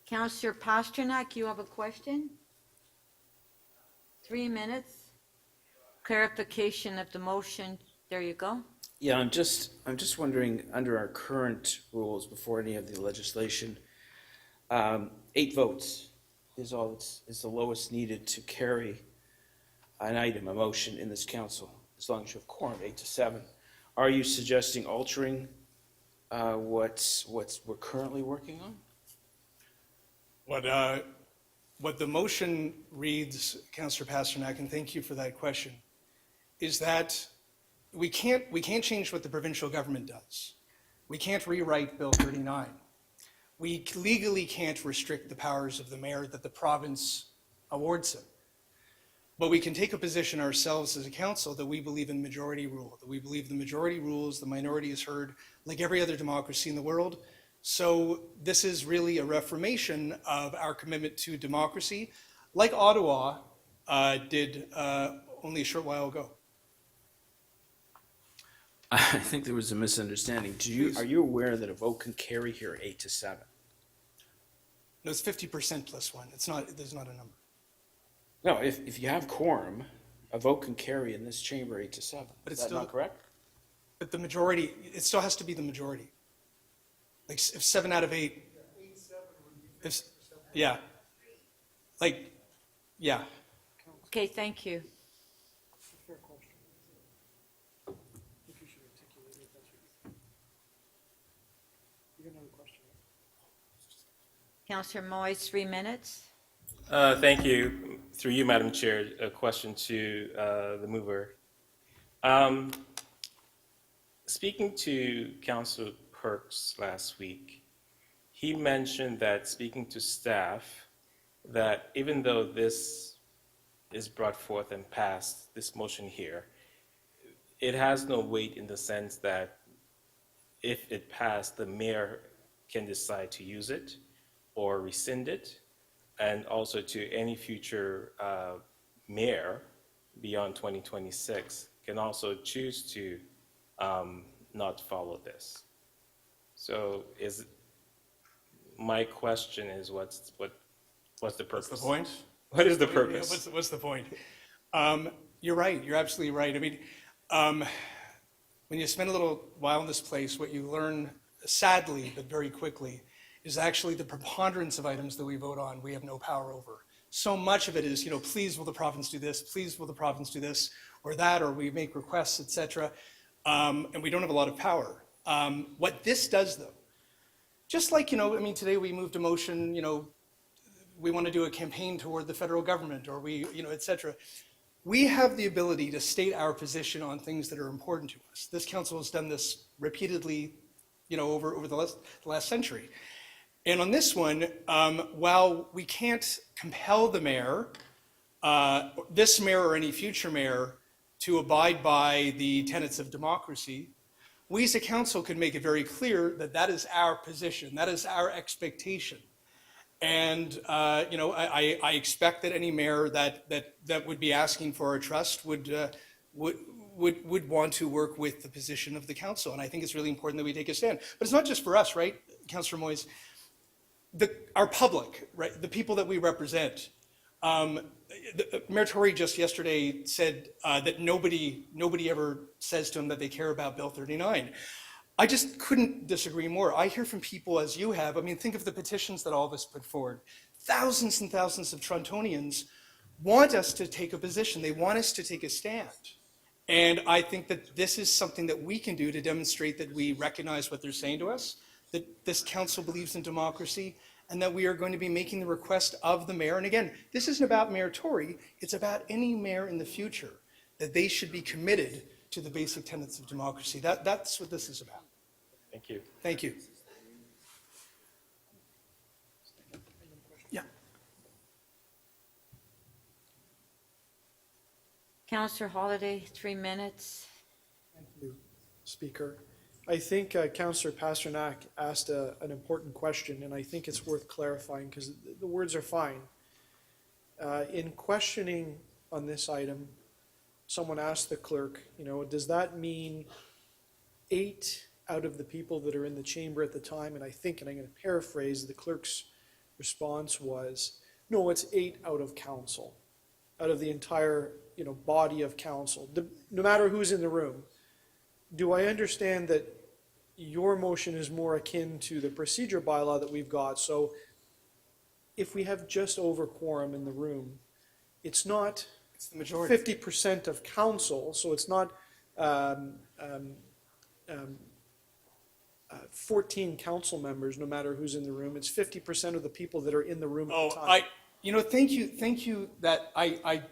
Councillor Pasternak, you have a question? 3 minutes. Clarification of the motion. There you go. Yeah, I'm just wondering, under our current rules, before any of the legislation, 8 votes is the lowest needed to carry an item, a motion in this council, as long as you have quorum, 8 to 7. Are you suggesting altering what we're currently working on? What the motion reads, Councillor Pasternak, and thank you for that question, is that we can't change what the provincial government does. We can't rewrite Bill 39. We legally can't restrict the powers of the mayor that the province awards him. But we can take a position ourselves as a council that we believe in majority rule, that we believe the majority rules, the minority is heard, like every other democracy in the world. So this is really a reformation of our commitment to democracy, like Ottawa did only a short while ago. I think there was a misunderstanding. Are you aware that a vote can carry here 8 to 7? No, it's 50% plus 1. There's not a number. No, if you have quorum, a vote can carry in this chamber 8 to 7. But it's Is that still not correct? But the majority, it still has to be the majority. Like if 7 out of 8. Yeah. Like, yeah. Okay, thank you. Fair question. I think you should articulate it. You got another question? Councillor Moyes, 3 minutes. Thank you. Through you, Madam Chair, a question to the mover. Speaking to Councillor Perks last week, he mentioned that speaking to staff, that even though this is brought forth and passed, this motion here, it has no weight in the sense that if it passed, the mayor can decide to use it or rescind it, and also to any future mayor beyond 2026 can also choose to not follow this. So my question is, what's the purpose? What's the point? What is the Yeah, purpose? what's the point? You're right. You're absolutely right. I mean, when you spend a little while in this place, what you learn, sadly, but very quickly, is actually the preponderance of items that we vote on, we have no power over. So much of it is, please will the province do this, please will the province do this, or that, or we make requests, et cetera, and we don't have a lot of power. What this does, though, just like, today we moved a motion, we want to do a campaign toward the federal government, or et cetera. We have the ability to state our position on things that are important to us. This council has done this repeatedly, over the last century. And on this one, while we can't compel the mayor, this mayor or any future mayor, to abide by the tenets of democracy, we as a council can make it very clear that that is our position, that is our expectation. And I expect that any mayor that would be asking for our trust would want to work with the position of the council. And I think it's really important that we take a stand. But it's not just for us, right, Councillor Moyes? Our public, right, the people that we represent. Mayor Tory just yesterday said that nobody ever says to him that they care about Bill 39. I just couldn't disagree more. I hear from people, as you have. I mean, think of the petitions that all of us put forward. Thousands and thousands of Torontonians want us to take a position. They want us to take a stand. And I think that this is something that we can do to demonstrate that we recognize what they're saying to us, that this council believes in democracy, and that we are going to be making the request of the mayor. And again, this isn't about Mayor Tory. It's about any mayor in the future, that they should be committed to the basic tenets of democracy. That's what this is about. Thank you. Thank you. Yeah. Councillor Holiday, 3 minutes. Thank you, Speaker. I think Councillor Pasternak asked an important question, and I think it's worth clarifying because the words are fine. In questioning on this item, someone asked the clerk, does that mean 8 out of the people that are in the chamber at the time? And I'm going to paraphrase, the clerk's response was, no, it's 8 out of council, out of the entire, body of council, no matter who's in the room. Do I understand that your motion is more akin to the procedure bylaw that we've got? So if we have just over quorum in the room, it's not It's the majority. 50% of council, so it's not 14 council members, no matter who's in the room. It's 50% of the people that are in the room at the time. Thank you that I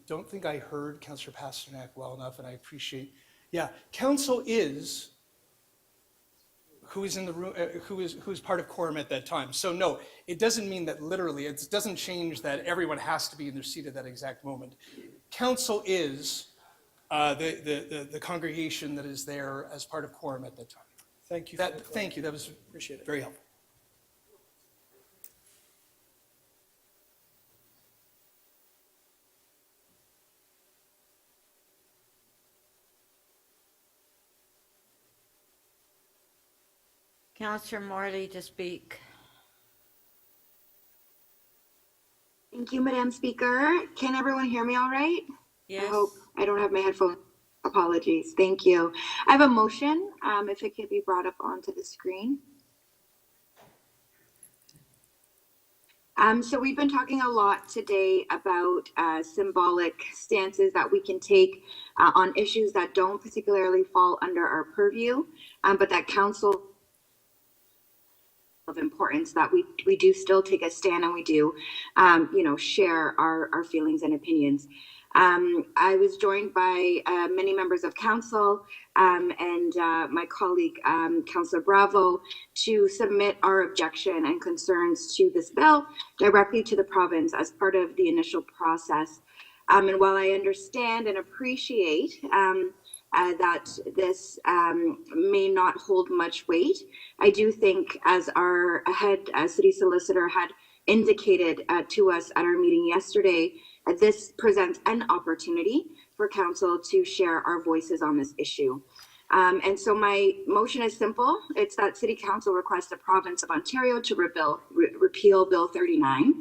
don't think I heard Councillor Pasternak well enough, and I appreciate, council is who is in the room, who is part of quorum at that time. So no, it doesn't mean that literally, it doesn't change that everyone has to be in their seat at that exact moment. Council is the congregation that is there as part of quorum at that time. Thank you. Thank you, that was Appreciate it. very helpful. Councillor Morley to speak. Thank you, Madam Speaker. Can everyone hear me all right? Yes. I hope I don't have my headphones. Apologies. Thank you. I have a motion, if it could be brought up onto the screen. So we've been talking a lot today about symbolic stances that we can take on issues that don't particularly fall under our purview, but that council of importance, that we do still take a stand, and we do, share our feelings and opinions. I was joined by many members of council and my colleague, Councillor Bravo, to submit our objection and concerns to this bill directly to the province as part of the initial process. And while I understand and appreciate that this may not hold much weight, I do think, as our head city solicitor had indicated to us at our meeting yesterday, this presents an opportunity for council to share our voices on this issue. And so my motion is simple. It's that City Council requests the Province of Ontario to repeal repeal Bill 39.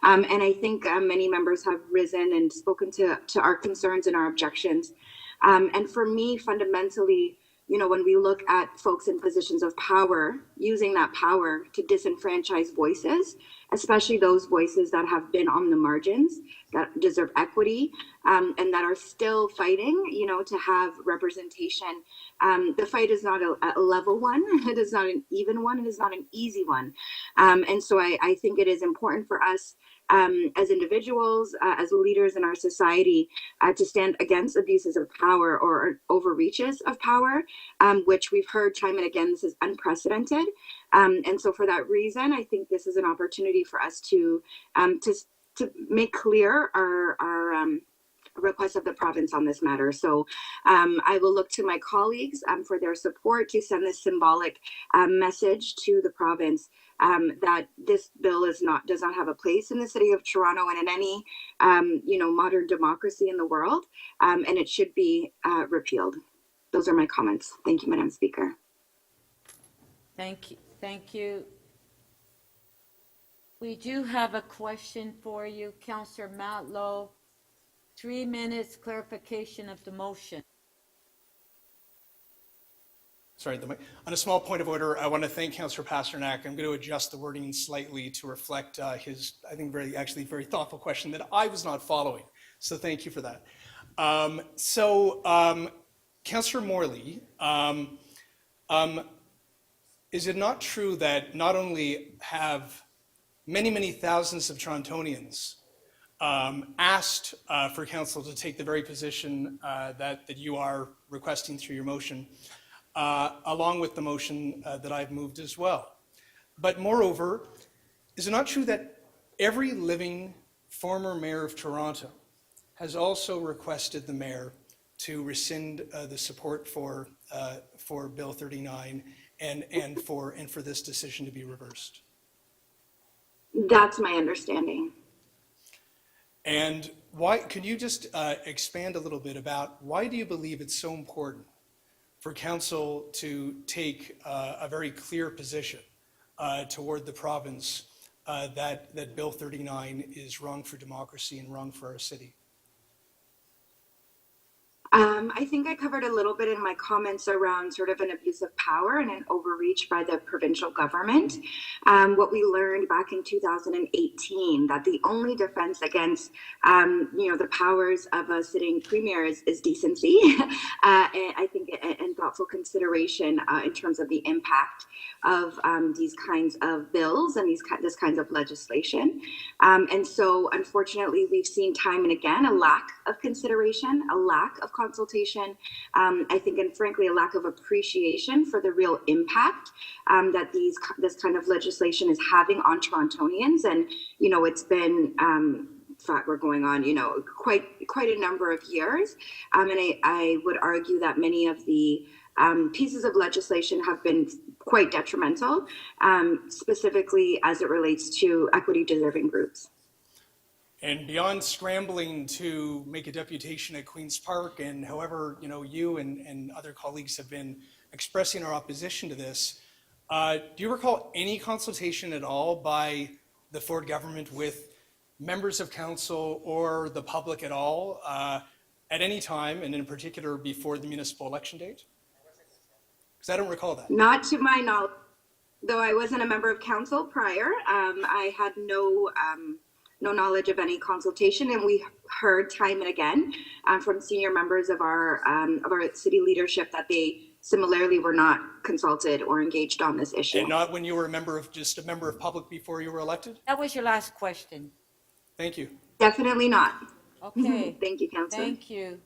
And I think many members have risen and spoken to our concerns and our objections. And for me, fundamentally, you know, when we look at folks in positions of power, using that power to disenfranchise voices, especially those voices that have been on the margins, that deserve equity, and that are still fighting, you know, to have representation. The fight is not a level one. It is not an even one. It is not an easy one. And so I think it is important for us as individuals, as leaders in our society, to stand against abuses of power or overreaches of power, which we've heard time and again. This is unprecedented. And so for that reason, I think this is an opportunity for us to make clear our request of the province on this matter. So I will look to my colleagues for their support to send this symbolic message to the province that this bill does not have a place in the city of Toronto and in any you know, modern democracy in the world, and it should be repealed. Those are my comments. Thank you, Madam Speaker. Thank you. Thank you. We do have a question for you, Councillor Matlow. 3 minutes clarification of the motion. Sorry, on a small point of order, I want to thank Councillor Pasternak. I'm going to adjust the wording slightly to reflect his, I think, very thoughtful question that I was not following. So thank you for that. Councillor Morley, is it not true that not only have many thousands of Torontonians asked for council to take the very position that you are requesting through your motion, along with the motion that I've moved as well? But moreover, is it not true that every living former mayor of Toronto has also requested the mayor to rescind the support for Bill 39 and for this decision to be reversed? That's my understanding. And why, could you just expand a little bit about why do you believe it's so important for council to take a very clear position toward the province that Bill 39 is wrong for democracy and wrong for our city? I think I covered a little bit in my comments around sort of an abuse of power and an overreach by the provincial government. What we learned back in 2018, that the only defense against, you know, the powers of a sitting premier is decency, and I think and thoughtful consideration in terms of the impact of these kinds of bills and this kinds of legislation. And so, unfortunately, we've seen time and again a lack of consideration, a lack of consultation, I think, and frankly, a lack of appreciation for the real impact that this kind of legislation is having on Torontonians. And, you know, it's been, in fact, we're going on, you know, quite a number of years. And I would argue that many of the pieces of legislation have been quite detrimental, specifically as it relates to equity deserving groups. And beyond scrambling to make a deputation at Queen's Park, and however, you know, you and other colleagues have been expressing our opposition to this, do you recall any consultation at all by the Ford government with members of council or the public at all at any time, and in particular before the municipal election date? Because I don't recall that. Not to my knowledge, though I wasn't a member of council prior. I had no knowledge of any consultation, and we heard time and again from senior members of our city leadership that they similarly were not consulted or engaged on this issue. And not when you were just a member of public before you were elected? That was your last question. Thank you. Definitely not. Okay. Thank you, Councillor. Thank you.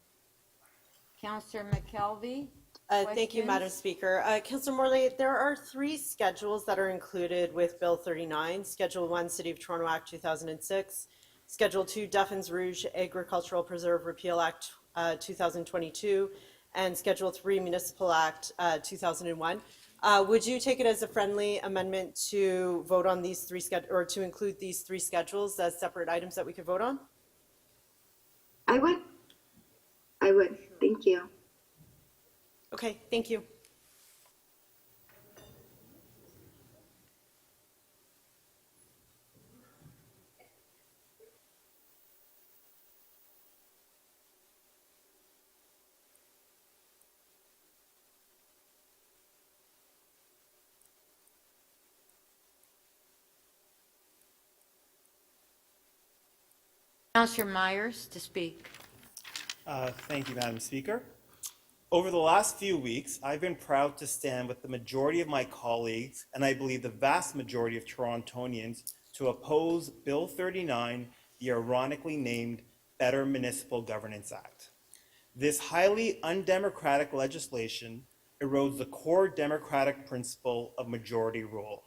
Councillor McKelvey? Thank you, Madam Speaker. Councillor Morley, there are 3 schedules that are included with Bill 39. Schedule 1, City of Toronto Act 2006. Schedule 2, Duffins Rouge Agricultural Preserve Repeal Act 2022. And Schedule 3, Municipal Act 2001. Would you take it as a friendly amendment to vote on these 3 or to include these 3 schedules as separate items that we could vote on? I would. Thank you. Okay, thank you. Councillor Myers to speak. Thank you, Madam Speaker. Over the last few weeks, I've been proud to stand with the majority of my colleagues, and I believe the vast majority of Torontonians, to oppose Bill 39, the ironically named Better Municipal Governance Act. This highly undemocratic legislation erodes the core democratic principle of majority rule,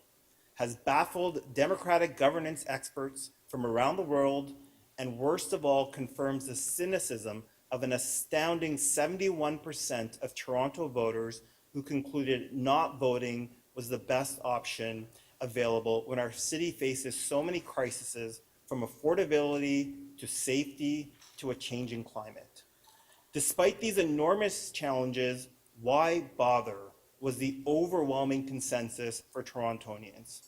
has baffled democratic governance experts from around the world, and worst of all, confirms the cynicism of an astounding 71% of Toronto voters who concluded not voting was the best option available when our city faces so many crises, from affordability to safety to a changing climate. Despite these enormous challenges, why bother was the overwhelming consensus for Torontonians.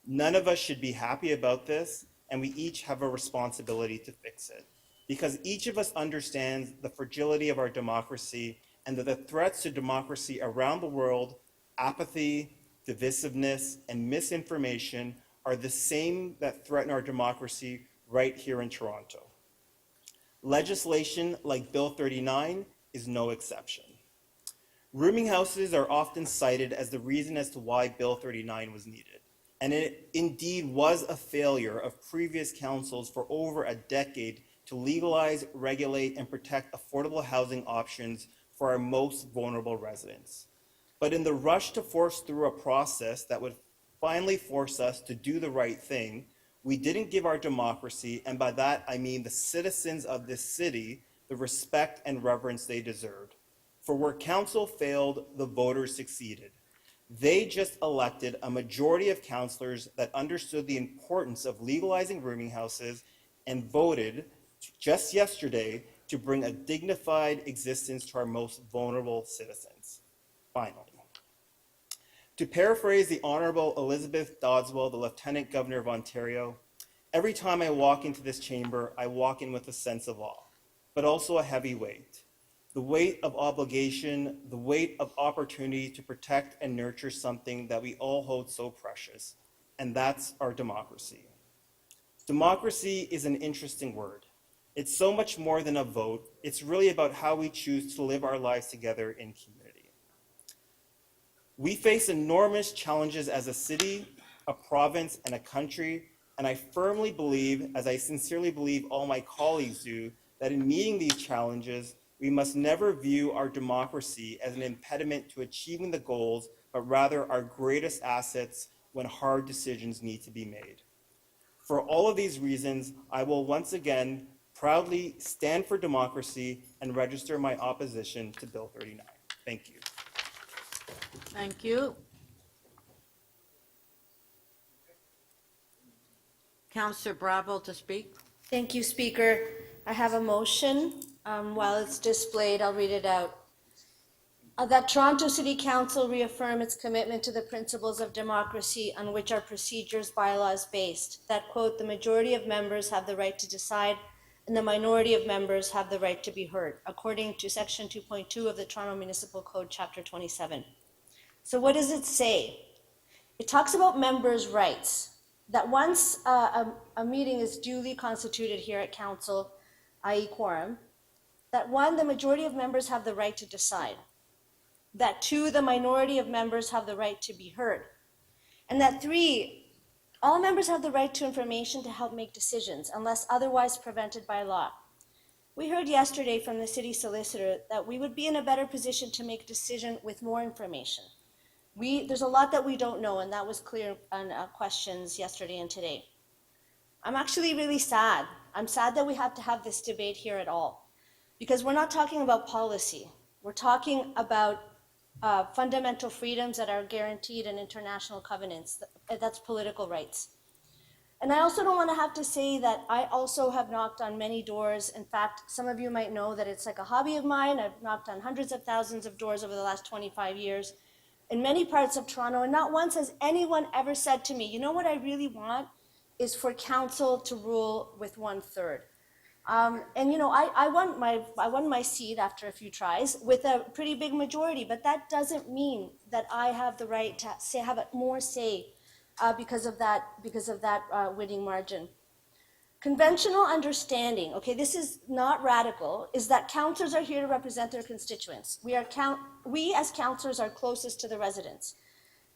None of us should be happy about this, and we each have a responsibility to fix it. Because each of us understands the fragility of our democracy and that the threats to democracy around the world, apathy, divisiveness, and misinformation, are the same that threaten our democracy right here in Toronto. Legislation like Bill 39 is no exception. Rooming houses are often cited as the reason as to why Bill 39 was needed. And it indeed was a failure of previous councils for over a decade to legalize, regulate, and protect affordable housing options for our most vulnerable residents. But in the rush to force through a process that would finally force us to do the right thing, we didn't give our democracy, and by that I mean the citizens of this city, the respect and reverence they deserved. For where council failed, the voters succeeded. They just elected a majority of councillors that understood the importance of legalizing rooming houses and voted just yesterday to bring a dignified existence to our most vulnerable citizens. Finally, to paraphrase the Honorable Elizabeth Doddswell, the Lieutenant Governor of Ontario, every time I walk into this chamber, I walk in with a sense of awe, but also a heavy weight. The weight of obligation, the weight of opportunity to protect and nurture something that we all hold so precious, and that's our democracy. Democracy is an interesting word. It's so much more than a vote. It's really about how we choose to live our lives together in community. We face enormous challenges as a city, a province, and a country, and I firmly believe, as I sincerely believe all my colleagues do, that in meeting these challenges, we must never view our democracy as an impediment to achieving the goals, but rather our greatest assets when hard decisions need to be made. For all of these reasons, I will once again proudly stand for democracy and register my opposition to Bill 39. Thank you. Thank you. Councillor Bravo to speak. Thank you, Speaker. I have a motion. While it's displayed, I'll read it out. That Toronto City Council reaffirm its commitment to the principles of democracy on which our procedures bylaw is based. That, quote, the majority of members have the right to decide and the minority of members have the right to be heard, according to Section 2.2 of the Toronto Municipal Code, Chapter 27. So what does it say? It talks about members' rights, that once a meeting is duly constituted here at Council, i.e. quorum, that one, the majority of members have the right to decide, that two, the minority of members have the right to be heard, and that three, all members have the right to information to help make decisions unless otherwise prevented by law. We heard yesterday from the city solicitor that we would be in a better position to make a decision with more information. There's a lot that we don't know, and that was clear on questions yesterday and today. I'm actually really sad. I'm sad that we have to have this debate here at all, because we're not talking about policy. We're talking about fundamental freedoms that are guaranteed in international covenants. That's political rights. And I also don't want to have to say that I also have knocked on many doors. In fact, some of you might know that it's like a hobby of mine. I've knocked on hundreds of thousands of doors over the last 25 years in many parts of Toronto, and not once has anyone ever said to me, you know what I really want is for council to rule with 1/3. And you know, I won my seat after a few tries with a pretty big majority, but that doesn't mean that I have the right to have more say because of that winning margin. Conventional understanding, okay, this is not radical, is that councillors are here to represent their constituents. We as councillors are closest to the residents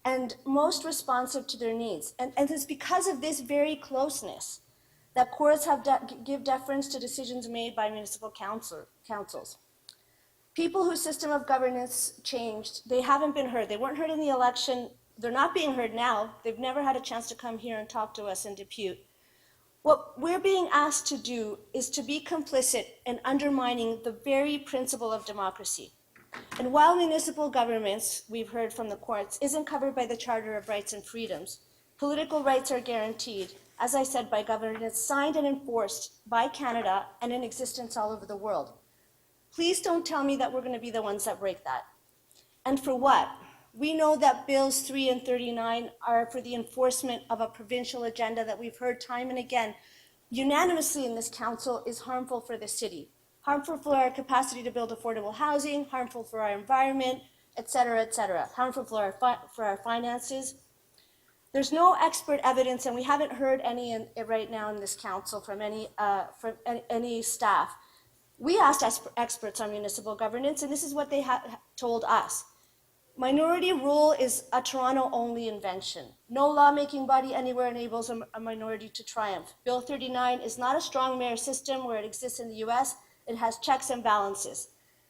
and most responsive to their needs. And it's because of this very closeness that courts have give deference to decisions made by municipal councils. People whose system of governance changed, they haven't been heard. They weren't heard in the election. They're not being heard now. They've never had a chance to come here and talk to us and depute. What we're being asked to do is to be complicit in undermining the very principle of democracy. And while municipal governments, we've heard from the courts, isn't covered by the Charter of Rights and Freedoms, political rights are guaranteed, as I said, by governments signed and enforced by Canada and in existence all over the world. Please don't tell me that we're going to be the ones that break that. And for what? We know that Bills 3 and 39 are for the enforcement of a provincial agenda that we've heard time and again unanimously in this council is harmful for the city, harmful for our capacity to build affordable housing, harmful for our environment, et cetera, harmful for our finances. There's no expert evidence, and we haven't heard any right now in this council from any staff. We asked experts on municipal governance, and this is what they told us. Minority rule is a Toronto-only invention. No lawmaking body anywhere enables a minority to triumph. Bill 39 is not a strong mayor system where it exists in the US. It has checks and balances.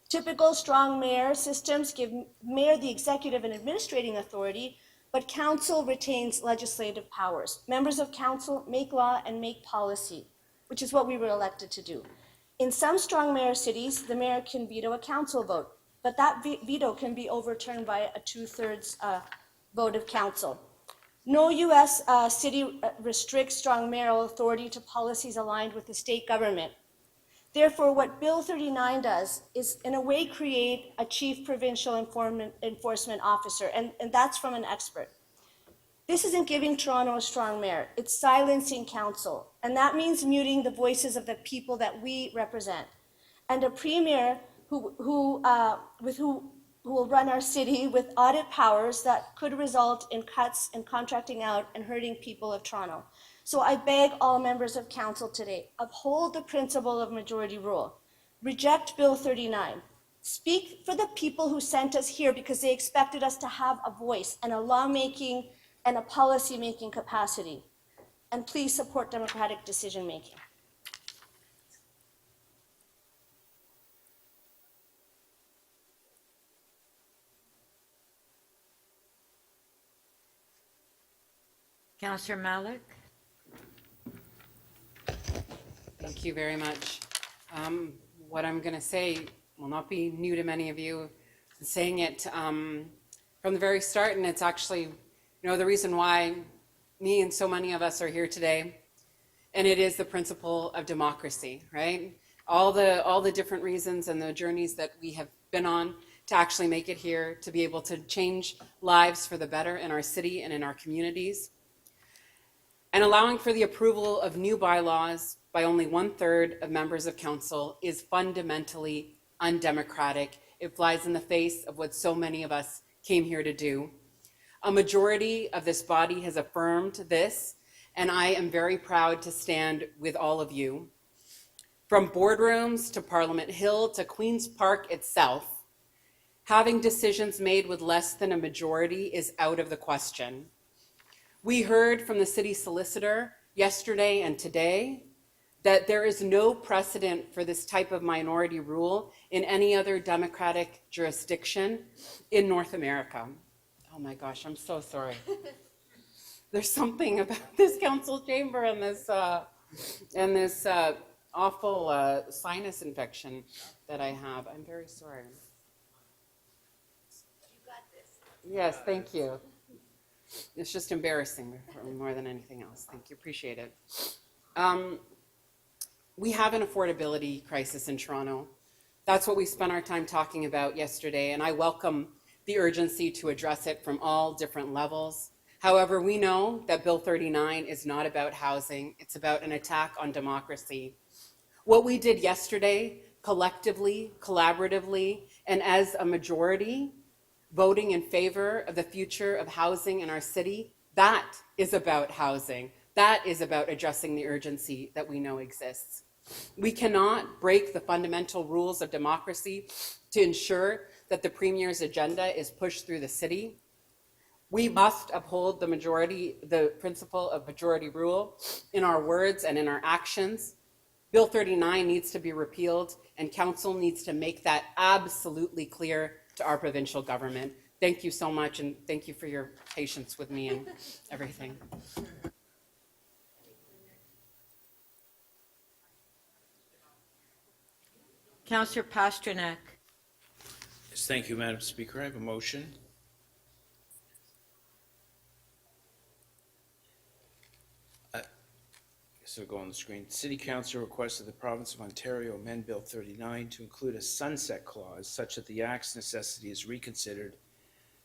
Typical strong mayor systems give mayor the executive and administrating authority, but council retains legislative powers. Members of council make law and make policy, which is what we were elected to do. In some strong mayor cities, the mayor can veto a council vote, but that veto can be overturned by a 2/3 vote of council. No US city restricts strong mayoral authority to policies aligned with the state government. Therefore, what Bill 39 does is, in a way, create a chief provincial enforcement officer, and that's from an expert. This isn't giving Toronto a strong mayor, it's silencing council, and that means muting the voices of the people that we represent. And a premier who will run our city with audit powers that could result in cuts and contracting out and hurting people of Toronto. So I beg all members of council today, uphold the principle of majority rule. Reject Bill 39. Speak for the people who sent us here because they expected us to have a voice and a lawmaking and a policy-making capacity. And please support democratic decision-making. Councillor Malik? Thank you very much. What I'm going to say will not be new to many of you. I'm saying it from the very start, and it's actually, the reason why me and so many of us are here today, and it is the principle of democracy, right? All the different reasons and the journeys that we have been on to actually make it here, to be able to change lives for the better in our city and in our communities. And allowing for the approval of new bylaws by only 1/3 of members of council is fundamentally undemocratic. It flies in the face of what so many of us came here to do. A majority of this body has affirmed this, and I am very proud to stand with all of you. From boardrooms to Parliament Hill to Queen's Park itself, having decisions made with less than a majority is out of the question. We heard from the city solicitor yesterday and today that there is no precedent for this type of minority rule in any other democratic jurisdiction in North America. Oh my gosh, I'm so sorry. There's something about this council chamber and this awful sinus infection that I have. I'm very sorry. You got this. Yes, thank you. It's just embarrassing more than anything else. Thank you, appreciate it. We have an affordability crisis in Toronto. That's what we spent our time talking about yesterday, and I welcome the urgency to address it from all different levels. However, we know that Bill 39 is not about housing. It's about an attack on democracy. What we did yesterday, collectively, collaboratively, and as a majority, voting in favor of the future of housing in our city, that is about housing. That is about addressing the urgency that we know exists. We cannot break the fundamental rules of democracy to ensure that the Premier's agenda is pushed through the city. We must uphold the principle of majority rule in our words and in our actions. Bill 39 needs to be repealed, and Council needs to make that absolutely clear to our provincial government. Thank you so much, and thank you for your patience with me and everything. Councillor Pasternak. Yes, thank you, Madam Speaker. I have a motion. So go on the screen. City Council requests that the Province of Ontario amend Bill 39 to include a sunset clause such that the Act's necessity is reconsidered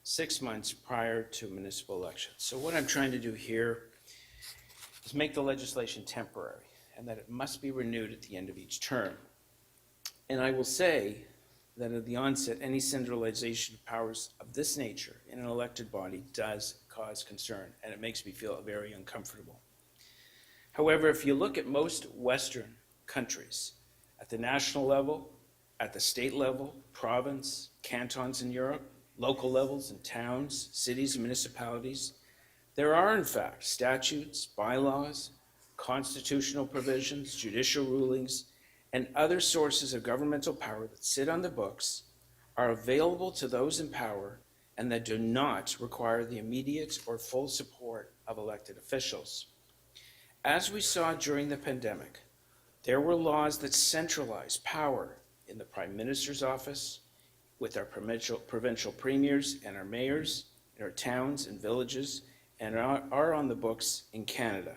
6 months prior to municipal elections. So what I'm trying to do here is make the legislation temporary and that it must be renewed at the end of each term. And I will say that at the onset, any centralization of powers of this nature in an elected body does cause concern, and it makes me feel very uncomfortable. However, if you look at most Western countries, at the national level, at the state level, province, cantons in Europe, local levels in towns, cities, and municipalities, there are in fact statutes, bylaws, constitutional provisions, judicial rulings, and other sources of governmental power that sit on the books, are available to those in power, and that do not require the immediate or full support of elected officials. As we saw during the pandemic, there were laws that centralized power in the Prime Minister's office, with our provincial premiers and our mayors in our towns and villages, and are on the books in Canada.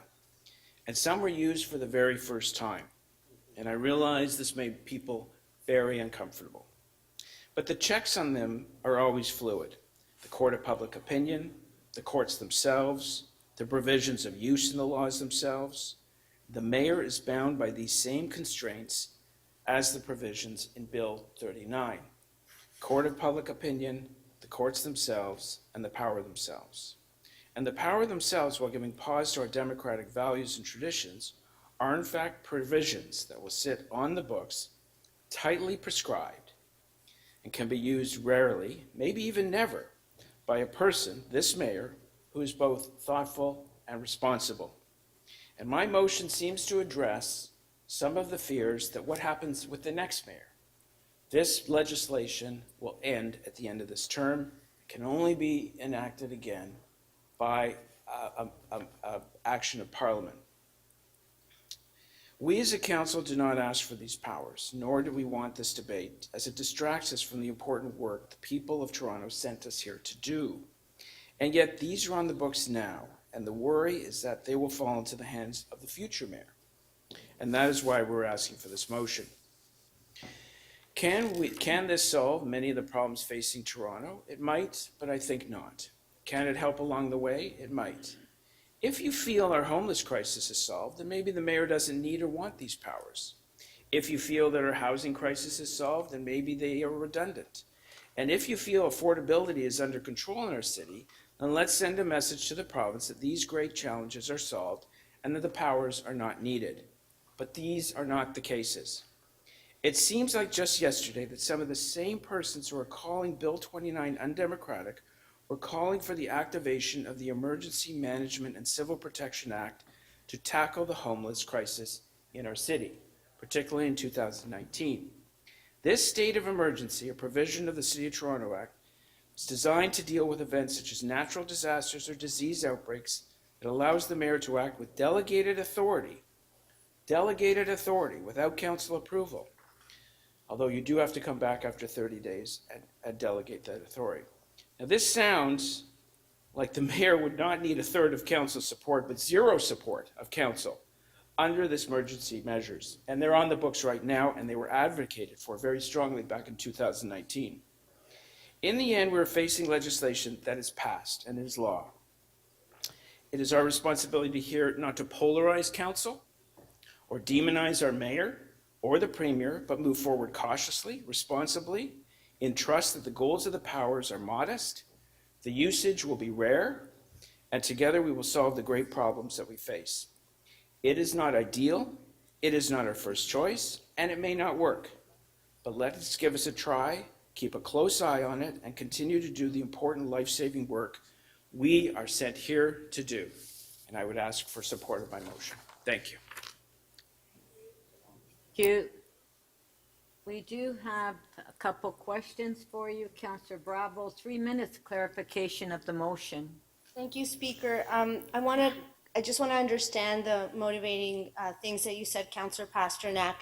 And some were used for the very first time. And I realize this made people very uncomfortable. But the checks on them are always fluid. The court of public opinion, the courts themselves, the provisions of use in the laws themselves. The mayor is bound by these same constraints as the provisions in Bill 39. Court of public opinion, the courts themselves, and the power themselves. And the power themselves, while giving pause to our democratic values and traditions, are in fact provisions that will sit on the books, tightly prescribed, and can be used rarely, maybe even never, by a person, this mayor, who is both thoughtful and responsible. And my motion seems to address some of the fears that what happens with the next mayor. This legislation will end at the end of this term. It can only be enacted again by action of Parliament. We as a council do not ask for these powers, nor do we want this debate, as it distracts us from the important work the people of Toronto sent us here to do. And yet these are on the books now, and the worry is that they will fall into the hands of the future mayor. And that is why we're asking for this motion. Can this solve many of the problems facing Toronto? It might, but I think not. Can it help along the way? It might. If you feel our homeless crisis is solved, then maybe the mayor doesn't need or want these powers. If you feel that our housing crisis is solved, then maybe they are redundant. And if you feel affordability is under control in our city, then let's send a message to the province that these great challenges are solved and that the powers are not needed. But these are not the cases. It seems like just yesterday that some of the same persons who are calling Bill 29 undemocratic were calling for the activation of the Emergency Management and Civil Protection Act to tackle the homeless crisis in our city, particularly in 2019. This state of emergency, a provision of the City of Toronto Act, is designed to deal with events such as natural disasters or disease outbreaks that allows the mayor to act with delegated authority without council approval. Although you do have to come back after 30 days and delegate that authority. Now this sounds like the mayor would not need a third of council support, but zero support of council under this emergency measures. And they're on the books right now, and they were advocated for very strongly back in 2019. In the end, we're facing legislation that is passed and is law. It is our responsibility here not to polarize council or demonize our mayor or the premier, but move forward cautiously, responsibly, in trust that the goals of the powers are modest, the usage will be rare, and together we will solve the great problems that we face. It is not ideal, it is not our first choice, and it may not work. But let us give us a try, keep a close eye on it, and continue to do the important life-saving work we are sent here to do. And I would ask for support of my motion. Thank you. Thank you. We do have a couple questions for you, Councillor Bravo. 3 minutes clarification of the motion. Thank you, Speaker. I just want to understand the motivating things that you said, Councillor Pasternak.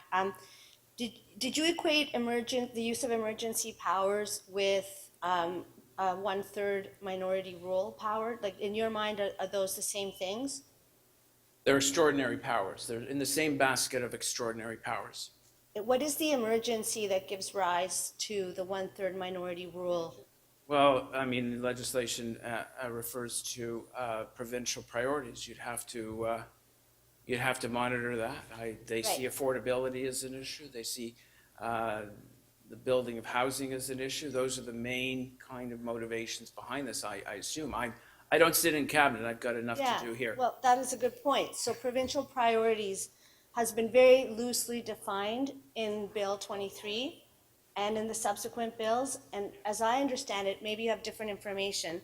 Did you equate the use of emergency powers with a one-third minority rule power? Like, in your mind, are those the same things? They're extraordinary powers. They're in the same basket of extraordinary powers. What is the emergency that gives rise to the one-third minority rule? Well, I mean, legislation refers to provincial priorities. You'd have to monitor that. They see affordability as an issue. They see the building of housing as an issue. Those are the main kind of motivations behind this, I assume. I don't sit in cabinet. I've got enough to do here. Well, that is a good point. So provincial priorities has been very loosely defined in Bill 23 and in the subsequent bills. And as I understand it, maybe you have different information.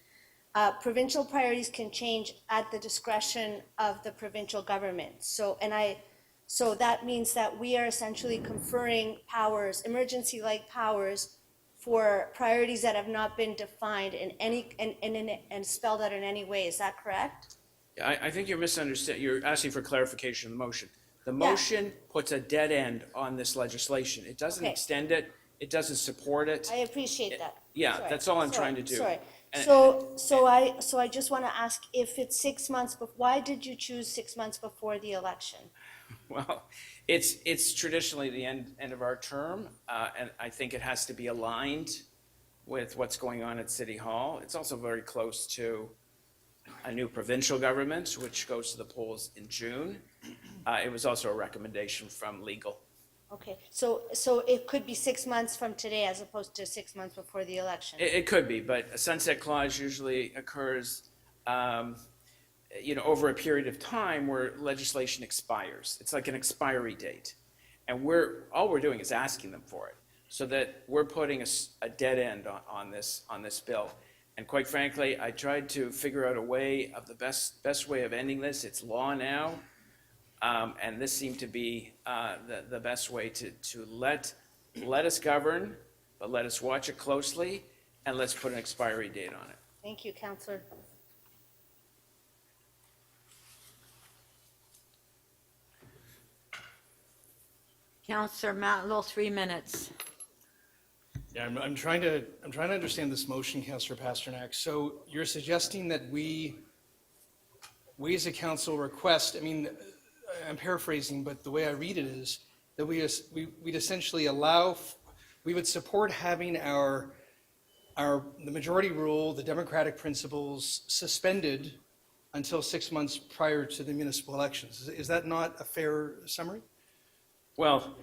Provincial priorities can change at the discretion of the provincial government. So that means that we are essentially conferring powers, emergency-like powers, for priorities that have not been defined in any and spelled out in any way. Is that correct? I think you're misunderstanding. You're asking for clarification of the motion. The motion puts a dead end on this legislation. It doesn't extend it. It doesn't support it. I appreciate that. Yeah, Sorry. that's all I'm trying to do. Sorry. And- So I just want to ask, if it's 6 months, why did you choose 6 months before the election? Well, it's traditionally the end of our term, and I think it has to be aligned with what's going on at City Hall. It's also very close to a new provincial government, which goes to the polls in June. It was also a recommendation from legal. Okay, so it could be 6 months from today as opposed to 6 months before the election? It could be, but a sunset clause usually occurs, over a period of time where legislation expires. It's like an expiry date. And all we're doing is asking them for it, so that we're putting a dead end on this bill. And quite frankly, I tried to figure out a way of the best way of ending this. It's law now. And this seemed to be the best way to let us govern, but let us watch it closely, and let's put an expiry date on it. Thank you, Councillor. Councillor Matlow, 3 minutes. Yeah, I'm trying to understand this motion, Councillor Pasternak. So you're suggesting that we as a council request, I mean, I'm paraphrasing, but the way I read it is that we'd essentially we would support having the majority rule, the democratic principles suspended until 6 months prior to the municipal elections. Is that not a fair summary? Well,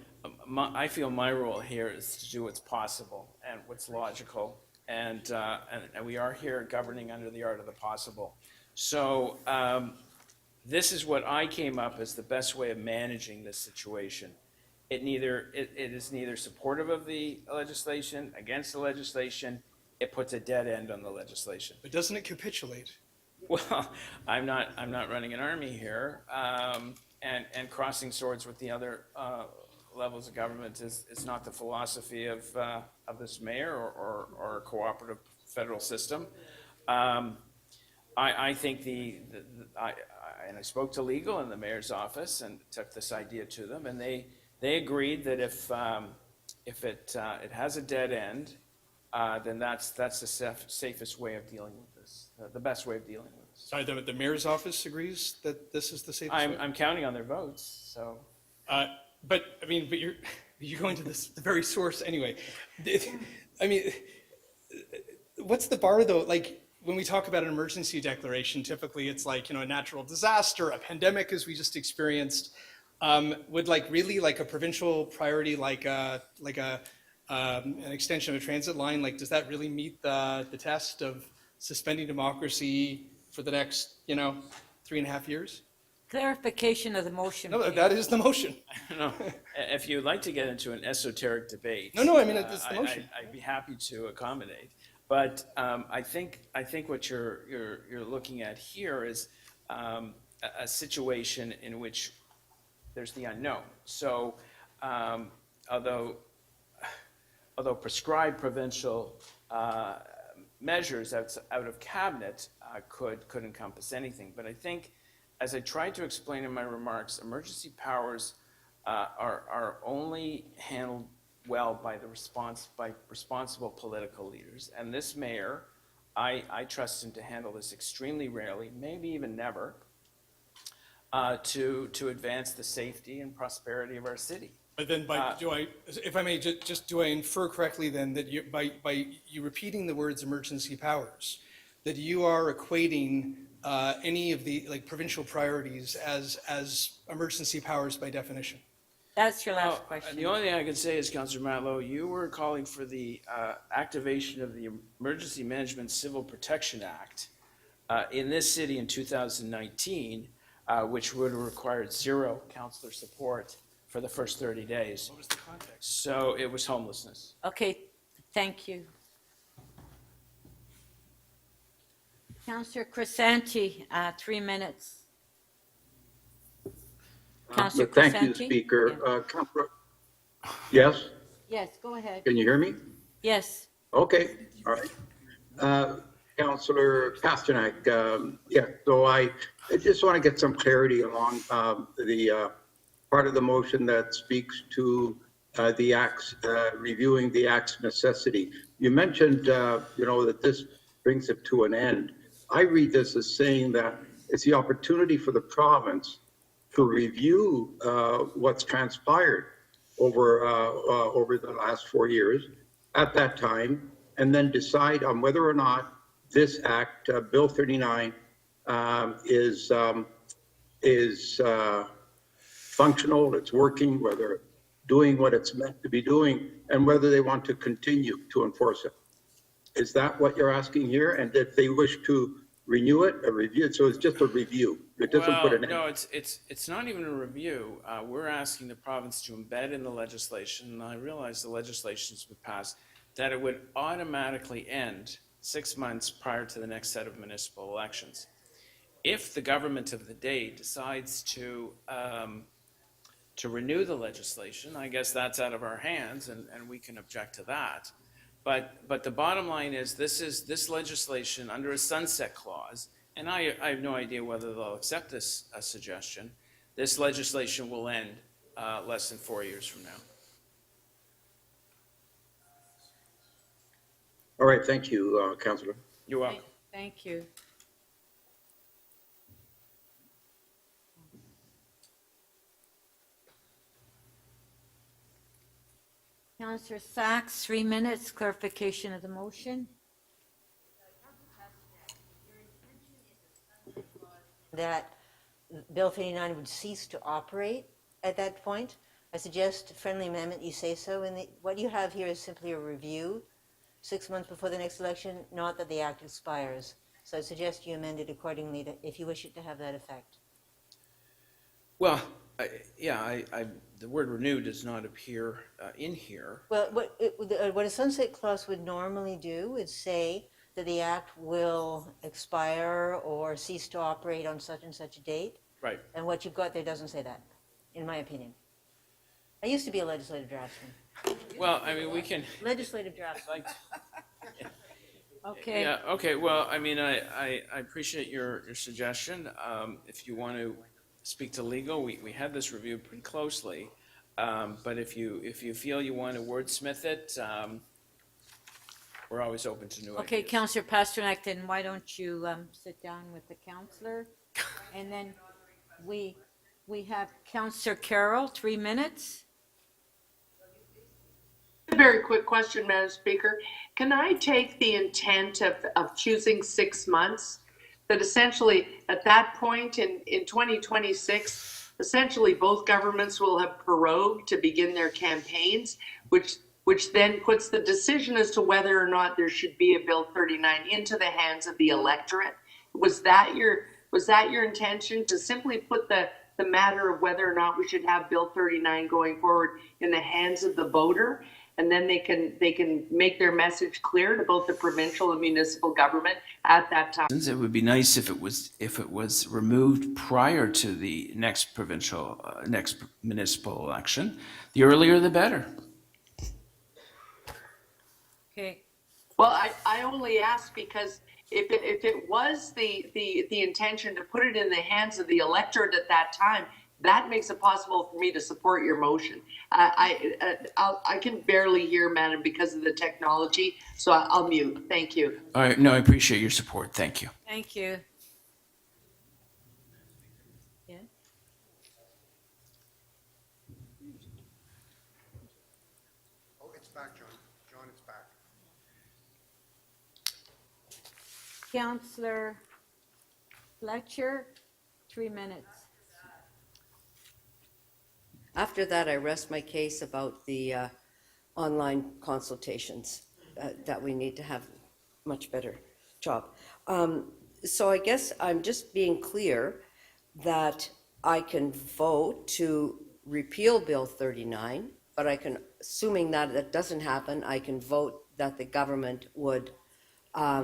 I feel my role here is to do what's possible and what's logical, and we are here governing under the art of the possible. So this is what I came up as the best way of managing this situation. It is neither supportive of the legislation, against the legislation. It puts a dead end on the legislation. But doesn't it capitulate? Well, I'm not running an army here, and crossing swords with the other levels of government is not the philosophy of this mayor or a cooperative federal system. I think and I spoke to legal in the mayor's office and took this idea to them, and they agreed that if it has a dead end, then that's the safest way of dealing with this, the best way of dealing with this. Sorry, the mayor's office agrees that this is the safest way? I'm counting on their votes, so. But you're going to the very source anyway. I mean, what's the bar though? Like, when we talk about an emergency declaration, typically it's like, a natural disaster, a pandemic as we just experienced. Would really a provincial priority, an extension of a transit line, does that really meet the test of suspending democracy for the next, 3.5 years? Clarification of the motion. No, please. that is the motion. No, if you'd like to get into an esoteric debate. No, I mean, it's the motion. I'd be happy to accommodate. But I think what you're looking at here is a situation in which there's the unknown. So although prescribed provincial measures out of cabinet could encompass anything, but I think, as I tried to explain in my remarks, emergency powers are only handled well by responsible political leaders. And this mayor, I trust him to handle this extremely rarely, maybe even never, to advance the safety and prosperity of our city. But then if I may, do I infer correctly then that by you repeating the words emergency powers, that you are equating any of the provincial priorities as emergency powers by definition? That's your last question. The only thing I can say is, Councillor Matlow, you were calling for the activation of the Emergency Management Civil Protection Act in this city in 2019, which would have required zero councillor support for the first 30 days. What was the context? So it was homelessness. Okay, thank you. Councillor Crescenti, 3 minutes. Councillor Thank you, Crescenti? Speaker. Councillor, yes, Yes, go ahead. can you hear me? Yes. Okay, all right. Councillor Pasternak, so I just want to get some clarity along the part of the motion that speaks to the acts, reviewing the act's necessity. You mentioned, that this brings it to an end. I read this as saying that it's the opportunity for the province to review what's transpired over the last 4 years at that time, and then decide on whether or not this act, Bill 39, is functional, it's working, whether doing what it's meant to be doing, and whether they want to continue to enforce it. Is that what you're asking here? And if they wish to renew it, a review it, so it's just a review. It doesn't put an end. No, it's not even a review. We're asking the province to embed in the legislation, and I realize the legislation's been passed, that it would automatically end 6 months prior to the next set of municipal elections. If the government of the day decides to renew the legislation, I guess that's out of our hands, and we can object to that. But the bottom line is this legislation under a sunset clause, and I have no idea whether they'll accept this suggestion. This legislation will end less than 4 years from now. All right, thank you, Councillor. You're welcome. Thank you. Councillor Sachs, 3 minutes, clarification of the motion. That Bill 39 would cease to operate at that point. I suggest friendly amendment, you say so. And what you have here is simply a review 6 months before the next election, not that the act expires. So I suggest you amend it accordingly if you wish it to have that effect. Well, the word renew does not appear in here. Well, what a sunset clause would normally do is say that the act will expire or cease to operate on such and such a date. Right. And what you've got there doesn't say that, in my opinion. I used to be a legislative draftsman. Well, I mean, we can. Legislative draftsman. Okay. Yeah, okay, well, I mean, I appreciate your suggestion. If you want to speak to legal, we had this reviewed pretty closely. But if you feel you want to wordsmith it, we're always open to new ideas. Okay, Councillor Pasternak, then why don't you sit down with the councillor? And then we have Councillor Carroll, 3 minutes. A very quick question, Madam Speaker. Can I take the intent of choosing 6 months? That essentially, at that point in 2026, essentially both governments will have prorogued to begin their campaigns, which then puts the decision as to whether or not there should be a Bill 39 into the hands of the electorate, Was that your intention, to simply put the matter of whether or not we should have Bill 39 going forward in the hands of the voter? And then they can make their message clear to both the provincial and municipal government at that time. It would be nice if it was removed prior to the next next municipal election. The earlier, the better. Okay. Well, I only asked because if it was the intention to put it in the hands of the electorate at that time, that makes it possible for me to support your motion. I can barely hear, madam, because of the technology, so I'll mute. Thank you. All right, no, I appreciate your support. Thank you. Thank you. Yeah. Oh, it's back, John. John, it's back. Councillor Fletcher, 3 minutes. After that, I rest my case about the online consultations, that we need to have much better job. So I guess I'm just being clear that I can vote to repeal Bill 39, but I can, assuming that that doesn't happen, I can vote that the government would,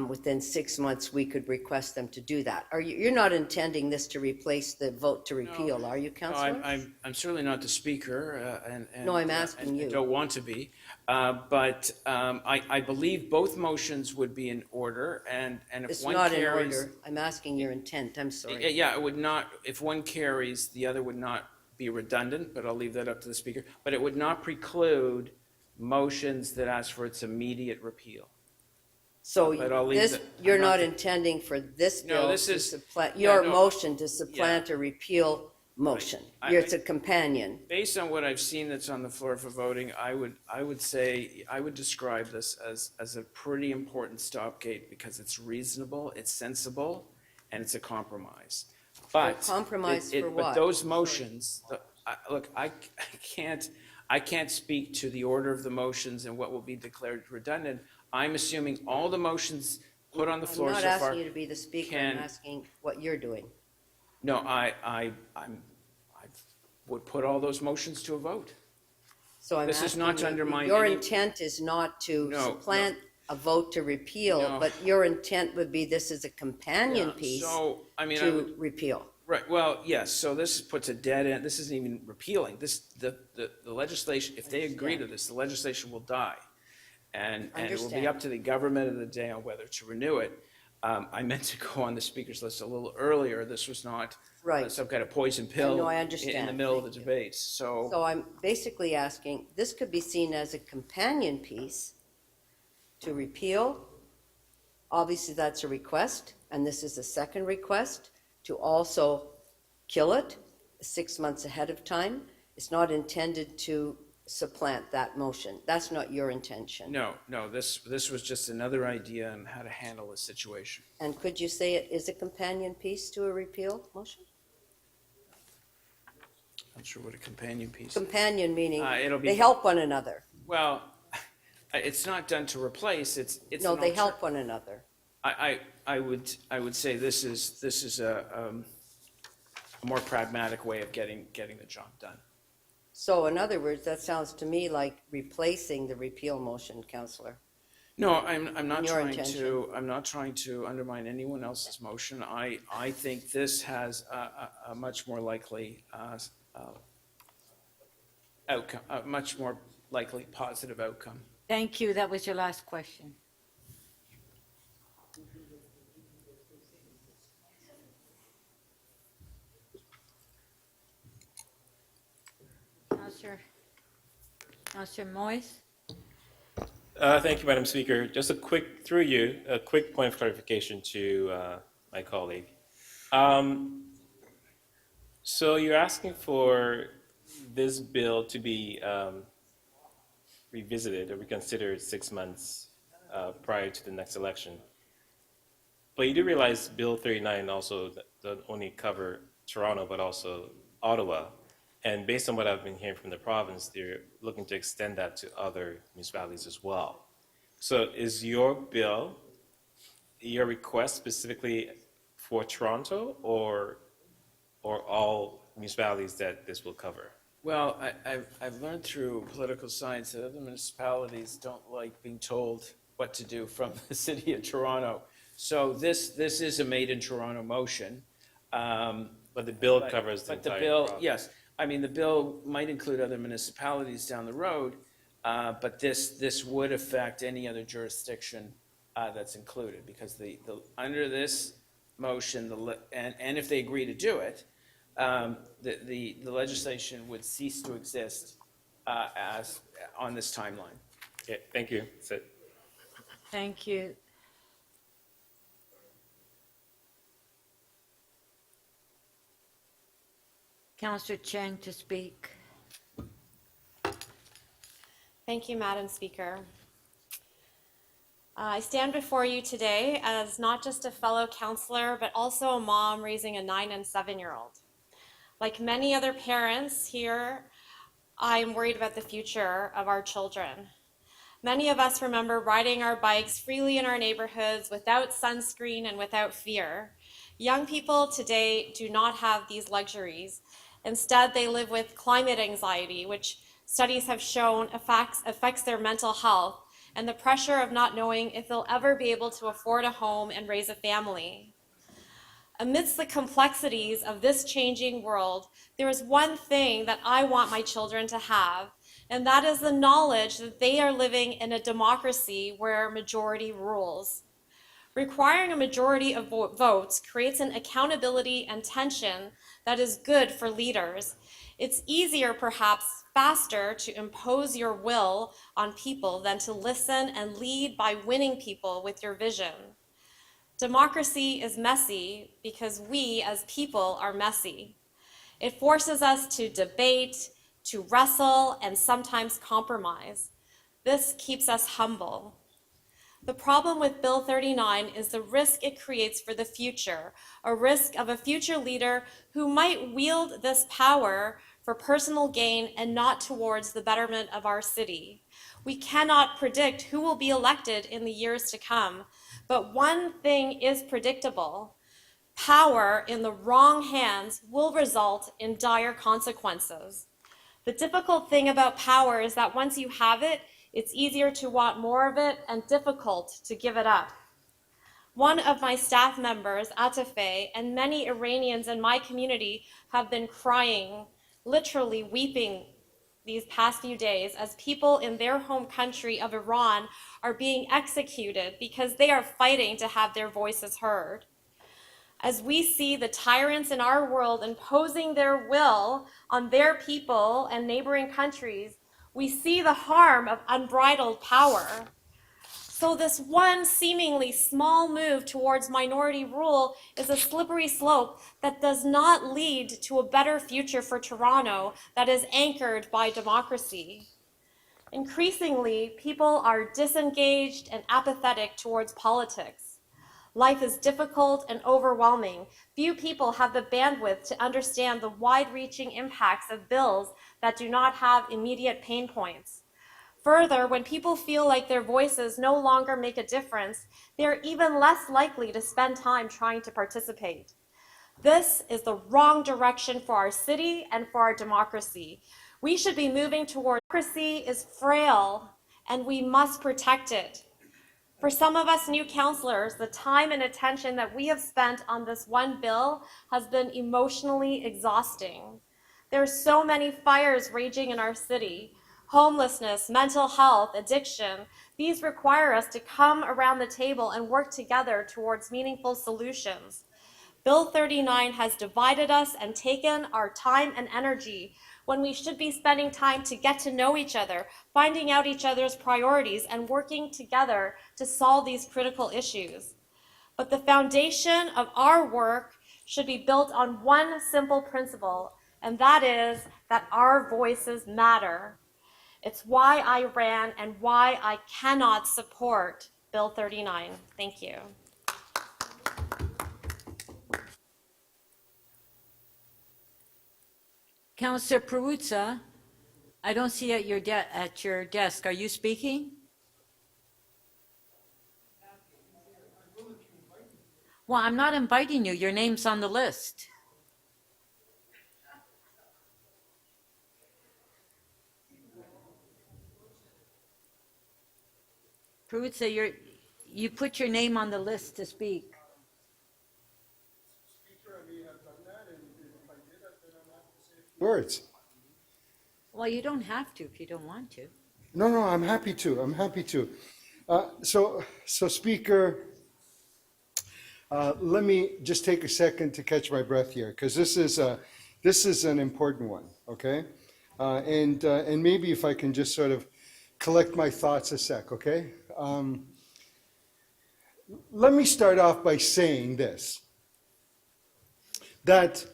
within 6 months, we could request them to do that. You're not intending this to replace the vote to repeal, are you, Councillor? No, I'm certainly not the speaker, and No, I'm asking and you. don't want to be. But I believe both motions would be in order, and if It's one not in carries. order. I'm asking your intent, I'm sorry. Yeah, it would not, if one carries, the other would not be redundant, but I'll leave that up to the speaker. But it would not preclude motions that ask for its immediate repeal. So But I'll leave this, that- you're I'm not the- intending for this No, bill this to is- supplant, yeah, your no. motion to supplant a repeal motion? It's a companion. Based on what I've seen that's on the floor for voting, I would say, I would describe this as a pretty important stopgate because it's reasonable, it's sensible, and it's a compromise. But. compromise for But what? those motions, look, I can't speak to the order of the motions and what will be declared redundant. I'm assuming all the motions put on the floor so I'm far. not asking you to be the speaker, I'm can- asking what you're doing. No, I would put all those motions to a vote. So I'm This is not to asking you, undermine your any- intent is not to No, supplant a vote to repeal, No. but your intent would be this is a companion Yeah, piece so, I mean, I to would- repeal. Right, well, yes, so this puts a dead end, this isn't even repealing, the legislation, if they agree to this, the legislation will die. And it will be up to the government of the day on whether to renew it. I meant to go on the speakers list a little earlier, this was not Right. some kind of poison pill. No, I In understand. the middle of the debate, so. So I'm basically asking, this could be seen as a companion piece to repeal. Obviously, that's a request, and this is a second request to also kill it 6 months ahead of time. It's not intended to supplant that motion. That's not your intention. No, this was just another idea on how to handle the situation. And could you say it is a companion piece to a repeal motion? I'm sure what a companion piece. Companion meaning It'll be- they help one another. Well, it's not done to replace, it's. No, an they alter- help one another. I would say this is a more pragmatic way of getting the job done. So in other words, that sounds to me like replacing the repeal motion, Councillor. No, I'm not In your trying intention. to, I'm not trying to undermine anyone else's motion. I think this has a much more likely outcome, a much more likely positive outcome. Thank you. That was your last question. Councillor Moyes? Thank you, Madam Speaker. Just a quick point of clarification to my colleague. So you're asking for this bill to be revisited or reconsidered 6 months prior to the next election. But you do realize Bill 39 also doesn't only cover Toronto, but also Ottawa. And based on what I've been hearing from the province, they're looking to extend that to other municipalities as well. So is your bill, your request specifically for Toronto or all municipalities that this will cover? Well, I've learned through political science that other municipalities don't like being told what to do from the city of Toronto. So this is a made in Toronto motion. But the bill covers the But the entire bill, province. yes. I mean, the bill might include other municipalities down the road, but this would affect any other jurisdiction that's included, because under this motion, and if they agree to do it, the legislation would cease to exist as on this timeline. Okay, thank you. That's it. Thank you. Councillor Chang to speak. Thank you, Madam Speaker. I stand before you today as not just a fellow councillor, but also a mom raising a 9- and 7-year-old. Like many other parents here, I'm worried about the future of our children. Many of us remember riding our bikes freely in our neighborhoods without sunscreen and without fear. Young people today do not have these luxuries. Instead, they live with climate anxiety, which studies have shown affects their mental health, and the pressure of not knowing if they'll ever be able to afford a home and raise a family. Amidst the complexities of this changing world, there is one thing that I want my children to have, and that is the knowledge that they are living in a democracy where majority rules. Requiring a majority of votes creates an accountability and tension that is good for leaders. It's easier, perhaps faster, to impose your will on people than to listen and lead by winning people with your vision. Democracy is messy because we as people are messy. It forces us to debate, to wrestle, and sometimes compromise. This keeps us humble. The problem with Bill 39 is the risk it creates for the future, a risk of a future leader who might wield this power for personal gain and not towards the betterment of our city. We cannot predict who will be elected in the years to come, but one thing is predictable. Power in the wrong hands will result in dire consequences. The difficult thing about power is that once you have it, it's easier to want more of it and difficult to give it up. One of my staff members, Atafe, and many Iranians in my community have been crying, literally weeping these past few days as people in their home country of Iran are being executed because they are fighting to have their voices heard. As we see the tyrants in our world imposing their will on their people and neighboring countries, we see the harm of unbridled power. So this one seemingly small move towards minority rule is a slippery slope that does not lead to a better future for Toronto that is anchored by democracy. Increasingly, people are disengaged and apathetic towards politics. Life is difficult and overwhelming. Few people have the bandwidth to understand the wide-reaching impacts of bills that do not have immediate pain points. Further, when people feel like their voices no longer make a difference, they are even less likely to spend time trying to participate. This is the wrong direction for our city and for our democracy. We should be moving toward democracy is frail, and we must protect it. For some of us new councillors, the time and attention that we have spent on this one bill has been emotionally exhausting. There are so many fires raging in our city: homelessness, mental health, addiction. These require us to come around the table and work together towards meaningful solutions. Bill 39 has divided us and taken our time and energy when we should be spending time to get to know each other, finding out each other's priorities, and working together to solve these critical issues. But the foundation of our work should be built on one simple principle, and that is that our voices matter. It's why I ran and why I cannot support Bill 39. Thank you. Councillor Perruzza, I don't see at your desk. Are you speaking? Well, I'm not inviting you. Your name's on the list. Peruzza, you put your name on the list to speak. Words. Well, you don't have to if you don't want to. No, I'm happy to. I'm happy to. So Speaker, let me just take a second to catch my breath here, because this is an important one, okay? And maybe if I can just sort of collect my thoughts a sec, okay? Let me start off by saying this, that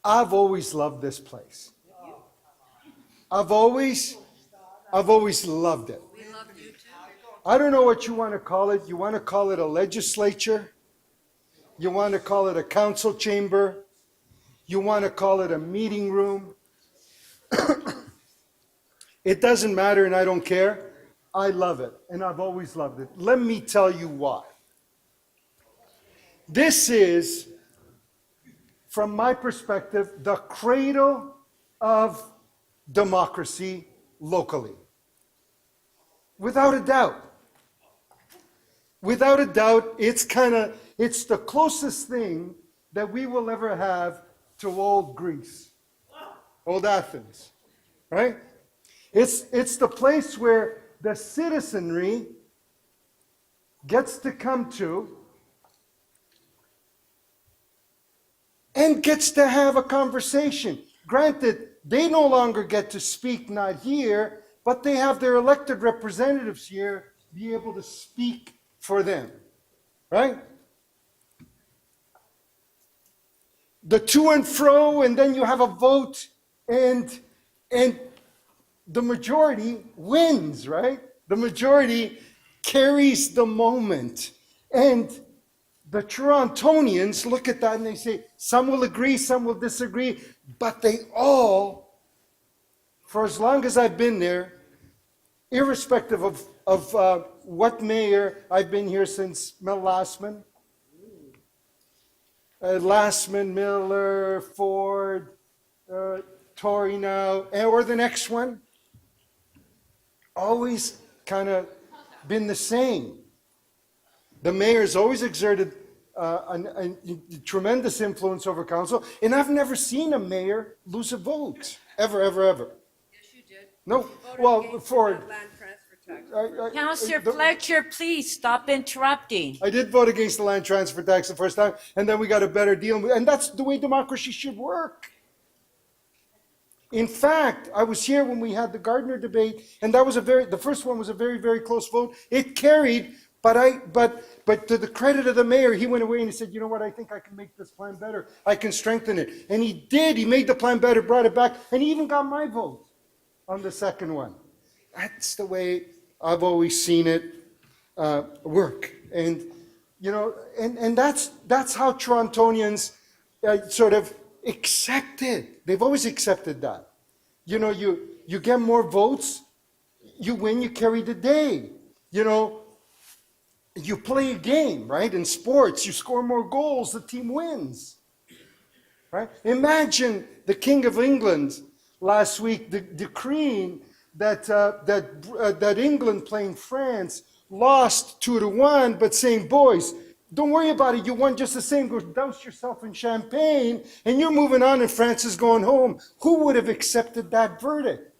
I've always loved this place. I've always loved it. I don't know what you want to call it. You want to call it a legislature? You want to call it a council chamber? You want to call it a meeting room? It doesn't matter, and I don't care. I love it, and I've always loved it. Let me tell you why. This is, from my perspective, the cradle of democracy locally. Without a doubt. Without a doubt, it's the closest thing that we will ever have to old Greece, old Athens, right? It's the place where the citizenry gets to come to and gets to have a conversation. Granted, they no longer get to speak, not here, but they have their elected representatives here be able to speak for them, right? The to and fro, and then you have a vote, and the majority wins, right? The majority carries the moment. And the Torontonians look at that and they say, some will agree, some will disagree, but they all, for as long as I've been there, irrespective of what mayor, I've been here since Mel Lastman, Miller, Ford, Tory now, or the next one, always kind of been the same. The mayor's always exerted a tremendous influence over council, and I've never seen a mayor lose a vote, ever. Yes, you did. No, well, Ford. Land transfer tax. Councillor Fletcher, please stop interrupting. I did vote against the land transfer tax the first time, and then we got a better deal, and that's the way democracy should work. In fact, I was here when we had the Gardner debate, and that was the first one was a very, very close vote. It carried, but to the credit of the mayor, he went away and he said, you know what, I think I can make this plan better. I can strengthen it. And he did. He made the plan better, brought it back, and he even got my vote on the second one. That's the way I've always seen it work. And, you know, and that's how Torontonians sort of accept it. They've always accepted that. You know, you get more votes, you win, you carry the day. You know, you play a game, right? In sports, you score more goals, the team wins. Right? Imagine the King of England last week decreeing that England playing France lost 2-1, but saying, boys, don't worry about it. You won just the same. Go douse yourself in champagne, and you're moving on, and France is going home. Who would have accepted that verdict?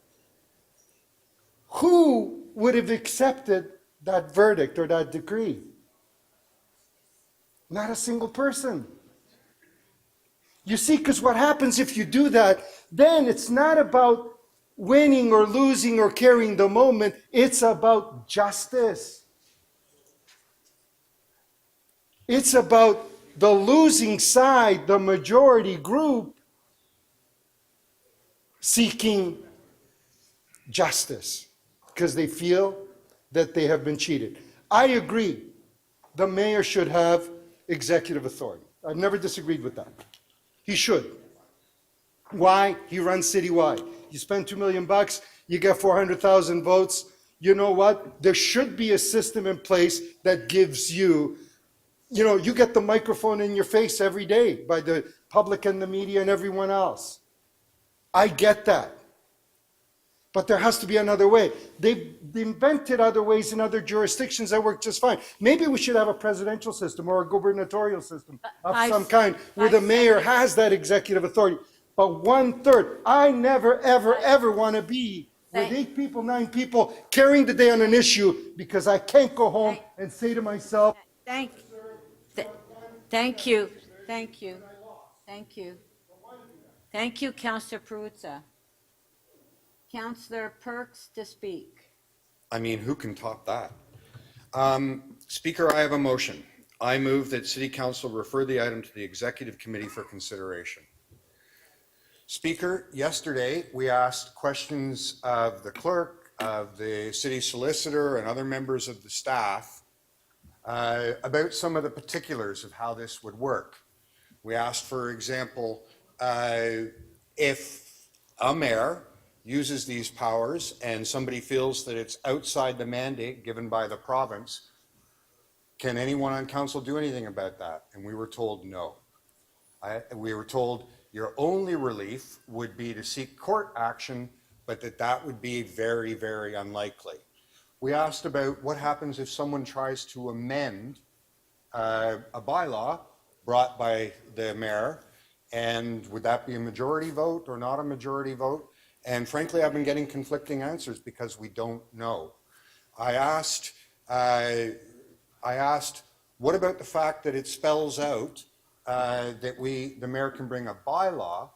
Who would have accepted that verdict or that decree? Not a single person. You see, because what happens if you do that, then it's not about winning or losing or carrying the moment. It's about justice. It's about the losing side, the majority group, seeking justice because they feel that they have been cheated. I agree. The mayor should have executive authority. I've never disagreed with that. He should. Why? He runs citywide. You spend $2 million, you get 400,000 votes. You know what? There should be a system in place that gives you You know, you get the microphone in your face every day by the public and the media and everyone else. I get that. But there has to be another way. They've invented other ways in other jurisdictions that work just fine. Maybe we should have a presidential system or a gubernatorial system of some kind where the mayor has that executive authority. But 1/3, I never, ever, ever want to be with 8 people, 9 people carrying the day on an issue because I can't go home and say to myself, Thank you. Thank you, Councillor Perruzza. Councillor Perks to speak. I mean, who can top that? Speaker, I have a motion. I move that City Council refer the item to the Executive Committee for consideration. Speaker, yesterday we asked questions of the clerk, of the city solicitor, and other members of the staff about some of the particulars of how this would work. We asked, for example, if a mayor uses these powers and somebody feels that it's outside the mandate given by the province, can anyone on council do anything about that? And we were told no. We were told your only relief would be to seek court action, but that would be very, very unlikely. We asked about what happens if someone tries to amend a bylaw brought by the mayor, and would that be a majority vote or not a majority vote? And frankly, I've been getting conflicting answers because we don't know. I asked, what about the fact that it spells out that the mayor can bring a bylaw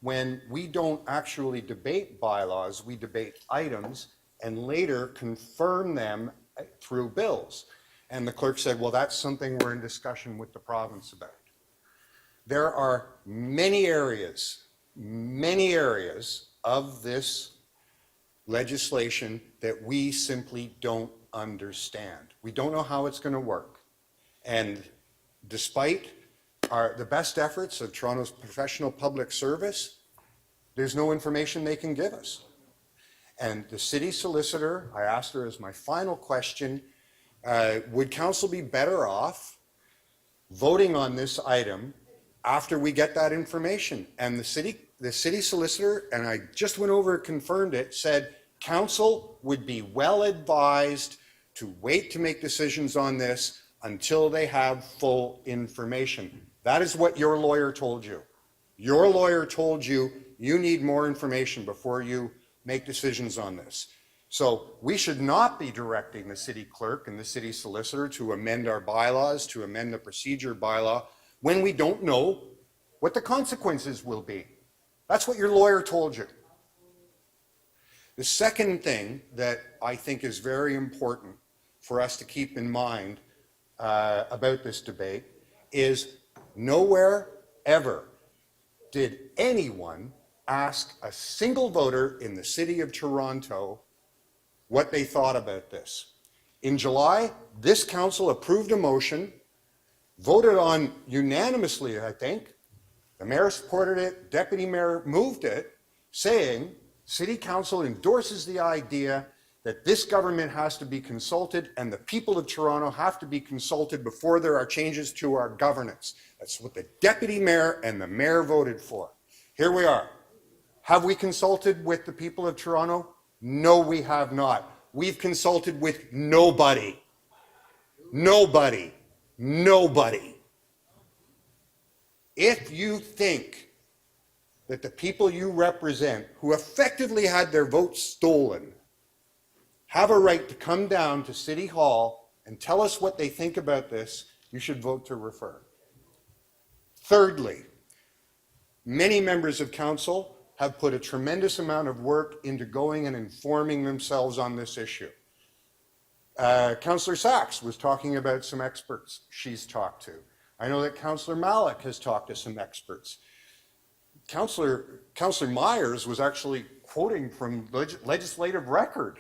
when we don't actually debate bylaws, we debate items and later confirm them through bills. And the clerk said, well, that's something we're in discussion with the province about. There are many areas of this legislation that we simply don't understand. We don't know how it's going to work. And despite the best efforts of Toronto's professional public service, there's no information they can give us. And the city solicitor, I asked her as my final question, would council be better off voting on this item after we get that information? And the city solicitor, and I just went over and confirmed it, said council would be well advised to wait to make decisions on this until they have full information. That is what your lawyer told you. Your lawyer told you you need more information before you make decisions on this. So we should not be directing the city clerk and the city solicitor to amend our bylaws, to amend the procedure bylaw, when we don't know what the consequences will be. That's what your lawyer told you. The second thing that I think is very important for us to keep in mind about this debate is nowhere ever did anyone ask a single voter in the city of Toronto what they thought about this. In July, this council approved a motion, voted on unanimously, I think. The mayor supported it, deputy mayor moved it, saying city council endorses the idea that this government has to be consulted and the people of Toronto have to be consulted before there are changes to our governance. That's what the deputy mayor and the mayor voted for. Here we are. Have we consulted with the people of Toronto? No, we have not. We've consulted with nobody. Nobody. Nobody. If you think that the people you represent, who effectively had their votes stolen, have a right to come down to City Hall and tell us what they think about this, you should vote to refer. Thirdly, many members of council have put a tremendous amount of work into going and informing themselves on this issue. Councillor Sachs was talking about some experts she's talked to. I know that Councillor Malik has talked to some experts. Councillor Myers was actually quoting from legislative record.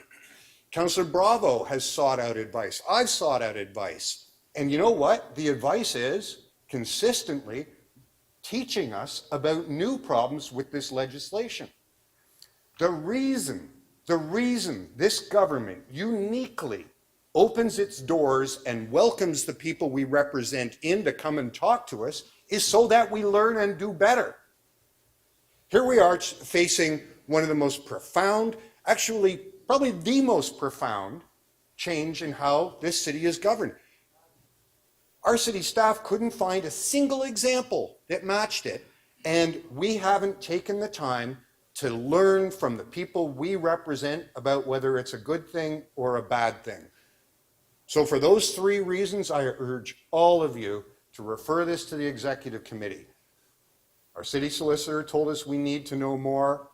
Councillor Bravo has sought out advice. I've sought out advice. And you know what? The advice is consistently teaching us about new problems with this legislation. The reason this government uniquely opens its doors and welcomes the people we represent in to come and talk to us is so that we learn and do better. Here we are facing one of the most profound, actually probably the most profound change in how this city is governed. Our city staff couldn't find a single example that matched it, and we haven't taken the time to learn from the people we represent about whether it's a good thing or a bad thing. So for those three reasons, I urge all of you to refer this to the executive committee. Our city solicitor told us we need to know more.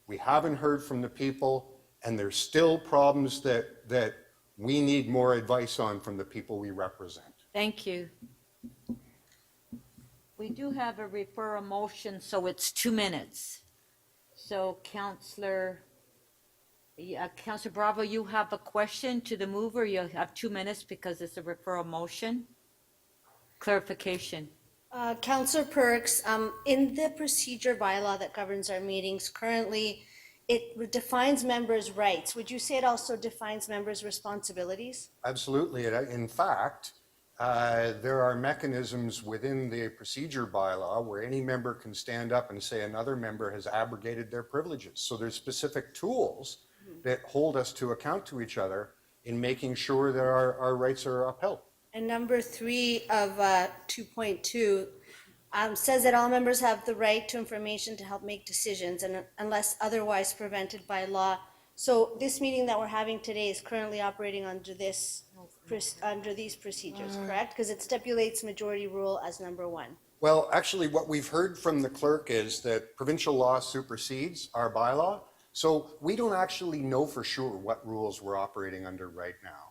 We haven't heard from the people, and there's still problems that we need more advice on from the people we represent. Thank you. We do have a referral motion, so it's 2 minutes. So Councillor Bravo, you have a question to the mover. You have 2 minutes because it's a referral motion. Clarification. Councillor Perks, in the procedure bylaw that governs our meetings, currently it defines members' rights. Would you say it also defines members' responsibilities? Absolutely. In fact, there are mechanisms within the procedure bylaw where any member can stand up and say another member has abrogated their privileges. So there's specific tools that hold us to account to each other in making sure that our rights are upheld. And number 3 of 2.2 says that all members have the right to information to help make decisions and unless otherwise prevented by law. So this meeting that we're having today is currently operating under these procedures, correct? Because it stipulates majority rule as number 1. Well, actually, what we've heard from the clerk is that provincial law supersedes our bylaw. So we don't actually know for sure what rules we're operating under right now.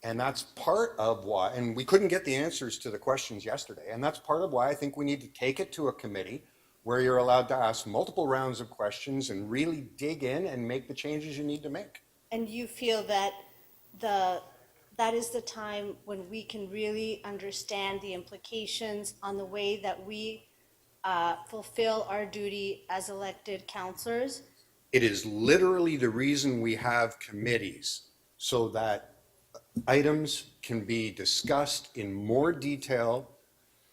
And that's part of why, and we couldn't get the answers to the questions yesterday. And that's part of why I think we need to take it to a committee where you're allowed to ask multiple rounds of questions and really dig in and make the changes you need to make. And you feel that that is the time when we can really understand the implications on the way that we fulfill our duty as elected councillors? It is literally the reason we have committees, so that items can be discussed in more detail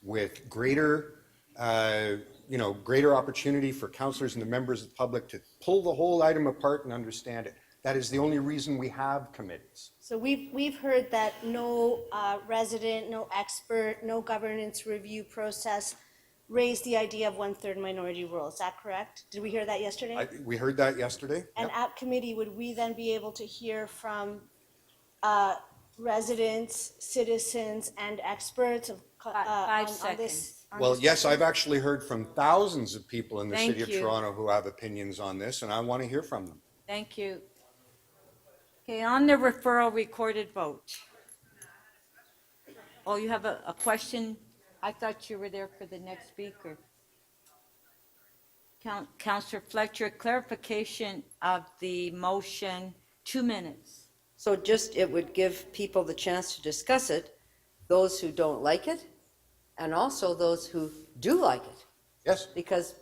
with greater opportunity for councillors and the members of the public to pull the whole item apart and understand it. That is the only reason we have committees. So we've heard that no resident, no expert, no governance review process raised the idea of 1/3 minority rule. Is that correct? Did we hear that yesterday? We heard that yesterday. And at committee, would we then be able to hear from residents, citizens, and experts of, 5 on seconds. this? Well, yes, I've actually heard from thousands of people in the Thank city of you. Toronto who have opinions on this, and I want to hear from them. Thank you. Okay, on the referral recorded vote. Oh, you have a question? I thought you were there for the next speaker. Councillor Fletcher, clarification of the motion, 2 minutes. So just, it would give people the chance to discuss it, those who don't like it, and also those who do like it. Yes. Because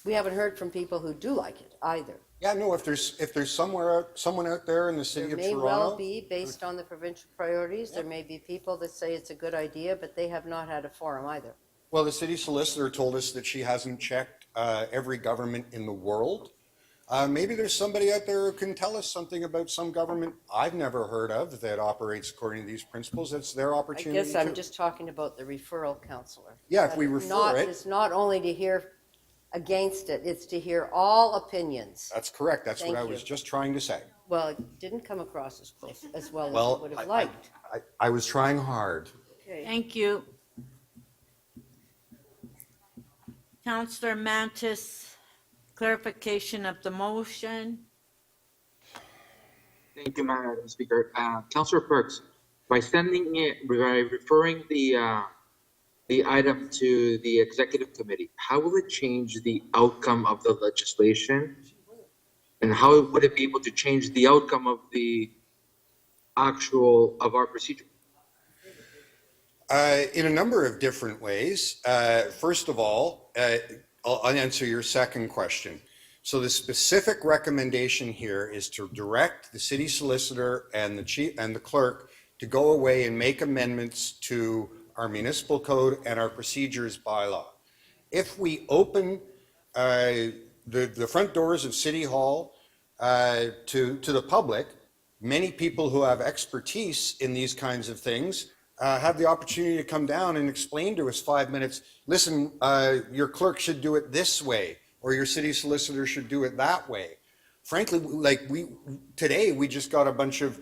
we haven't heard from people who do like it either. Yeah, no, if there's someone out there in the city There of may Toronto. well be, based on the provincial priorities, there may be people that say it's a good idea, but they have not had a forum either. Well, the city solicitor told us that she hasn't checked every government in the world. Maybe there's somebody out there who can tell us something about some government I've never heard of that operates according to these principles. It's their I opportunity. guess I'm just talking about the referral counselor. Yeah, if But we refer it. It's not only to hear against it, it's to hear all opinions. That's correct. That's what Thank I you. was just trying to say. Well, it didn't come across as close, as well as I Well, would have liked. I was trying hard. Okay. Thank you. Councillor Mantis, clarification of the motion. Thank you, Madam Speaker. Councillor Perks, by referring the item to the executive committee, how will it change the outcome of the legislation? And how would it be able to change the outcome of our procedure? In a number of different ways. First of all, I'll answer your second question. So the specific recommendation here is to direct the city solicitor and the clerk to go away and make amendments to our municipal code and our procedures bylaw. If we open the front doors of City Hall to the public, many people who have expertise in these kinds of things have the opportunity to come down and explain to us 5 minutes, listen, your clerk should do it this way, or your city solicitor should do it that way. Frankly, like today we just got a bunch of,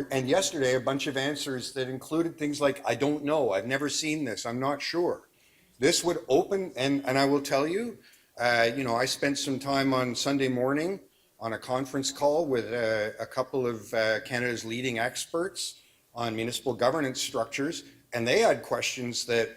and yesterday a bunch of answers that included things like, I don't know, I've never seen this, I'm not sure. This would open, and I will tell you, I spent some time on Sunday morning on a conference call with a couple of Canada's leading experts on municipal governance structures, and they had questions that,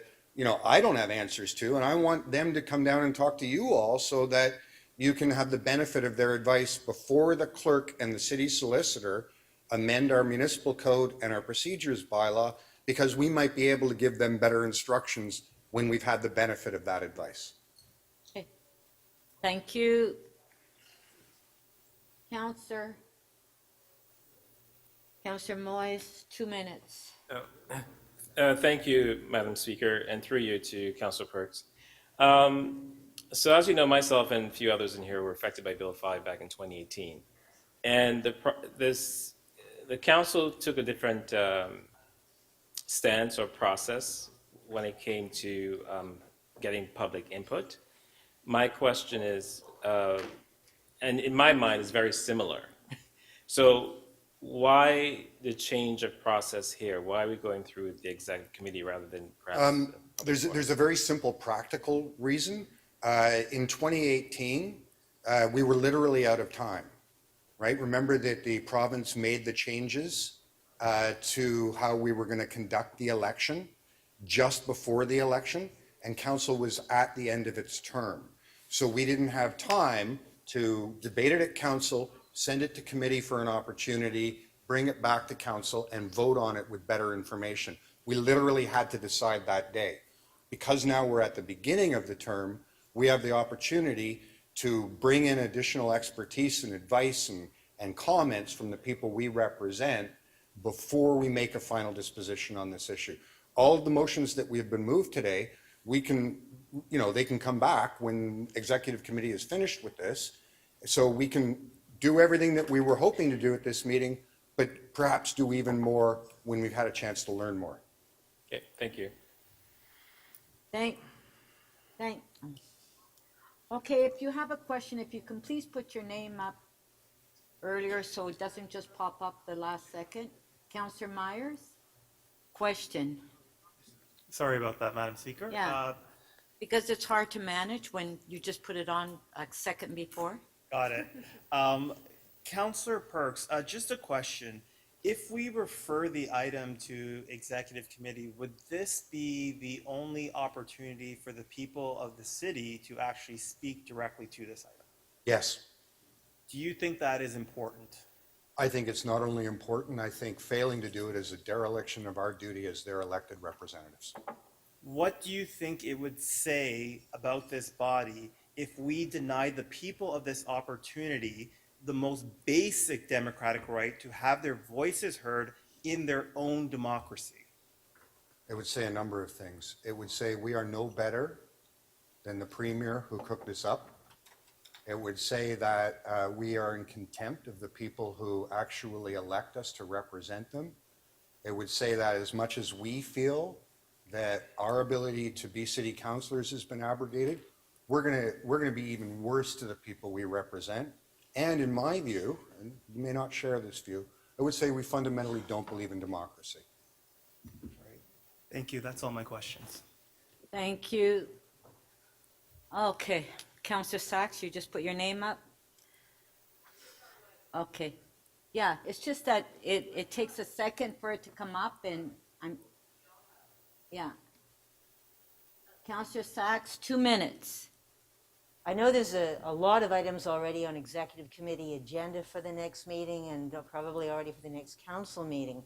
I don't have answers to, and I want them to come down and talk to you all so that you can have the benefit of their advice before the clerk and the city solicitor amend our municipal code and our procedures bylaw, because we might be able to give them better instructions when we've had the benefit of that advice. Okay. Thank you. Councillor Moyes, 2 minutes. Thank you, Madam Speaker, and through you to Councillor Perks. So as you know, myself and a few others in here were affected by Bill 5 back in 2018. And the council took a different stance or process when it came to getting public input. My question is, and in my mind, is very similar. So why the change of process here? Why are we going through the executive committee rather than perhaps? There's a very simple practical reason. In 2018, we were literally out of time, right? Remember that the province made the changes to how we were going to conduct the election just before the election, and council was at the end of its term. So we didn't have time to debate it at council, send it to committee for an opportunity, bring it back to council, and vote on it with better information. We literally had to decide that day. Because now we're at the beginning of the term, we have the opportunity to bring in additional expertise and advice and comments from the people we represent before we make a final disposition on this issue. All of the motions that we have been moved today, we can, they can come back when executive committee is finished with this. So we can do everything that we were hoping to do at this meeting, but perhaps do even more when we've had a chance to learn more. Okay, thank you. Okay, if you have a question, if you can please put your name up earlier so it doesn't just pop up the last second. Councillor Myers, question. Sorry about that, Madam Speaker. Yeah, because it's hard to manage when you just put it on a second before. Got it. Councillor Perks, just a question. If we refer the item to executive committee, would this be the only opportunity for the people of the city to actually speak directly to this item? Yes. Do you think that is important? I think it's not only important, I think failing to do it is a dereliction of our duty as their elected representatives. What do you think it would say about this body if we denied the people of this opportunity the most basic democratic right to have their voices heard in their own democracy? It would say a number of things. It would say we are no better than the premier who cooked this up. It would say that we are in contempt of the people who actually elect us to represent them. It would say that as much as we feel that our ability to be city councillors has been abrogated, we're gonna be even worse to the people we represent. And in my view, and you may not share this view, I would say we fundamentally don't believe in democracy. Right. Thank you. That's all my questions. Thank you. Okay, Councillor Sachs, you just put your name up? Okay. Yeah, it's just that it takes a second for it to come up and yeah. Councillor Sachs, 2 minutes. I know there's a lot of items already on executive committee agenda for the next meeting and probably already for the next council meeting.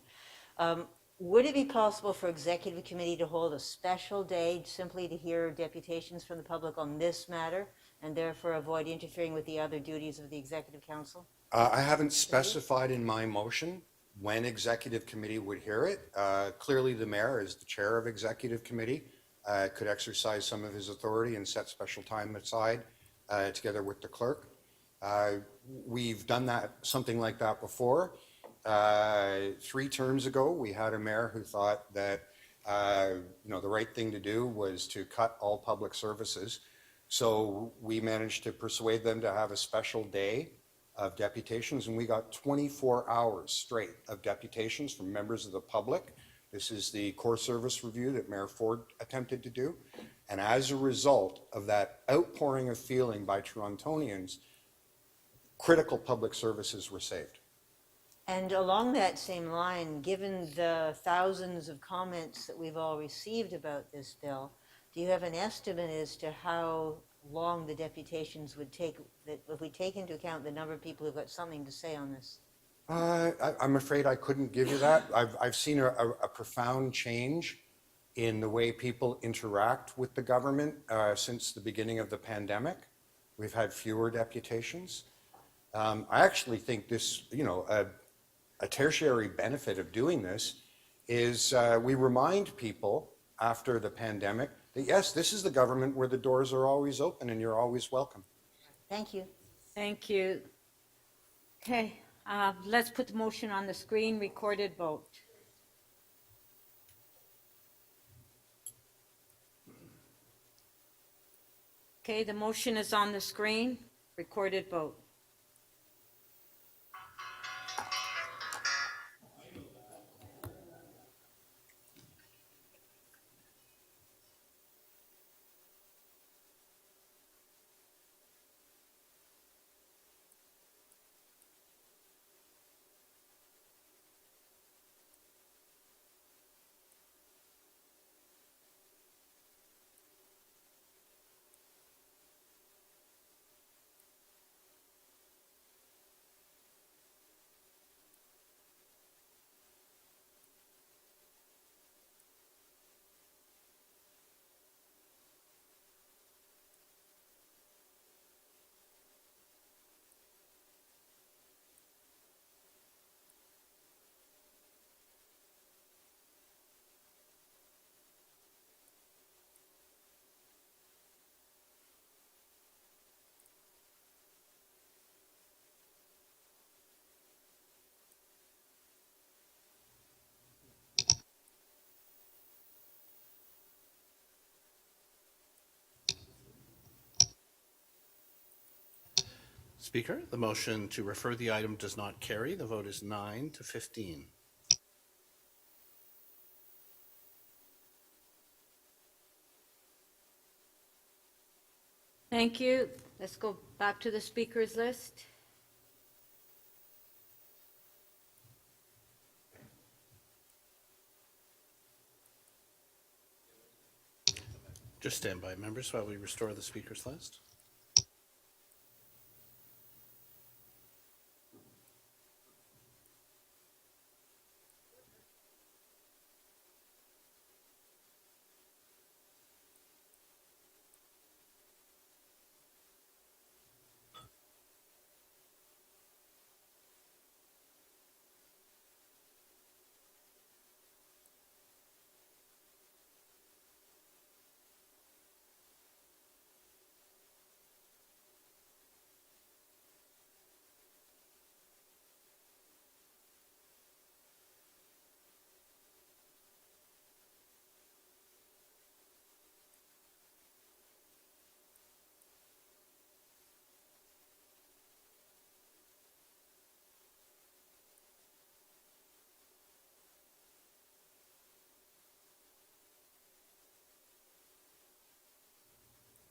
Would it be possible for executive committee to hold a special day simply to hear deputations from the public on this matter and therefore avoid interfering with the other duties of the executive council? I haven't specified in my motion when executive committee would hear it. Clearly, the mayor, as the chair of executive committee, could exercise some of his authority and set special time aside together with the clerk. We've done that, something like that before. 3 terms ago, we had a mayor who thought that the right thing to do was to cut all public services. So we managed to persuade them to have a special day of deputations, and we got 24 hours straight of deputations from members of the public. This is the core service review that Mayor Ford attempted to do. And as a result of that outpouring of feeling by Torontonians, critical public services were saved. And along that same line, given the thousands of comments that we've all received about this bill, do you have an estimate as to how long the deputations would take, that if we take into account the number of people who've got something to say on this? I'm afraid I couldn't give you that. I've seen a profound change in the way people interact with the government since the beginning of the pandemic. We've had fewer deputations. I actually think this, a tertiary benefit of doing this is we remind people after the pandemic that yes, this is the government where the doors are always open and you're always welcome. Thank you. Thank you. Okay, let's put the motion on the screen, recorded vote. Okay, the motion is on the screen, recorded vote. Speaker, the motion to refer the item does not carry. The vote is 9-15. Thank you. Let's go back to the speakers list. Just stand by, members, while we restore the speakers list.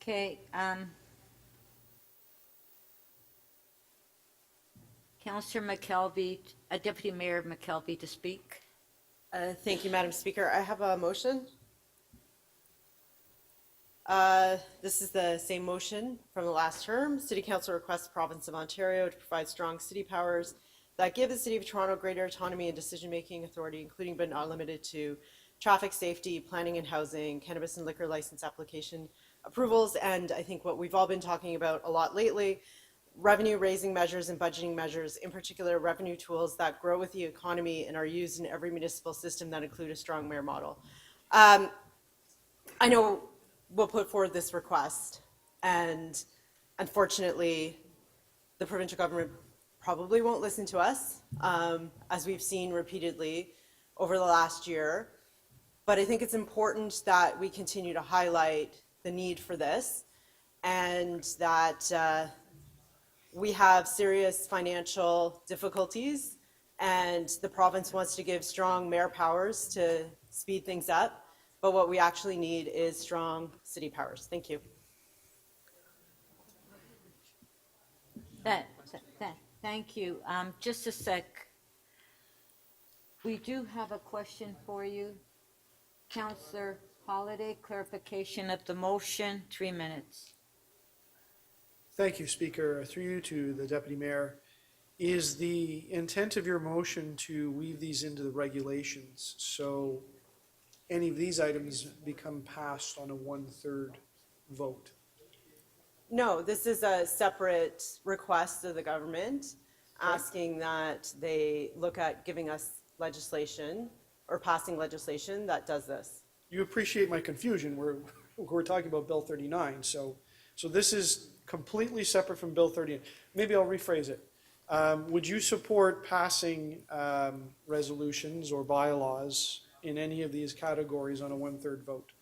Okay, Councillor McKelvey, Deputy Mayor McKelvey to speak. Thank you, Madam Speaker. I have a motion. This is the same motion from the last term. City Council requests the Province of Ontario to provide strong city powers that give the City of Toronto greater autonomy and decision-making authority, including but not limited to traffic safety, planning and housing, cannabis and liquor license application approvals, and I think what we've all been talking about a lot lately, revenue-raising measures and budgeting measures, in particular revenue tools that grow with the economy and are used in every municipal system that include a strong mayor model. I know we'll put forward this request, and unfortunately, the provincial government probably won't listen to us, as we've seen repeatedly over the last year. But I think it's important that we continue to highlight the need for this, and that we have serious financial difficulties, and the province wants to give strong mayor powers to speed things up. But what we actually need is strong city powers. Thank you. Thank you. Just a sec. We do have a question for you. Councillor Holiday, clarification of the motion, 3 minutes. Thank you, Speaker. Through you to the Deputy Mayor. Is the intent of your motion to weave these into the regulations so any of these items become passed on a 1/3 vote? No, this is a separate request of the government asking that they look at giving us legislation or passing legislation that does this. You appreciate my confusion. We're talking about Bill 39. So this is completely separate from Bill 39. Maybe I'll rephrase it. Would you support passing resolutions or bylaws in any of these categories on a 1/3 vote?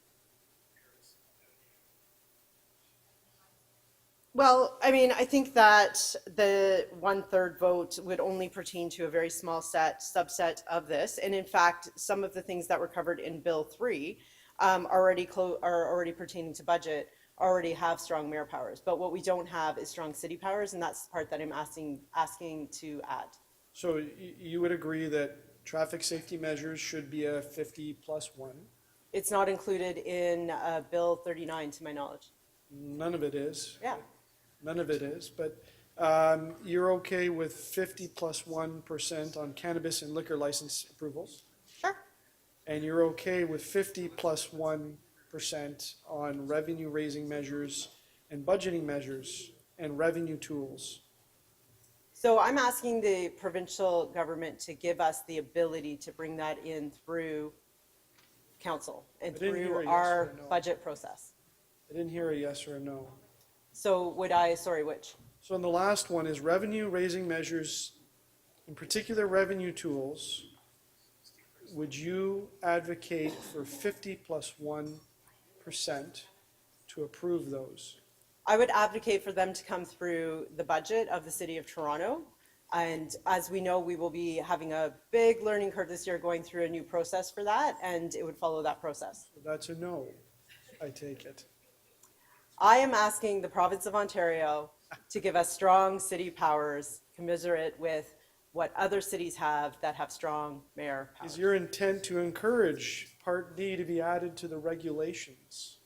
Well, I mean, I think that the 1/3 vote would only pertain to a very small subset of this. And in fact, some of the things that were covered in Bill 3 are already pertaining to budget, already have strong mayor powers. But what we don't have is strong city powers, and that's the part that I'm asking to add. So you would agree that traffic safety measures should be a 50+1? It's not included in Bill 39, to my knowledge. None of it is. Yeah. None of it is, but you're okay with 50+1% on cannabis and liquor license approvals? Sure. And you're okay with 50+1% on revenue raising measures and budgeting measures and revenue tools? So I'm asking the provincial government to give us the ability to bring that in through council and through our budget process. I didn't hear a yes or a no. So would I, sorry, which? So in the last one is revenue raising measures, in particular revenue tools. Would you advocate for 50+1% to approve those? I would advocate for them to come through the budget of the City of Toronto. And as we know, we will be having a big learning curve this year going through a new process for that, and it would follow that process. So that's a no, I take it. I am asking the province of Ontario to give us strong city powers commensurate with what other cities have that have strong mayor powers. Is your intent to encourage Part D to be added to the regulations?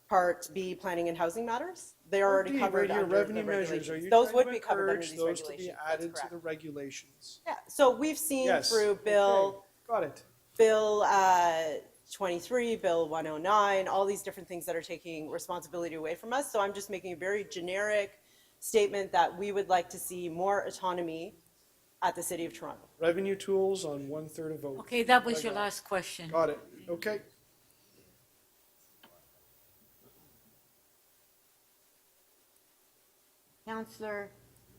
Part B, planning and housing matters? They're already covered right here, under revenue the measures. Are regulations. you Those trying would to be covered under encourage these those to regulations. be That's added to correct. the regulations? Yeah, so we've seen Yes, through Bill. okay, got it. Bill 23, Bill 109, all these different things that are taking responsibility away from us. So I'm just making a very generic statement that we would like to see more autonomy at the City of Toronto. Revenue tools on 1/3 of vote. Okay, that was your last question. Got it, okay. Councillor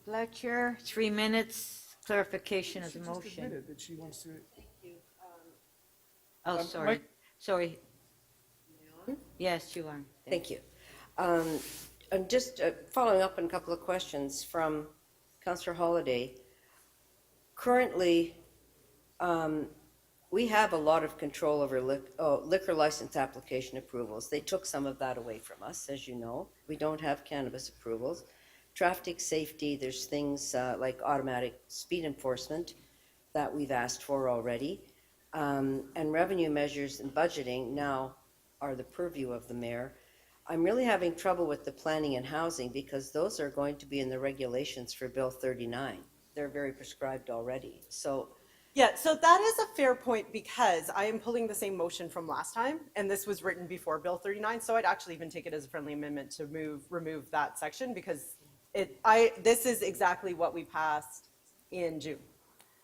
Fletcher, 3 minutes, clarification of the She just motion. admitted that she wants to. Oh, sorry, Mike? sorry. Yes, you are. Thank you. I'm just following up on a couple of questions from Councillor Holiday. Currently, we have a lot of control over liquor license application approvals. They took some of that away from us, as you know. We don't have cannabis approvals. Traffic safety, there's things like automatic speed enforcement that we've asked for already. And revenue measures and budgeting now are the purview of the mayor. I'm really having trouble with the planning and housing because those are going to be in the regulations for Bill 39. They're very prescribed already. So Yeah, so that is a fair point because I am pulling the same motion from last time, and this was written before Bill 39, so I'd actually even take it as a friendly amendment to remove that section because this is exactly what we passed in June.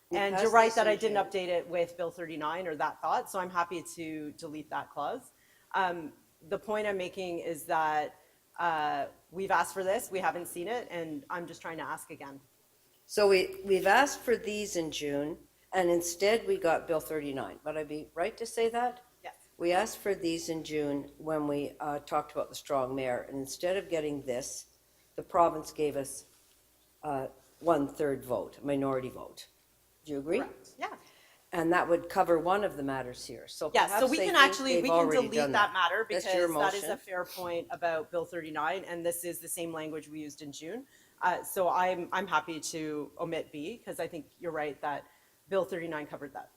We And passed you're right this that in I didn't June. update it with Bill 39 or that thought, so I'm happy to delete that clause. The point I'm making is that we've asked for this, we haven't seen it, and I'm just trying to ask again. So we've asked for these in June, and instead we got Bill 39. Would I be right to say that? Yes. We asked for these in June when we talked about the strong mayor, and instead of getting this, the province gave us 1/3 vote, a minority vote. Do you agree? Correct. Yeah. And that would cover one of the matters here. So Yes, so perhaps we they can think actually, they've we can already delete done that matter because That's your that is a motion. fair point about Bill 39, and this is the same language we used in June. So I'm happy to omit B, because I think you're right that Bill 39 covered that.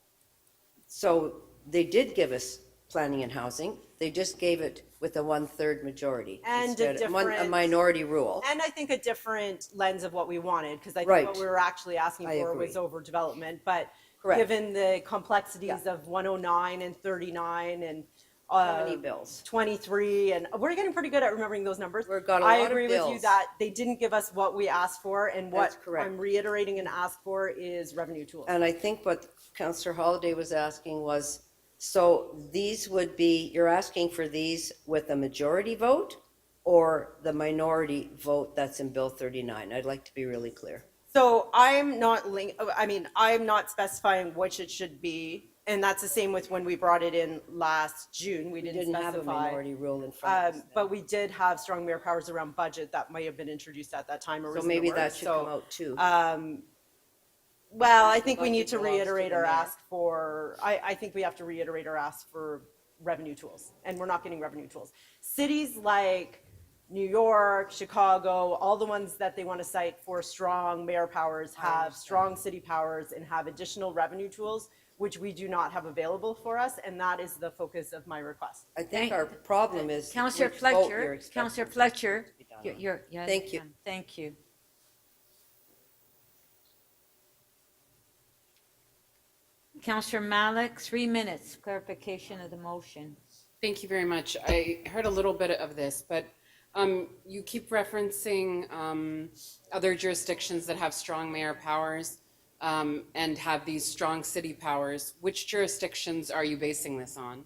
So they did give us planning and housing. They just gave it with a 1/3 majority. And instead- a different. minority rule. And I think a different lens of what we wanted, because I think Right. what we were actually asking I for agree. was overdevelopment. But Correct. given the complexities of 109 and 39 and How many bills? 23, and we're getting pretty good at remembering those numbers. got a I lot of agree with you bills. that they didn't give us what we asked for, and That's what correct. I'm reiterating and ask for is revenue tools. And I think what Councillor Holliday was asking was, so these would be, you're asking for these with a majority vote or the minority vote that's in Bill 39? I'd like to be really clear. So I'm not I'm not specifying which it should be, and that's the same with when we brought it in last June. We didn't Didn't have a specify. minority rule in front of us. But we did have strong mayor powers around budget that might have been introduced at that time or So was in the maybe works. that should So, come out too. Well, I think we budget need to belongs to reiterate the our mayor. ask for, I think we have to reiterate our ask for revenue tools, and we're not getting revenue tools. Cities like New York, Chicago, all the ones that they want to cite for strong mayor powers have strong city powers and have additional revenue tools, which we do not have available for us, and that is the focus of my request. I think our problem is Councillor which vote you're Fletcher, expecting. Councillor Fletcher, yeah, Thank you. Thank you. Councillor Malik, 3 minutes, clarification of the motion. Thank you very much. I heard a little bit of this, but you keep referencing other jurisdictions that have strong mayor powers and have these strong city powers. Which jurisdictions are you basing this on?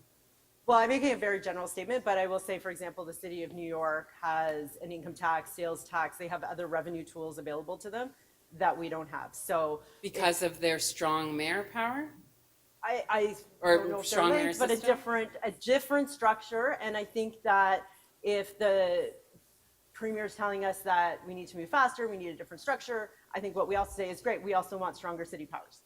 Well, I'm making a very general statement, but I will say, for example, the city of New York has an income tax, sales tax. They have other revenue tools available to them that we don't have. So Because of their strong mayor power? I Or don't know if they're strong mayor linked, but system? a different structure. And I think that if the premier's telling us that we need to move faster, we need a different structure, I think what we also say is great. We also want stronger city powers.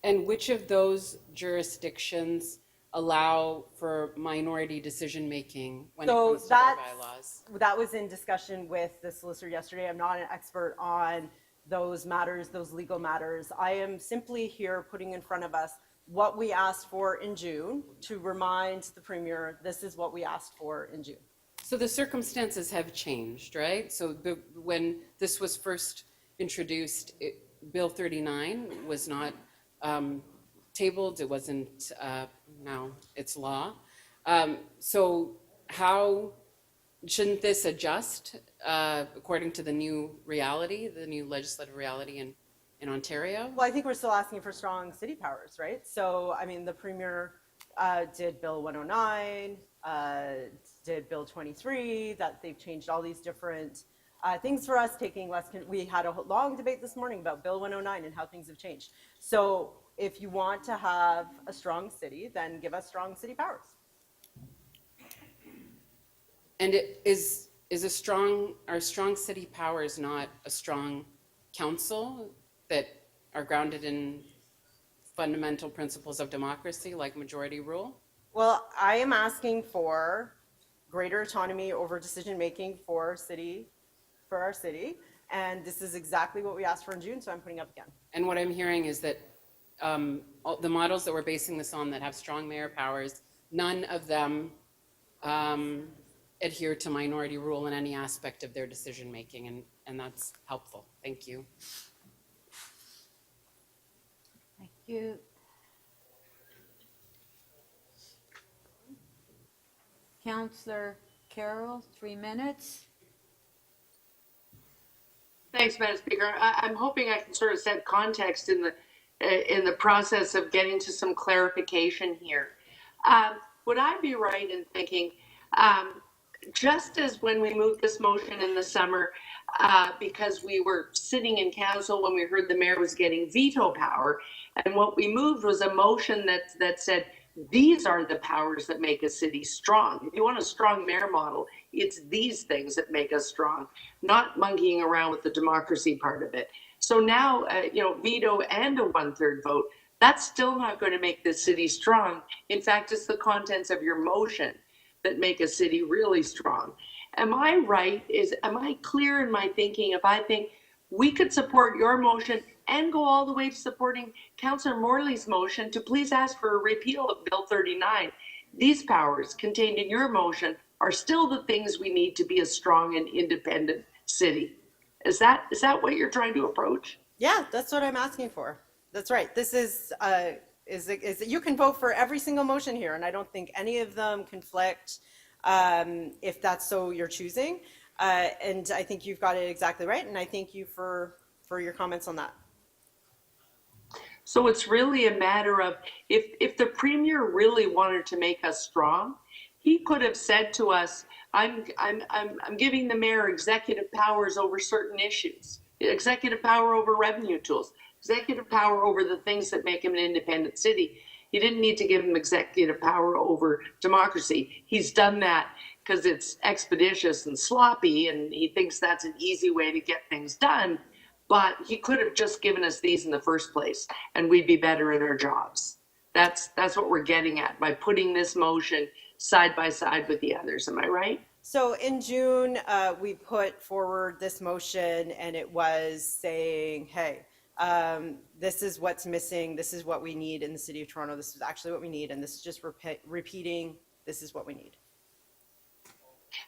And which of those jurisdictions allow for minority decision-making when it So comes to their bylaws? that was in discussion with the solicitor yesterday. I'm not an expert on those matters, those legal matters. I am simply here putting in front of us what we asked for in June to remind the premier, this is what we asked for in June. So the circumstances have changed, right? So when this was first introduced, Bill 39 was not tabled, it wasn't, now it's law. So how, shouldn't this adjust according to the new reality, the new legislative reality in Ontario? Well, I think we're still asking for strong city powers, right? So, I mean, the premier did Bill 109, did Bill 23, that they've changed all these different things for us, taking less, we had a long debate this morning about Bill 109 and how things have changed. So if you want to have a strong city, then give us strong city powers. And are strong city powers not a strong council that are grounded in fundamental principles of democracy like majority rule? Well, I am asking for greater autonomy over decision-making for our city, and this is exactly what we asked for in June, so I'm putting up again. And what I'm hearing is that the models that we're basing this on that have strong mayor powers, none of them adhere to minority rule in any aspect of their decision-making, and that's helpful. Thank you. Thank you. Councillor Carroll, 3 minutes. Thanks, Madam Speaker. I'm hoping I can sort of set context in the process of getting to some clarification here. Would I be right in thinking, just as when we moved this motion in the summer, because we were sitting in council when we heard the mayor was getting veto power, and what we moved was a motion that said, these are the powers that make a city strong. If you want a strong mayor model, it's these things that make us strong, not monkeying around with the democracy part of it. So now, veto and a 1/3 vote, that's still not going to make the city strong. In fact, it's the contents of your motion that make a city really strong. Am I right? Am I clear in my thinking if I think we could support your motion and go all the way to supporting Councillor Morley's motion to please ask for a repeal of Bill 39? These powers contained in your motion are still the things we need to be a strong and independent city. Is that what you're trying to approach? Yeah, that's what I'm asking for. That's right. This is you can vote for every single motion here, and I don't think any of them conflict if that's so you're choosing. And I think you've got it exactly right, and I thank you for your comments on that. So it's really a matter of if the Premier really wanted to make us strong, he could have said to us, I'm giving the mayor executive powers over certain issues, executive power over revenue tools, executive power over the things that make him an independent city. He didn't need to give him executive power over democracy. He's done that because it's expeditious and sloppy, and he thinks that's an easy way to get things done. But he could have just given us these in the first place, and we'd be better at our jobs. That's what we're getting at by putting this motion side by side with the others. Am I right? So in June, we put forward this motion, and it was saying, hey, this is what's missing. This is what we need in the city of Toronto. This is actually what we need, and this is just repeating, this is what we need.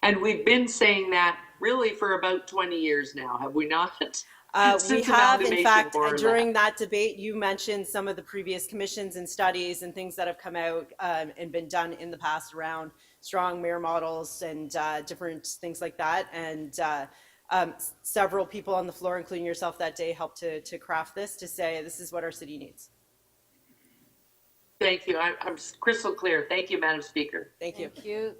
And we've been saying that really for about 20 years now, have we not? We have, in fact, during that debate, you mentioned some of the previous commissions and studies and things that have come out and been done in the past around strong mayor models and different things like that. And several people on the floor, including yourself that day, helped to craft this to say this is what our city needs. Thank you. I'm crystal clear. Thank you, Madam Speaker. Thank you. Thank you.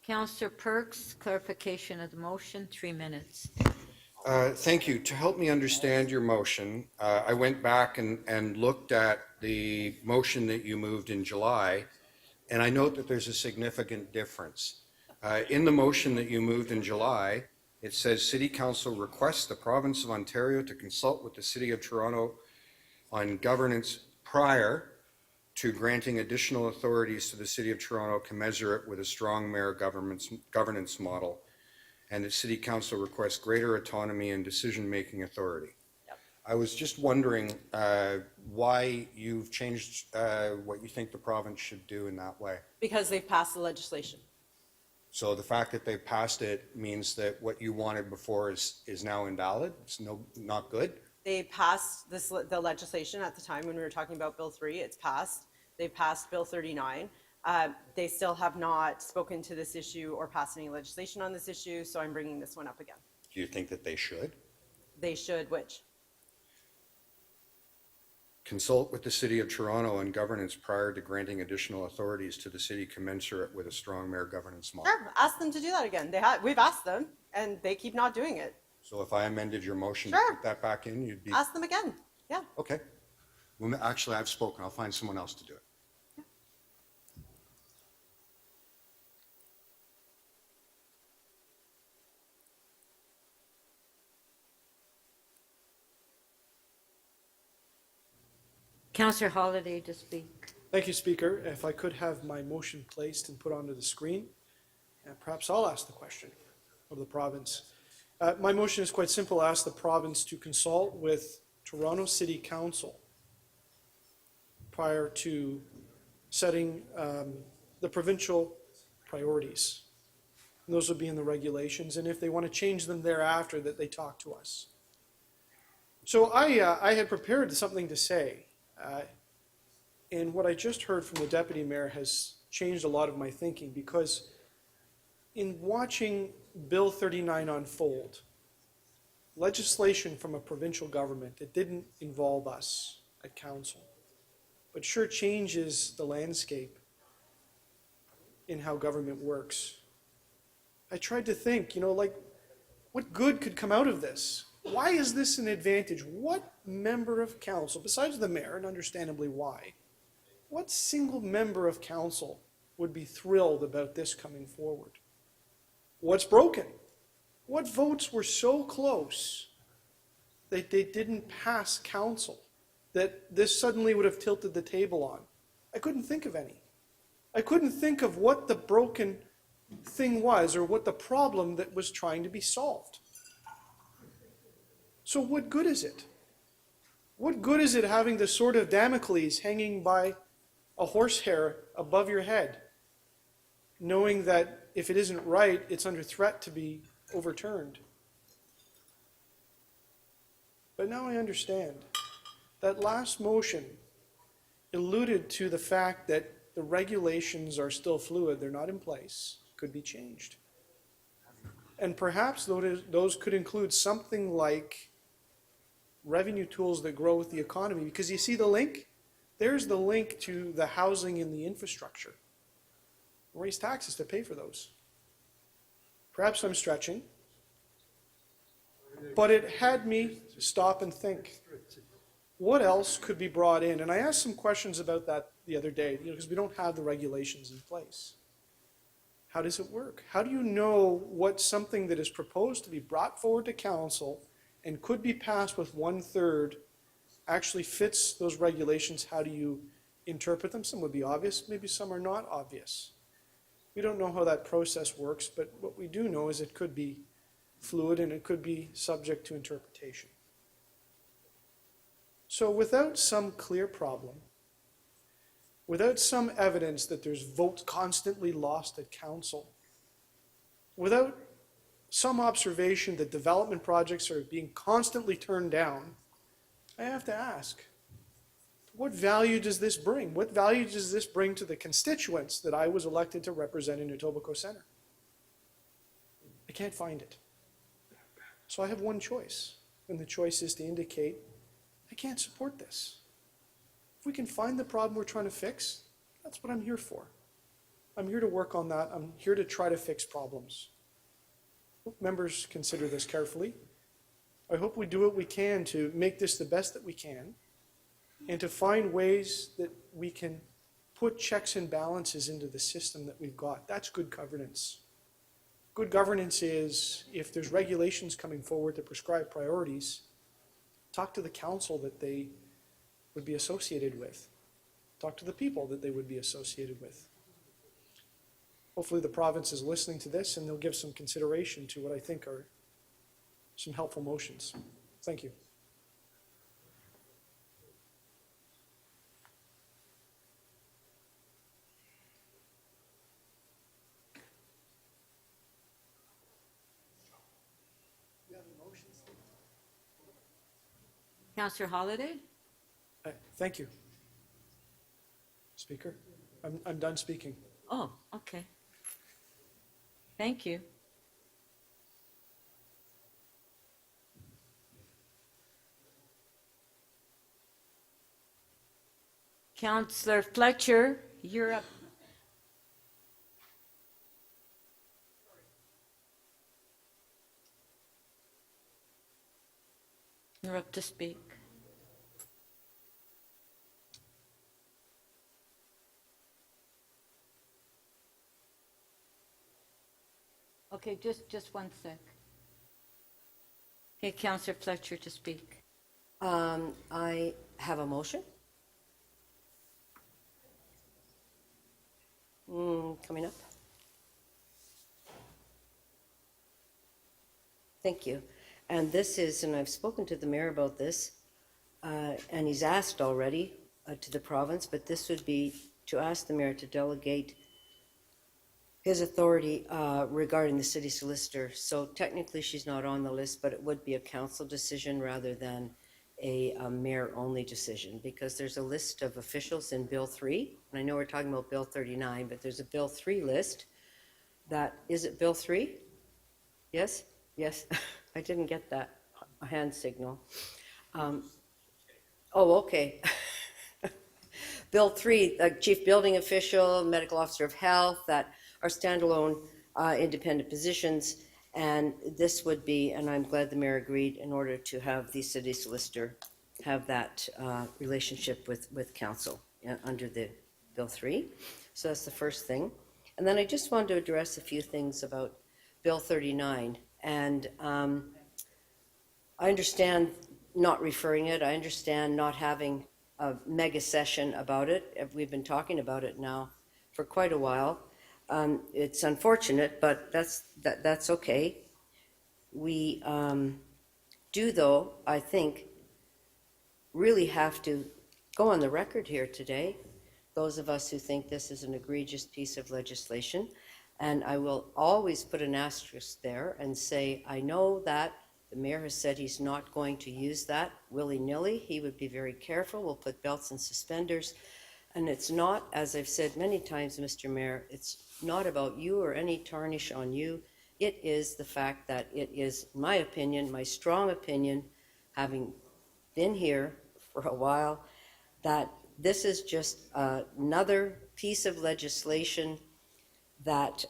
Councillor Perks, clarification of the motion, 3 minutes. Thank you. To help me understand your motion, I went back and looked at the motion that you moved in July, and I note that there's a significant difference. In the motion that you moved in July, it says City Council requests the Province of Ontario to consult with the City of Toronto on governance prior to granting additional authorities to the City of Toronto commensurate with a strong mayor governance model, and that City Council requests greater autonomy and decision-making authority. Yep. I was just wondering why you've changed what you think the province should do in that way. Because they've passed the legislation. So the fact that they've passed it means that what you wanted before is now invalid? It's not good? They passed the legislation at the time when we were talking about Bill 3. It's passed. They've passed Bill 39. They still have not spoken to this issue or passed any legislation on this issue, so I'm bringing this one up again. Do you think that they should? They should, which? Consult with the City of Toronto on governance prior to granting additional authorities to the city commensurate with a strong mayor governance model. Sure, ask them to do that again. We've asked them, and they keep not doing it. So if I amended your motion Sure. to put that back in, you'd be... Ask them again, yeah. Okay. Well, actually, I've spoken. I'll find someone else to do it. Councillor Holiday to speak. Thank you, Speaker. If I could have my motion placed and put onto the screen, and perhaps I'll ask the question of the province. My motion is quite simple. Ask the province to consult with Toronto City Council prior to setting the provincial priorities. And those would be in the regulations, and if they want to change them thereafter, that they talk to us. So I had prepared something to say, and what I just heard from the Deputy Mayor has changed a lot of my thinking, because in watching Bill 39 unfold, legislation from a provincial government that didn't involve us at council, but sure changes the landscape in how government works. I tried to think, like, what good could come out of this? Why is this an advantage? What member of council, besides the mayor, and understandably why, what single member of council would be thrilled about this coming forward? What's broken? What votes were so close that they didn't pass council, that this suddenly would have tilted the table on? I couldn't think of any. I couldn't think of what the broken thing was or what the problem that was trying to be solved. So what good is it? What good is it having the sword of Damocles hanging by a horsehair above your head, knowing that if it isn't right, it's under threat to be overturned? But now I understand. That last motion alluded to the fact that the regulations are still fluid, they're not in place, could be changed. And perhaps those could include something like revenue tools that grow with the economy, because you see the link? There's the link to the housing and the infrastructure. Raise taxes to pay for those. Perhaps I'm stretching, but it had me stop and think, what else could be brought in? And I asked some questions about that the other day, because we don't have the regulations in place. How does it work? How do you know what something that is proposed to be brought forward to council and could be passed with 1/3 actually fits those regulations? How do you interpret them? Some would be obvious, maybe some are not obvious. We don't know how that process works, but what we do know is it could be fluid and it could be subject to interpretation. So without some clear problem, without some evidence that there's votes constantly lost at council, without some observation that development projects are being constantly turned down, I have to ask, what value does this bring? What value does this bring to the constituents that I was elected to represent in Etobicoke Centre? I can't find it. So I have one choice, and the choice is to indicate I can't support this. If we can find the problem we're trying to fix, that's what I'm here for. I'm here to work on that. I'm here to try to fix problems. I hope members consider this carefully. I hope we do what we can to make this the best that we can and to find ways that we can put checks and balances into the system that we've got. That's good governance. Good governance is, if there's regulations coming forward to prescribe priorities, talk to the council that they would be associated with. Talk to the people that they would be associated with. Hopefully the province is listening to this and they'll give some consideration to what I think are some helpful motions. Thank you. Councillor Holliday? Thank you. Speaker, I'm done speaking. Oh, okay. Thank you. Councillor Fletcher, you're up. You're up to speak. Okay, just one sec. Okay, Councillor Fletcher to speak. I have a motion. Coming up. Thank you. And this is, and I've spoken to the mayor about this, and he's asked already to the province, but this would be to ask the mayor to delegate his authority regarding the city solicitor. So technically she's not on the list, but it would be a council decision rather than a mayor-only decision, because there's a list of officials in Bill 3, and I know we're talking about Bill 39, but there's a Bill 3 list that, is it Bill 3? Yes? Yes, I didn't get that hand signal. Oh, okay. Bill 3, chief building official, medical officer of health, that are standalone independent positions. And this would be, and I'm glad the mayor agreed, in order to have the city solicitor have that relationship with council under the Bill 3. So that's the first thing. And then I just wanted to address a few things about Bill 39. And I understand not referring it. I understand not having a mega session about it. We've been talking about it now for quite a while. It's unfortunate, but that's okay. We do, though, I think, really have to go on the record here today, those of us who think this is an egregious piece of legislation. And I will always put an asterisk there and say, I know that the mayor has said he's not going to use that willy-nilly. He would be very careful. We'll put belts and suspenders. And it's not, as I've said many times, Mr. Mayor, it's not about you or any tarnish on you. It is the fact that it is, my opinion, my strong opinion, having been here for a while, that this is just another piece of legislation that,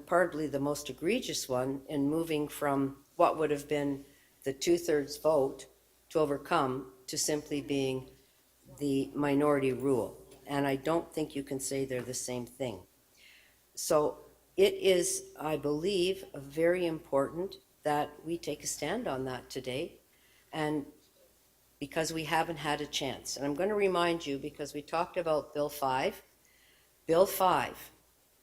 partly the most egregious one, in moving from what would have been the 2/3 vote to overcome to simply being the minority rule. And I don't think you can say they're the same thing. So it is, I believe, very important that we take a stand on that today, and because we haven't had a chance. And I'm going to remind you, because we talked about Bill 5. Bill 5,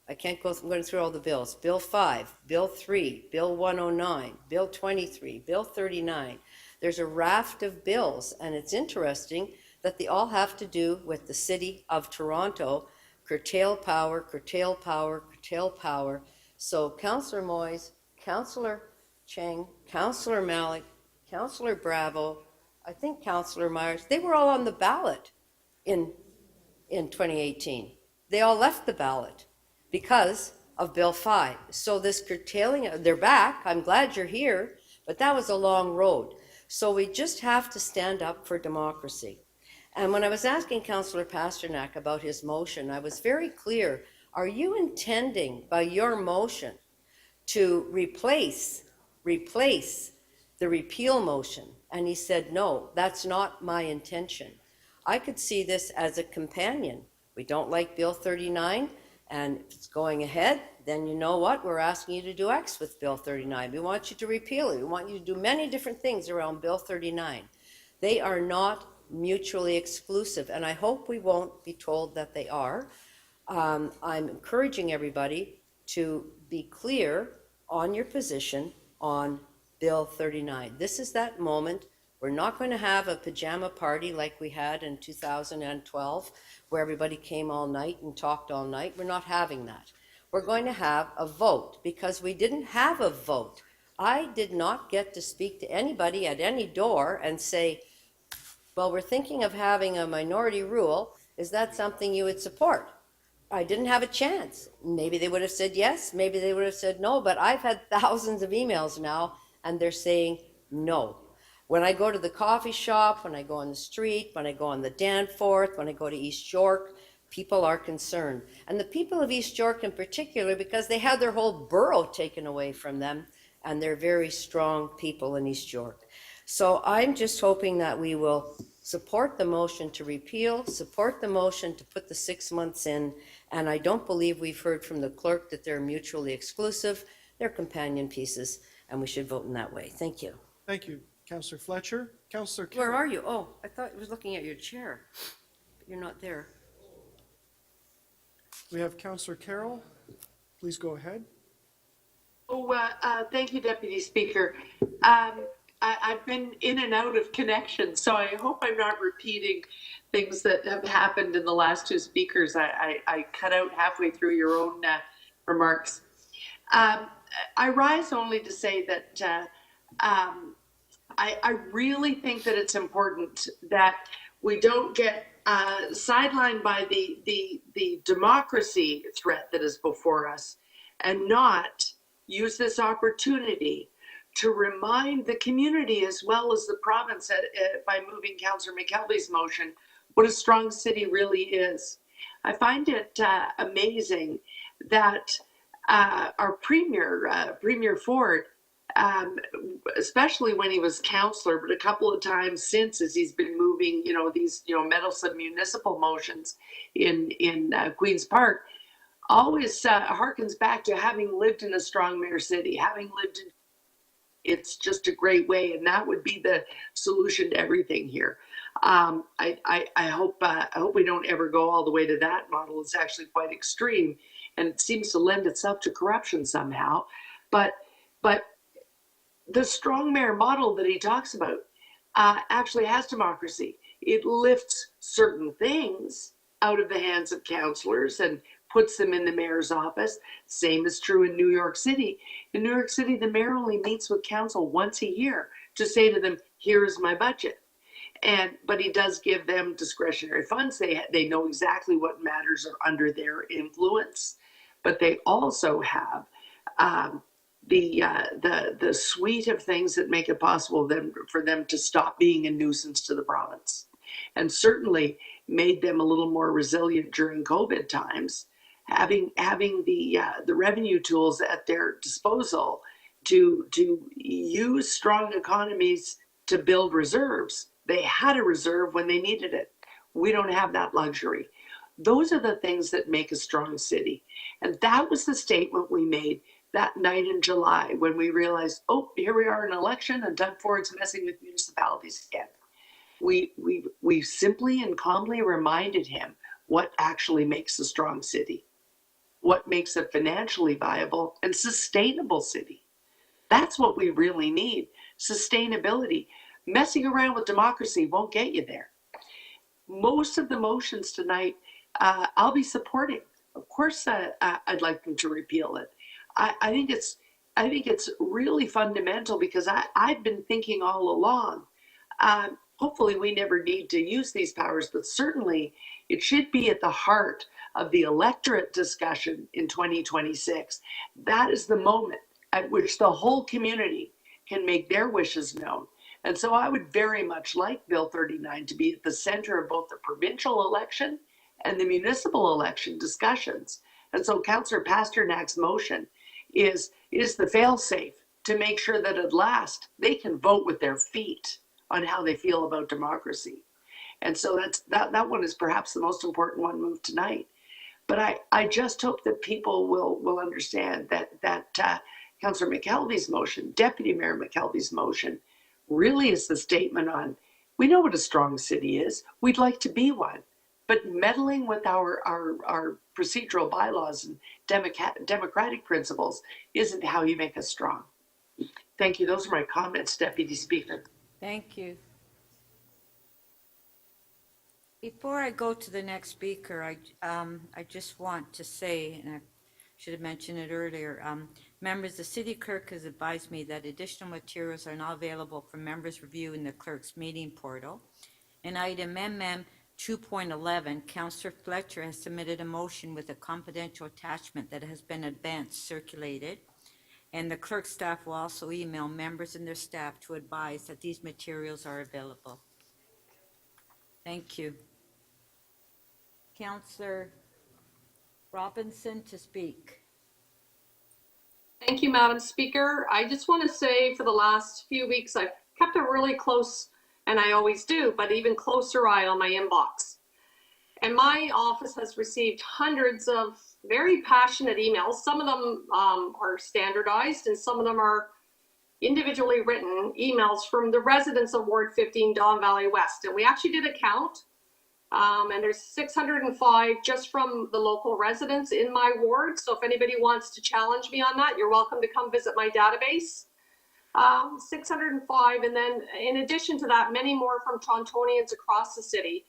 I can't go, I'm going through all the bills. Bill 5, Bill 3, Bill 109, Bill 23, Bill 39. There's a raft of bills, and it's interesting that they all have to do with the city of Toronto. Curtail power, curtail power, curtail power. So Councillor Moyes, Councillor Cheng, Councillor Malik, Councillor Bravo, I think Councillor Myers, they were all on the ballot in 2018. They all left the ballot because of Bill 5. So this curtailing, they're back. I'm glad you're here, but that was a long road. So we just have to stand up for democracy. And when I was asking Councillor Pasternak about his motion, I was very clear. Are you intending by your motion to replace the repeal motion? And he said, no, that's not my intention. I could see this as a companion. We don't like Bill 39, and if it's going ahead, then you know what? We're asking you to do X with Bill 39. We want you to repeal it. We want you to do many different things around Bill 39. They are not mutually exclusive, and I hope we won't be told that they are. I'm encouraging everybody to be clear on your position on Bill 39. This is that moment. We're not going to have a pajama party like we had in 2012, where everybody came all night and talked all night. We're not having that. We're going to have a vote, because we didn't have a vote. I did not get to speak to anybody at any door and say, well, we're thinking of having a minority rule. Is that something you would support? I didn't have a chance. Maybe they would have said yes, maybe they would have said no, but I've had thousands of emails now, and they're saying no. When I go to the coffee shop, when I go on the street, when I go on the Danforth, when I go to East York, people are concerned. And the people of East York in particular, because they had their whole borough taken away from them, and they're very strong people in East York. So I'm just hoping that we will support the motion to repeal, support the motion to put the 6 months in, and I don't believe we've heard from the clerk that they're mutually exclusive. They're companion pieces, and we should vote in that way. Thank you. Thank you. Councillor Fletcher. Councillor Carroll. Where are you? Oh, I thought I was looking at your chair. But you're not there. We have Councillor Carroll. Please go ahead. Thank you, Deputy Speaker. I've been in and out of connection, so I hope I'm not repeating things that have happened in the last two speakers. I cut out halfway through your own remarks. I rise only to say that I really think that it's important that we don't get sidelined by the democracy threat that is before us, and not use this opportunity to remind the community as well as the province by moving Councillor McKelvey's motion what a strong city really is. I find it amazing that our Premier Ford, especially when he was councillor, but a couple of times since as he's been moving, these, meddlesome municipal motions in Queen's Park, always harkens back to having lived in a strong mayor city, having lived in, it's just a great way, and that would be the solution to everything here. I hope we don't ever go all the way to that model. It's actually quite extreme, and it seems to lend itself to corruption somehow. But the strong mayor model that he talks about actually has democracy. It lifts certain things out of the hands of councillors and puts them in the mayor's office. Same is true in New York City. In New York City, the mayor only meets with council once a year to say to them, here's my budget. But he does give them discretionary funds. They know exactly what matters are under their influence, but they also have the suite of things that make it possible for them to stop being a nuisance to the province, and certainly made them a little more resilient during COVID times, having the revenue tools at their disposal to use strong economies to build reserves. They had a reserve when they needed it. We don't have that luxury. Those are the things that make a strong city. And that was the statement we made that night in July when we realized, oh, here we are in an election and Doug Ford's messing with municipalities again. We simply and calmly reminded him what actually makes a strong city, what makes a financially viable and sustainable city. That's what we really need, sustainability. Messing around with democracy won't get you there. Most of the motions tonight, I'll be supporting. Of course, I'd like them to repeal it. I think it's really fundamental because I've been thinking all along. Hopefully, we never need to use these powers, but certainly it should be at the heart of the electorate discussion in 2026. That is the moment at which the whole community can make their wishes known. And so I would very much like Bill 39 to be at the center of both the provincial election and the municipal election discussions. And so Councillor Pasternak's motion is the fail-safe to make sure that at last they can vote with their feet on how they feel about democracy. And so that one is perhaps the most important one moved tonight. But I just hope that people will understand that Councillor McKelvey's motion, Deputy Mayor McKelvey's motion, really is the statement on, we know what a strong city is, we'd like to be one, but meddling with our procedural bylaws and democratic principles isn't how you make us strong. Thank you. Those are my comments, Deputy Speaker. Thank you. Before I go to the next speaker, I just want to say, and I should have mentioned it earlier, members, the city clerk has advised me that additional materials are now available for members' review in the clerk's meeting portal. In item MM 2.11, Councillor Fletcher has submitted a motion with a confidential attachment that has been advanced circulated, and the clerk staff will also email members and their staff to advise that these materials are available. Thank you. Councillor Robinson to speak. Thank you, Madam Speaker. I just want to say for the last few weeks, I've kept a really close, and I always do, but even closer eye on my inbox. And my office has received hundreds of very passionate emails. Some of them are standardized and some of them are individually written emails from the residents of Ward 15, Don Valley West. And we actually did a count. And there's 605 just from the local residents in my ward. So if anybody wants to challenge me on that, you're welcome to come visit my database. 605, and then in addition to that, many more from Torontonians across the city.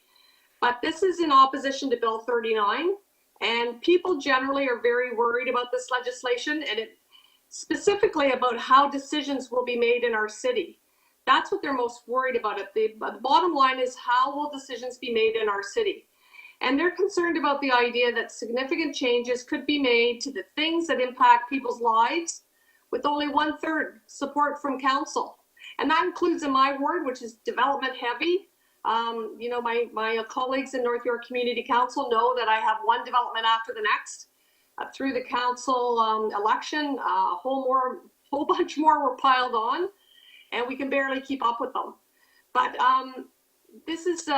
But this is in opposition to Bill 39, and people generally are very worried about this legislation, and it specifically about how decisions will be made in our city. That's what they're most worried about. The bottom line is, how will decisions be made in our city? And they're concerned about the idea that significant changes could be made to the things that impact people's lives with only 1/3 support from council. And that includes in my ward, which is development heavy. You know, my colleagues in North York Community Council know that I have one development after the next. Through the council election, a whole bunch more were piled on, and we can barely keep up with them. But this is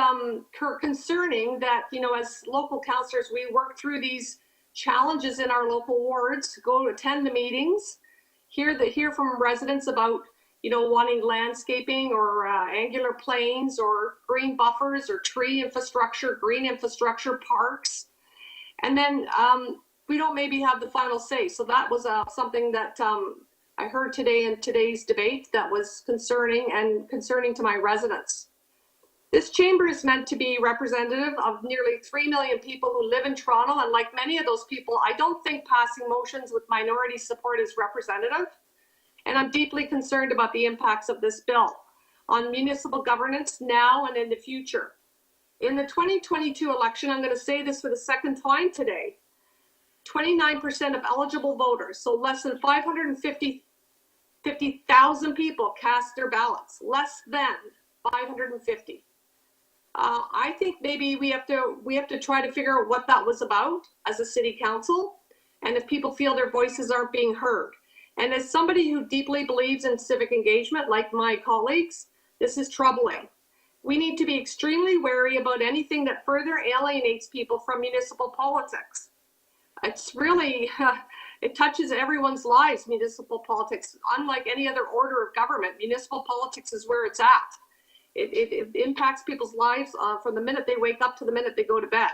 concerning that, you know, as local councillors, we work through these challenges in our local wards, go attend the meetings, hear from residents about, you know, wanting landscaping or angular planes or green buffers or tree infrastructure, green infrastructure, parks. And then we don't maybe have the final say. So that was something that I heard today in today's debate that was concerning to my residents. This chamber is meant to be representative of nearly 3 million people who live in Toronto. And like many of those people, I don't think passing motions with minority support is representative. And I'm deeply concerned about the impacts of this bill on municipal governance now and in the future. In the 2022 election, I'm going to say this for the second time today, 29% of eligible voters, so less than 550,000 people cast their ballots, less than 550. I think maybe we have to try to figure out what that was about as a city council, and if people feel their voices aren't being heard. And as somebody who deeply believes in civic engagement, like my colleagues, this is troubling. We need to be extremely wary about anything that further alienates people from municipal politics. It's really, it touches everyone's lives, municipal politics. Unlike any other order of government, municipal politics is where it's at. It impacts people's lives from the minute they wake up to the minute they go to bed.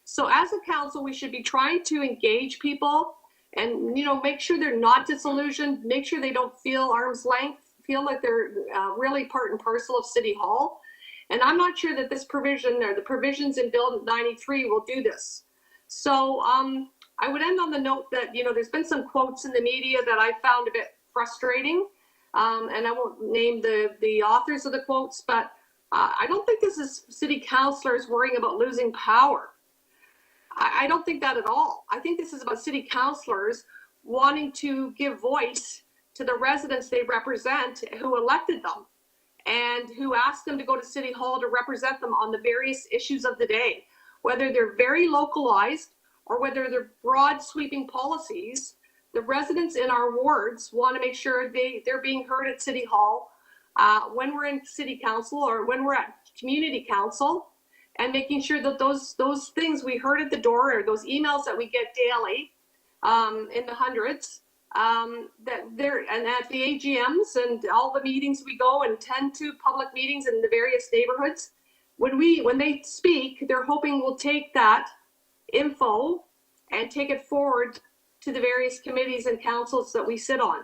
So as a council, we should be trying to engage people and, you know, make sure they're not disillusioned, make sure they don't feel arm's length, feel like they're really part and parcel of City Hall. And I'm not sure that this provision or the provisions in Bill 93 will do this. So I would end on the note that, you know, there's been some quotes in the media that I found a bit frustrating. And I won't name the authors of the quotes, but I don't think this is city councillors worrying about losing power. I don't think that at all. I think this is about city councillors wanting to give voice to the residents they represent who elected them and who asked them to go to City Hall to represent them on the various issues of the day, whether they're very localized or whether they're broad sweeping policies. The residents in our wards want to make sure they're being heard at City Hall when we're in City Council or when we're at Community Council, and making sure that those things we heard at the door or those emails that we get daily in the hundreds, that they're, and at the AGMs and all the meetings we go and tend to public meetings in the various neighborhoods, when they speak, they're hoping we'll take that info and take it forward to the various committees and councils that we sit on.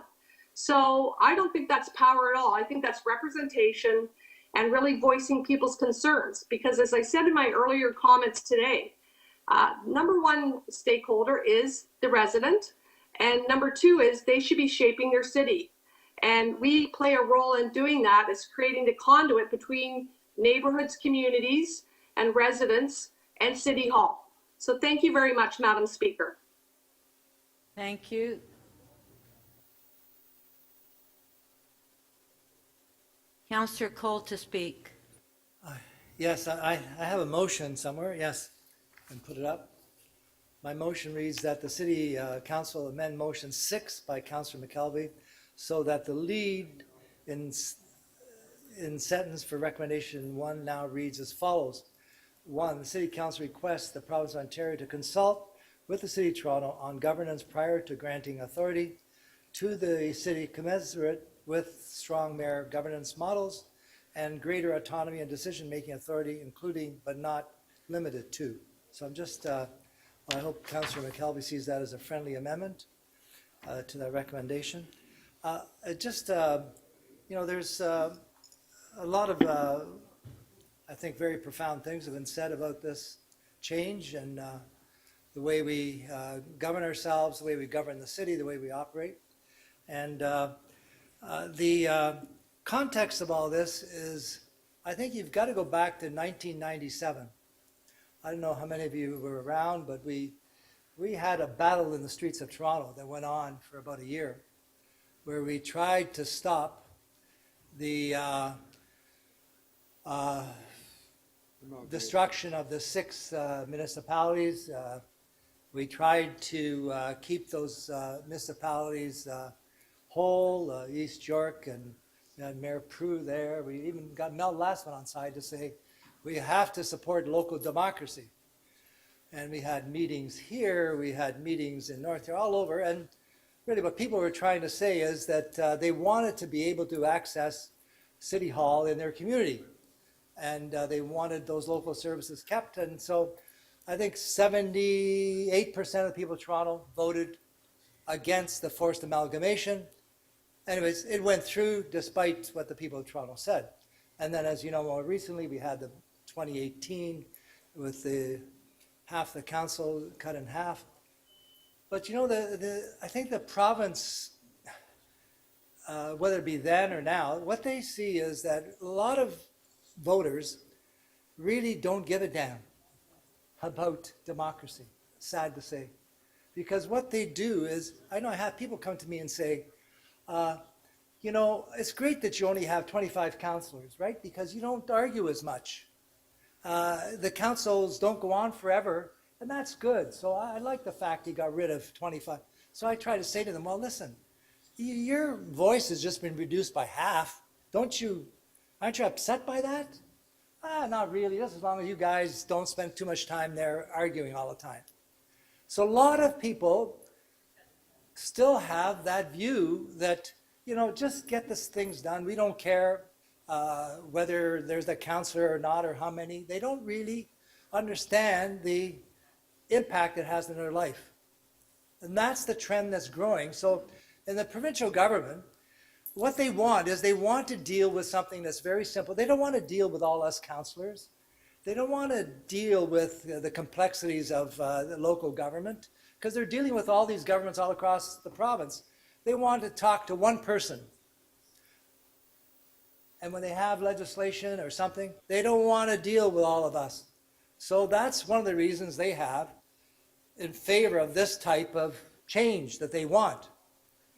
So I don't think that's power at all. I think that's representation and really voicing people's concerns. Because as I said in my earlier comments today, number one stakeholder is the resident. And number two is they should be shaping their city. And we play a role in doing that as creating the conduit between neighborhoods, communities, and residents and City Hall. So thank you very much, Madam Speaker. Thank you. Councillor Cole to speak. Yes, I have a motion somewhere, yes, and put it up. My motion reads that the City Council amend motion 6 by Councillor McKelvey so that the lead in sentence for recommendation 1 now reads as follows. 1, the City Council requests the Province of Ontario to consult with the City of Toronto on governance prior to granting authority to the city commensurate with strong mayor governance models and greater autonomy and decision-making authority, including but not limited to. So I'm just, I hope Councillor McKelvey sees that as a friendly amendment to that recommendation. You know, there's a lot of, I think, very profound things have been said about this change and the way we govern ourselves, the way we govern the city, the way we operate. And the context of all this is, I think you've got to go back to 1997 I don't know how many of you were around, but we had a battle in the streets of Toronto that went on for about a year, where we tried to stop the destruction of the 6 municipalities. We tried to keep those municipalities whole, East York, and we had Mayor Prue there. We even got Mel Lastman on side to say, we have to support local democracy. And we had meetings here, we had meetings in North here, all over, and really what people were trying to say is that they wanted to be able to access City Hall in their community. And they wanted those local services kept. And so I think 78% of the people of Toronto voted against the forced amalgamation. Anyways, it went through despite what the people of Toronto said. And then, as you know, more recently, we had the 2018 with the half the council cut in half. But you know, I think the province, whether it be then or now, what they see is that a lot of voters really don't give a damn about democracy. Sad to say. Because what they do is, I know I have people come to me and say, you know, it's great that you only have 25 councillors, right? Because you don't argue as much. The councils don't go on forever, and that's good. So I like the fact he got rid of 25. So I try to say to them, well, listen, your voice has just been reduced by half. Aren't you upset by that? Not really, just as long as you guys don't spend too much time there arguing all the time. So a lot of people still have that view that, you know, just get these things done. We don't care whether there's a councillor or not or how many. They don't really understand the impact it has in their life. And that's the trend that's growing. So in the provincial government, what they want is they want to deal with something that's very simple. They don't want to deal with all us councillors. They don't want to deal with the complexities of the local government because they're dealing with all these governments all across the province. They want to talk to one person. And when they have legislation or something, they don't want to deal with all of us. So that's one of the reasons they have in favor of this type of change that they want.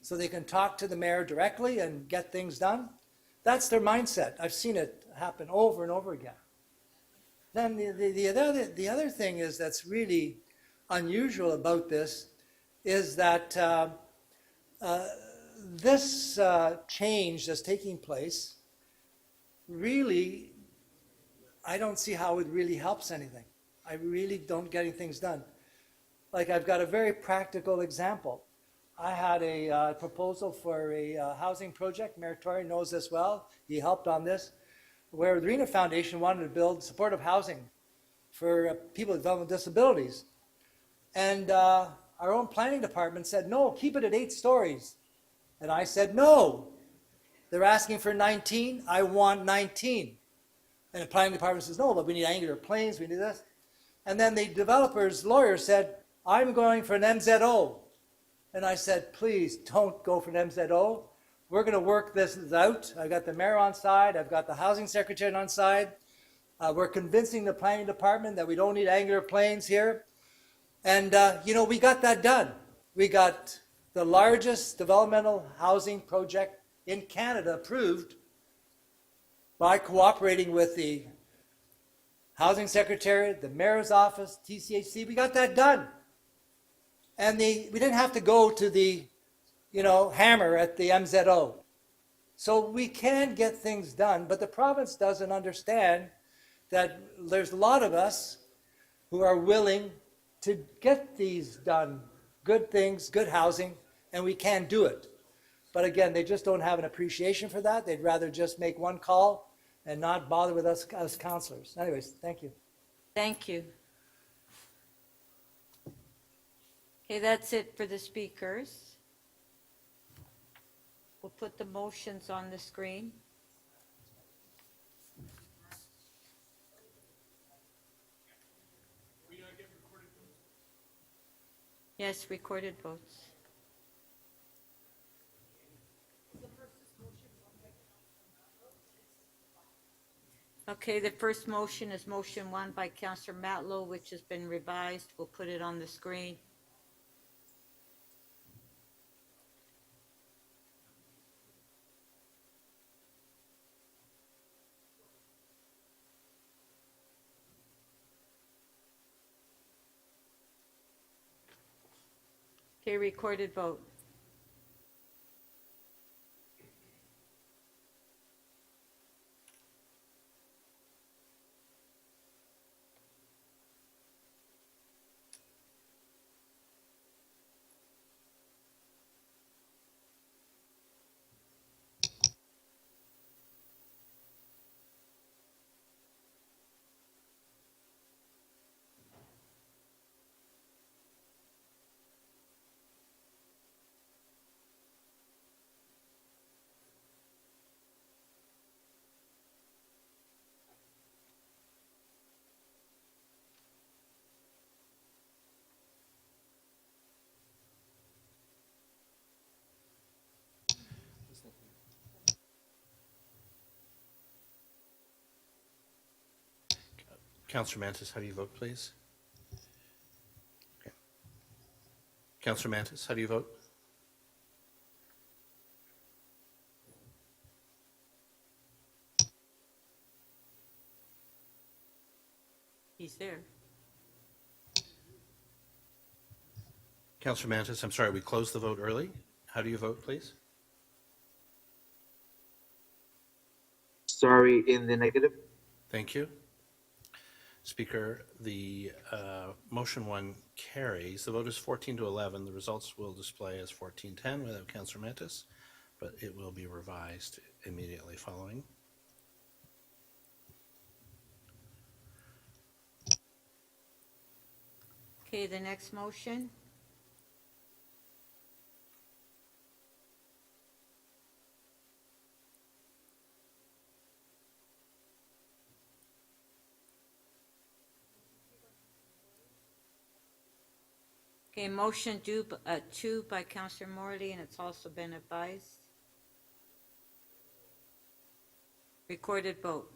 So they can talk to the mayor directly and get things done. That's their mindset. I've seen it happen over and over again. Then the other thing is that's really unusual about this is that this change that's taking place really, I don't see how it really helps anything. I really don't get any things done. Like I've got a very practical example. I had a proposal for a housing project. Mayor Tory knows this well. He helped on this, where the Arena Foundation wanted to build supportive housing for people with developmental disabilities. And our own planning department said, no, keep it at 8 stories. And I said, no. They're asking for 19. I want 19. And the planning department says, no, but we need angular planes, we need this. And then the developer's lawyer said, I'm going for an MZO. And I said, please don't go for an MZO. We're going to work this out. I've got the mayor on side. I've got the housing secretary on side. We're convincing the planning department that we don't need angular planes here. And, you know, we got that done. We got the largest developmental housing project in Canada approved by cooperating with the housing secretary, the mayor's office, TCHC. We got that done. And we didn't have to go to the, you know, hammer at the MZO. So we can get things done, but the province doesn't understand that there's a lot of us who are willing to get these done, good things, good housing, and we can do it. But again, they just don't have an appreciation for that. They'd rather just make one call and not bother with us as councillors. Anyways, thank you. Thank you. Okay, that's it for the speakers. We'll put the motions on the screen. Yes, recorded votes. Okay, the first motion is motion 1 by Councillor Matlow, which has been revised. We'll put it on the screen. Okay, recorded vote. Councillor Mantis, how do you vote, please? Okay. Councillor Mantis, how do you vote? He's there. Councillor Mantis, I'm sorry, we closed the vote early. How do you vote, please? Sorry, in the negative. Thank you. Speaker, the motion 1 carries. The vote is 14-11. The results will display as 14-10 without Councillor Mantis, but it will be revised immediately following. Okay, the next motion. Okay, motion 2 by Councillor Morley, and it's also been advised. Recorded vote.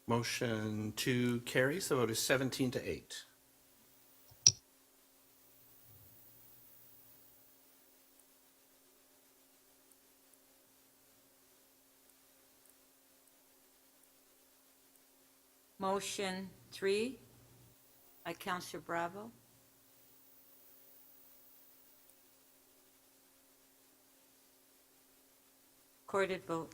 Motion 2 carries. The vote is 17-8. Motion 3 by Councillor Bravo. Recorded vote.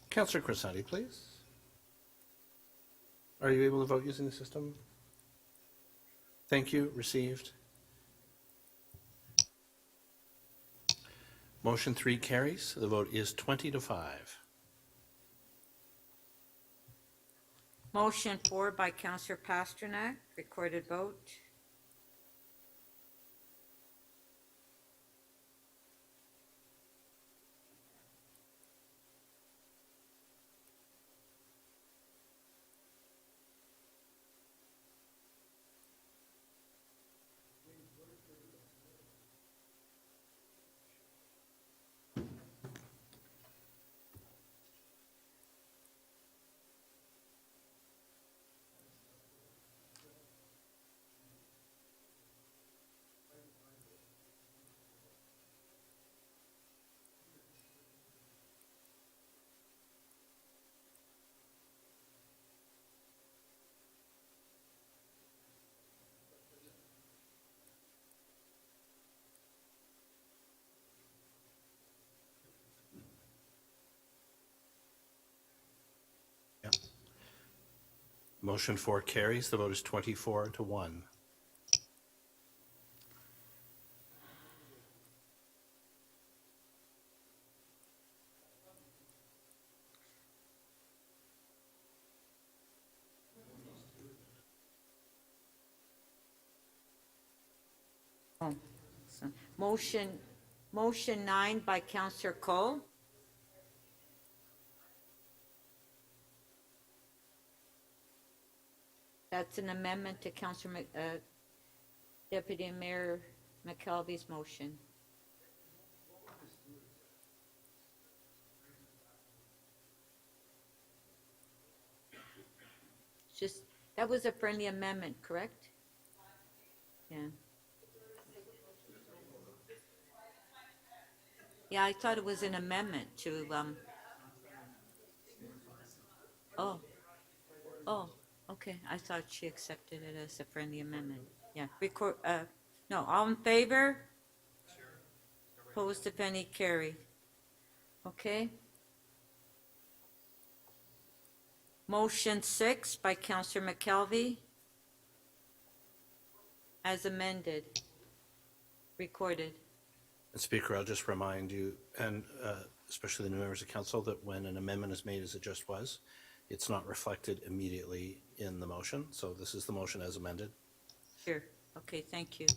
Councillor Crisati, please. Are you able to vote using the system? Thank you. Received. Motion 3 carries. The vote is 20-5. Motion 4 by Councillor Pasternak, recorded vote. Motion 4 carries. The vote is 24-1. Oh, so motion 9 by Councillor Cole. That's an amendment to Councillor Deputy Mayor McKelvey's motion. Just, that was a friendly amendment, correct? Yeah. Yeah, I thought it was an amendment to, oh, okay, I thought she accepted it as a friendly amendment. Yeah, no, all in favor? Opposed, if any, carry. Okay. Motion 6 by Councillor McKelvey, as amended, recorded. And Speaker, I'll just remind you, and especially the new members of council, that when an amendment is made, as it just was, it's not reflected immediately in the motion. So this is the motion as amended. Sure, okay, thank you.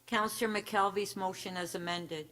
Councillor McKelvey's motion as amended.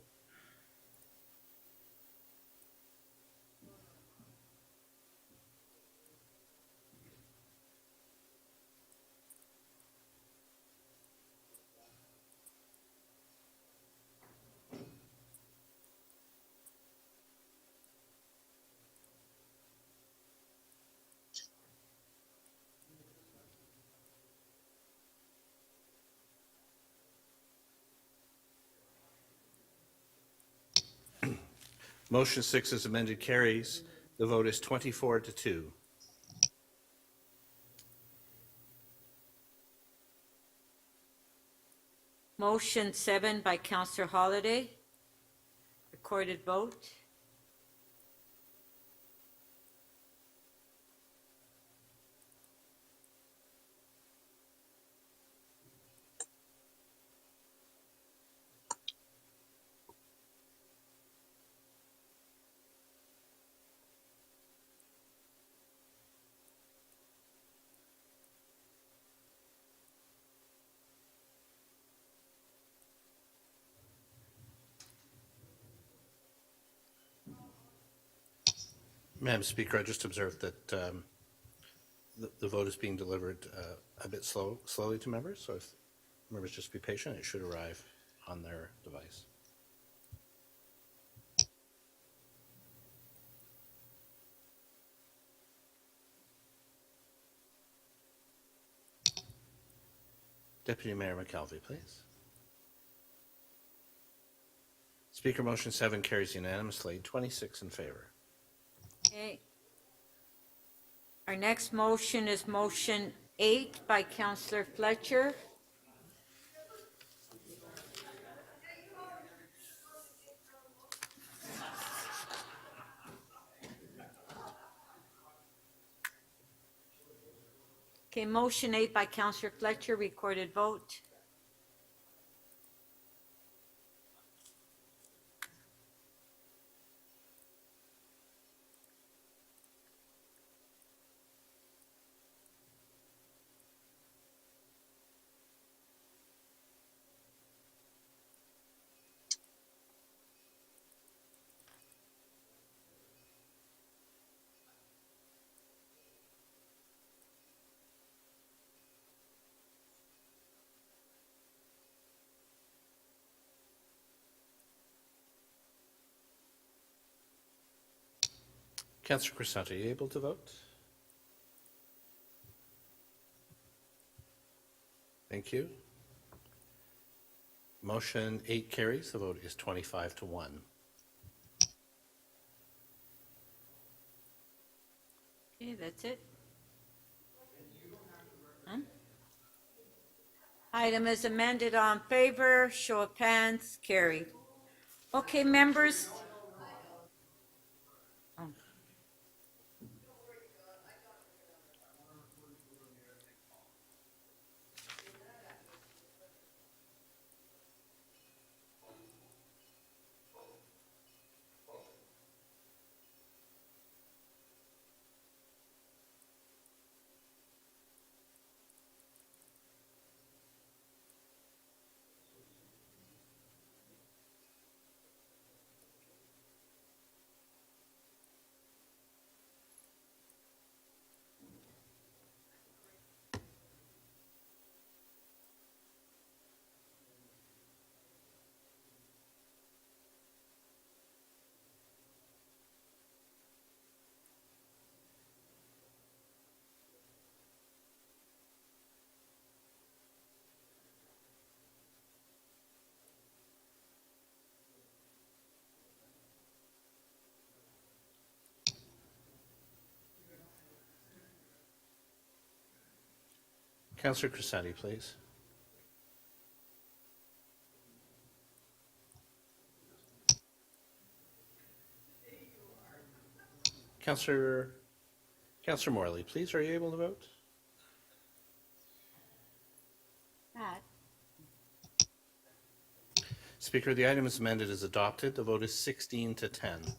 Motion 6 as amended carries. The vote is 24-2. Motion 7 by Councillor Holliday, recorded vote. Madam Speaker, I just observed that the vote is being delivered a bit slowly to members, so if members just be patient, it should arrive on their device. Deputy Mayor McKelvey, please. Speaker, motion 7 carries unanimously, 26 in favor. Okay. Our next motion is motion 8 by Councillor Fletcher. Okay, motion 8 by Councillor Fletcher, recorded vote. Councillor Crescent, are you able to vote? Thank you. Motion 8 carries. The vote is 25-1. Okay, that's it. Huh? Item is amended. On favor, show of hands, carried. Okay, members. Oh. Councillor Crescenti, please. Councillor Morley, please, are you able to vote? Pat. Speaker, the item is amended as adopted. The vote is 16-10.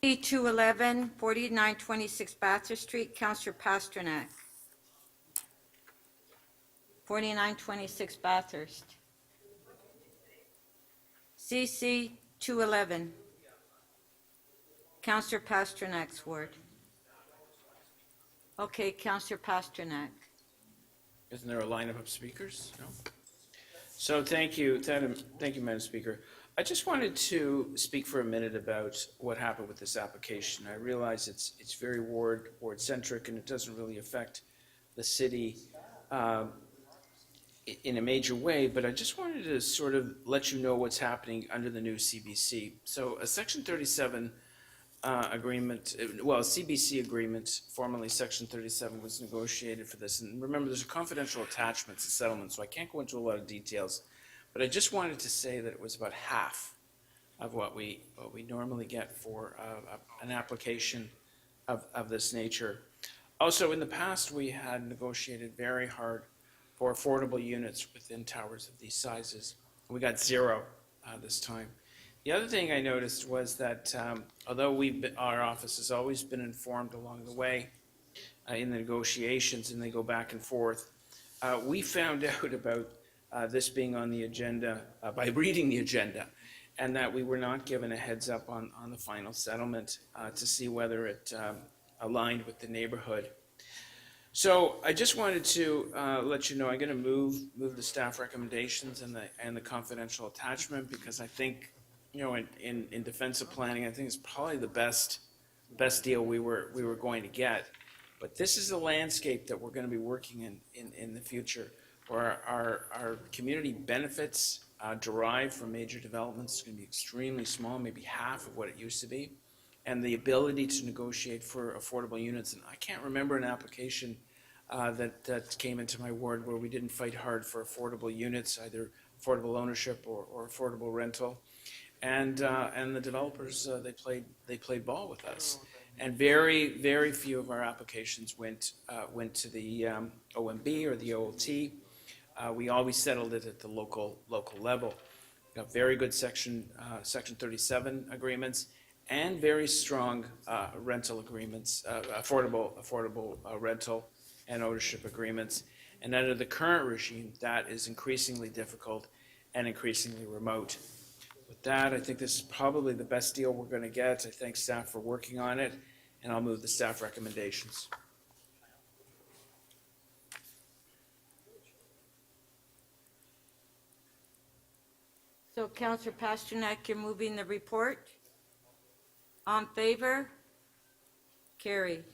E211, 4926 Bathurst Street, Councillor Pasternak. 4926 Bathurst. CC 211. Councillor Pasternak's ward. Okay, Councillor Pasternak. Isn't there a lineup of speakers? No? So thank you, Madam Speaker. I just wanted to speak for a minute about what happened with this application. I realize it's very ward-centric and it doesn't really affect the city in a major way, but I just wanted to sort of let you know what's happening under the new CBC. So a Section 37 agreement, CBC agreement, formerly Section 37, was negotiated for this. And remember, there's a confidential attachment to settlement, so I can't go into a lot of details. But I just wanted to say that it was about half of what we normally get for an application of this nature. Also, in the past, we had negotiated very hard for affordable units within towers of these sizes. We got 0 this time. The other thing I noticed was that although our office has always been informed along the way in the negotiations, and they go back and forth, we found out about this being on the agenda by reading the agenda, and that we were not given a heads up on the final settlement to see whether it aligned with the neighborhood. So I just wanted to let you know I'm going to move the staff recommendations and the confidential attachment, because I think, you know, in defensive planning, I think it's probably the best deal we were going to get. But this is the landscape that we're going to be working in the future. where our community benefits derived from major developments is going to be extremely small, maybe half of what it used to be. And the ability to negotiate for affordable units. And I can't remember an application that came into my ward where we didn't fight hard for affordable units, either affordable ownership or affordable rental. And the developers, they played ball with us. And very, very few of our applications went to the OMB or the OLT. We always settled it at the local level. We got very good Section 37 agreements and very strong rental agreements, affordable rental and ownership agreements. And under the current regime, that is increasingly difficult and increasingly remote. With that, I think this is probably the best deal we're going to get. I thank staff for working on it, and I'll move the staff recommendations. So Councillor Pasternak, you're moving the report? On favor? Carried.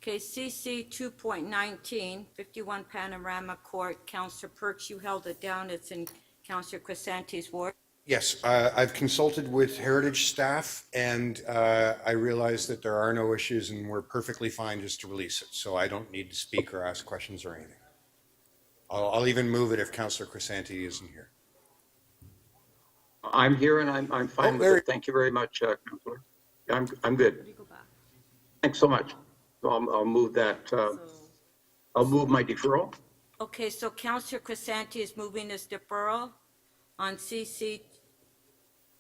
Okay, CC 2.19, 51 Panorama Court. Councillor Perks, you held it down. It's in Councillor Crescente's ward. Yes, I've consulted with Heritage staff, and I realize that there are no issues, and we're perfectly fine just to release it. So I don't need to speak or ask questions or anything. I'll even move it if Councillor Crescente isn't here. I'm here and I'm fine with it. Thank you very much, Councillor. I'm good. Thanks so much. So I'll move that. I'll move my deferral. Okay, so Councillor Crescente is moving his deferral on CC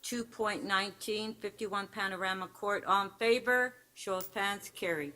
2.19, 51 Panorama Court. All in favor? Show of hands. Carried.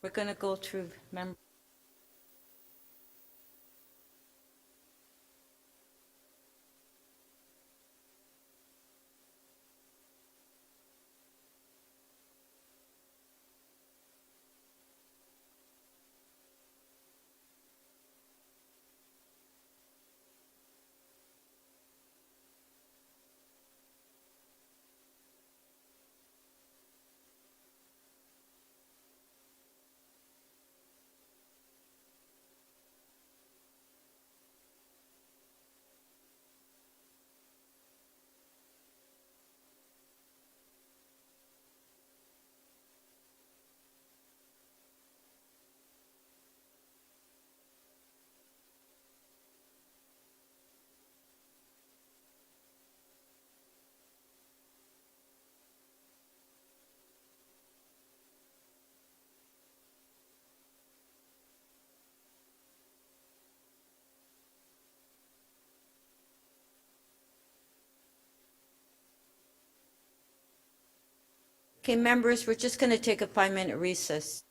We're going to go through members. Okay, members, we're just going to take a 5-minute recess.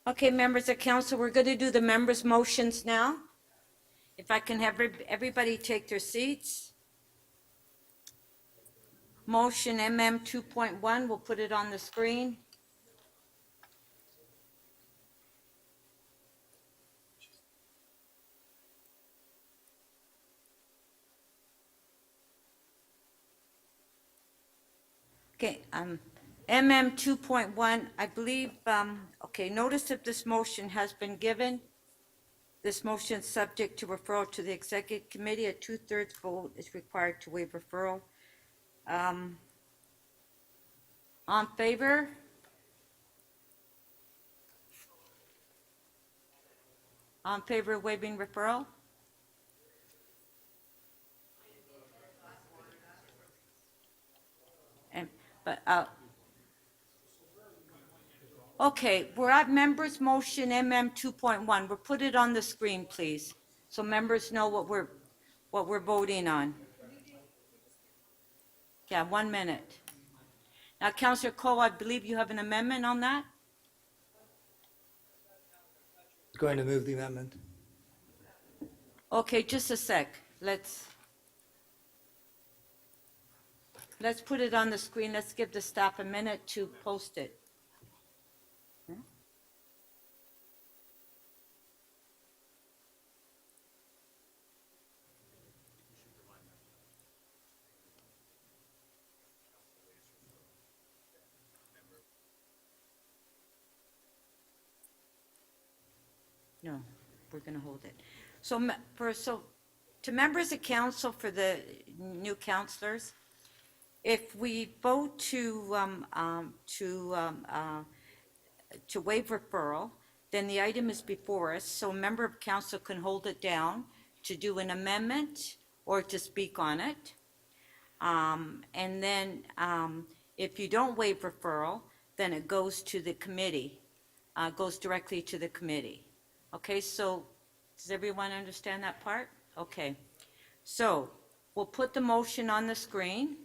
Okay, members of council, we're going to do the members' motions now. If I can have everybody take their seats. Motion MM 2.1, we'll put it on the screen. Okay, MM 2.1, I believe, okay, notice of this motion has been given. This motion is subject to referral to the executive committee. A 2/3 vote is required to waive referral. On favor? On favor of waiving referral? Okay, we're at members' motion MM 2.1. We'll put it on the screen, please, so members know what we're voting on. Yeah, 1 minute. Now, Councillor Coe, I believe you have an amendment on that? Going to move the amendment. Okay, just a sec. Let's put it on the screen. Let's give the staff a minute to post it. No, we're going to hold it. So, to members of council, for the new councillors, if we vote to waive referral, then the item is before us, so a member of council can hold it down to do an amendment or to speak on it. And then, if you don't waive referral, then it goes to the committee, goes directly to the committee. Okay, so does everyone understand that part? Okay, so we'll put the motion on the screen.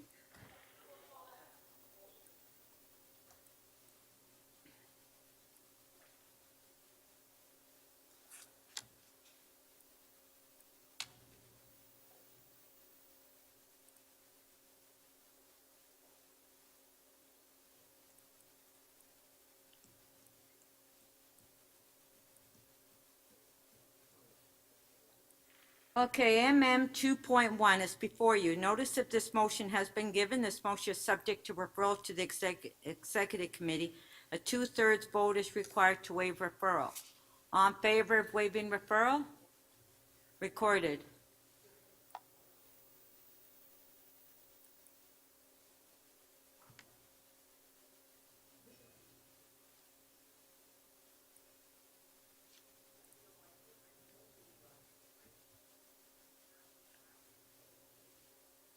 Okay, MM 2.1 is before you. Notice that this motion has been given. This motion is subject to referral to the executive committee. A 2/3 vote is required to waive referral. All in favor of waiving referral? Recorded.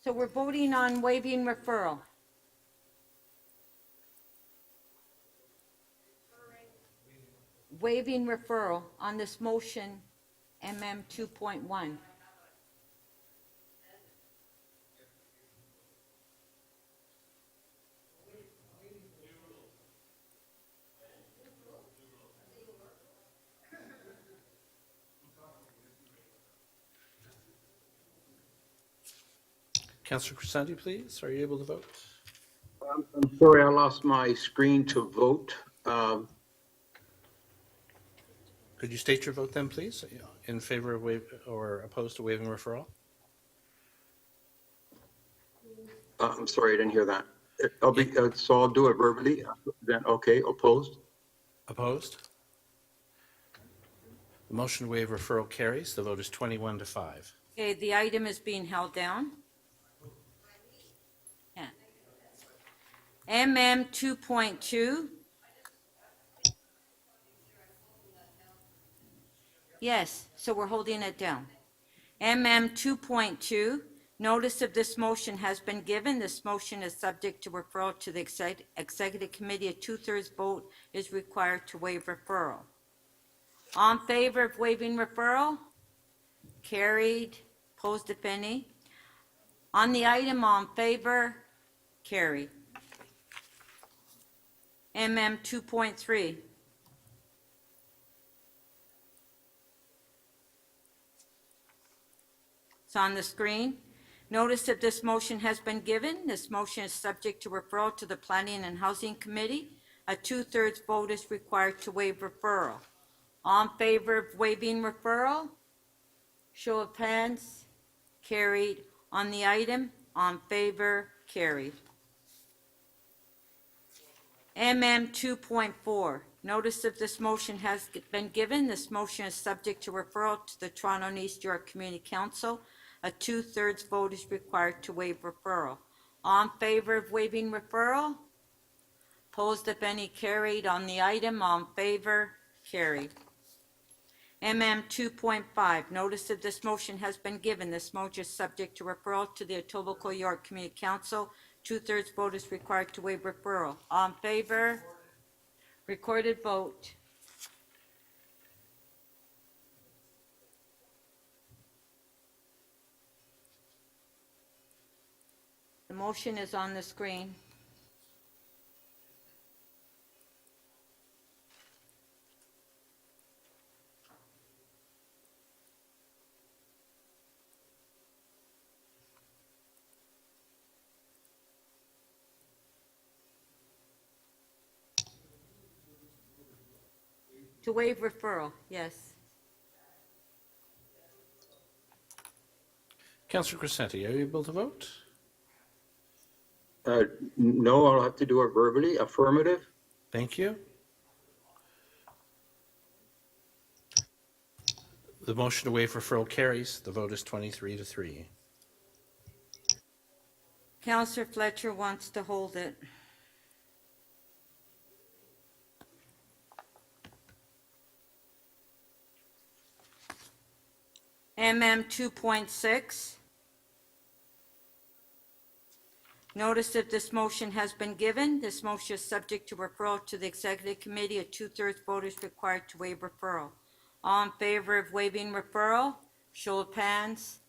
So we're voting on waiving referral. Waiving referral on this motion, MM 2.1. Councillor Crescendy, please. Are you able to vote? I'm sorry, I lost my screen to vote. Could you state your vote then, please? In favor of or opposed to waiving referral? I'm sorry, I didn't hear that. So I'll do it verbally. Then, okay, opposed? Opposed? The motion to waive referral carries. The vote is 21-5. Okay, the item is being held down. Yeah. MM 2.2. Yes, so we're holding it down. MM 2.2, notice of this motion has been given. This motion is subject to referral to the executive committee. A 2/3 vote is required to waive referral. All in favor of waiving referral? Carried. Opposed, if any? On the item, all in favor? Carried. MM 2.3. on the screen. Notice of this motion has been given. This motion is subject to referral to the Planning and Housing Committee. A 2/3 vote is required to waive referral. All in favor of waiving referral? Show of hands. Carried. On the item, on favor, carried. MM 2.4, notice of this motion has been given. This motion is subject to referral to the Toronto and East York Community Council. A 2/3 vote is required to waive referral. All in favor of waiving referral? Opposed, if any, carried. On the item, all in favor, carried. MM 2.5, notice of this motion has been given. This motion is subject to referral to the Etobicoke York Community Council. 2/3 vote is required to waive referral. All in favor? Recorded vote. The motion is on the screen. To waive referral, yes. Councillor Crescenti, are you able to vote? No, I'll have to do it verbally. Affirmative. Thank you. The motion to waive referral carries. The vote is 23-3. Councillor Fletcher wants to hold it. MM 2.6. Notice that this motion has been given. This motion is subject to referral to the Executive Committee. A 2/3 vote is required to waive referral. All in favor of waiving referral? Show of hands.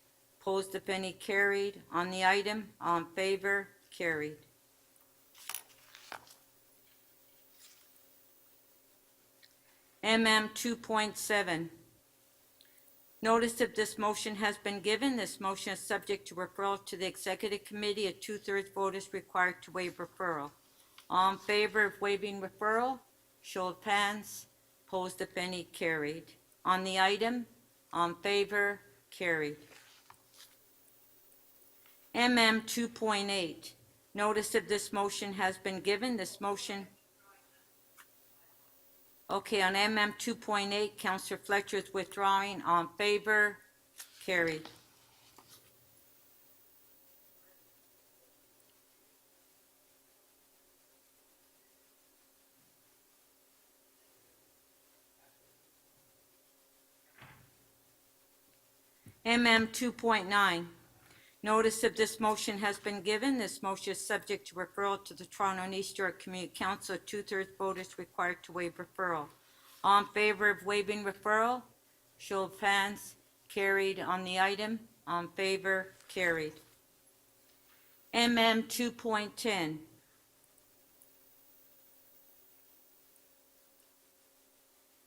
Opposed, if any, carried. On the item, all in favor? Carried. MM 2.7. Notice of this motion has been given. This motion is subject to referral to the Executive Committee. A 2/3 vote is required to waive referral. All in favor of waiving referral? Show of hands. Opposed, if any, carried. On the item, all in favor? Carried. MM 2.8. Notice of this motion has been given. This motion... Okay, on MM 2.8, Councillor Fletcher is withdrawing. All in favor? Carried. MM 2.9. Notice of this motion has been given. This motion is subject to referral to the Toronto and East York Community Council. A 2/3 vote is required to waive referral. All in favor of waiving referral? Show of hands. Carried. On the item, all in favor? Carried. MM 2.10.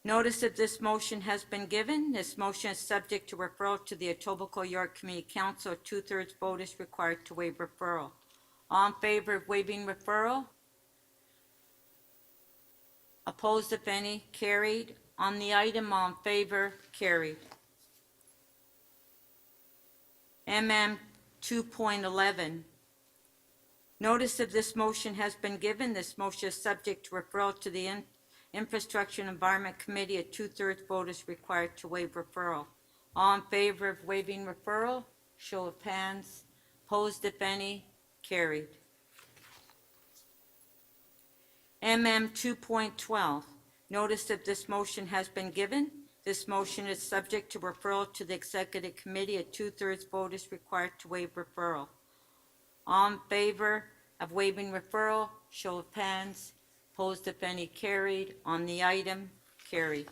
Notice of this motion has been given. This motion is subject to referral to the Etobicoke York Community Council. A 2/3 vote is required to waive referral. All in favor of waiving referral? Opposed, if any? Carried. On the item, all in favor? Carried. MM 2.11. Notice of this motion has been given. This motion is subject to referral to the Infrastructure and Environment Committee. A 2/3 vote is required to waive referral. All in favor of waiving referral? Show of hands. Opposed, if any? Carried. MM 2.12. Notice that this motion has been given. This motion is subject to referral to the Executive Committee. A 2/3 vote is required to waive referral. All in favor of waiving referral? Show of hands. Opposed, if any, carried. On the item, carried.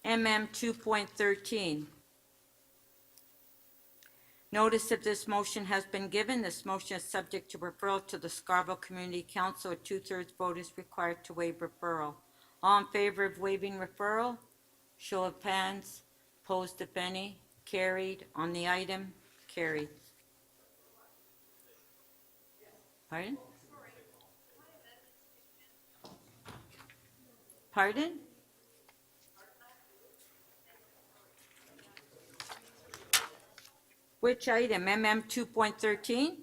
MM 2.13. Notice of this motion has been given. This motion is subject to referral to the Scarborough Community Council. A 2/3 vote is required to waive referral. All in favor of waiving referral? Show of hands. Opposed, if any? Carried. On the item? Carried. Pardon? Pardon? Which item? MM 2.13?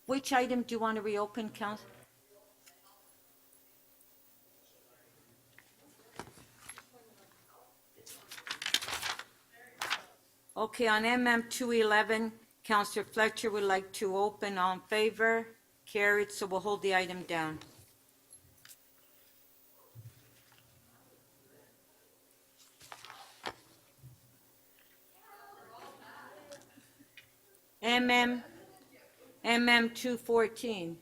Which item do you want to reopen, Council? Okay, on MM 211, Councillor Fletcher would like to open. All in favor? Carried, so we'll hold the item down. MM 214.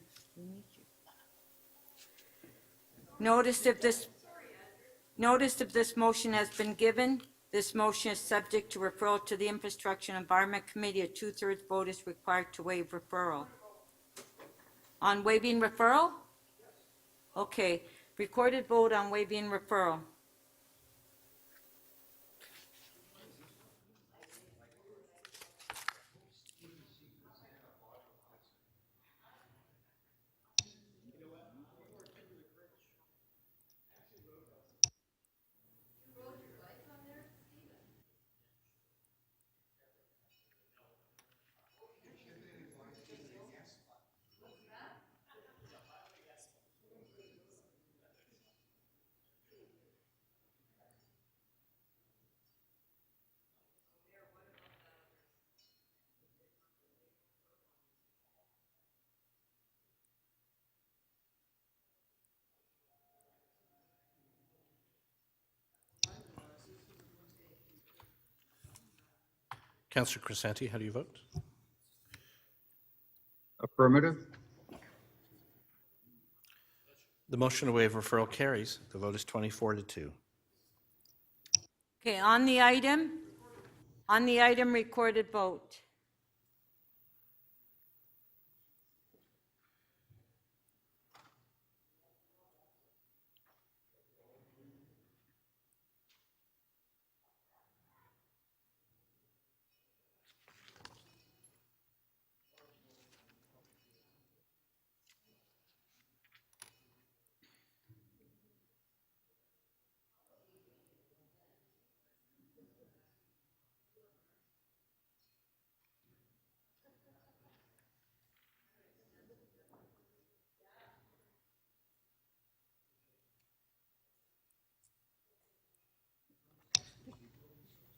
Notice if this motion has been given. This motion is subject to referral to the Infrastructure and Environment Committee. A 2/3 vote is required to waive referral. On waiving referral? Okay, recorded vote on waiving referral. Councillor Crescenti, how do you vote? Affirmative. The motion to waive referral carries. The vote is 24-2. Okay, on the item, recorded vote.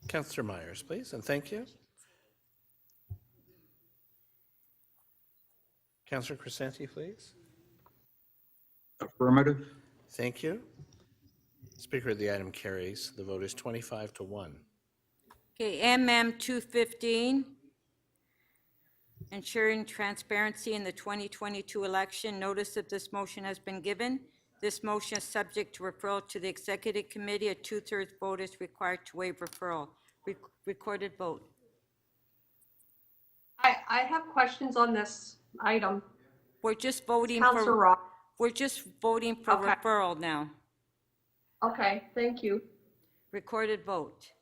Councillor Myers, please, and thank you. Councillor Crescenti, please. Affirmative. Thank you. Speaker, the item carries. The vote is 25-1. Okay, MM 215, ensuring transparency in the 2022 election. Notice that this motion has been given. This motion is subject to referral to the Executive Committee. A 2/3 vote is required to waive referral. Recorded vote. I have questions on this item. We're just voting Councillor for, Rock. we're just voting for Okay. referral now. Okay, thank you. Recorded vote.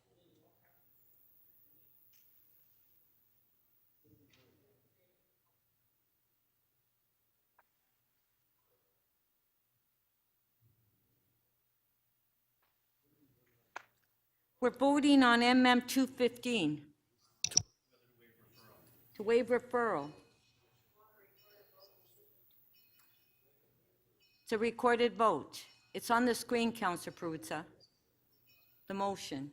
We're voting on MM 215. To waive referral. It's a recorded vote. It's on the screen, Councillor Perruzza. The motion.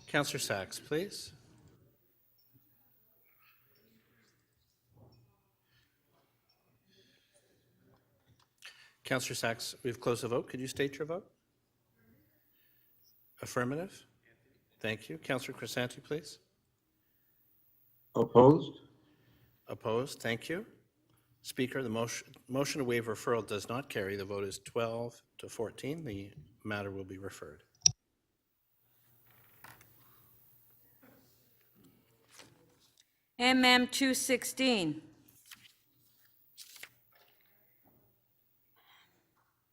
Councillor Sachs, please. Councillor Sachs, we've closed the vote. Could you state your vote? Affirmative. Thank you. Councillor Crescenty, please. Opposed? Opposed. Thank you. Speaker, the motion to waive referral does not carry. The vote is 12 to 14. The matter will be referred. MM 216.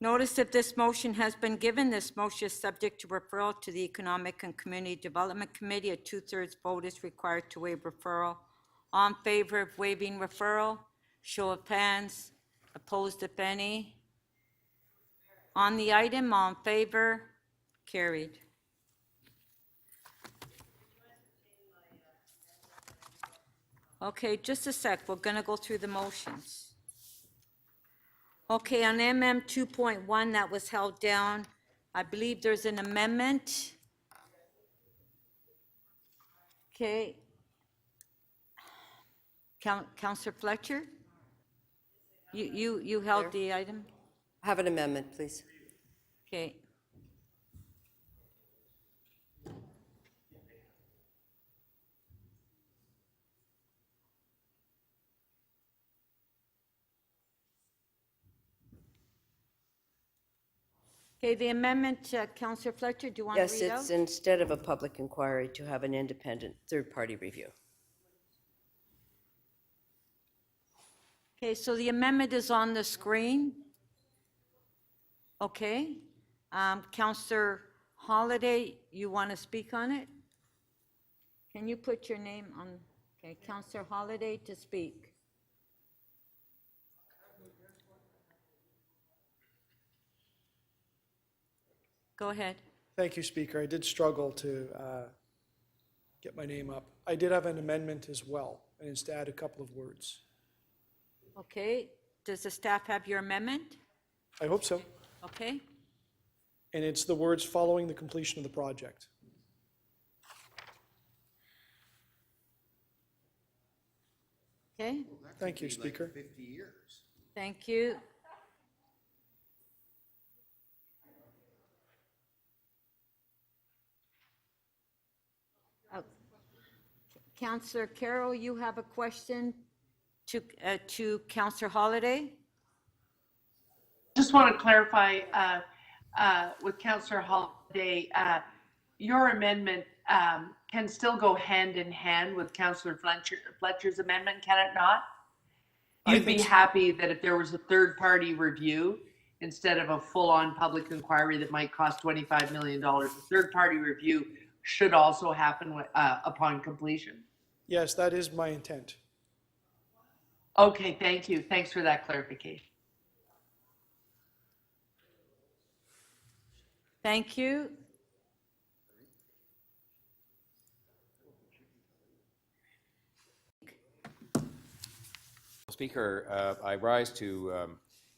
Notice if this motion has been given, this motion is subject to referral to the Economic and Community Development Committee. A 2/3 vote is required to waive referral. All in favor of waiving referral? Show of hands. Opposed, if any. On the item, all in favor? Carried. Okay, just a sec. We're going to go through the motions. Okay, on MM 2.1 that was held down, I believe there's an amendment. Okay. Councillor Fletcher? You held the item? Have an amendment, please. Okay. Okay, the amendment, Councillor Fletcher, do you want to Yes, read out? it's instead of a public inquiry to have an independent third-party review. Okay, so the amendment is on the screen. Okay. Councillor Holliday, you want to speak on it? Can you put your name on, okay, Councillor Holliday to speak. Go ahead. Thank you, Speaker. I did struggle to get my name up. I did have an amendment as well, and it's to add a couple of words. Okay, does the staff have your amendment? I hope so. Okay, And it's the words following the completion of the project. okay, Thank you, Speaker. 50 years. thank you. Councillor Carroll, you have a question to Councillor Holliday? Just want to clarify with Councillor Holiday, your amendment can still go hand in hand with Councillor Fletcher's amendment, can it not? You'd be happy that if there was a third-party review instead of a full-on public inquiry that might cost $25 million, a third-party review should also happen upon completion? Yes, that is my intent. Okay, thank you. Thanks for that clarification. Thank you. Speaker, I rise to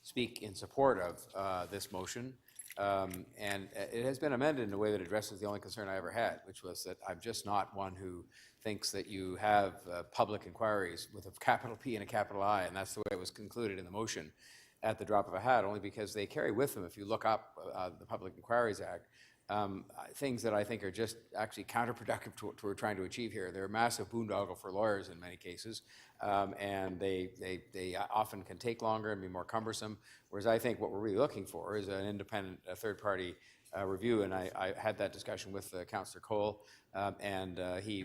speak in support of this motion. And it has been amended in a way that addresses the only concern I ever had, which was that I'm just not one who thinks that you have public inquiries with a capital P and a capital I, and that's the way it was concluded in the motion at the drop of a hat, only because they carry with them, if you look up the Public Inquiries Act, things that I think are just actually counterproductive to what we're trying to achieve here. They're a massive boondoggle for lawyers in many cases, and they often can take longer and be more cumbersome, whereas I think what we're really looking for is an independent third-party review, and I had that discussion with Councillor Cole, and he,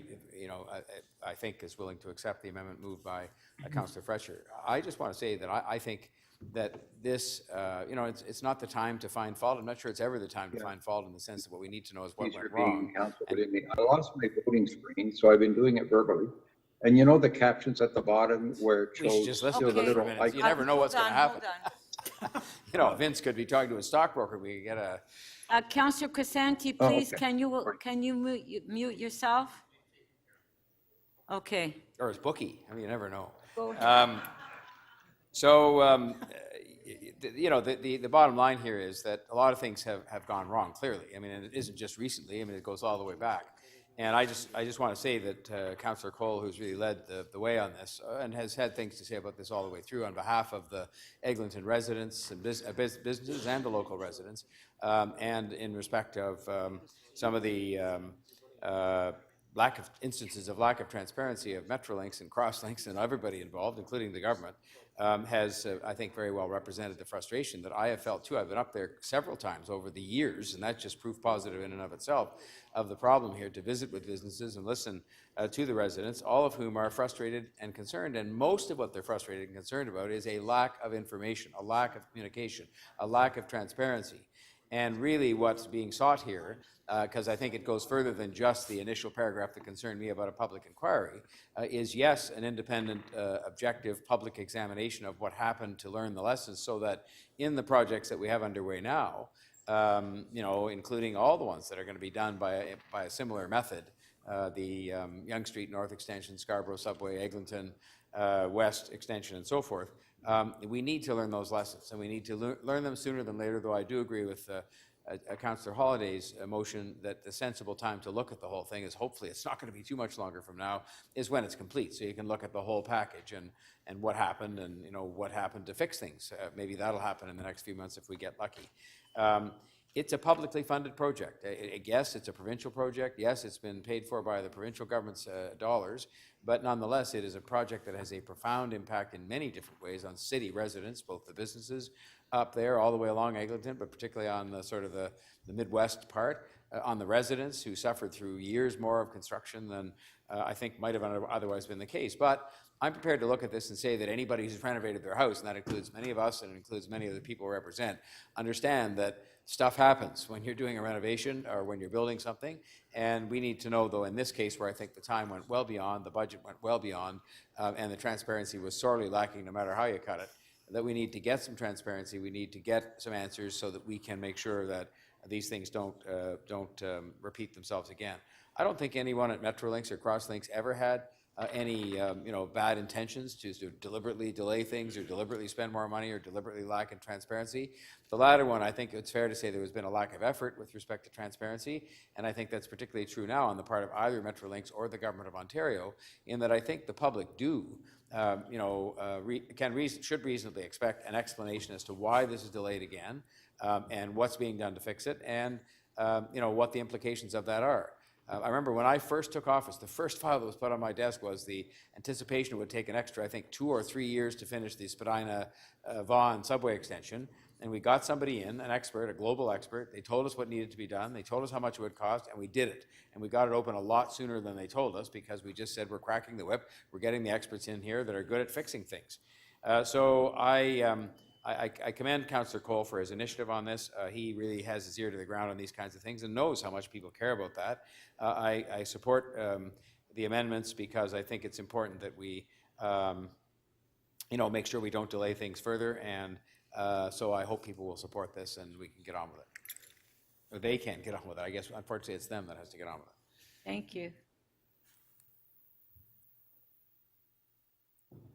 I think is willing to accept the amendment moved by Councillor Fletcher. I just want to say that I think that this, it's not the time to find fault. I'm not sure it's ever the time to find fault in the sense that what we need to know is what went wrong. I lost my voting screen, so I've been doing it verbally. And you know the captions at the bottom where it We should shows just listen the to it for a little minute. You icon? never know what's going to Hold happen. Vince could be talking to a stockbroker. We could get a. Councillor Crescenty, Oh, please, okay. can you mute yourself? Okay. Or his bookie. I mean, you never know. Go ahead. The bottom line here is that a lot of things have gone wrong, clearly. I mean, and it isn't just recently. I mean, it goes all the way back. And I just want to say that Councillor Cole, who's really led the way on this and has had things to say about this all the way through on behalf of the Eglinton residents and businesses and the local residents, and in respect of some of the instances of lack of transparency of Metrolinx and Crosslinx and everybody involved, including the government, has, I think, very well represented the frustration that I have felt too. I've been up there several times over the years, and that's just proof positive in and of itself of the problem here, to visit with businesses and listen to the residents, all of whom are frustrated and concerned. And most of what they're frustrated and concerned about is a lack of information, a lack of communication, a lack of transparency. And really what's being sought here, because I think it goes further than just the initial paragraph that concerned me about a public inquiry, is yes, an independent, objective public examination of what happened to learn the lessons, so that in the projects that we have underway now, you know, including all the ones that are going to be done by a similar method, the Yonge Street North Extension, Scarborough Subway, Eglinton West Extension, and so forth, we need to learn those lessons, and we need to learn them sooner than later, though I do agree with Councillor Holliday's motion that the sensible time to look at the whole thing is, hopefully it's not going to be too much longer from now, is when it's complete, so you can look at the whole package and what happened, and you know what happened to fix things. Maybe that'll happen in the next few months if we get lucky. It's a publicly funded project. Yes, it's a provincial project. Yes, it's been paid for by the provincial government's dollars, but nonetheless, it is a project that has a profound impact in many different ways on city residents, both the businesses up there all the way along Eglinton, but particularly on the sort of the Midwest part, on the residents who suffered through years more of construction than I think might have otherwise been the case. But I'm prepared to look at this and say that anybody who's renovated their house, and that includes many of us and it includes many of the people we represent, understand that stuff happens when you're doing a renovation or when you're building something. And we need to know, though, in this case where I think the time went well beyond, the budget went well beyond, and the transparency was sorely lacking no matter how you cut it, that we need to get some transparency, we need to get some answers so that we can make sure that these things don't repeat themselves again. I don't think anyone at Metrolinx or Crosslinx ever had any you know, bad intentions to deliberately delay things or deliberately spend more money or deliberately lack in transparency. The latter one, I think it's fair to say there has been a lack of effort with respect to transparency, and I think that's particularly true now on the part of either Metrolinx or the Government of Ontario, in that I think the public do you know, should reasonably expect an explanation as to why this is delayed again, and what's being done to fix it, and you know, what the implications of that are. I remember when I first took office, the first file that was put on my desk was the anticipation it would take an extra, I think, 2 or 3 years to finish the Spadina-Vaughan subway extension. And we got somebody in, an expert, a global expert. They told us what needed to be done. They told us how much it would cost, and we did it. And we got it open a lot sooner than they told us, because we just said we're cracking the whip. We're getting the experts in here that are good at fixing things. So I commend Councillor Cole for his initiative on this. He really has his ear to the ground on these kinds of things and knows how much people care about that. I support the amendments because I think it's important that we you know, make sure we don't delay things further, and so I hope people will support this and we can get on with it. Or they can get on with it. I guess, unfortunately, it's them that has to get on with it. Thank you.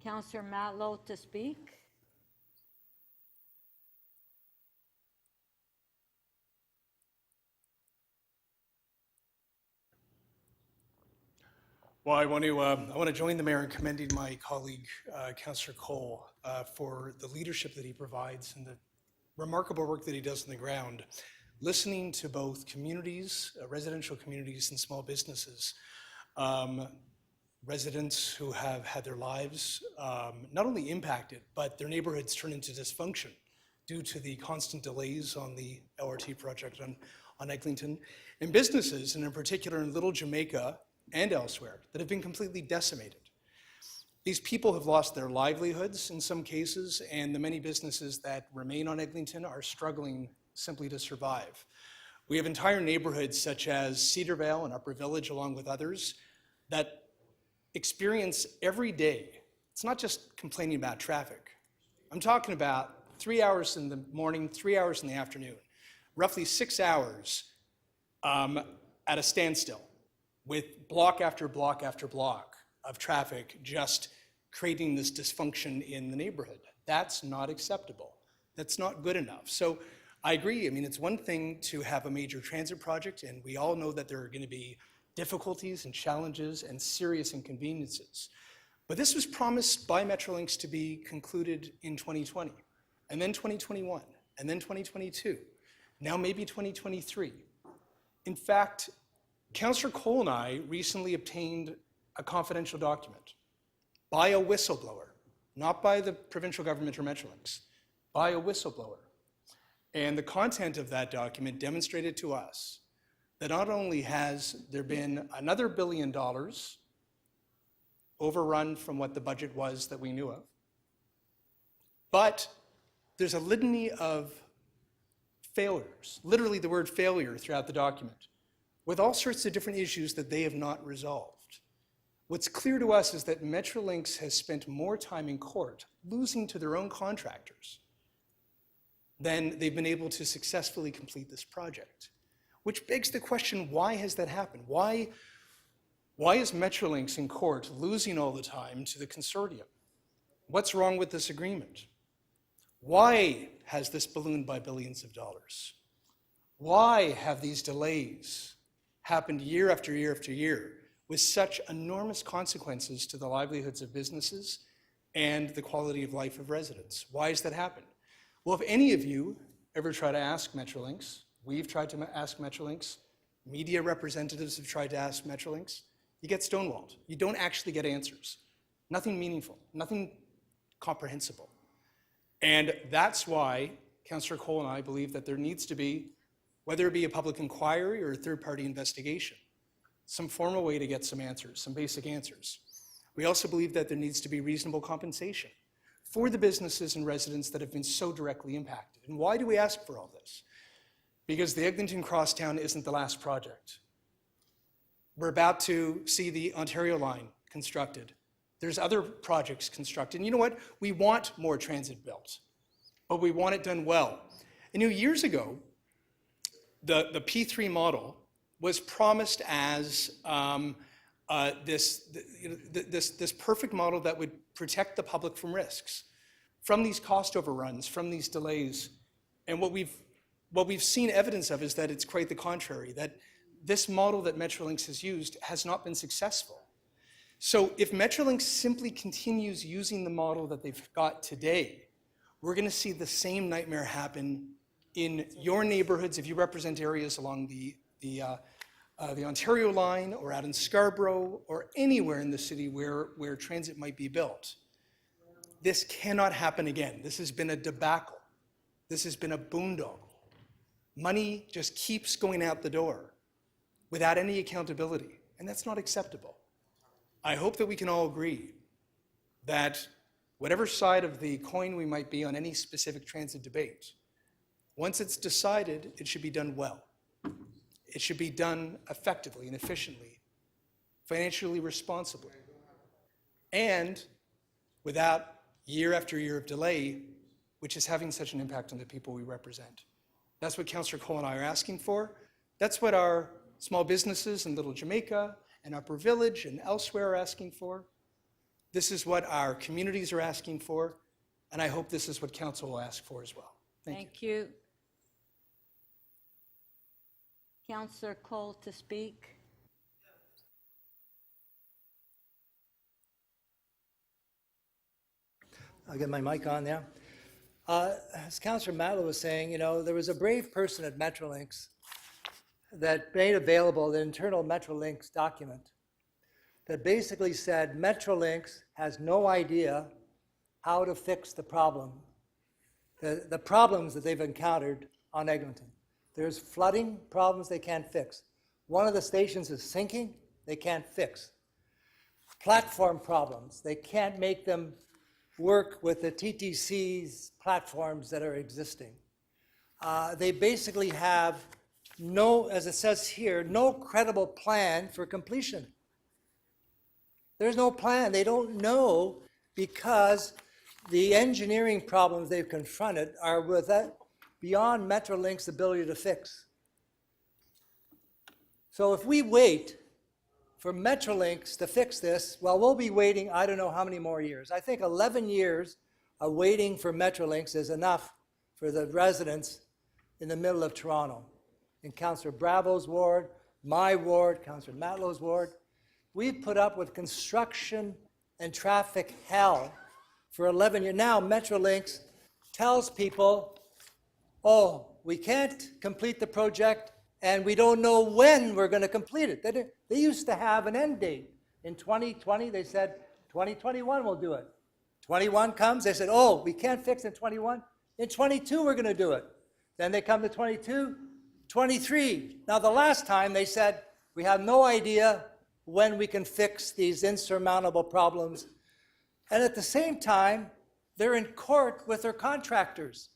Councillor Matlow to speak. Well, I want to join the mayor in commending my colleague, Councillor Cole, for the leadership that he provides and the remarkable work that he does on the ground, listening to both communities, residential communities and small businesses, residents who have had their lives not only impacted, but their neighborhoods turned into dysfunction due to the constant delays on the LRT project on Eglinton, and businesses, and in particular in Little Jamaica and elsewhere, that have been completely decimated. These people have lost their livelihoods in some cases, and the many businesses that remain on Eglinton are struggling simply to survive. We have entire neighborhoods such as Cedarvale and Upper Village, along with others, that experience every day. It's not just complaining about traffic. I'm talking about 3 hours in the morning, 3 hours in the afternoon, roughly 6 hours at a standstill, with block after block after block of traffic just creating this dysfunction in the neighborhood. That's not acceptable. That's not good enough. So I agree. I mean, it's one thing to have a major transit project, and we all know that there are going to be difficulties and challenges and serious inconveniences. But this was promised by Metrolinx to be concluded in 2020, and then 2021, and then 2022, now maybe 2023. In fact, Councillor Cole and I recently obtained a confidential document by a whistleblower, not by the provincial government or Metrolinx, by a whistleblower. And the content of that document demonstrated to us that not only has there been another $1 billion overrun from what the budget was that we knew of, but there's a litany of failures, literally the word failure throughout the document, with all sorts of different issues that they have not resolved. What's clear to us is that Metrolinx has spent more time in court losing to their own contractors than they've been able to successfully complete this project. Which begs the question, why has that happened? Why is Metrolinx in court losing all the time to the consortium? What's wrong with this agreement? Why has this ballooned by billions of dollars? Why have these delays happened year after year after year with such enormous consequences to the livelihoods of businesses and the quality of life of residents? Why has that happened? Well, if any of you ever try to ask Metrolinx, we've tried to ask Metrolinx, media representatives have tried to ask Metrolinx, you get stonewalled. You don't actually get answers. Nothing meaningful, nothing comprehensible. And that's why Councillor Cole and I believe that there needs to be, whether it be a public inquiry or a third-party investigation, some formal way to get some answers, some basic answers. We also believe that there needs to be reasonable compensation for the businesses and residents that have been so directly impacted. And why do we ask for all this? Because the Eglinton Crosstown isn't the last project. We're about to see the Ontario line constructed. There's other projects constructed. And you know what? We want more transit built, but we want it done well. And years ago, the P3 model was promised as this perfect model that would protect the public from risks, from these cost overruns, from these delays. And what we've seen evidence of is that it's quite the contrary, that this model that Metrolinx has used has not been successful. So if Metrolinx simply continues using the model that they've got today, we're going to see the same nightmare happen in your neighborhoods if you represent areas along the Ontario line or out in Scarborough or anywhere in the city where transit might be built. This cannot happen again. This has been a debacle. This has been a boondoggle. Money just keeps going out the door without any accountability, and that's not acceptable. I hope that we can all agree that whatever side of the coin we might be on any specific transit debate, once it's decided, it should be done well. It should be done effectively and efficiently, financially responsibly, and without year after year of delay, which is having such an impact on the people we represent. That's what Councillor Cole and I are asking for. That's what our small businesses in Little Jamaica and Upper Village and elsewhere are asking for. This is what our communities are asking for, and I hope this is what Council will ask for as well. Thank you. Councillor Cole to speak. I'll get my mic on now. As Councillor Matlow was saying, there was a brave person at Metrolinx that made available the internal Metrolinx document that basically said Metrolinx has no idea how to fix the problem, the problems that they've encountered on Eglinton. There's flooding problems they can't fix. One of the stations is sinking, they can't fix. Platform problems, they can't make them work with the TTC's platforms that are existing. They basically have no, as it says here, no credible plan for completion. There's no plan. They don't know because the engineering problems they've confronted are beyond Metrolinx's ability to fix. So if we wait for Metrolinx to fix this, well, we'll be waiting I don't know how many more years. I think 11 years of waiting for Metrolinx is enough for the residents in the middle of Toronto, in Councillor Bravo's ward, my ward, Councillor Matlow's ward, we've put up with construction and traffic hell for 11 years. Now Metrolinx tells people, oh, we can't complete the project and we don't know when we're going to complete it. They used to have an end date. In 2020, they said 2021 we'll do it. 21 comes, they said, oh, we can't fix it in 21. In 22, we're going to do it. Then they come to 22, 23. Now, the last time they said, we have no idea when we can fix these insurmountable problems. And at the same time, they're in court with their contractors,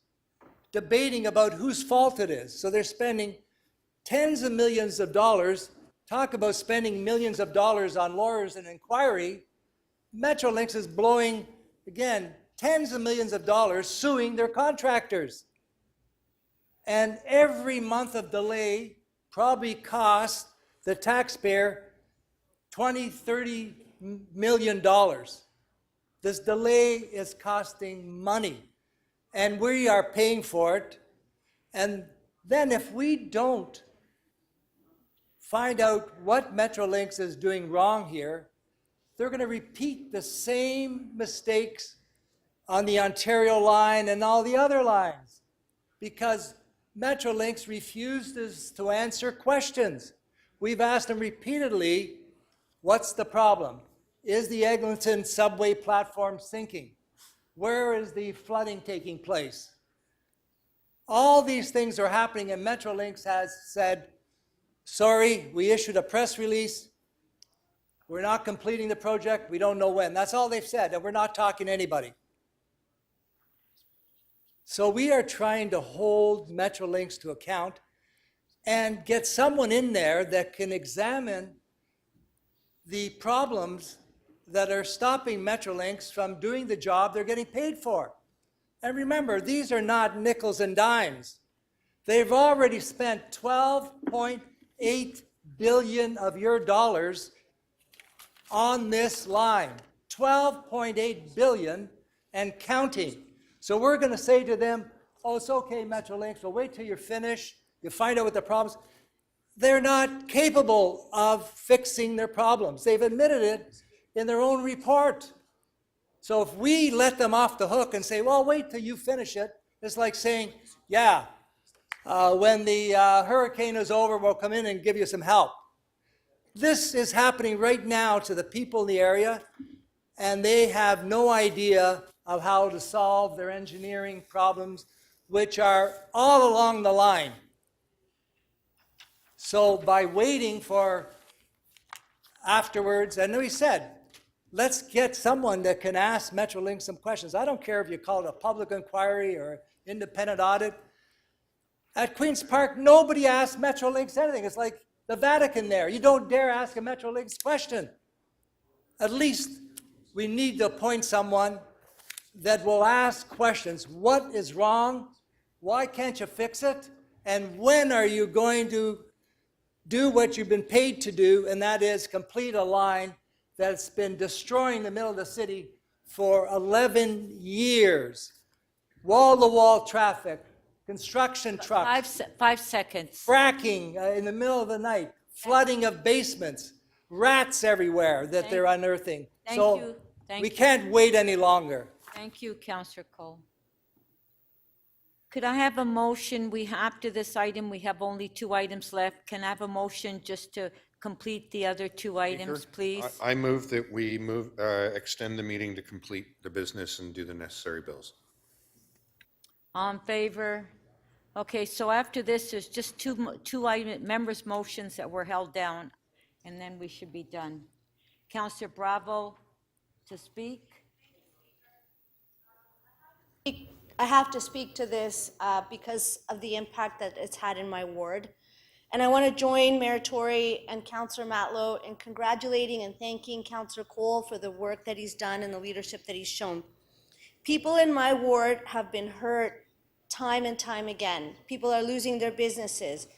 debating about whose fault it is. So they're spending tens of millions of dollars. Talk about spending millions of dollars on lawyers and inquiry. Metrolinx is blowing, again, tens of millions of dollars suing their contractors. And every month of delay probably costs the taxpayer $20, $30 million. This delay is costing money, and we are paying for it. And then if we don't find out what Metrolinx is doing wrong here, they're going to repeat the same mistakes on the Ontario line and all the other lines, because Metrolinx refuses to answer questions. We've asked them repeatedly, what's the problem? Is the Eglinton subway platform sinking? Where is the flooding taking place? All these things are happening, and Metrolinx has said, sorry, we issued a press release. We're not completing the project. We don't know when. That's all they've said, and we're not talking to anybody. So we are trying to hold Metrolinx to account and get someone in there that can examine the problems that are stopping Metrolinx from doing the job they're getting paid for. And remember, these are not nickels and dimes. They've already spent $12.8 billion of your dollars on this line. $12.8 billion and counting. So we're going to say to them, oh, it's okay, Metrolinx, we'll wait till you're finished, you find out what the problems. They're not capable of fixing their problems. They've admitted it in their own report. So if we let them off the hook and say, well, wait till you finish it, it's like saying, yeah, when the hurricane is over, we'll come in and give you some help. This is happening right now to the people in the area, and they have no idea of how to solve their engineering problems, which are all along the line. So by waiting for afterwards, and we said, let's get someone that can ask Metrolinx some questions. I don't care if you call it a public inquiry or independent audit. At Queen's Park, nobody asked Metrolinx anything. It's like the Vatican there. You don't dare ask a Metrolinx question. At least we need to appoint someone that will ask questions. What is wrong? Why can't you fix it? And when are you going to do what you've been paid to do, and that is complete a line that's been destroying the middle of the city for 11 years. Wall-to-wall traffic, construction trucks. 5 seconds. Fracking in the middle of the night, flooding of basements, rats everywhere that they're unearthing. Thank So you. we can't wait any longer. Thank you, Councillor Cole. Could I have a motion? After this item, we have only 2 items left. Can I have a motion just to complete the other 2 items, please? I move that we extend the meeting to complete the business and do the necessary bills. All in favor? Okay, so after this, there's just two item, members' motions that were held down, and then we should be done. Councillor Bravo to speak? I have to speak to this because of the impact that it's had in my ward. And I want to join Mayor Tory and Councillor Matlow in congratulating and thanking Councillor Cole for the work that he's done and the leadership that he's shown. People in my ward have been hurt time and time again. People are losing their businesses.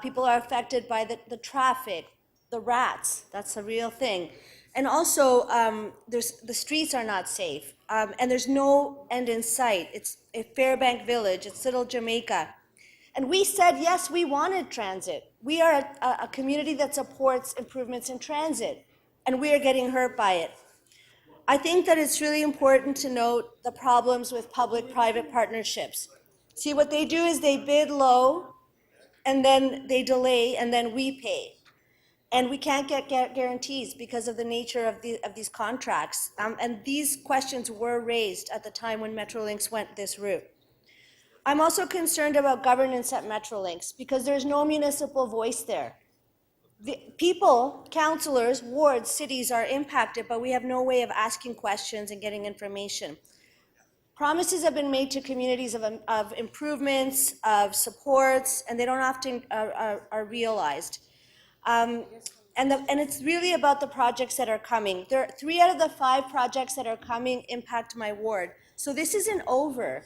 People are affected by the traffic, the rats, that's a real thing. And also, the streets are not safe, and there's no end in sight. It's Fairbank Village, it's Little Jamaica. And we said, yes, we wanted transit. We are a community that supports improvements in transit, and we are getting hurt by it. I think that it's really important to note the problems with public-private partnerships. See, what they do is they bid low, and then they delay, and then we pay. And we can't get guarantees because of the nature of these contracts. And these questions were raised at the time when Metrolinx went this route. I'm also concerned about governance at Metrolinx because there's no municipal voice there. The people, councillors, wards, cities are impacted, but we have no way of asking questions and getting information. Promises have been made to communities of improvements, of supports, and they don't often are realized. And it's really about the projects that are coming. 3 out of the 5 projects that are coming impact my ward. So this isn't over.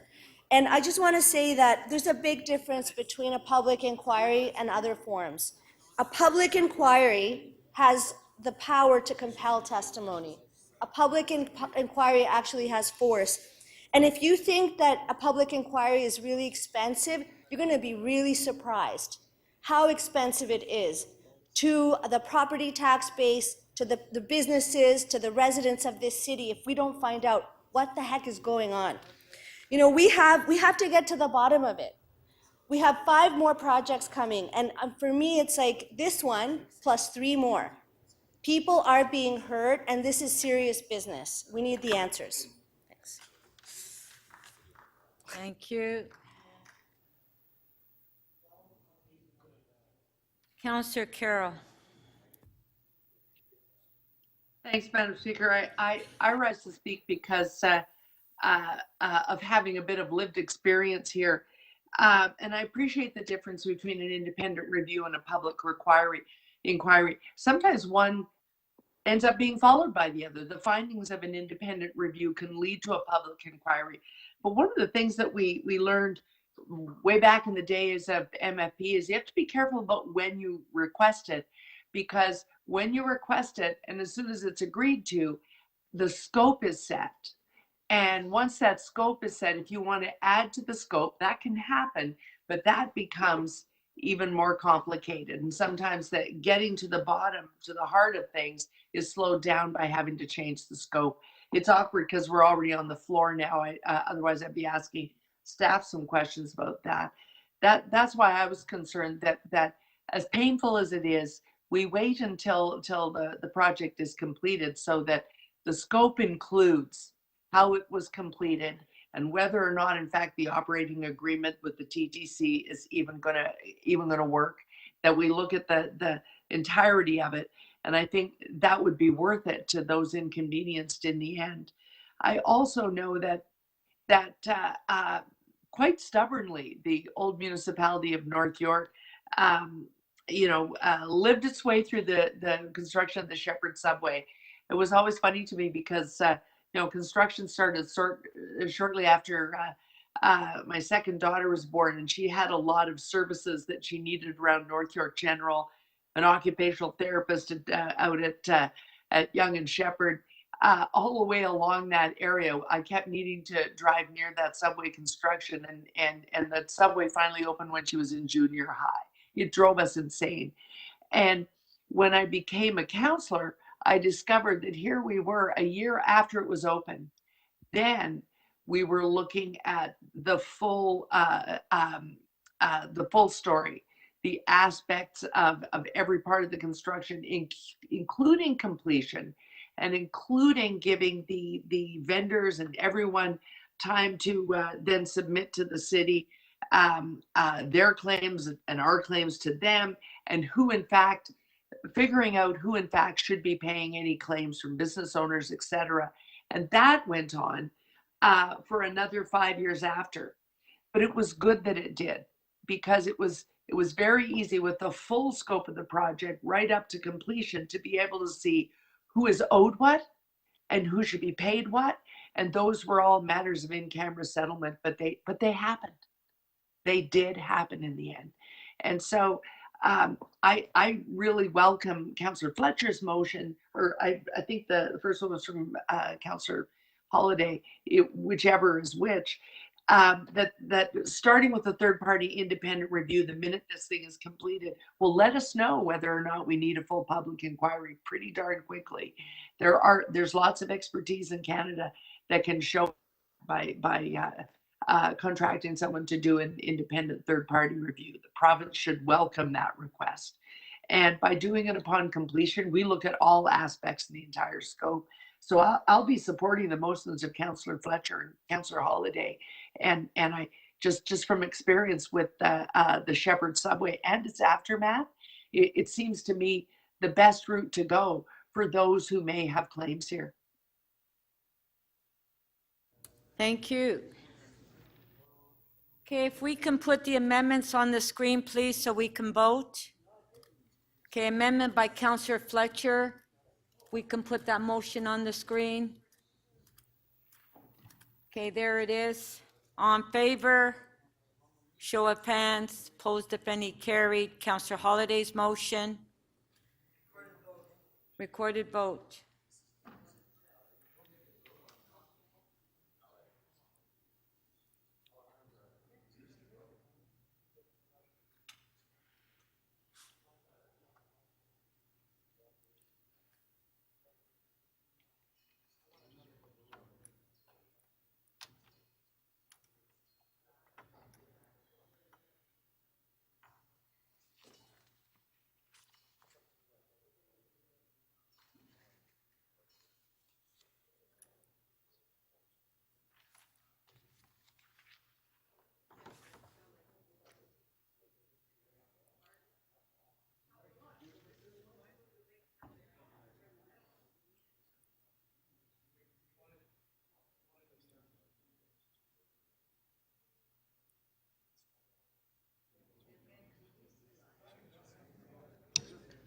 And I just want to say that there's a big difference between a public inquiry and other forms. A public inquiry has the power to compel testimony. A public inquiry actually has force. And if you think that a public inquiry is really expensive, you're going to be really surprised how expensive it is to the property tax base, to the businesses, to the residents of this city if we don't find out what the heck is going on. You know, we have to get to the bottom of it. We have 5 more projects coming, and for me, it's like this one plus 3 more. People are being hurt, and this is serious business. We need the answers. Thanks. Thank you. Councillor Carroll. Thanks, Madam Speaker. I rise to speak because of having a bit of lived experience here. And I appreciate the difference between an independent review and a public inquiry. Sometimes one ends up being followed by the other. The findings of an independent review can lead to a public inquiry. But one of the things that we learned way back in the days of MFP is you have to be careful about when you request it, because when you request it and as soon as it's agreed to, the scope is set. And once that scope is set, if you want to add to the scope, that can happen, but that becomes even more complicated. And sometimes getting to the bottom, to the heart of things is slowed down by having to change the scope. It's awkward because we're already on the floor now. Otherwise, I'd be asking staff some questions about that. That's why I was concerned that as painful as it is, we wait until the project is completed so that the scope includes how it was completed and whether or not, in fact, the operating agreement with the TTC is even gonna work. That we look at the entirety of it, and I think that would be worth it to those inconvenienced in the end. I also know that quite stubbornly, the old municipality of North York, lived its way through the construction of the Shepherd subway. It was always funny to me because construction started shortly after my second daughter was born, and she had a lot of services that she needed around North York General, an occupational therapist out at Yonge and Shepherd. All the way along that area, I kept needing to drive near that subway construction, and that subway finally opened when she was in junior high. It drove us insane. And when I became a counselor, I discovered that here we were a year after it was open. Then we were looking at the full story, the aspects of every part of the construction, including completion, and including giving the vendors and everyone time to then submit to the city their claims and our claims to them, and figuring out who in fact should be paying any claims from business owners, etc. And that went on for another 5 years after. But it was good that it did, because it was very easy with the full scope of the project right up to completion to be able to see who is owed what and who should be paid what. And those were all matters of in-camera settlement, but they happened. They did happen in the end. And so I really welcome Councillor Fletcher's motion, or I think the first one was from Councillor Holiday, whichever is which. that starting with a third-party independent review the minute this thing is completed will let us know whether or not we need a full public inquiry pretty darn quickly. There's lots of expertise in Canada that can show by contracting someone to do an independent third-party review. The province should welcome that request. And by doing it upon completion, we look at all aspects of the entire scope. So I'll be supporting the motions of Councillor Fletcher and Councillor Holiday. And I just from experience with the Shepherd subway and its aftermath, it seems to me the best route to go for those who may have claims here. Thank you. Okay, if we can put the amendments on the screen, please, so we can vote. Okay, amendment by Councillor Fletcher. We can put that motion on the screen. Okay, there it is. On favor, show of hands, opposed if any, carried. Councillor Holiday's motion. Recorded vote.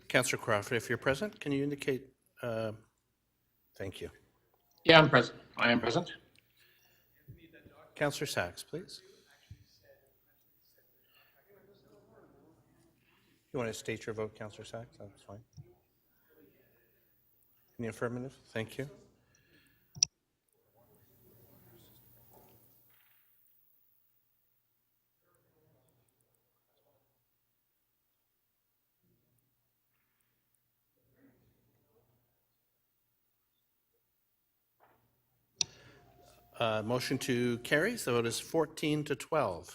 Councillor Crawford, if you're present, can you indicate? Thank you. Yeah, I'm present. I am present. Councillor Sachs, please. You want to state your vote, Councillor Sachs? That's fine. In the affirmative, thank you. Motion to carry, so it is 14-12.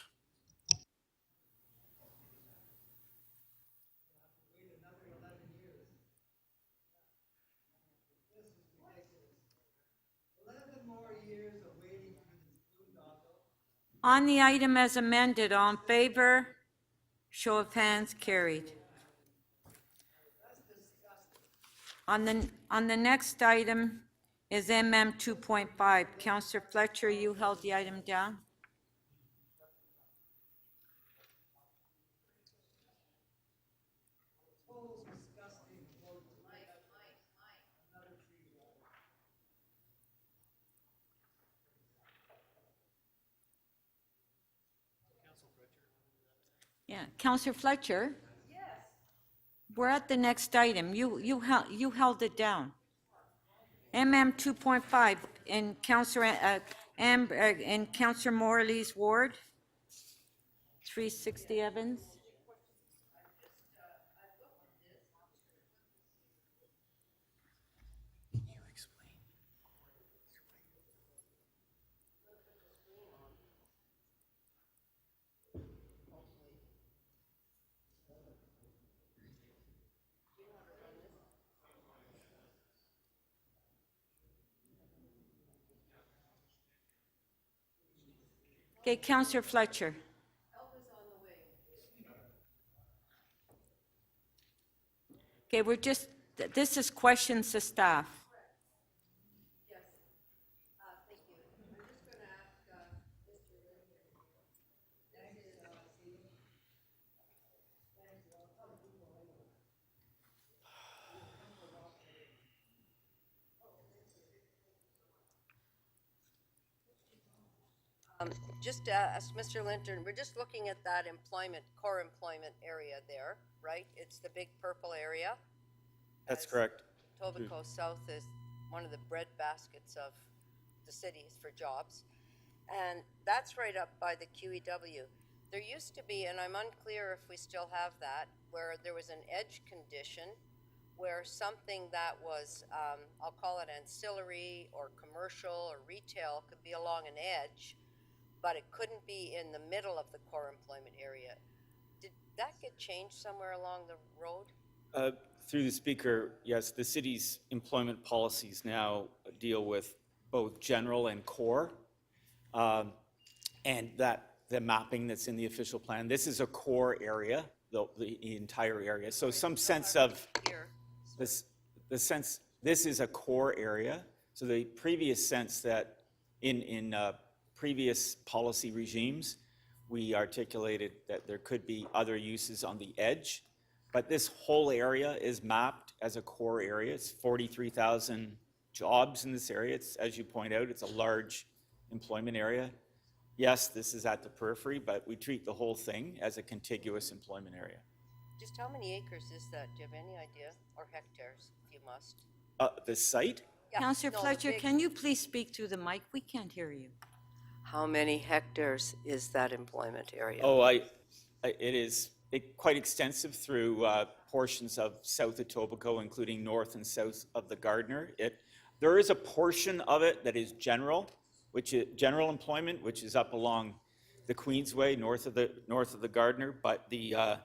On the item as amended, all in favor, show of hands, carried. On the next item is MM 2.5. Councillor Fletcher, you held the item down. Yeah, Councillor Fletcher? Yes. We're at the next item. You held it down. MM 2.5 in Councillor Morley's ward, 360 Evans. Okay, Councillor Fletcher. Okay, this is questions to staff. Just to ask Mr. Linton, we're just looking at that core employment area there, right? It's the big purple area. That's correct. Etobicoke South is one of the bread baskets of the cities for jobs. And that's right up by the QEW. There used to be, and I'm unclear if we still have that, where there was an edge condition where something that was, I'll call it ancillary or commercial or retail, could be along an edge, but it couldn't be in the middle of the core employment area. Did that get changed somewhere along the road? Through the speaker, yes, the city's employment policies now deal with both general and core, and that the mapping that's in the official plan. This is a core area, the entire area. So some sense of this, this is a core area. So the previous sense that in previous policy regimes, we articulated that there could be other uses on the edge, but this whole area is mapped as a core area. It's 43,000 jobs in this area. It's, as you point out, it's a large employment area. Yes, this is at the periphery, but we treat the whole thing as a contiguous employment area. Just how many acres is that? Do you have any idea? Or hectares, if you must? The site? Yeah, Counselor no, the Fletcher, big- can you please speak through the mic? We can't hear you. How many hectares is that employment area? Oh, it is quite extensive through portions of south of Etobicoke, including north and south of the Gardiner. There is a portion of it that is general, which is general employment, which is up along the Queensway, north of the Gardiner. But the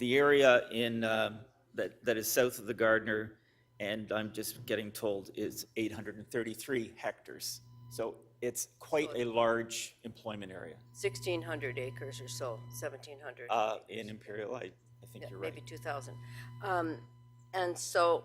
area in that is south of the Gardiner, and I'm just getting told, is 833 hectares. So it's quite a large employment area. 1,600 acres or so, 1,700. In Imperial, I think you're right. Maybe 2,000. And so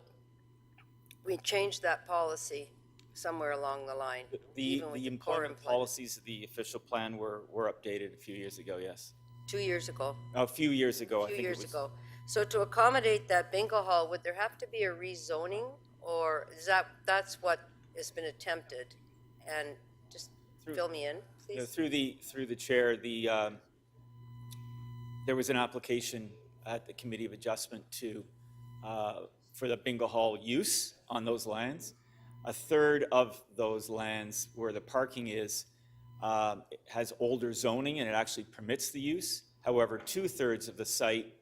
we changed that policy somewhere along the line. The even with core employment policies of the official plan were updated a few years ago, yes. 2 years ago. A few years ago, I A few think it years was. ago. So to accommodate that bingo hall, would there have to be a rezoning, or is that's what has been attempted? And just fill me in, You know, please. through the chair, there was an application at the Committee of Adjustment for the bingo hall use on those lands. A third of those lands where the parking is has older zoning and it actually permits the use. However, 2/3 of the site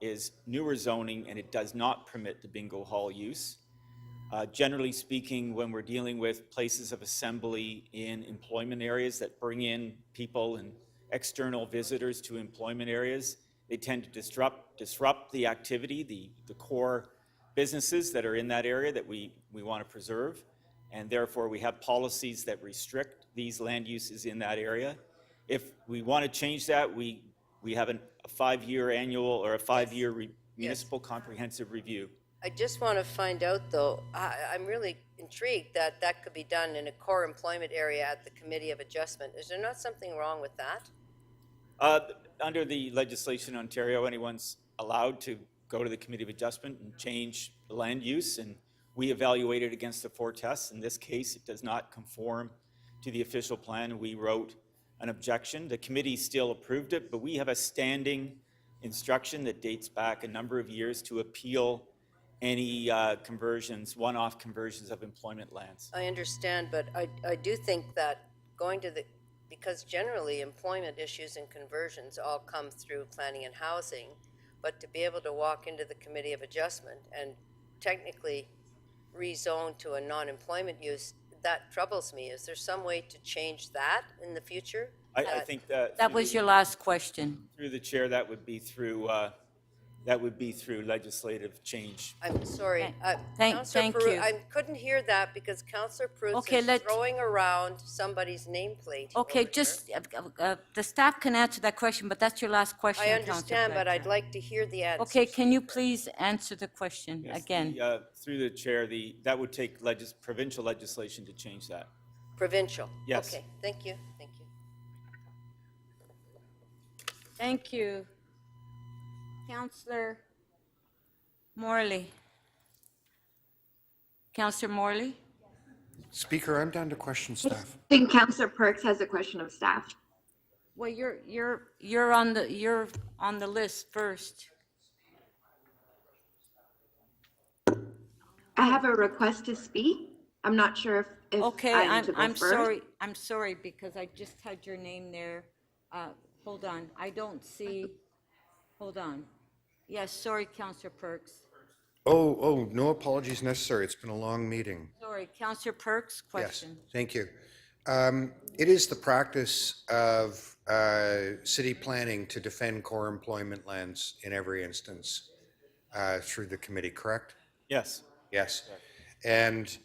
is newer zoning and it does not permit the bingo hall use. Generally speaking, when we're dealing with places of assembly in employment areas that bring in people and external visitors to employment areas, they tend to disrupt the activity, the core businesses that are in that area that we want to preserve. And therefore, we have policies that restrict these land uses in that area. If we want to change that, we have a 5-year annual or a 5-year municipal comprehensive review. I just want to find out, though, I'm really intrigued that that could be done in a core employment area at the Committee of Adjustment. Is there not something wrong with that? Under the legislation in Ontario, anyone's allowed to go to the Committee of Adjustment and change the land use, and we evaluate it against the 4 tests. In this case, it does not conform to the official plan. We wrote an objection. The committee still approved it, but we have a standing instruction that dates back a number of years to appeal any conversions, one-off conversions of employment lands. I understand, but I do think that going to because generally employment issues and conversions all come through planning and housing, but to be able to walk into the Committee of Adjustment and technically rezone to a non-employment use, that troubles me. Is there some way to change that in the future? I think that That was your last question. through the chair, that would be through legislative change. I'm sorry. Thank Councillor Peru, you. I couldn't hear that because Councillor Peruz Okay, is throwing around somebody's nameplate. Okay, just, the staff can answer that question, but that's your last question, I Councillor understand, but I'd Fletcher. like to hear the answer. Okay, can you please answer the question Yes, again? Through the chair, that would take provincial legislation to change that. Provincial? Yes. Okay, thank you, thank you. Thank you. Councillor Morley. Councillor Morley? Speaker, I'm down to question staff. I think Councillor Perks has a question of staff. Well, you're on the list first. I have a request to speak. I'm not sure if if Okay, I need to go I'm first. I'm sorry, because I just had your name there. Hold on, I don't see, hold on. Yes, sorry, Counselor Perks. Oh, no apologies necessary. It's been a long meeting. Sorry, Counselor Perks, question. Yes, thank you. It is the practice of city planning to defend core employment lands in every instance through the committee, correct? Yes. Yes. And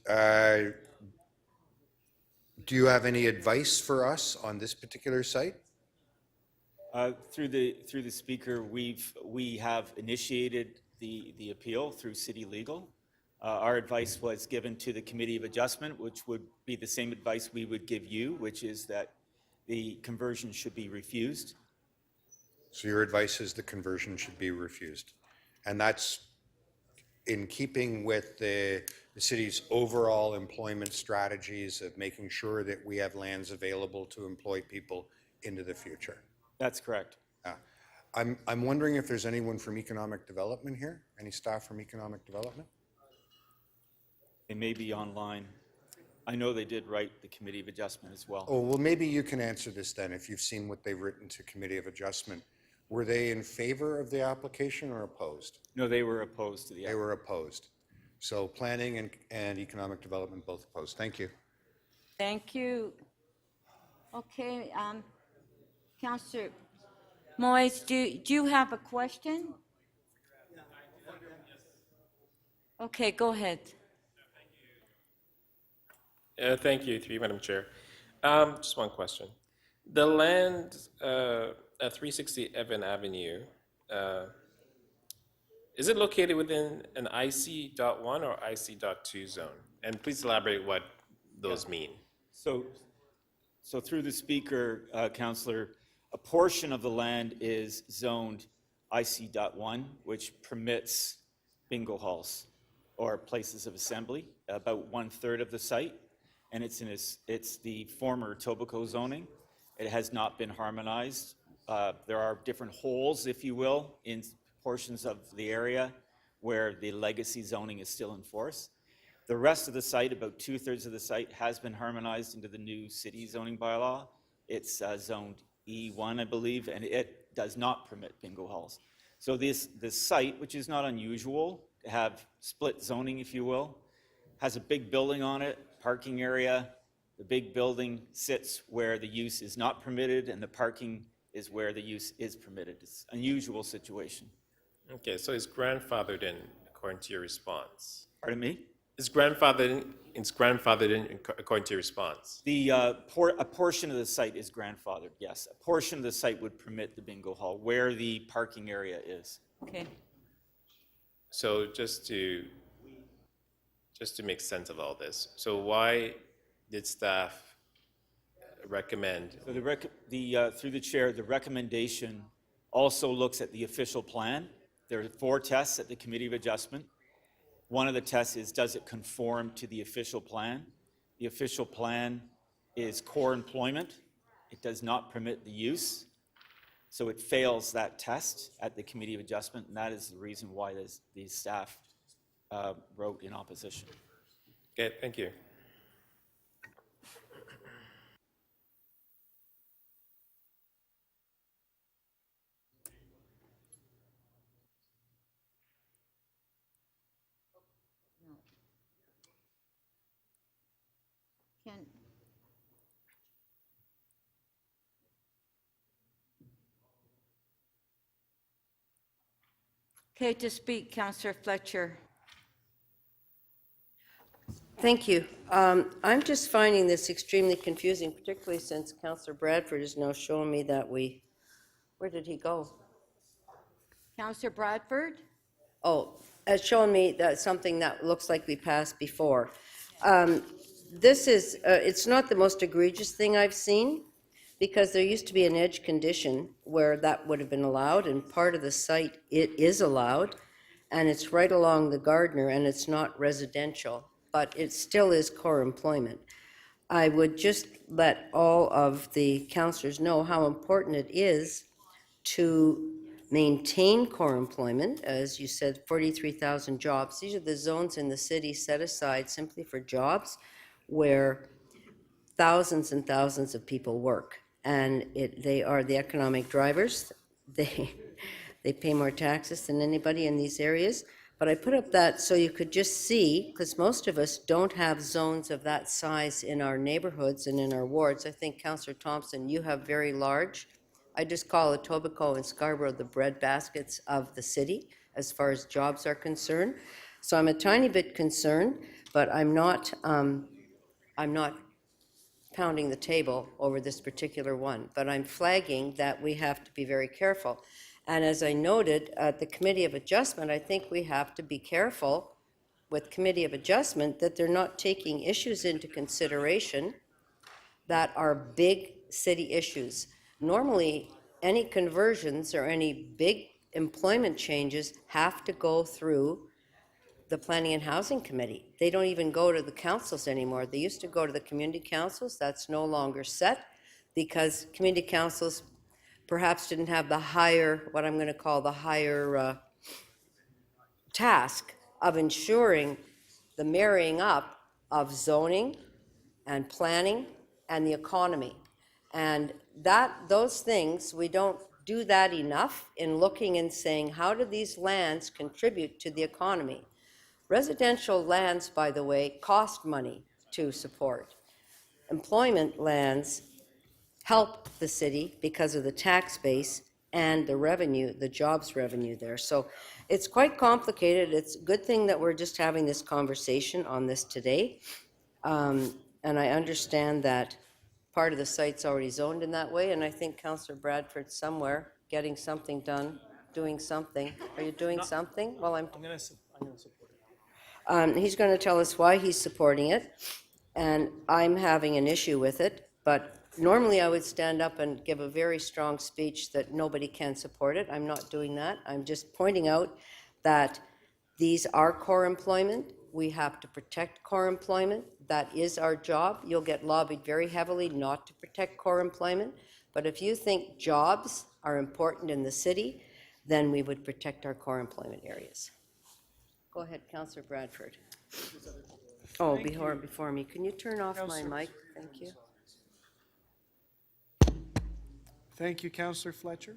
do you have any advice for us on this particular site? Through the speaker, we have initiated the appeal through city legal. Our advice was given to the Committee of Adjustment, which would be the same advice we would give you, which is that the conversion should be refused. So your advice is the conversion should be refused. And that's in keeping with the city's overall employment strategies of making sure that we have lands available to employ people into the future. That's correct. I'm wondering if there's anyone from economic development here? Any staff from economic development? It may be online. I know they did write the Committee of Adjustment as well. Oh, well, maybe you can answer this then, if you've seen what they've written to Committee of Adjustment. Were they in favor of the application or opposed? No, they were opposed to the They were opposed. So planning and economic development both opposed. Thank you. Thank you. Okay, Counselor Moise, do you have a question? Okay, go ahead. Thank you, through you, Madam Chair. Just one question. The land at 360 Evan Avenue, is it located within an IC.1 or IC.2 zone? And please elaborate what those mean. So through the speaker, Councillor, a portion of the land is zoned IC.1, which permits bingo halls or places of assembly, about 1/3 of the site. And it's the former Etobicoke zoning. It has not been harmonized. There are different holes, if you will, in portions of the area where the legacy zoning is still in force. The rest of the site, about 2/3 of the site, has been harmonized into the new city zoning bylaw. It's zoned E1, I believe, and it does not permit bingo halls. So this site, which is not unusual to have split zoning, if you will, has a big building on it, parking area. The big building sits where the use is not permitted, and the parking is where the use is permitted. It's an unusual situation. Okay, so it's grandfathered in according to your response. Pardon me? It's grandfathered in according to your response. A portion of the site is grandfathered, yes. A portion of the site would permit the bingo hall where the parking area is. Okay. So just to make sense of all this, so why did staff recommend? So through the chair, the recommendation also looks at the official plan. There are 4 tests at the Committee of Adjustment. One of the tests is, does it conform to the official plan? The official plan is core employment. It does not permit the use. So it fails that test at the Committee of Adjustment, and that is the reason why the staff wrote in opposition. Okay, thank you. Okay, to speak, Counselor Fletcher. Thank you. I'm just finding this extremely confusing, particularly since Councillor Bradford is now showing me that where did he go? Counselor Bradford? Oh, it's showing me that something that looks like we passed before. This is, it's not the most egregious thing I've seen, because there used to be an edge condition where that would have been allowed, and part of the site, it is allowed, and it's right along the Gardner, and it's not residential, but it still is core employment. I would just let all of the councillors know how important it is to maintain core employment. As you said, 43,000 jobs. These are the zones in the city set aside simply for jobs. where thousands and thousands of people work, and they are the economic drivers. They pay more taxes than anybody in these areas. But I put up that so you could just see, because most of us don't have zones of that size in our neighborhoods and in our wards. I think, Councillor Thompson, you have very large. I just call Etobicoke and Scarborough the bread baskets of the city as far as jobs are concerned. So I'm a tiny bit concerned, but I'm not pounding the table over this particular one. But I'm flagging that we have to be very careful. And as I noted at the Committee of Adjustment, I think we have to be careful with Committee of Adjustment that they're not taking issues into consideration that are big city issues. Normally, any conversions or any big employment changes have to go through the Planning and Housing Committee. They don't even go to the councils anymore. They used to go to the community councils. That's no longer set because community councils perhaps didn't have the higher, what I'm going to call the higher task of ensuring the marrying up of zoning and planning and the economy. And those things, we don't do that enough in looking and saying, how do these lands contribute to the economy? Residential lands, by the way, cost money to support. Employment lands help the city because of the tax base and the revenue, the jobs revenue there. So it's quite complicated. It's a good thing that we're just having this conversation on this today. And I understand that part of the site's already zoned in that way, and I think Councillor Bradford's somewhere getting something done, doing something. Are you doing something? Well, I'm going to support it. He's going to tell us why he's supporting it, and I'm having an issue with it, but normally I would stand up and give a very strong speech that nobody can support it. I'm not doing that. I'm just pointing out that these are core employment. We have to protect core employment. That is our job. You'll get lobbied very heavily not to protect core employment. But if you think jobs are important in the city, then we would protect our core employment areas. Go ahead, Councillor Bradford. Oh, before me. Can you turn off my mic? Thank you. Thank you, Councillor Fletcher.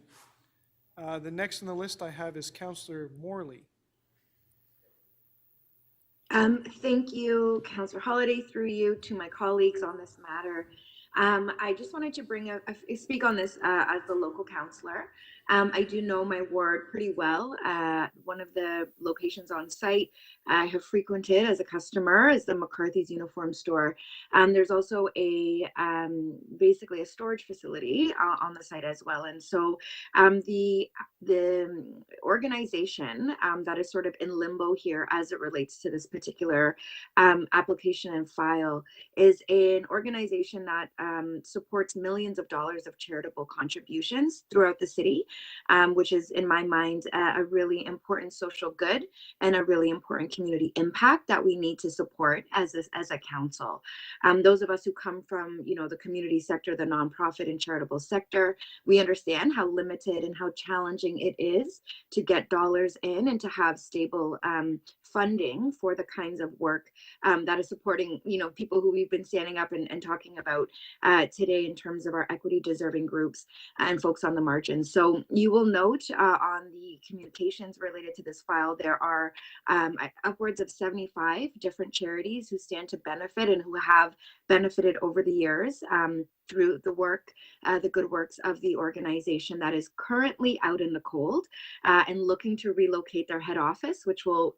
The next on the list I have is Councillor Morley. Thank you, Councillor Holiday, through you to my colleagues on this matter. I just wanted to speak on this as the local councillor. I do know my ward pretty well. One of the locations on site I have frequented as a customer is the McCarthy's Uniform Store. There's also basically a storage facility on the site as well. And so the organization that is sort of in limbo here as it relates to this particular application and file is an organization that supports millions of dollars of charitable contributions throughout the city, which is, in my mind, a really important social good and a really important community impact that we need to support as a council. Those of us who come from, the community sector, the nonprofit and charitable sector, we understand how limited and how challenging it is to get dollars in and to have stable funding for the kinds of work that is supporting, people who we've been standing up and talking about today in terms of our equity deserving groups and folks on the margins. So you will note on the communications related to this file, there are upwards of 75 different charities who stand to benefit and who have benefited over the years through the work, the good works of the organization that is currently out in the cold and looking to relocate their head office, which will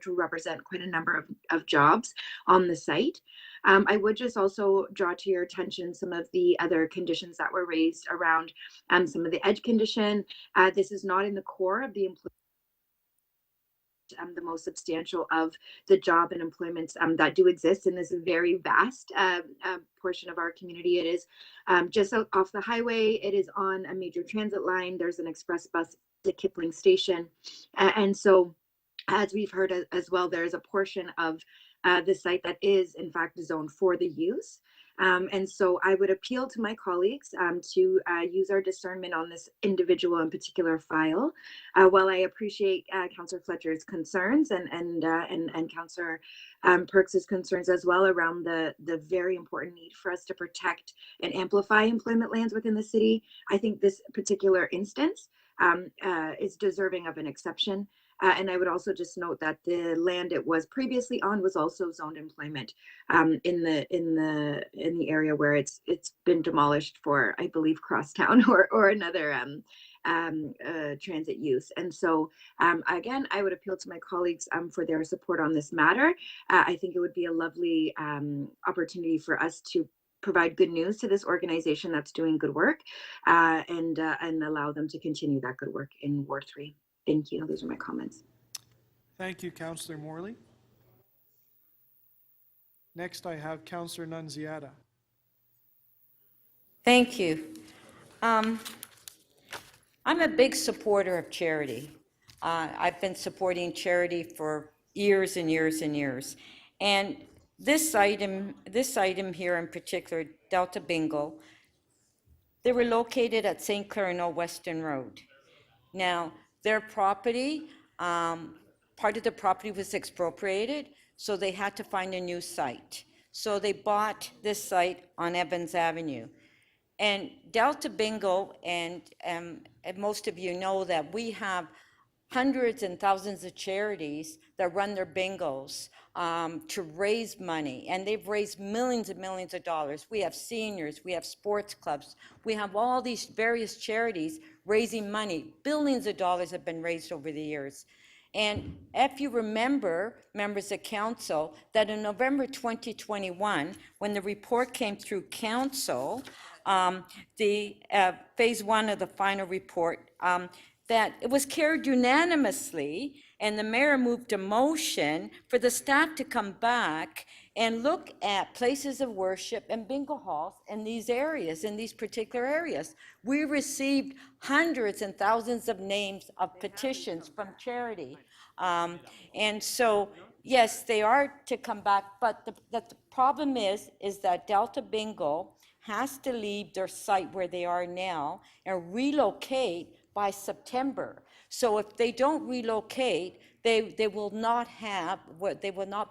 represent quite a number of jobs on the site. I would just also draw to your attention some of the other conditions that were raised around some of the edge condition. This is not in the core of the employment. The most substantial of the job and employments that do exist in this very vast portion of our community. It is just off the highway. It is on a major transit line. There's an express bus to Kipling Station. And so, as we've heard as well, there is a portion of the site that is in fact zoned for the use. And so I would appeal to my colleagues to use our discernment on this individual and particular file. While I appreciate Councillor Fletcher's concerns and Councillor Perks's concerns as well around the very important need for us to protect and amplify employment lands within the city, I think this particular instance is deserving of an exception. And I would also just note that the land it was previously on was also zoned employment in the area where it's been demolished for, I believe, Crosstown or another transit use. And so again, I would appeal to my colleagues for their support on this matter. I think it would be a lovely opportunity for us to provide good news to this organization that's doing good work and allow them to continue that good work in Ward 3. Thank you. Those are my comments. Thank you, Councillor Morley. Next, I have Councillor Nunziata. Thank you. I'm a big supporter of charity. I've been supporting charity for years and years and years. And this item here in particular, Delta Bingo, they were located at St. Clair and Old Western Road. Now, their property, part of the property was expropriated, so they had to find a new site. So they bought this site on Evans Avenue. And Delta Bingo, and most of you know that we have hundreds and thousands of charities that run their bingos to raise money, and they've raised millions and millions of dollars. We have seniors, we have sports clubs, we have all these various charities raising money. Billions of dollars have been raised over the years. And if you remember, members of council, that in November 2021, when the report came through council, the phase 1 of the final report, that it was carried unanimously, and the mayor moved a motion for the staff to come back and look at places of worship and bingo halls in these areas, in these particular areas. We received hundreds and thousands of names of petitions from charity. And so, yes, they are to come back, but the problem is that Delta Bingo has to leave their site where they are now and relocate by September. So if they don't relocate, they will not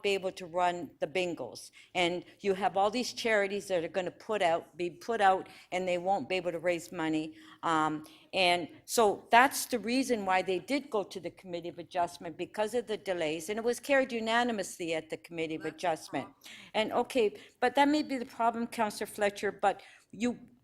be able to run the bingos. And you have all these charities that are going to be put out, and they won't be able to raise money. And so that's the reason why they did go to the Committee of Adjustment, because of the delays, and it was carried unanimously at the Committee of Adjustment. And okay, but that may be the problem, Councillor Fletcher, but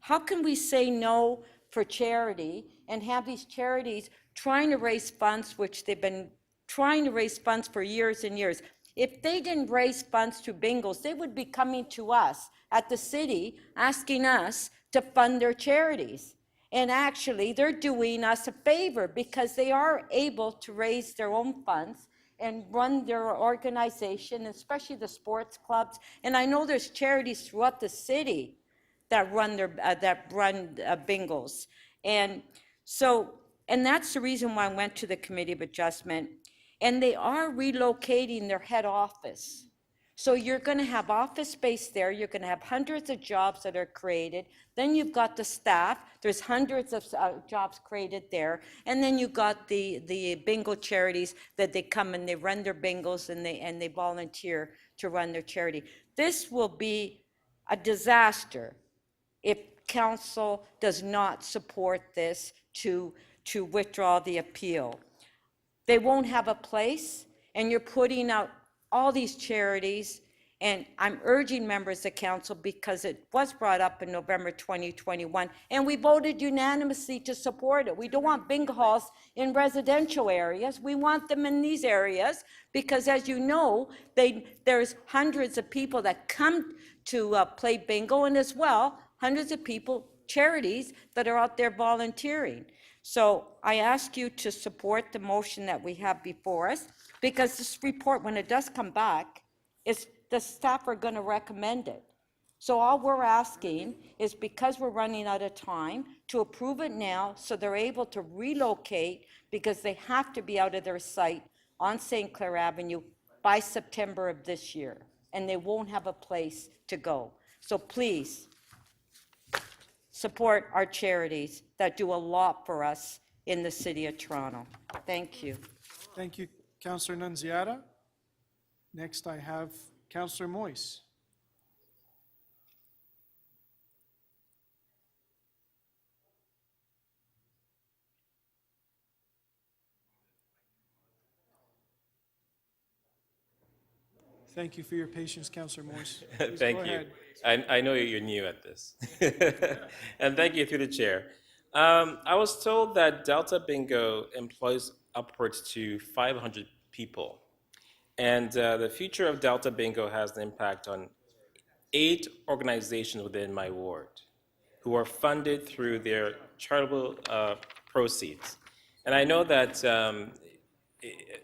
how can we say no for charity and have these charities trying to raise funds, which they've been trying to raise funds for years and years? If they didn't raise funds through bingos, they would be coming to us at the city asking us to fund their charities. And actually, they're doing us a favor because they are able to raise their own funds and run their organization, especially the sports clubs. And I know there's charities throughout the city that run bingos. And so, and that's the reason why I went to the Committee of Adjustment. And they are relocating their head office. So you're going to have office space there. You're going to have hundreds of jobs that are created. Then you've got the staff. There's hundreds of jobs created there. And then you've got the bingo charities that they come and they run their bingos and they volunteer to run their charity. This will be a disaster if council does not support this to withdraw the appeal. They won't have a place, and you're putting out all these charities, and I'm urging members of council, because it was brought up in November 2021, and we voted unanimously to support it. We don't want bingo halls in residential areas. We want them in these areas, because as you know, there's hundreds of people that come to play bingo, and as well, hundreds of people, charities, that are out there volunteering. So I ask you to support the motion that we have before us, because this report, when it does come back, the staff are going to recommend it. So all we're asking is, because we're running out of time, to approve it now so they're able to relocate, because they have to be out of their site on St. Clair Avenue by September of this year, and they won't have a place to go. So please, support our charities that do a lot for us in the city of Toronto. Thank you. Thank you, Councillor Nunziata. Next, I have Councillor Moyes. Thank you for your patience, Councillor Moyes. Please Thank go you. ahead. I know you're new at this. And thank you through the chair. I was told that Delta Bingo employs upwards to 500 people. And the future of Delta Bingo has an impact on 8 organizations within my ward who are funded through their charitable proceeds. And I know that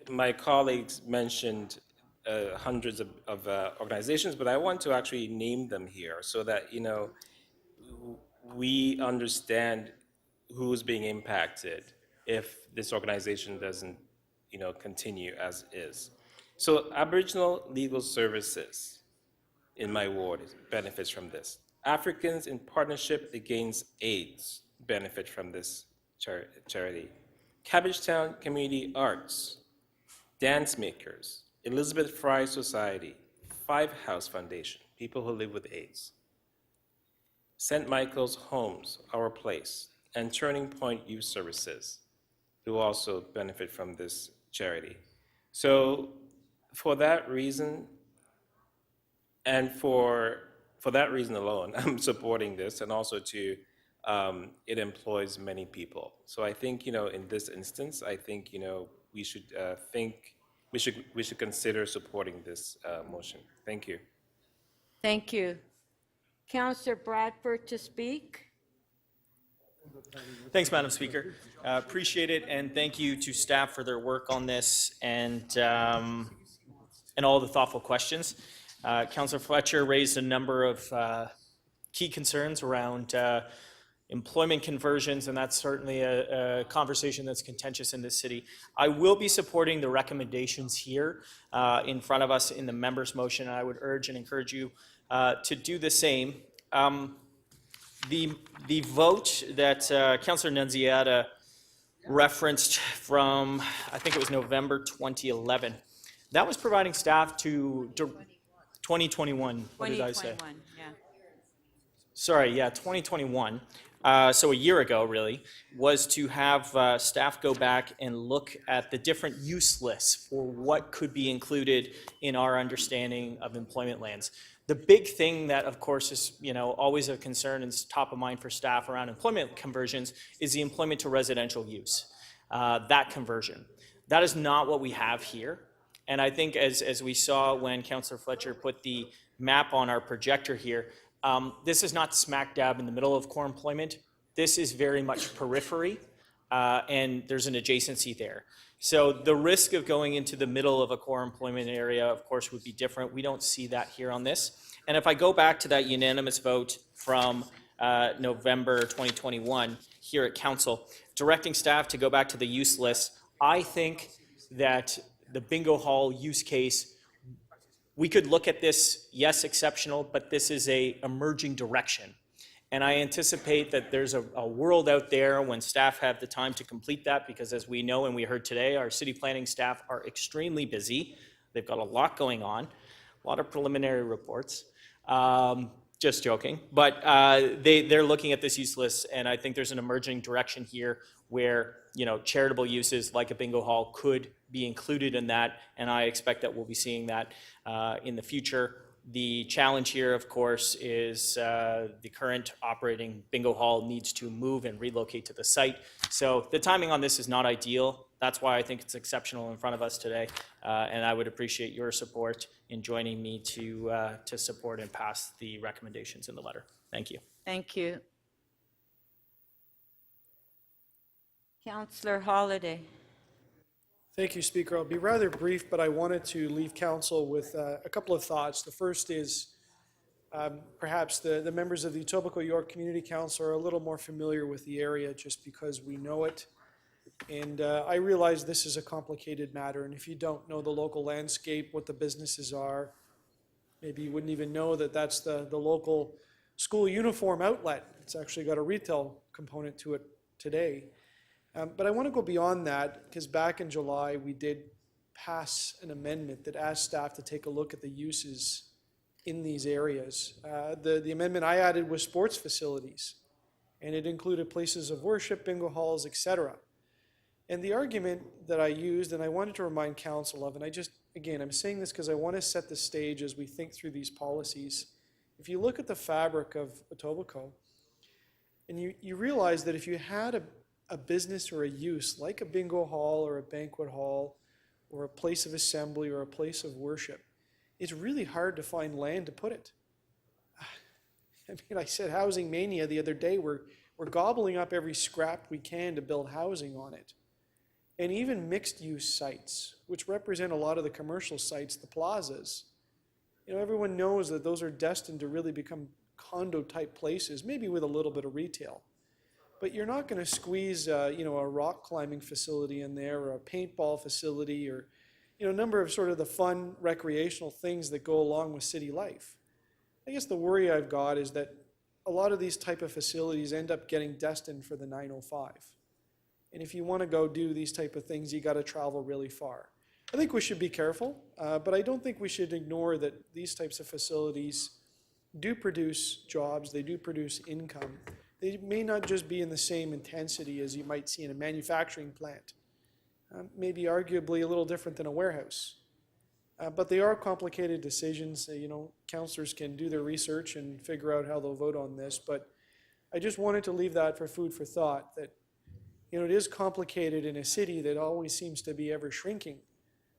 my colleagues mentioned hundreds of organizations, but I want to actually name them here so that, you know, we understand who's being impacted if this organization doesn't, you know, continue as is. So Aboriginal Legal Services in my ward benefits from this. Africans in Partnership Against AIDS benefit from this charity. Cabbagetown Community Arts, Dance Makers, Elizabeth Fry Society, Five House Foundation, people who live with AIDS, St. Michael's Homes, Our Place, and Turning Point Youth Services, who also benefit from this charity. So for that reason, and for that reason alone, I'm supporting this, and also to, it employs many people. So I think, you know, in this instance, I think, you know, we should we should consider supporting this motion. Thank you. Thank you. Councillor Bradford to speak. Thanks, Madam Speaker. Appreciate it, and thank you to staff for their work on this and all the thoughtful questions. Councillor Fletcher raised a number of key concerns around employment conversions, and that's certainly a conversation that's contentious in this city. I will be supporting the recommendations here in front of us in the members' motion, and I would urge and encourage you to do the same. The vote that Councillor Nunziata referenced from, I think it was November 2011, that was providing staff to 2021. What did I say? 2021, yeah. Sorry, yeah, 2021. So a year ago, really, was to have staff go back and look at the different use lists for what could be included in our understanding of employment lands. The big thing that, of course, is, you know, always a concern and is top of mind for staff around employment conversions is the employment to residential use, that conversion. That is not what we have here. And I think as we saw when Councillor Fletcher put the map on our projector here, this is not smack dab in the middle of core employment. This is very much periphery, and there's an adjacency there. So the risk of going into the middle of a core employment area, of course, would be different. We don't see that here on this. And if I go back to that unanimous vote from November 2021 here at Council, directing staff to go back to the use list, I think that the bingo hall use case, we could look at this, yes, exceptional, but this is a emerging direction. And I anticipate that there's a world out there when staff have the time to complete that, because as we know and we heard today, our city planning staff are extremely busy. They've got a lot going on, a lot of preliminary reports. Just joking. But they're looking at this use list, and I think there's an emerging direction here where, you know, charitable uses like a bingo hall could be included in that, and I expect that we'll be seeing that in the future. The challenge here, of course, is the current operating bingo hall needs to move and relocate to the site. So the timing on this is not ideal. That's why I think it's exceptional in front of us today, and I would appreciate your support in joining me to support and pass the recommendations in the letter. Thank you. Thank you. Councillor Holliday. Thank you, Speaker. I'll be rather brief, but I wanted to leave council with a couple of thoughts. The first is perhaps the members of the Etobicoke York Community Council are a little more familiar with the area just because we know it. And I realize this is a complicated matter, and if you don't know the local landscape, what the businesses are, Maybe you wouldn't even know that that's the local school uniform outlet. It's actually got a retail component to it today. But I want to go beyond that, because back in July, we did pass an amendment that asked staff to take a look at the uses in these areas. The amendment I added was sports facilities, and it included places of worship, bingo halls, etc. And the argument that I used, and I wanted to remind council of, and again, I'm saying this because I want to set the stage as we think through these policies. If you look at the fabric of Etobicoke, and you realize that if you had a business or a use like a bingo hall or a banquet hall or a place of assembly or a place of worship, it's really hard to find land to put it. I mean, I said housing mania the other day. We're gobbling up every scrap we can to build housing on it. And even mixed-use sites, which represent a lot of the commercial sites, the plazas, everyone knows that those are destined to really become condo-type places, maybe with a little bit of retail. But you're not going to squeeze, a rock climbing facility in there, or a paintball facility, or, a number of sort of the fun recreational things that go along with city life. I guess the worry I've got is that a lot of these type of facilities end up getting destined for the 905. And if you want to go do these type of things, you got to travel really far. I think we should be careful, but I don't think we should ignore that these types of facilities do produce jobs, they do produce income. They may not just be in the same intensity as you might see in a manufacturing plant. Maybe arguably a little different than a warehouse. But they are complicated decisions. Councillors can do their research and figure out how they'll vote on this. But I just wanted to leave that for food for thought, that it is complicated in a city that always seems to be ever shrinking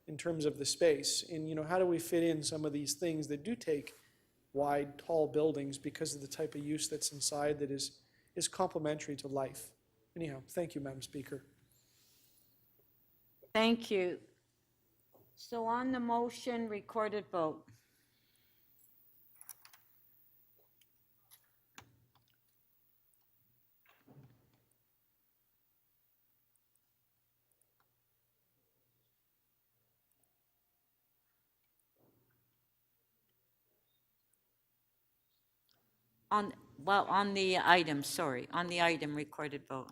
in terms of the space. And how do we fit in some of these things that do take wide, tall buildings because of the type of use that's inside that is complementary to life. Anyhow, thank you, Madam Speaker. Thank you. So on the motion, recorded vote. On the item, recorded vote.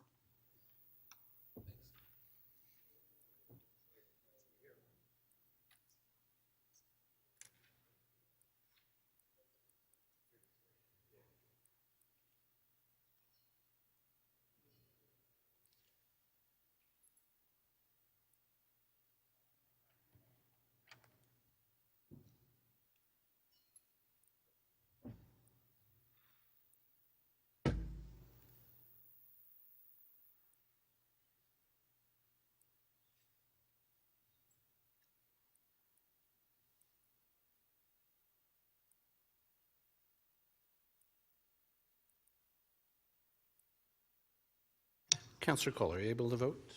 Councillor Kohler, are you able to vote?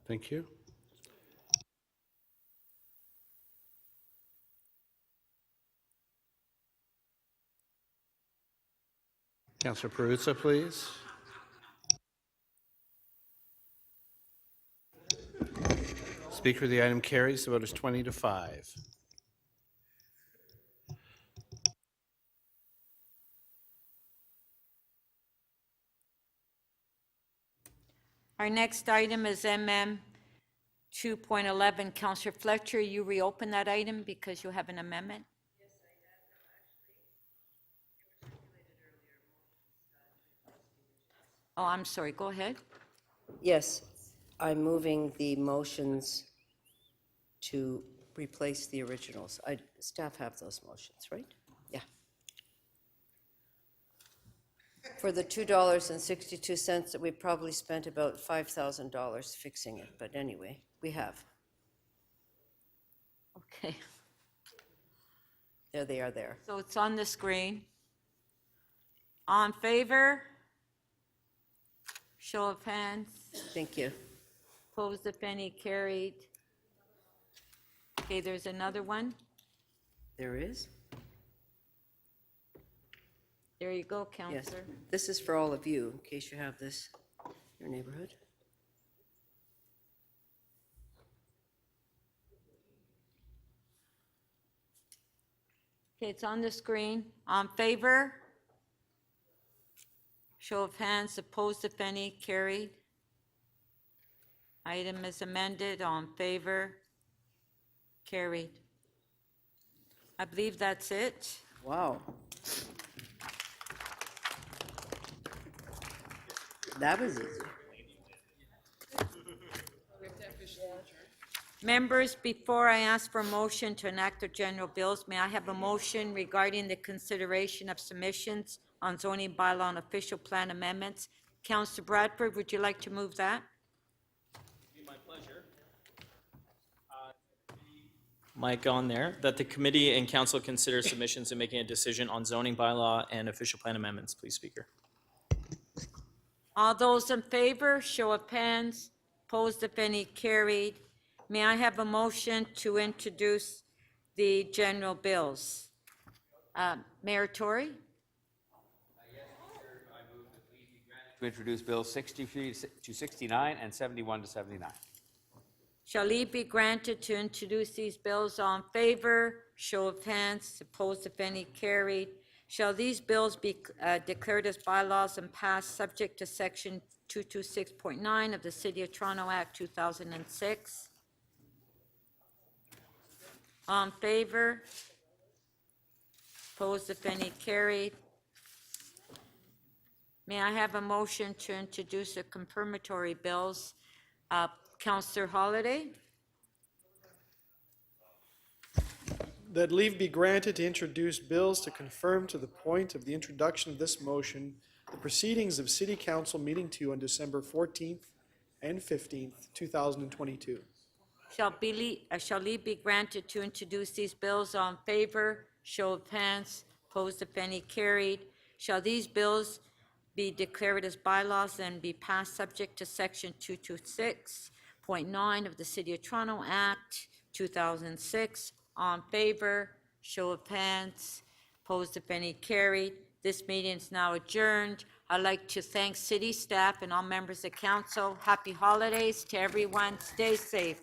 Thank you. Councillor Perruzza, please. Speaker, the item carries. The vote is 20-5. Our next item is MM 2.11. Councillor Fletcher, you reopen that item because you have an amendment? Yes, I have. Oh, I'm sorry. Go ahead. Yes, I'm moving the motions to replace the originals. Staff have those motions, right? Yeah. For the $2.62 that we probably spent about $5,000 fixing it, but anyway, we have. Okay. There they are there. So it's on the screen. All in favor? Show of hands. Thank you. Opposed, if any, carried. Okay, there's another one. There is? There you go, Yes. Counselor. This is for all of you, in case you have this in your neighborhood. Okay, it's on the screen. On favor? Show of hands, opposed if any, carried. Item is amended, on favor, carried. I believe that's it. Wow. That was easy. Members, before I ask for a motion to enact the general bills, may I have a motion regarding the consideration of submissions on zoning bylaw and official plan amendments? Councillor Bradford, would you like to move that? My pleasure. Mike on there, that the committee and council consider submissions and making a decision on zoning bylaw and official plan amendments, please, Speaker. All those in favor, show of hands. Opposed, if any, carried. May I have a motion to introduce the general bills? Mayor Tory? To introduce bills 63 to 69 and 71 to 79. Shall leave be granted to introduce these bills? All in favor? Show of hands. Opposed, if any, carried. Shall these bills be declared as bylaws and passed subject to Section 226.9 of the City of Toronto Act 2006? All in favor? Opposed, if any, carried. May I have a motion to introduce the confirmatory bills? Councillor Holyday? That leave be granted to introduce bills to confirm to the point of the introduction of this motion the proceedings of City Council Meeting 2 on December 14th and 15th, 2022. Shall leave be granted to introduce these bills? All in favor? Show of hands. Opposed, if any, carried. Shall these bills be declared as bylaws and be passed subject to Section 226.9 of the City of Toronto Act 2006? All in favor? Show of hands. Opposed, if any, carried. This meeting is now adjourned. I'd like to thank city staff and all members of council. Happy holidays to everyone. Stay safe.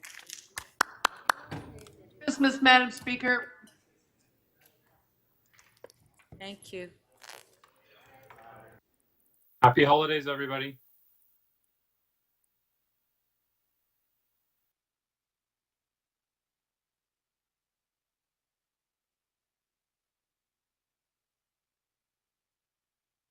Christmas, Madam Speaker. Thank you. Happy holidays, everybody.